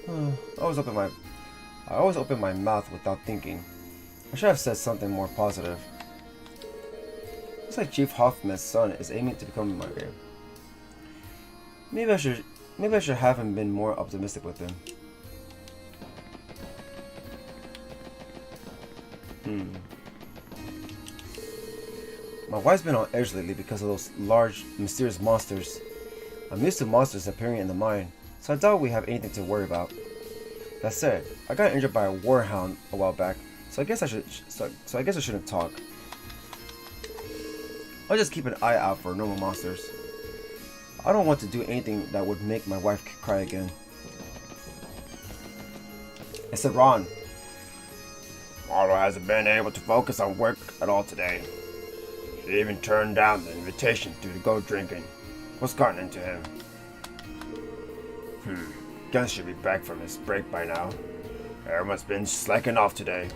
I always open my mouth without thinking. I should have said something more positive. Looks like Chief Hoffman's son is aiming to become a miner. Maybe I should have him been more optimistic with him. My wife's been on edge lately because of those large, mysterious monsters. I'm used to monsters appearing in the mine, so I doubt we have anything to worry about. That said, I got injured by a warhound a while back, so I guess I shouldn't talk. I'll just keep an eye out for normal monsters. I don't want to do anything that would make my wife cry again. I said, Ron. Marlo hasn't been able to focus on work at all today. She even turned down the invitation to go drinking. What's gotten into him? Gunn should be back from his break by now. Everyone's been slacking off today.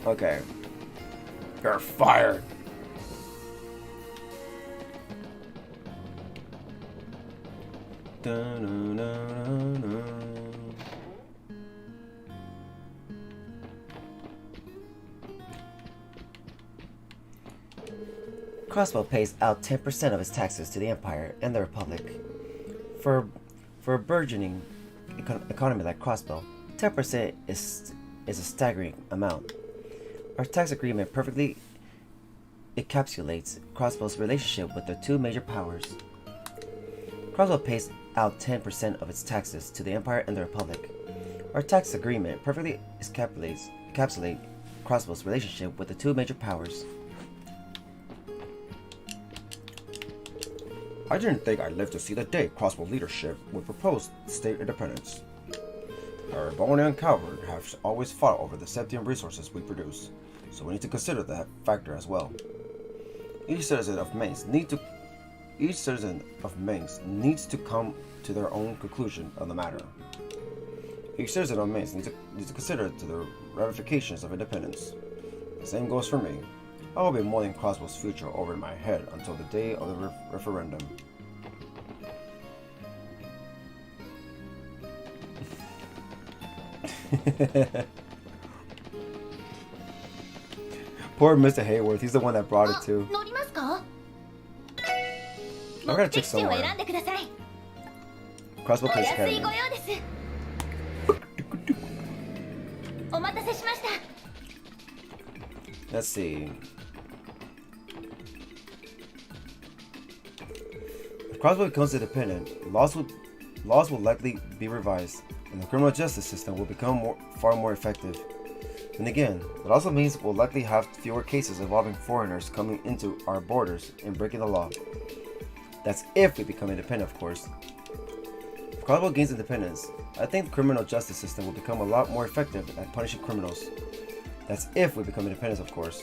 Okay. You're fired. Crossbell pays out 10% of its taxes to the Empire and the Republic. For a burgeoning economy like Crossbell, 10% is a staggering amount. Our tax agreement perfectly encapsulates Crossbell's relationship with the two major powers. Crossbell pays out 10% of its taxes to the Empire and the Republic. Our tax agreement perfectly encapsulates Crossbell's relationship with the two major powers. I didn't think I'd live to see the day Crossbell leadership would propose state independence. Our Rebellion Calvert have always fought over the safety and resources we produce, so we need to consider that factor as well. Each citizen of Mainz needs to come to their own conclusion on the matter. Each citizen of Mainz needs to consider the ramifications of independence. The same goes for me. I will be mulling Crossbell's future over in my head until the day of the referendum. Poor Mr. Hayworth, he's the one that brought it too. 乗りますか？ I 目 gotta 的 check 地を somewhere. 選んでください。 Crossbell お Police 安い Academy. ご用です。お待たせしました。 Let's see. If Crossbell becomes independent, laws will likely be revised, and the criminal justice system will become far more effective. Then again, it also means we'll likely have fewer cases involving foreigners coming into our borders and breaking the law. That's if we become independent, of course. If Crossbell gains independence, I think the criminal justice system will become a lot more effective at punishing criminals. That's if we become independent, of course.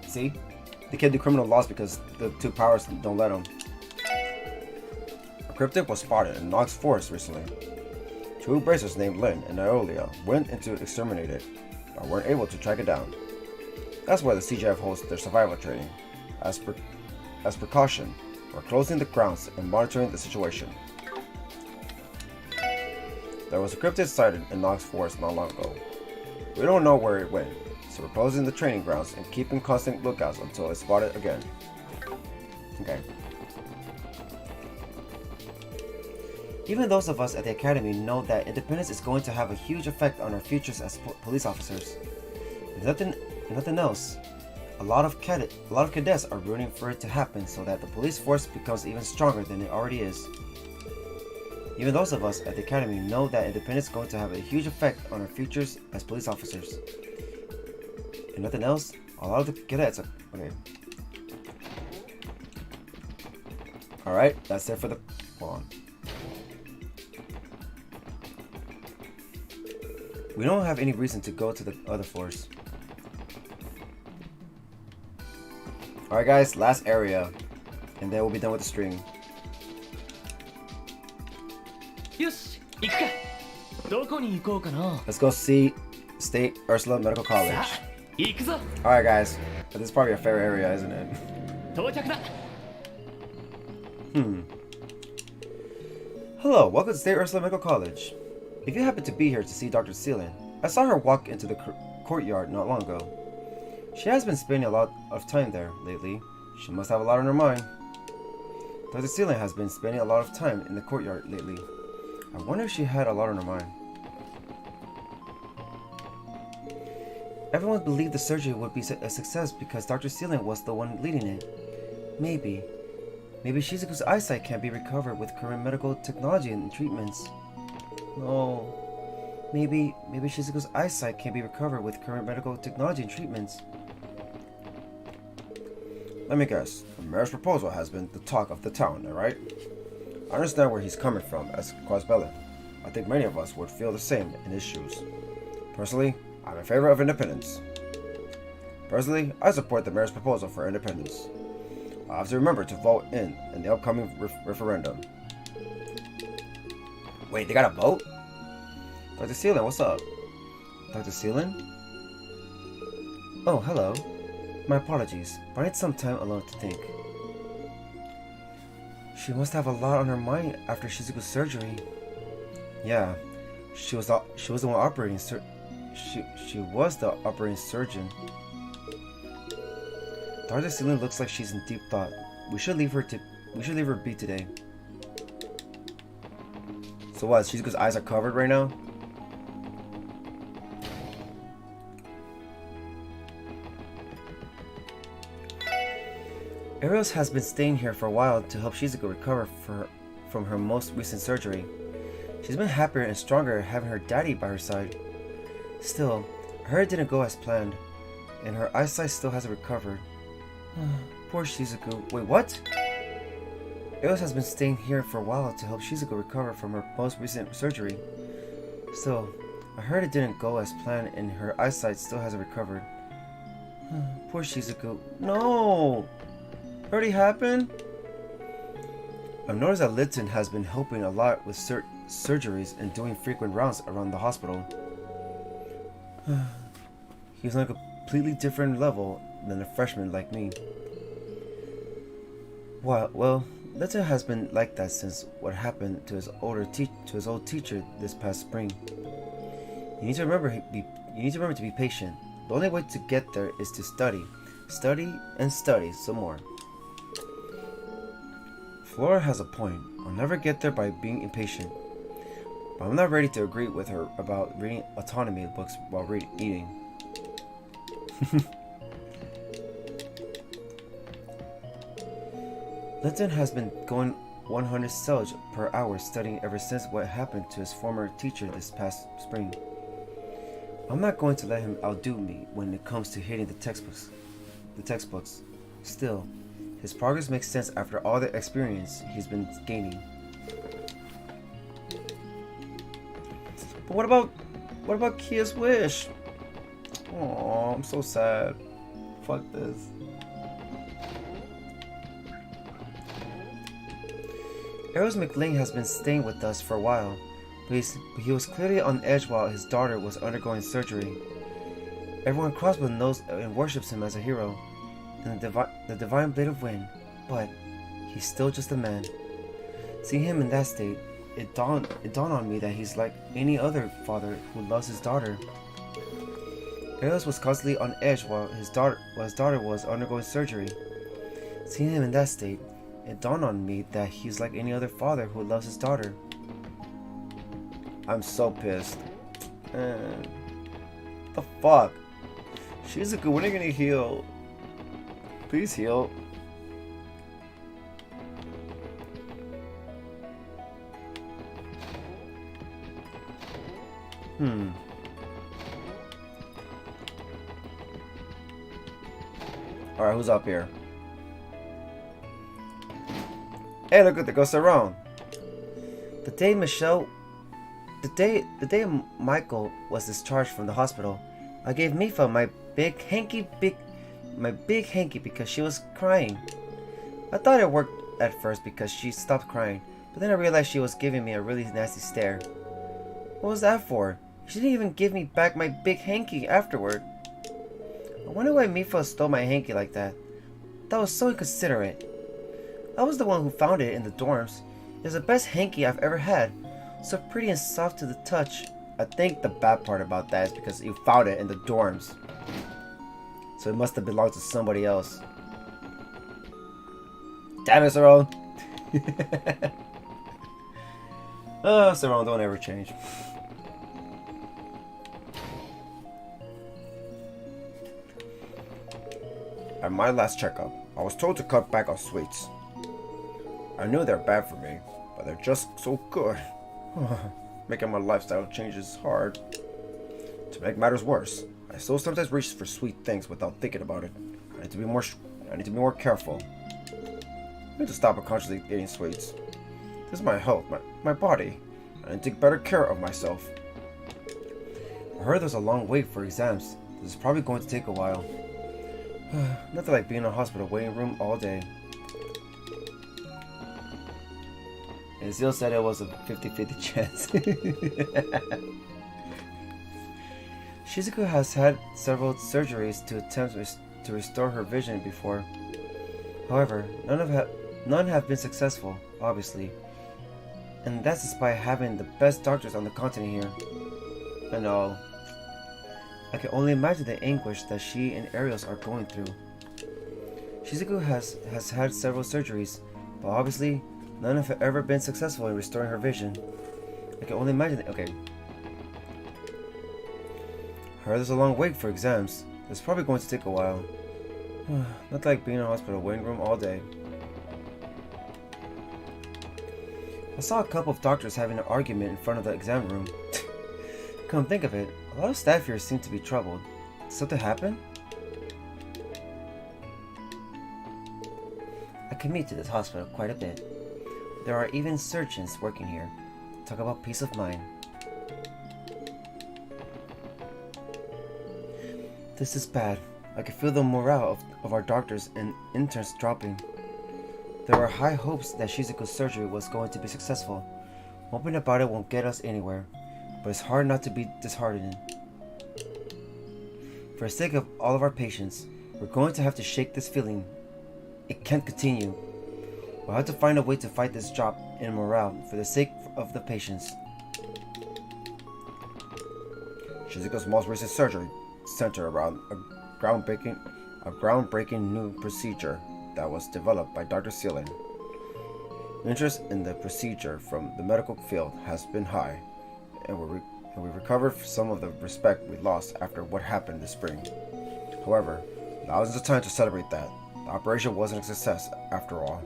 See? They can't do criminal laws because the two powers don't let them. A cryptid was spotted in Nox Forest recently. Two bracers named Lynn and Iolia went into exterminate it, but weren't able to track it down. That's why the CGF holds their survival training. As precaution, we're closing the grounds and monitoring the situation. There was a cryptid sighted in Nox Forest not long ago. We don't know where it went, so we're closing the training grounds and keeping constant lookouts until it's spotted again. Okay. Even those of us at the Academy know that independence is going to have a huge effect on our futures as police officers. If nothing else, a lot of cadets are rooting for it to happen so that the police force becomes even stronger than it already is. Even those of us at the Academy know that independence is going to have a huge effect on our futures as police officers. If nothing else, a lot of the cadets are... Okay. Alright, that's it for the... Hold on. We don't have any reason to go to the other floors. Alright guys, last area. And then we'll be done with the stream. よし行くか。どこに行こうかな。 Let's go see State Ursula Medical さ College. あ行くぞ。 Alright guys, this is probably a fair area, isn't it? 到着だ。 Hello, welcome to State Ursula Medical College. If you happen to be here to see Dr. Seelan, I saw her walk into the courtyard not long ago. She has been spending a lot of time there lately. She must have a lot on her mind. Dr. Seelan has been spending a lot of time in the courtyard lately. I wonder if she had a lot on her mind. Everyone believed the surgery would be a success because Dr. Seelan was the one leading it. Maybe Shizuku's eyesight can't be recovered with current medical technology and treatments. No. Maybe Shizuku's eyesight can't be recovered with current medical technology and treatments. Let me guess. The mayor's proposal has been the talk of the town, right? I understand where he's coming from as Crossbell. I think many of us would feel the same in his shoes. Personally, I'm in favor of independence. Personally, I support the mayor's proposal for independence. I'll have to remember to vote in the upcoming referendum. Wait, they got a vote? Dr. Seelan, what's up? Dr. Seelan? Oh, hello. My apologies, but I need some time alone to think. She must have a lot on her mind after Shizuku's surgery. Yeah, she was the one operating she was the operating surgeon. Dr. Seelan looks like she's in deep thought. We should leave her be today. So what? Shizuku's eyes are covered right now? Aidios has been staying here for a while to help Shizuku recover from her most recent surgery. She's been happier and stronger having her daddy by her side. Still, her didn't go as planned, and her eyesight still hasn't recovered. Poor Shizuku. Wait, what? Aidios has been staying here for a while to help Shizuku recover from her most recent surgery. Still, I heard it didn't go as planned and her eyesight still hasn't recovered. Poor Shizuku. No! Already happened? I've noticed that Litten has been helping a lot with surgeries and doing frequent rounds around the hospital. He's on a completely different level than a freshman like me. Well, Litten has been like that since what happened to his old teacher this past spring. You need to remember to be patient. The only way to get there is to study and study some more. Flora has a point. I'll never get there by being impatient. But I'm not ready to agree with her about reading autonomy books while eating. Litten has been going 100 cells per hour studying ever since what happened to his former teacher this past spring. I'm not going to let him outdo me when it comes to hitting the textbooks. Still, his progress makes sense after all the experience he's been gaining. But what about Kia's wish? Oh, I'm so sad. Fuck this. Aidios McLean has been staying with us for a while, but he was clearly on edge while his daughter was undergoing surgery. Everyone in Crossbell knows and worships him as a hero, and the divine blade of wind, but he's still just a man. Seeing him in that state, it dawned on me that he's like any other father who loves his daughter. Aidios was constantly on edge while his daughter was undergoing surgery. Seeing him in that state, it dawned on me that he's like any other father who loves his daughter. I'm so pissed. The fuck? Shizuku, when are you gonna heal? Please heal. Alright, who's up here? Hey, look at the ghost around. The day Michael was discharged from the hospital, I gave Mifa my big hanky because she was crying. I thought it worked at first because she stopped crying, but then I realized she was giving me a really nasty stare. What was that for? She didn't even give me back my big hanky afterward. I wonder why Mifa stole my hanky like that. That was so inconsiderate. I was the one who found it in the dorms. It was the best hanky I've ever had. So pretty and soft to the touch. I think the bad part about that is because you found it in the dorms. So it must have belonged to somebody else. Damn it, Saron! Oh, Saron, don't ever change. At my last checkup, I was told to cut back on sweets. I knew they're bad for me, but they're just so good. Making my lifestyle changes hard. To make matters worse, I still sometimes reach for sweet things without thinking about it. I need to be more careful. I need to stop unconsciously eating sweets. This is my health, my body. I need to take better care of myself. I heard there's a long wait for exams. This is probably going to take a while. Nothing like being in a hospital waiting room all day. And Zil said it was a 50-50 chance. Shizuku has had several surgeries to attempt to restore her vision before. However, none have been successful, obviously. And that's despite having the best doctors on the continent here. I know. I can only imagine the anguish that she and Aidios are going through. Shizuku has had several surgeries, but obviously none have ever been successful in restoring her vision. I can only imagine that. Okay. Heard there's a long wait for exams. It's probably going to take a while. Not like being in a hospital waiting room all day. I saw a couple of doctors having an argument in front of the exam room. Come think of it, a lot of staff here seem to be troubled. Did something happen? commute to this hospital quite a bit. There are even surgeons working here. Talk about peace of mind. This is bad. I can feel the morale of our doctors and interns dropping. There were high hopes that Shizuku's surgery was going to be successful. Hoping about it won't get us anywhere, but it's hard not to be disheartened. For the sake of all of our patients, we're going to have to shake this feeling. It can't continue. We'll have to find a way to fight this drop in morale for the sake of the patients. Shizuku's most recent surgery centered around a groundbreaking new procedure that was developed by Dr. Seelin. Interest in the procedure from the medical field has been high, and we recovered some of the respect we lost after what happened this spring. However, now is the time to celebrate that. The operation wasn't a success after all.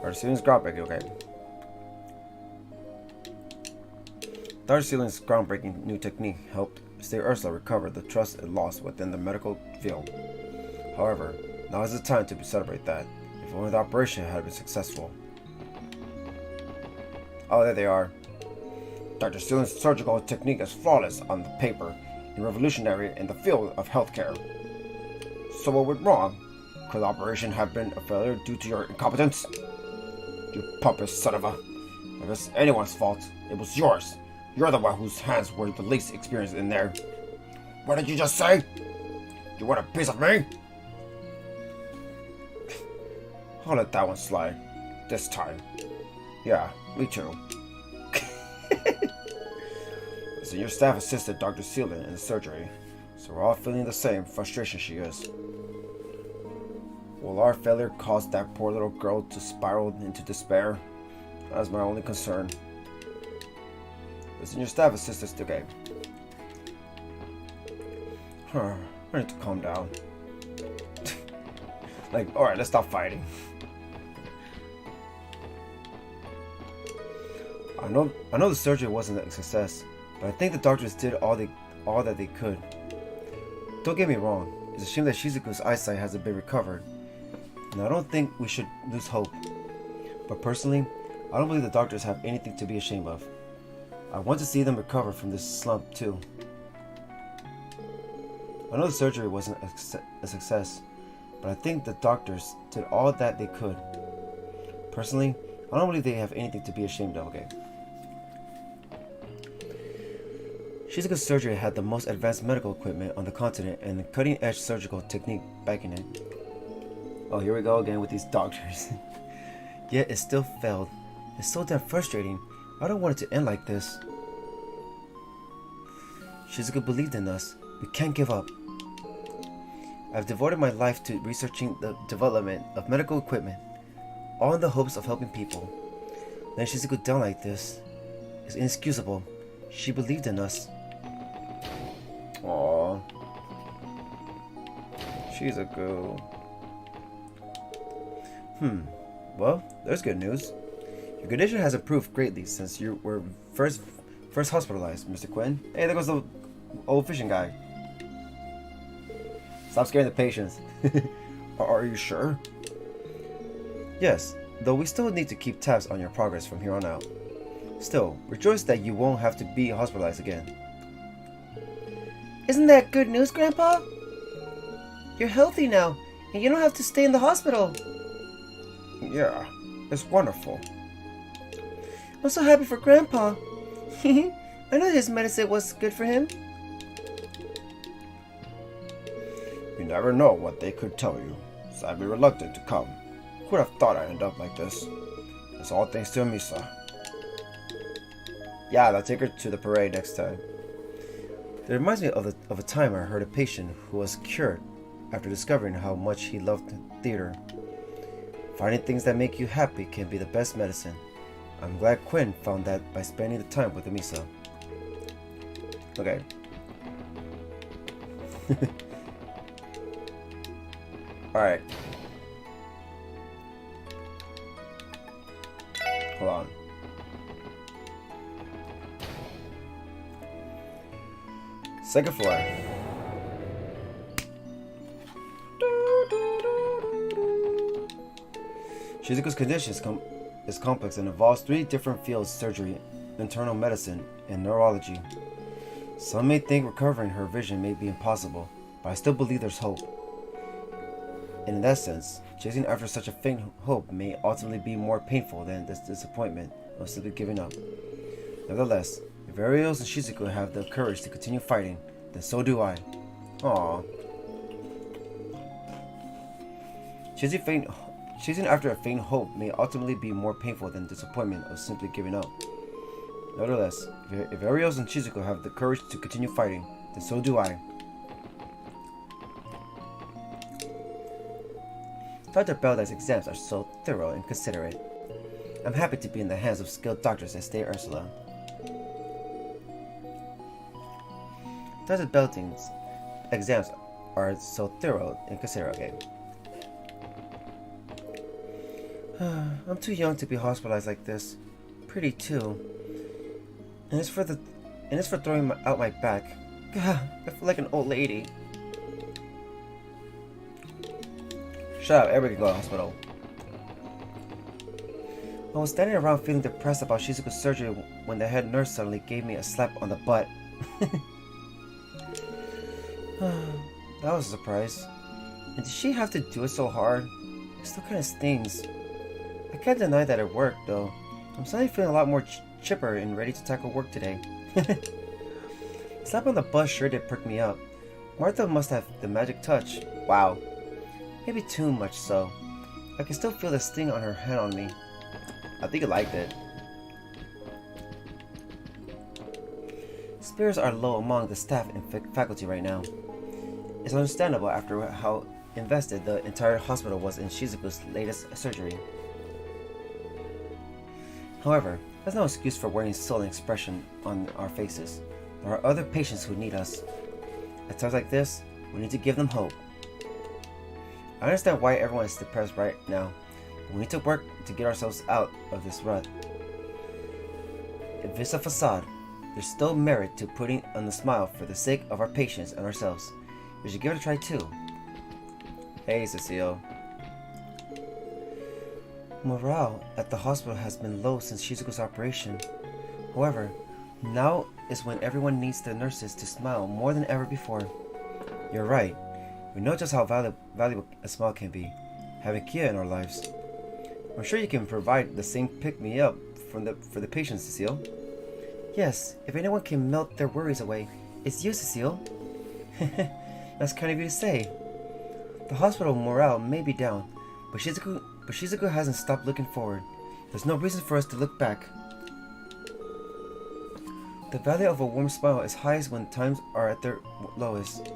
Dr. Seelin's groundbreaking new technique helped State Ursula recover the trust it lost within the medical field. However, now is the time to celebrate that. If only the operation had been successful. Oh, there they are. Dr. Seelin's surgical technique is flawless on the paper and revolutionary in the field of healthcare. So what went wrong? Could the operation have been a failure due to your incompetence? You pompous son of a... If it's anyone's fault, it was yours. You're the one whose hands were the least experienced in there. What did you just say? You want a piece of me? I'll let that one slide. This time. Yeah, me too. The senior staff assisted Dr. Seelin in the surgery, so we're all feeling the same frustration she is. Will our failure cause that poor little girl to spiral into despair? That's my only concern. The senior staff assisted the game. I need to calm down. Alright, let's stop fighting. I know the surgery wasn't a success, but I think the doctors did all that they could. Don't get me wrong, it's a shame that Shizuku's eyesight hasn't been recovered, and I don't think we should lose hope. But personally, I don't believe the doctors have anything to be ashamed of. I want to see them recover from this slump too. I know the surgery wasn't a success, but I think the doctors did all that they could. Personally, I don't believe they have anything to be ashamed of, okay? Shizuku's surgery had the most advanced medical equipment on the continent and a cutting-edge surgical technique backing it. Oh, here we go again with these doctors. Yet it still failed. It's so damn frustrating. I don't want it to end like this. Shizuku believed in us. We can't give up. I've devoted my life to researching the development of medical equipment, all in the hopes of helping people. Letting Shizuku down like this is inexcusable. She believed in us. Aww. She's a girl. Well, there's good news. Your condition has improved greatly since you were first hospitalized, Mr. Quinn. Hey, there goes the old fishing guy. Stop scaring the patients. Are you sure? Yes, though we still need to keep tabs on your progress from here on out. Still, rejoice that you won't have to be hospitalized again. Isn't that good news, Grandpa? You're healthy now, and you don't have to stay in the hospital. Yeah, it's wonderful. I'm so happy for Grandpa. I know his medicine was good for him. You never know what they could tell you, so I'd be reluctant to come. Who would have thought I'd end up like this? It's all thanks to Misa. Yeah, I'll take her to the parade next time. It reminds me of a time I heard a patient who was cured after discovering how much he loved theater. Finding things that make you happy can be the best medicine. I'm glad Quinn found that by spending the time with Misa. Okay. Alright. Hold on. Second floor. Shizuku's condition is complex and involves 3 different fields: surgery, internal medicine, and neurology. Some may think recovering her vision may be impossible, but I still believe there's hope. And in that sense, chasing after such a faint hope may ultimately be more painful than the disappointment of simply giving up. Nevertheless, if Aidios and Shizuku have the courage to continue fighting, then so do I. Aww. Chasing after a faint hope may ultimately be more painful than disappointment of simply giving up. Nevertheless, if Aidios and Shizuku have the courage to continue fighting, then so do I. Dr. Beldag's exams are so thorough and considerate. I'm happy to be in the hands of skilled doctors and stay Ursula. Dr. Beldag's exams are so thorough and considerate. Okay. I'm too young to be hospitalized like this. Pretty too. And it's for throwing out my back. God, I feel like an old lady. Shut up, everybody can go to the hospital. I was standing around feeling depressed about Shizuku's surgery when the head nurse suddenly gave me a slap on the butt. That was a surprise. And did she have to do it so hard? It still kinda stings. I can't deny that it worked though. I'm suddenly feeling a lot more chipper and ready to tackle work today. Slap on the butt sure did perk me up. Martha must have the magic touch. Wow. Maybe too much so. I can still feel the sting on her hand on me. I think I liked it. Spirits are low among the staff and faculty right now. It's understandable after how invested the entire hospital was in Shizuku's latest surgery. However, that's no excuse for wearing sullen expression on our faces. There are other patients who need us. At times like this, we need to give them hope. I understand why everyone is depressed right now, but we need to work to get ourselves out of this rut. If it's a facade, there's still merit to putting on a smile for the sake of our patients and ourselves. We should give it a try too. Hey, Cecile. Morale at the hospital has been low since Shizuku's operation. However, now is when everyone needs the nurses to smile more than ever before. You're right. We know just how valuable a smile can be, having Kia in our lives. I'm sure you can provide the same pick-me-up for the patients, Cecile. Yes, if anyone can melt their worries away, it's you, Cecile. That's kind of you to say. The hospital morale may be down, but Shizuku hasn't stopped looking forward. There's no reason for us to look back. The value of a warm smile is highest when times are at their lowest.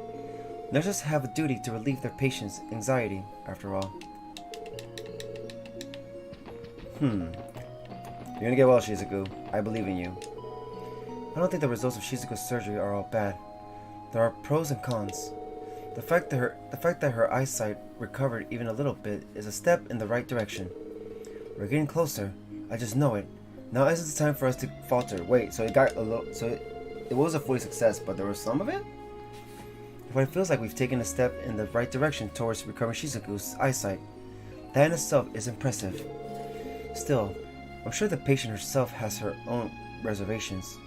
Nurses have a duty to relieve their patients' anxiety, after all. You're gonna get well, Shizuku. I believe in you. I don't think the results of Shizuku's surgery are all bad. There are pros and cons. The fact that her eyesight recovered even a little bit is a step in the right direction. We're getting closer. I just know it. Now isn't the time for us to falter. Wait, so it got a little. So it was a full success, but there was some of it. But it feels like we've taken a step in the right direction towards recovering Shizuku's eyesight. That in itself is impressive. Still, I'm sure the patient herself has her own reservations.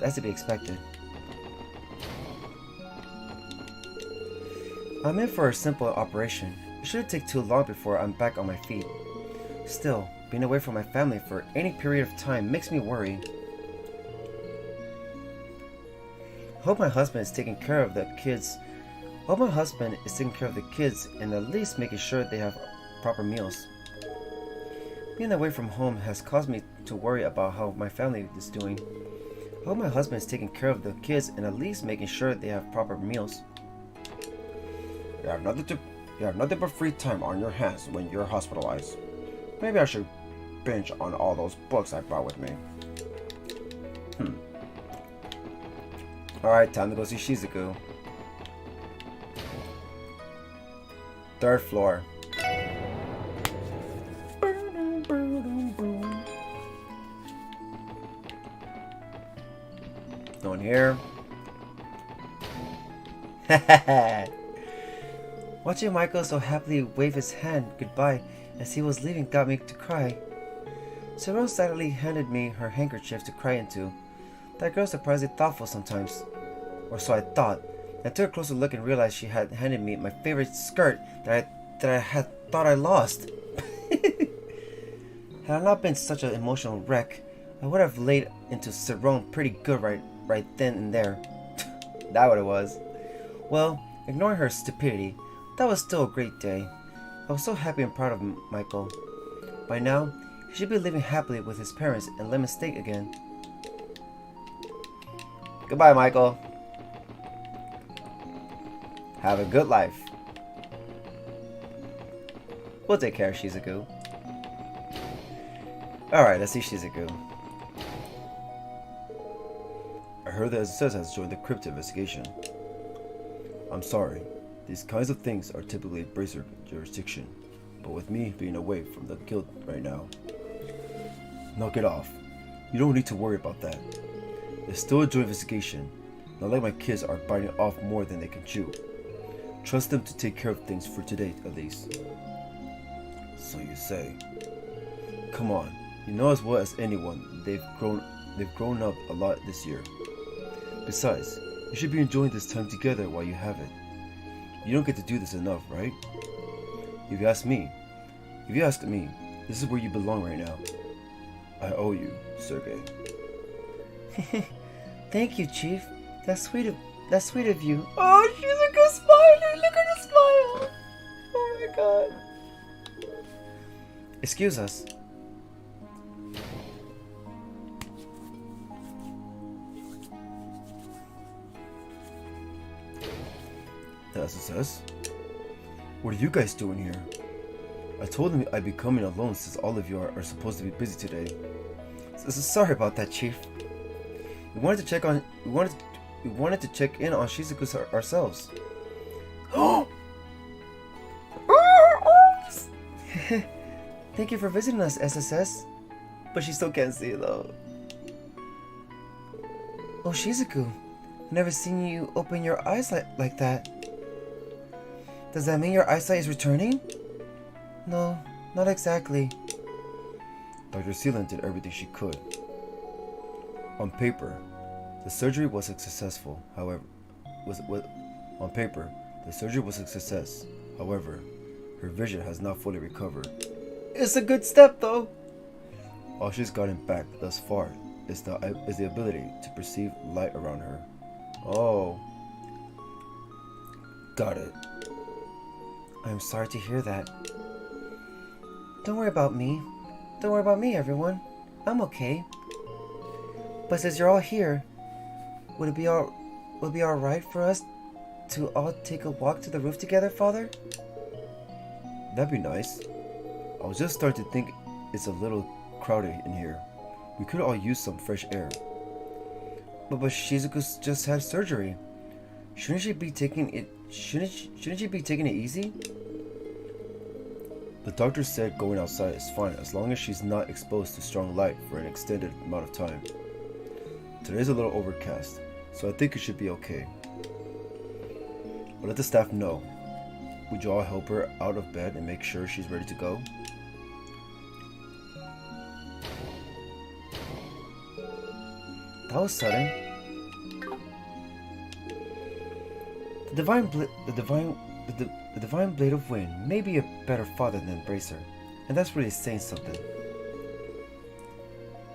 That's to be expected. I'm in for a simple operation. It shouldn't take too long before I'm back on my feet. Still, being away from my family for any period of time makes me worry. I hope my husband is taking care of the kids. And at least making sure they have proper meals. Being away from home has caused me to worry about how my family is doing. I hope my husband is taking care of the kids and at least making sure they have proper meals. You have nothing but free time on your hands when you're hospitalized. Maybe I should binge on all those books I brought with me. Alright, time to go see Shizuku. 3rd floor. No one here. Watching Michael so happily wave his hand goodbye as he was leaving got me to cry. Cyril sadly handed me her handkerchief to cry into. That girl's surprisingly thoughtful sometimes. Or so I thought. I took a closer look and realized she had handed me my favorite skirt that I had thought I lost. Had I not been such an emotional wreck, I would have laid into Cyril pretty good right then and there. That what it was. Well, ignoring her stupidity, that was still a great day. I was so happy and proud of Michael. By now, he should be living happily with his parents in Lemon State again. Goodbye, Michael. Have a good life. We'll take care of Shizuku. Alright, let's see Shizuku. I heard that SSS has joined the crypto investigation. I'm sorry. These kinds of things are typically Bracer jurisdiction, but with me being away from the guild right now. Knock it off. You don't need to worry about that. It's still a joint investigation. Not like my kids are biting off more than they can chew. Trust them to take care of things for today, at least. So you say. Come on, you know as well as anyone they've grown up a lot this year. Besides, you should be enjoying this time together while you have it. You don't get to do this enough, right? If you ask me, this is where you belong right now. I owe you, Sergey. Thank you, Chief. That's sweet of you. Oh, Shizuku's smiling! Look at the smile! Oh my god. Excuse us. The SSS? What are you guys doing here? I told them I'd be coming alone since all of you are supposed to be busy today. Sorry about that, Chief. We wanted to check in on Shizuku ourselves. Thank you for visiting us, SSS. But she still can't see it though. Oh, Shizuku, I've never seen you open your eyes like that. Does that mean your eyesight is returning? No, not exactly. Dr. Seelan did everything she could. On paper, the surgery was a successful. However, on paper, the surgery was a success. However, her vision has not fully recovered. It's a good step, though. All she's gotten back thus far is the ability to perceive light around her. Oh, got it. I'm sorry to hear that. Don't worry about me. Don't worry about me, everyone. I'm okay. But since you're all here, would it be alright for us to all take a walk to the roof together, Father? That'd be nice. I was just starting to think it's a little crowded in here. We could all use some fresh air. But Shizuku's just had surgery. Shouldn't she be taking it easy? The doctor said going outside is fine as long as she's not exposed to strong light for an extended amount of time. Today's a little overcast, so I think it should be okay. I'll let the staff know. Would you all help her out of bed and make sure she's ready to go? That was sudden. The divine blade of wind may be a better father than Bracer, and that's really saying something.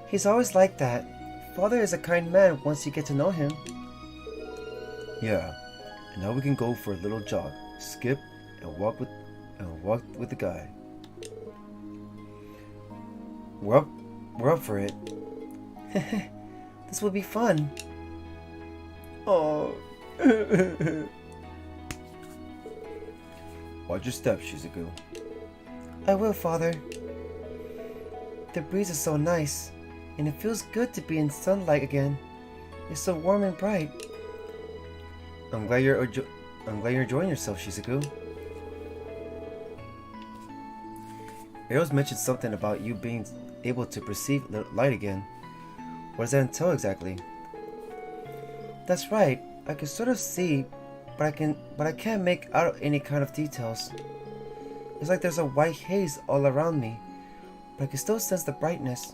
He's always like that. Father is a kind man once you get to know him. Yeah, and now we can go for a little jog, skip, and walk with the guy. We're up for it. This will be fun. Oh. Watch your step, Shizuku. I will, Father. The breeze is so nice, and it feels good to be in sunlight again. It's so warm and bright. I'm glad you're enjoying yourself, Shizuku. Aidios mentioned something about you being able to perceive light again. What does that entail exactly? That's right. I can sort of see, but I can't make out any kind of details. It's like there's a white haze all around me, but I can still sense the brightness.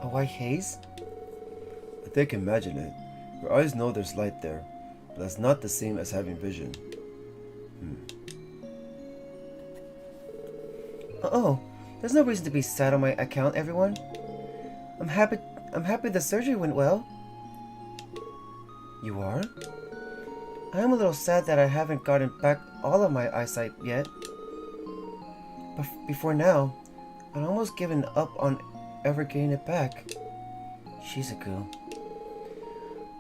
A white haze? I think I can imagine it. Your eyes know there's light there, but that's not the same as having vision. Oh, there's no reason to be sad on my account, everyone. I'm happy the surgery went well. You are? I am a little sad that I haven't gotten back all of my eyesight yet. But before now, I'd almost given up on ever getting it back. Shizuku.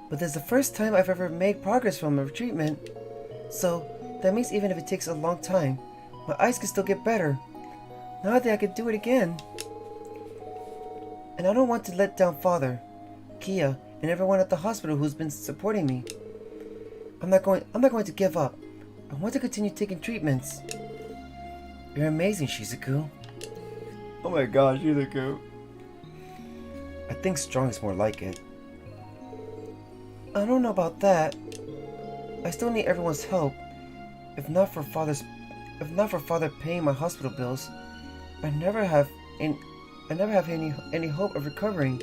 But this is the first time I've ever made progress from a treatment. So, that means even if it takes a long time, my eyes can still get better. Now I think I can do it again. And I don't want to let down Father, Kia, and everyone at the hospital who's been supporting me. I'm not going to give up. I want to continue taking treatments. You're amazing, Shizuku. Oh my gosh, Shizuku. I think strong is more like it. I don't know about that. I still need everyone's help. If not for Father paying my hospital bills, I never have any hope of recovering.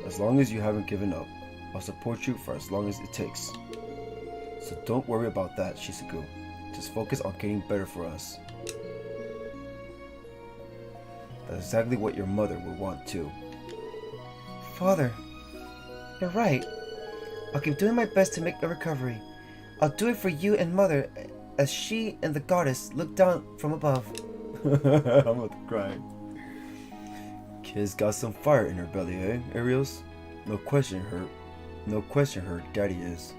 As long as you haven't given up, I'll support you for as long as it takes. So don't worry about that, Shizuku. Just focus on getting better for us. That's exactly what your mother would want too. Father, you're right. I'll keep doing my best to make a recovery. I'll do it for you and Mother as she and the goddess look down from above. I'm about to cry. Kid's got some fire in her belly, eh, Aidios? No question her daddy is.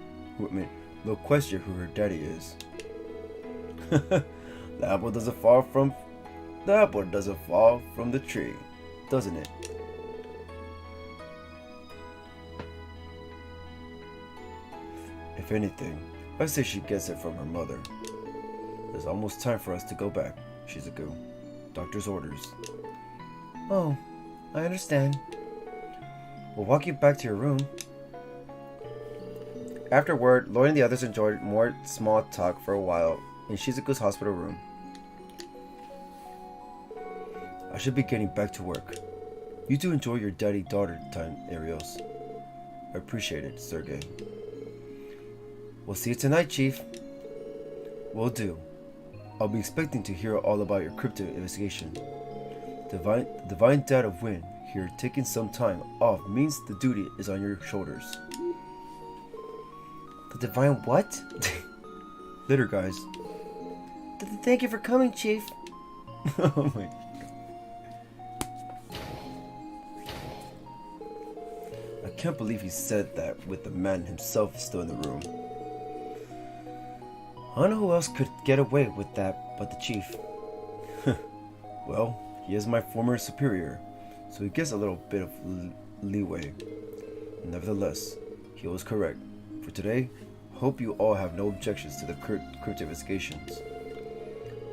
No question who her daddy is. The apple doesn't fall from the tree, doesn't it? If anything, I say she gets it from her mother. It's almost time for us to go back, Shizuku. Doctor's orders. Oh, I understand. We'll walk you back to your room. Afterward, Lloyd and the others enjoyed more small talk for a while in Shizuku's hospital room. I should be getting back to work. You two enjoy your daddy-daughter time, Aidios. I appreciate it, Sergey. We'll see you tonight, Chief. Will do. I'll be expecting to hear all about your crypto investigation. Divine Dad of Wind here taking some time off means the duty is on your shoulders. The Divine what? Later, guys. Thank you for coming, Chief. Oh my. I can't believe he said that with the man himself still in the room. I don't know who else could get away with that but the Chief. Well, he is my former superior, so he gets a little bit of leeway. Nevertheless, he was correct. For today, hope you all have no objections to the crypto investigations.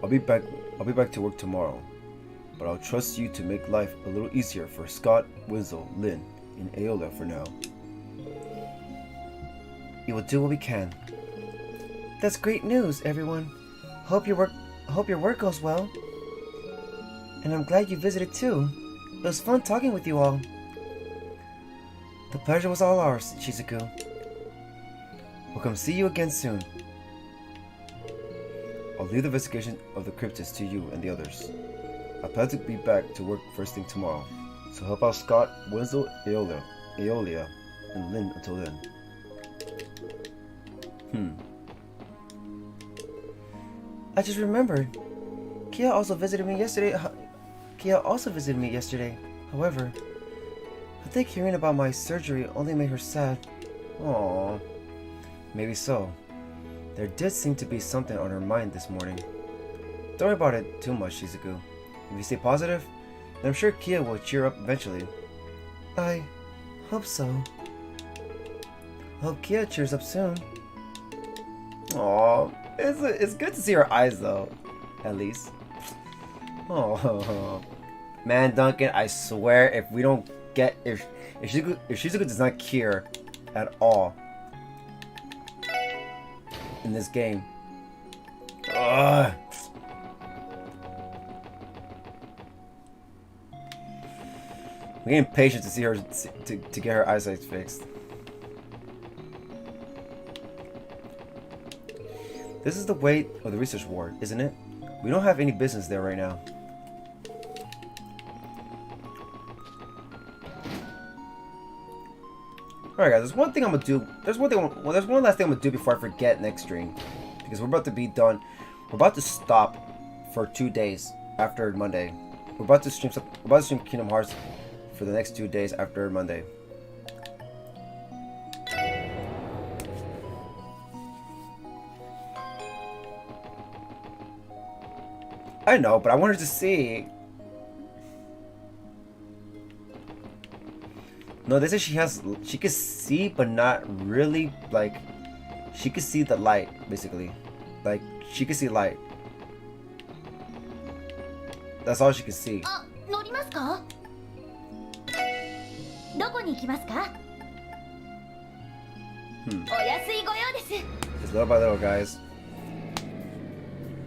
I'll be back to work tomorrow, but I'll trust you to make life a little easier for Scott, Winslow, Lynn, and Aola for now. We will do what we can. That's great news, everyone. Hope your work goes well. And I'm glad you visited too. It was fun talking with you all. The pleasure was all ours, Shizuku. We'll come see you again soon. I'll leave the investigation of the cryptids to you and the others. I plan to be back to work first thing tomorrow, so help out Scott, Winslow, Aolia, and Lynn until then. I just remembered. Kia also visited me yesterday. However, I think hearing about my surgery only made her sad. Aww. Maybe so. There did seem to be something on her mind this morning. Don't worry about it too much, Shizuku. If you stay positive, then I'm sure Kia will cheer up eventually. I hope so. Hope Kia cheers up soon. Aww. It's good to see her eyes though, at least. Oh man, Duncan, I swear if Shizuku does not care at all in this game, I'm getting impatient to see her to get her eyesight fixed. This is the way of the research ward, isn't it? We don't have any business there right now. Alright guys, there's one thing I'm gonna do. There's one last thing I'm gonna do before I forget next stream. Because we're about to be done. We're about to stop for 2 days after Monday. We're about to stream Kingdom Hearts for the next 2 days after Monday. I know, but I wanted to see. No, they say she can see, but not really. Like, she can see the light, basically. Like, she can see light. That's all she can see. あ、乗りますか？どこに行きますか？お安いご用です。 Just little by little, guys.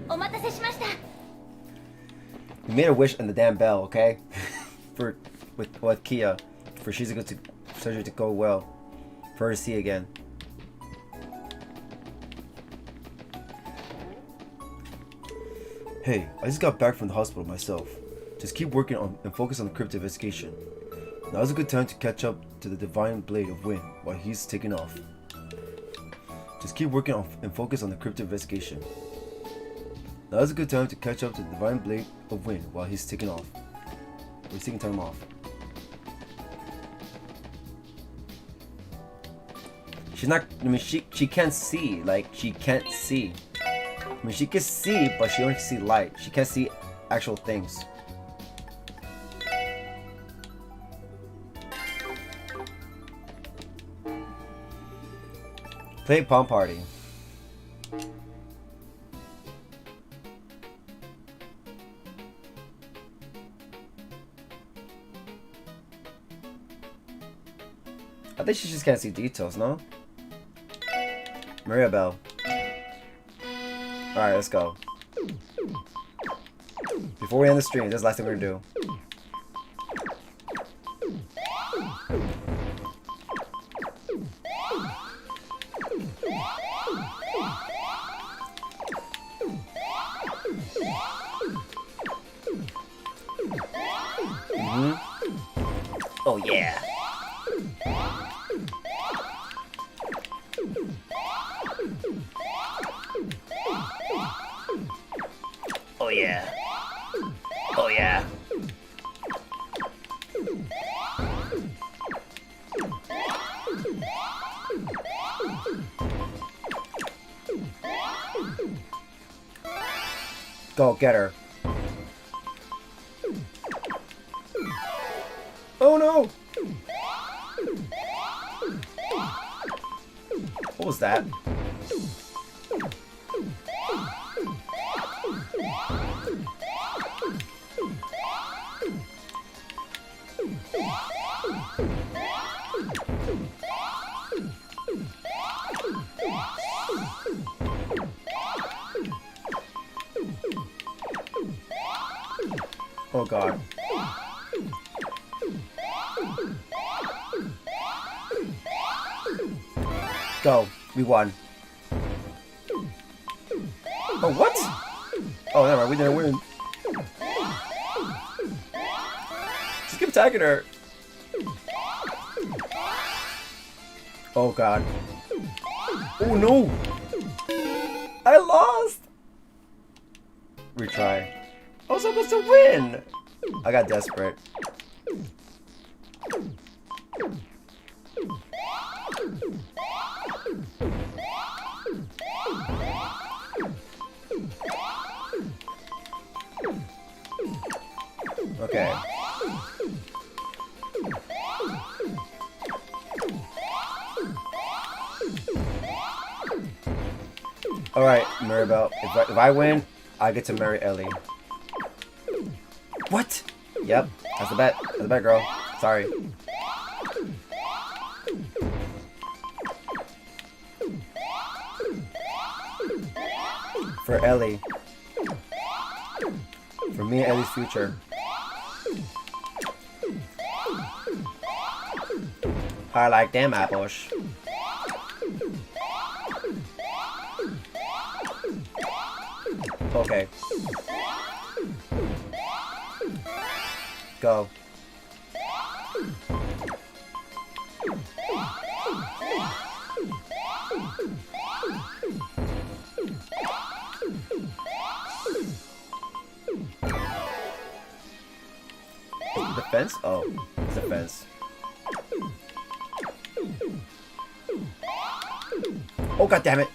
お待たせしました。 We made a wish on the damn bell, okay? with Kia, for Shizuka to surgery to go well, for her to see again. Hey, I just got back from the hospital myself. Just keep working on and focus on the crypt investigation. Now's a good time to catch up to the Divine Blade of Wind while he's taking off. Just keep working on and focus on the crypt investigation. Now's a good time to catch up to the Divine Blade of Wind while he's taking off. He's taking time off. She's not, I mean, she can't see, like, she can't see. I mean, she can see, but she only can see light. She can't see actual things. Play Palm Party. I think she just can't see details, no? Maribel. Alright, let's go. Before we end the stream, this is the last thing we're gonna do. Oh yeah. Oh yeah. Oh yeah. Go get her. Oh no! What was that? Oh god. Go. We won. Oh, what? Oh, never mind. We didn't win. Just keep attacking her. Oh, God. Oh, no. I lost. Retry. I was supposed to win. I got desperate. Okay. Alright, Maribel. If I win, I get to marry Ellie. What? Yep, that's the bet. That's the bet, girl. Sorry. For Ellie. For me and Ellie's future. I like them apples. Okay. Go. The fence? Oh, it's a fence. Oh, god damn it!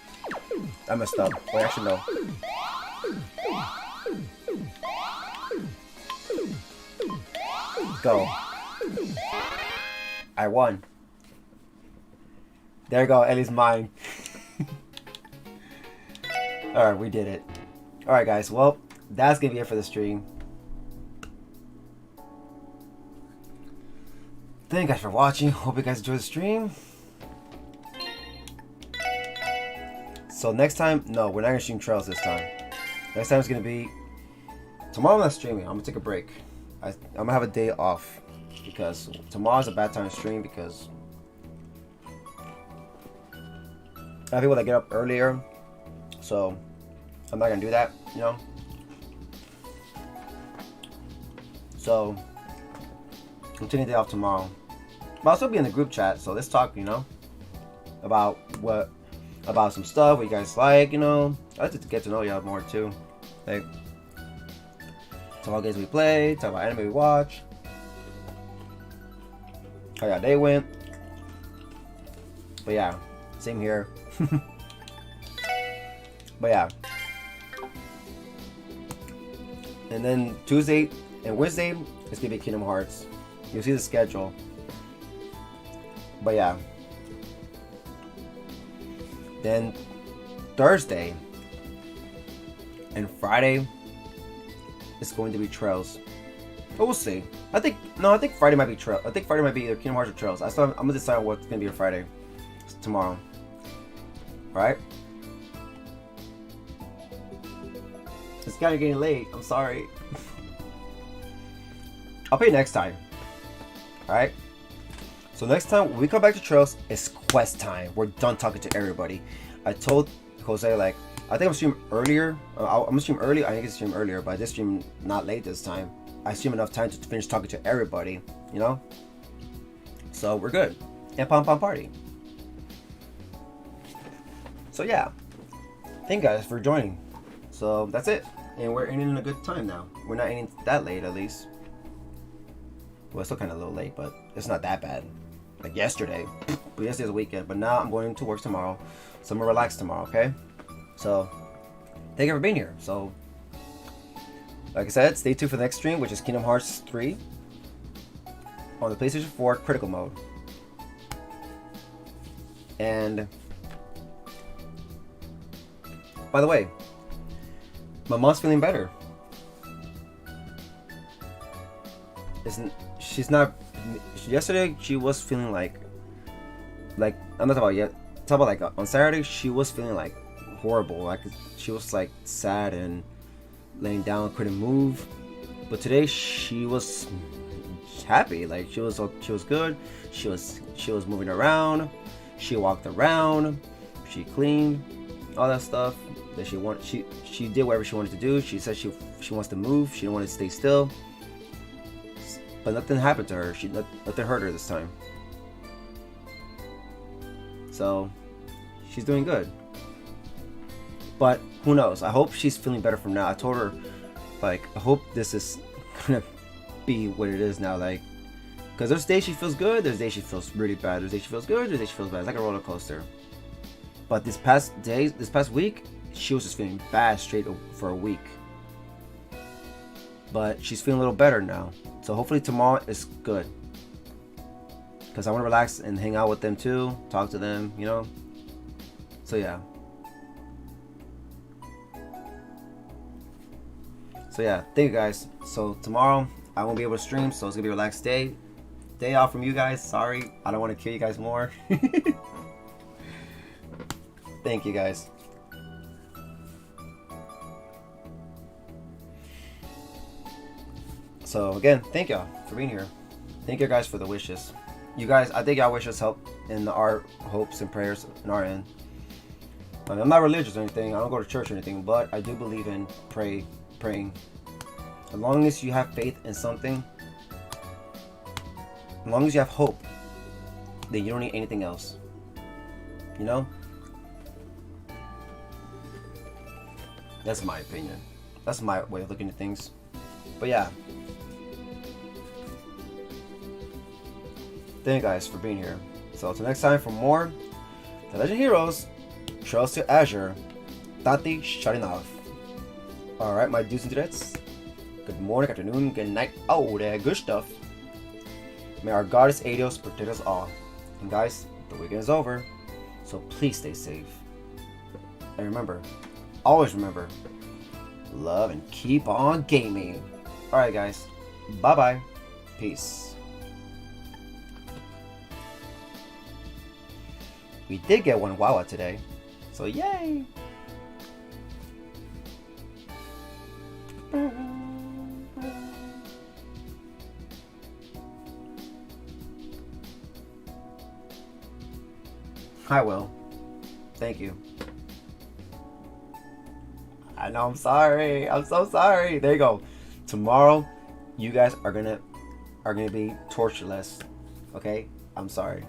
I messed up. Wait, actually no. Go. I won. There you go, Ellie's mine. Alright, we did it. Alright guys, well, that's gonna be it for the stream. Thank you guys for watching. Hope you guys enjoyed the stream. So next time, no, we're not gonna stream Trails this time. Next time it's gonna be tomorrow. I'm not streaming. I'm gonna take a break. I'm gonna have a day off because tomorrow's a bad time to stream because I have people that get up earlier, so I'm not gonna do that, you know. So I'm taking a day off tomorrow, but I'll still be in the group chat. So let's talk, you know, about some stuff what you guys like, you know. I like to get to know y'all more too. Like, talk about games we play, talk about anime we watch, how y'all day went. But yeah, same here. But yeah. And then Tuesday and Wednesday, it's gonna be Kingdom Hearts. You'll see the schedule. But yeah. Then Thursday and Friday it's going to be Trails. But we'll see. I think Friday might be Trails. I think Friday might be either Kingdom Hearts or Trails. I'm gonna decide on what's gonna be on Friday. It's tomorrow. Alright? It's kinda getting late. I'm sorry. I'll pay next time. Alright? So next time when we come back to Trails, it's quest time. We're done talking to everybody. I told Jose, like, I think I'm streaming earlier. I'm gonna stream early. I think I stream earlier, but I did stream not late this time. I stream enough time to finish talking to everybody, you know? So we're good. And pom pom party. So yeah. Thank you guys for joining. So that's it. And we're ending a good time now. We're not ending that late at least. Well, it's still kind of a little late, but it's not that bad. Like yesterday. But yesterday's a weekend. But now I'm going to work tomorrow. So I'm going to relax tomorrow, okay? So, thank you for being here. So, like I said, stay tuned for the next stream, which is Kingdom Hearts 3 on the PlayStation 4 Critical Mode. And, by the way, my mom's feeling better. Yesterday she was feeling like I'm not talking about yet. Talk about like on Saturday she was feeling like horrible. Like she was like sad and laying down, couldn't move. But today she was happy. Like she was good. She was moving around. She walked around. She cleaned, all that stuff that she wanted. She did whatever she wanted to do. She said she wants to move. She didn't want to stay still. But nothing happened to her. Nothing hurt her this time. So she's doing good. But who knows? I hope she's feeling better from now. I told her, like, I hope this is gonna be what it is now. Like, because there's days she feels good, there's days she feels really bad, there's days she feels good, there's days she feels bad. It's like a roller coaster. But this past week, she was just feeling bad straight for a week. But she's feeling a little better now. So hopefully tomorrow is good. Because I want to relax and hang out with them too. Talk to them, you know. So yeah. Thank you guys. So tomorrow I won't be able to stream, so it's going to be a relaxed day. Day off from you guys. Sorry. I don't want to kill you guys more. Thank you guys. So again, thank y'all for being here. Thank you guys for the wishes. You guys, I think y'all wish us help in our hopes and prayers in our end. I mean, I'm not religious or anything. I don't go to church or anything, but I do believe in praying. As long as you have faith in something, as long as you have hope, then you don't need anything else. You know? That's my opinion. That's my way of looking at things. But yeah. Thank you guys for being here. So until next time for more The Legend Heroes, Trails to Azure, Taty shutting off. Alright, my dudes and dudettes. Good morning, afternoon, good night, all that good stuff. May our goddess Aidios protect us all. And guys, the weekend is over, so please stay safe. And remember, always remember, love and keep on gaming. Alright guys, bye bye, peace. We did get one Wawa today, so yay! I will. Thank you. I know, I'm sorry. I'm so sorry. There you go. Tomorrow, you guys are gonna be tortureless. Okay? I'm sorry.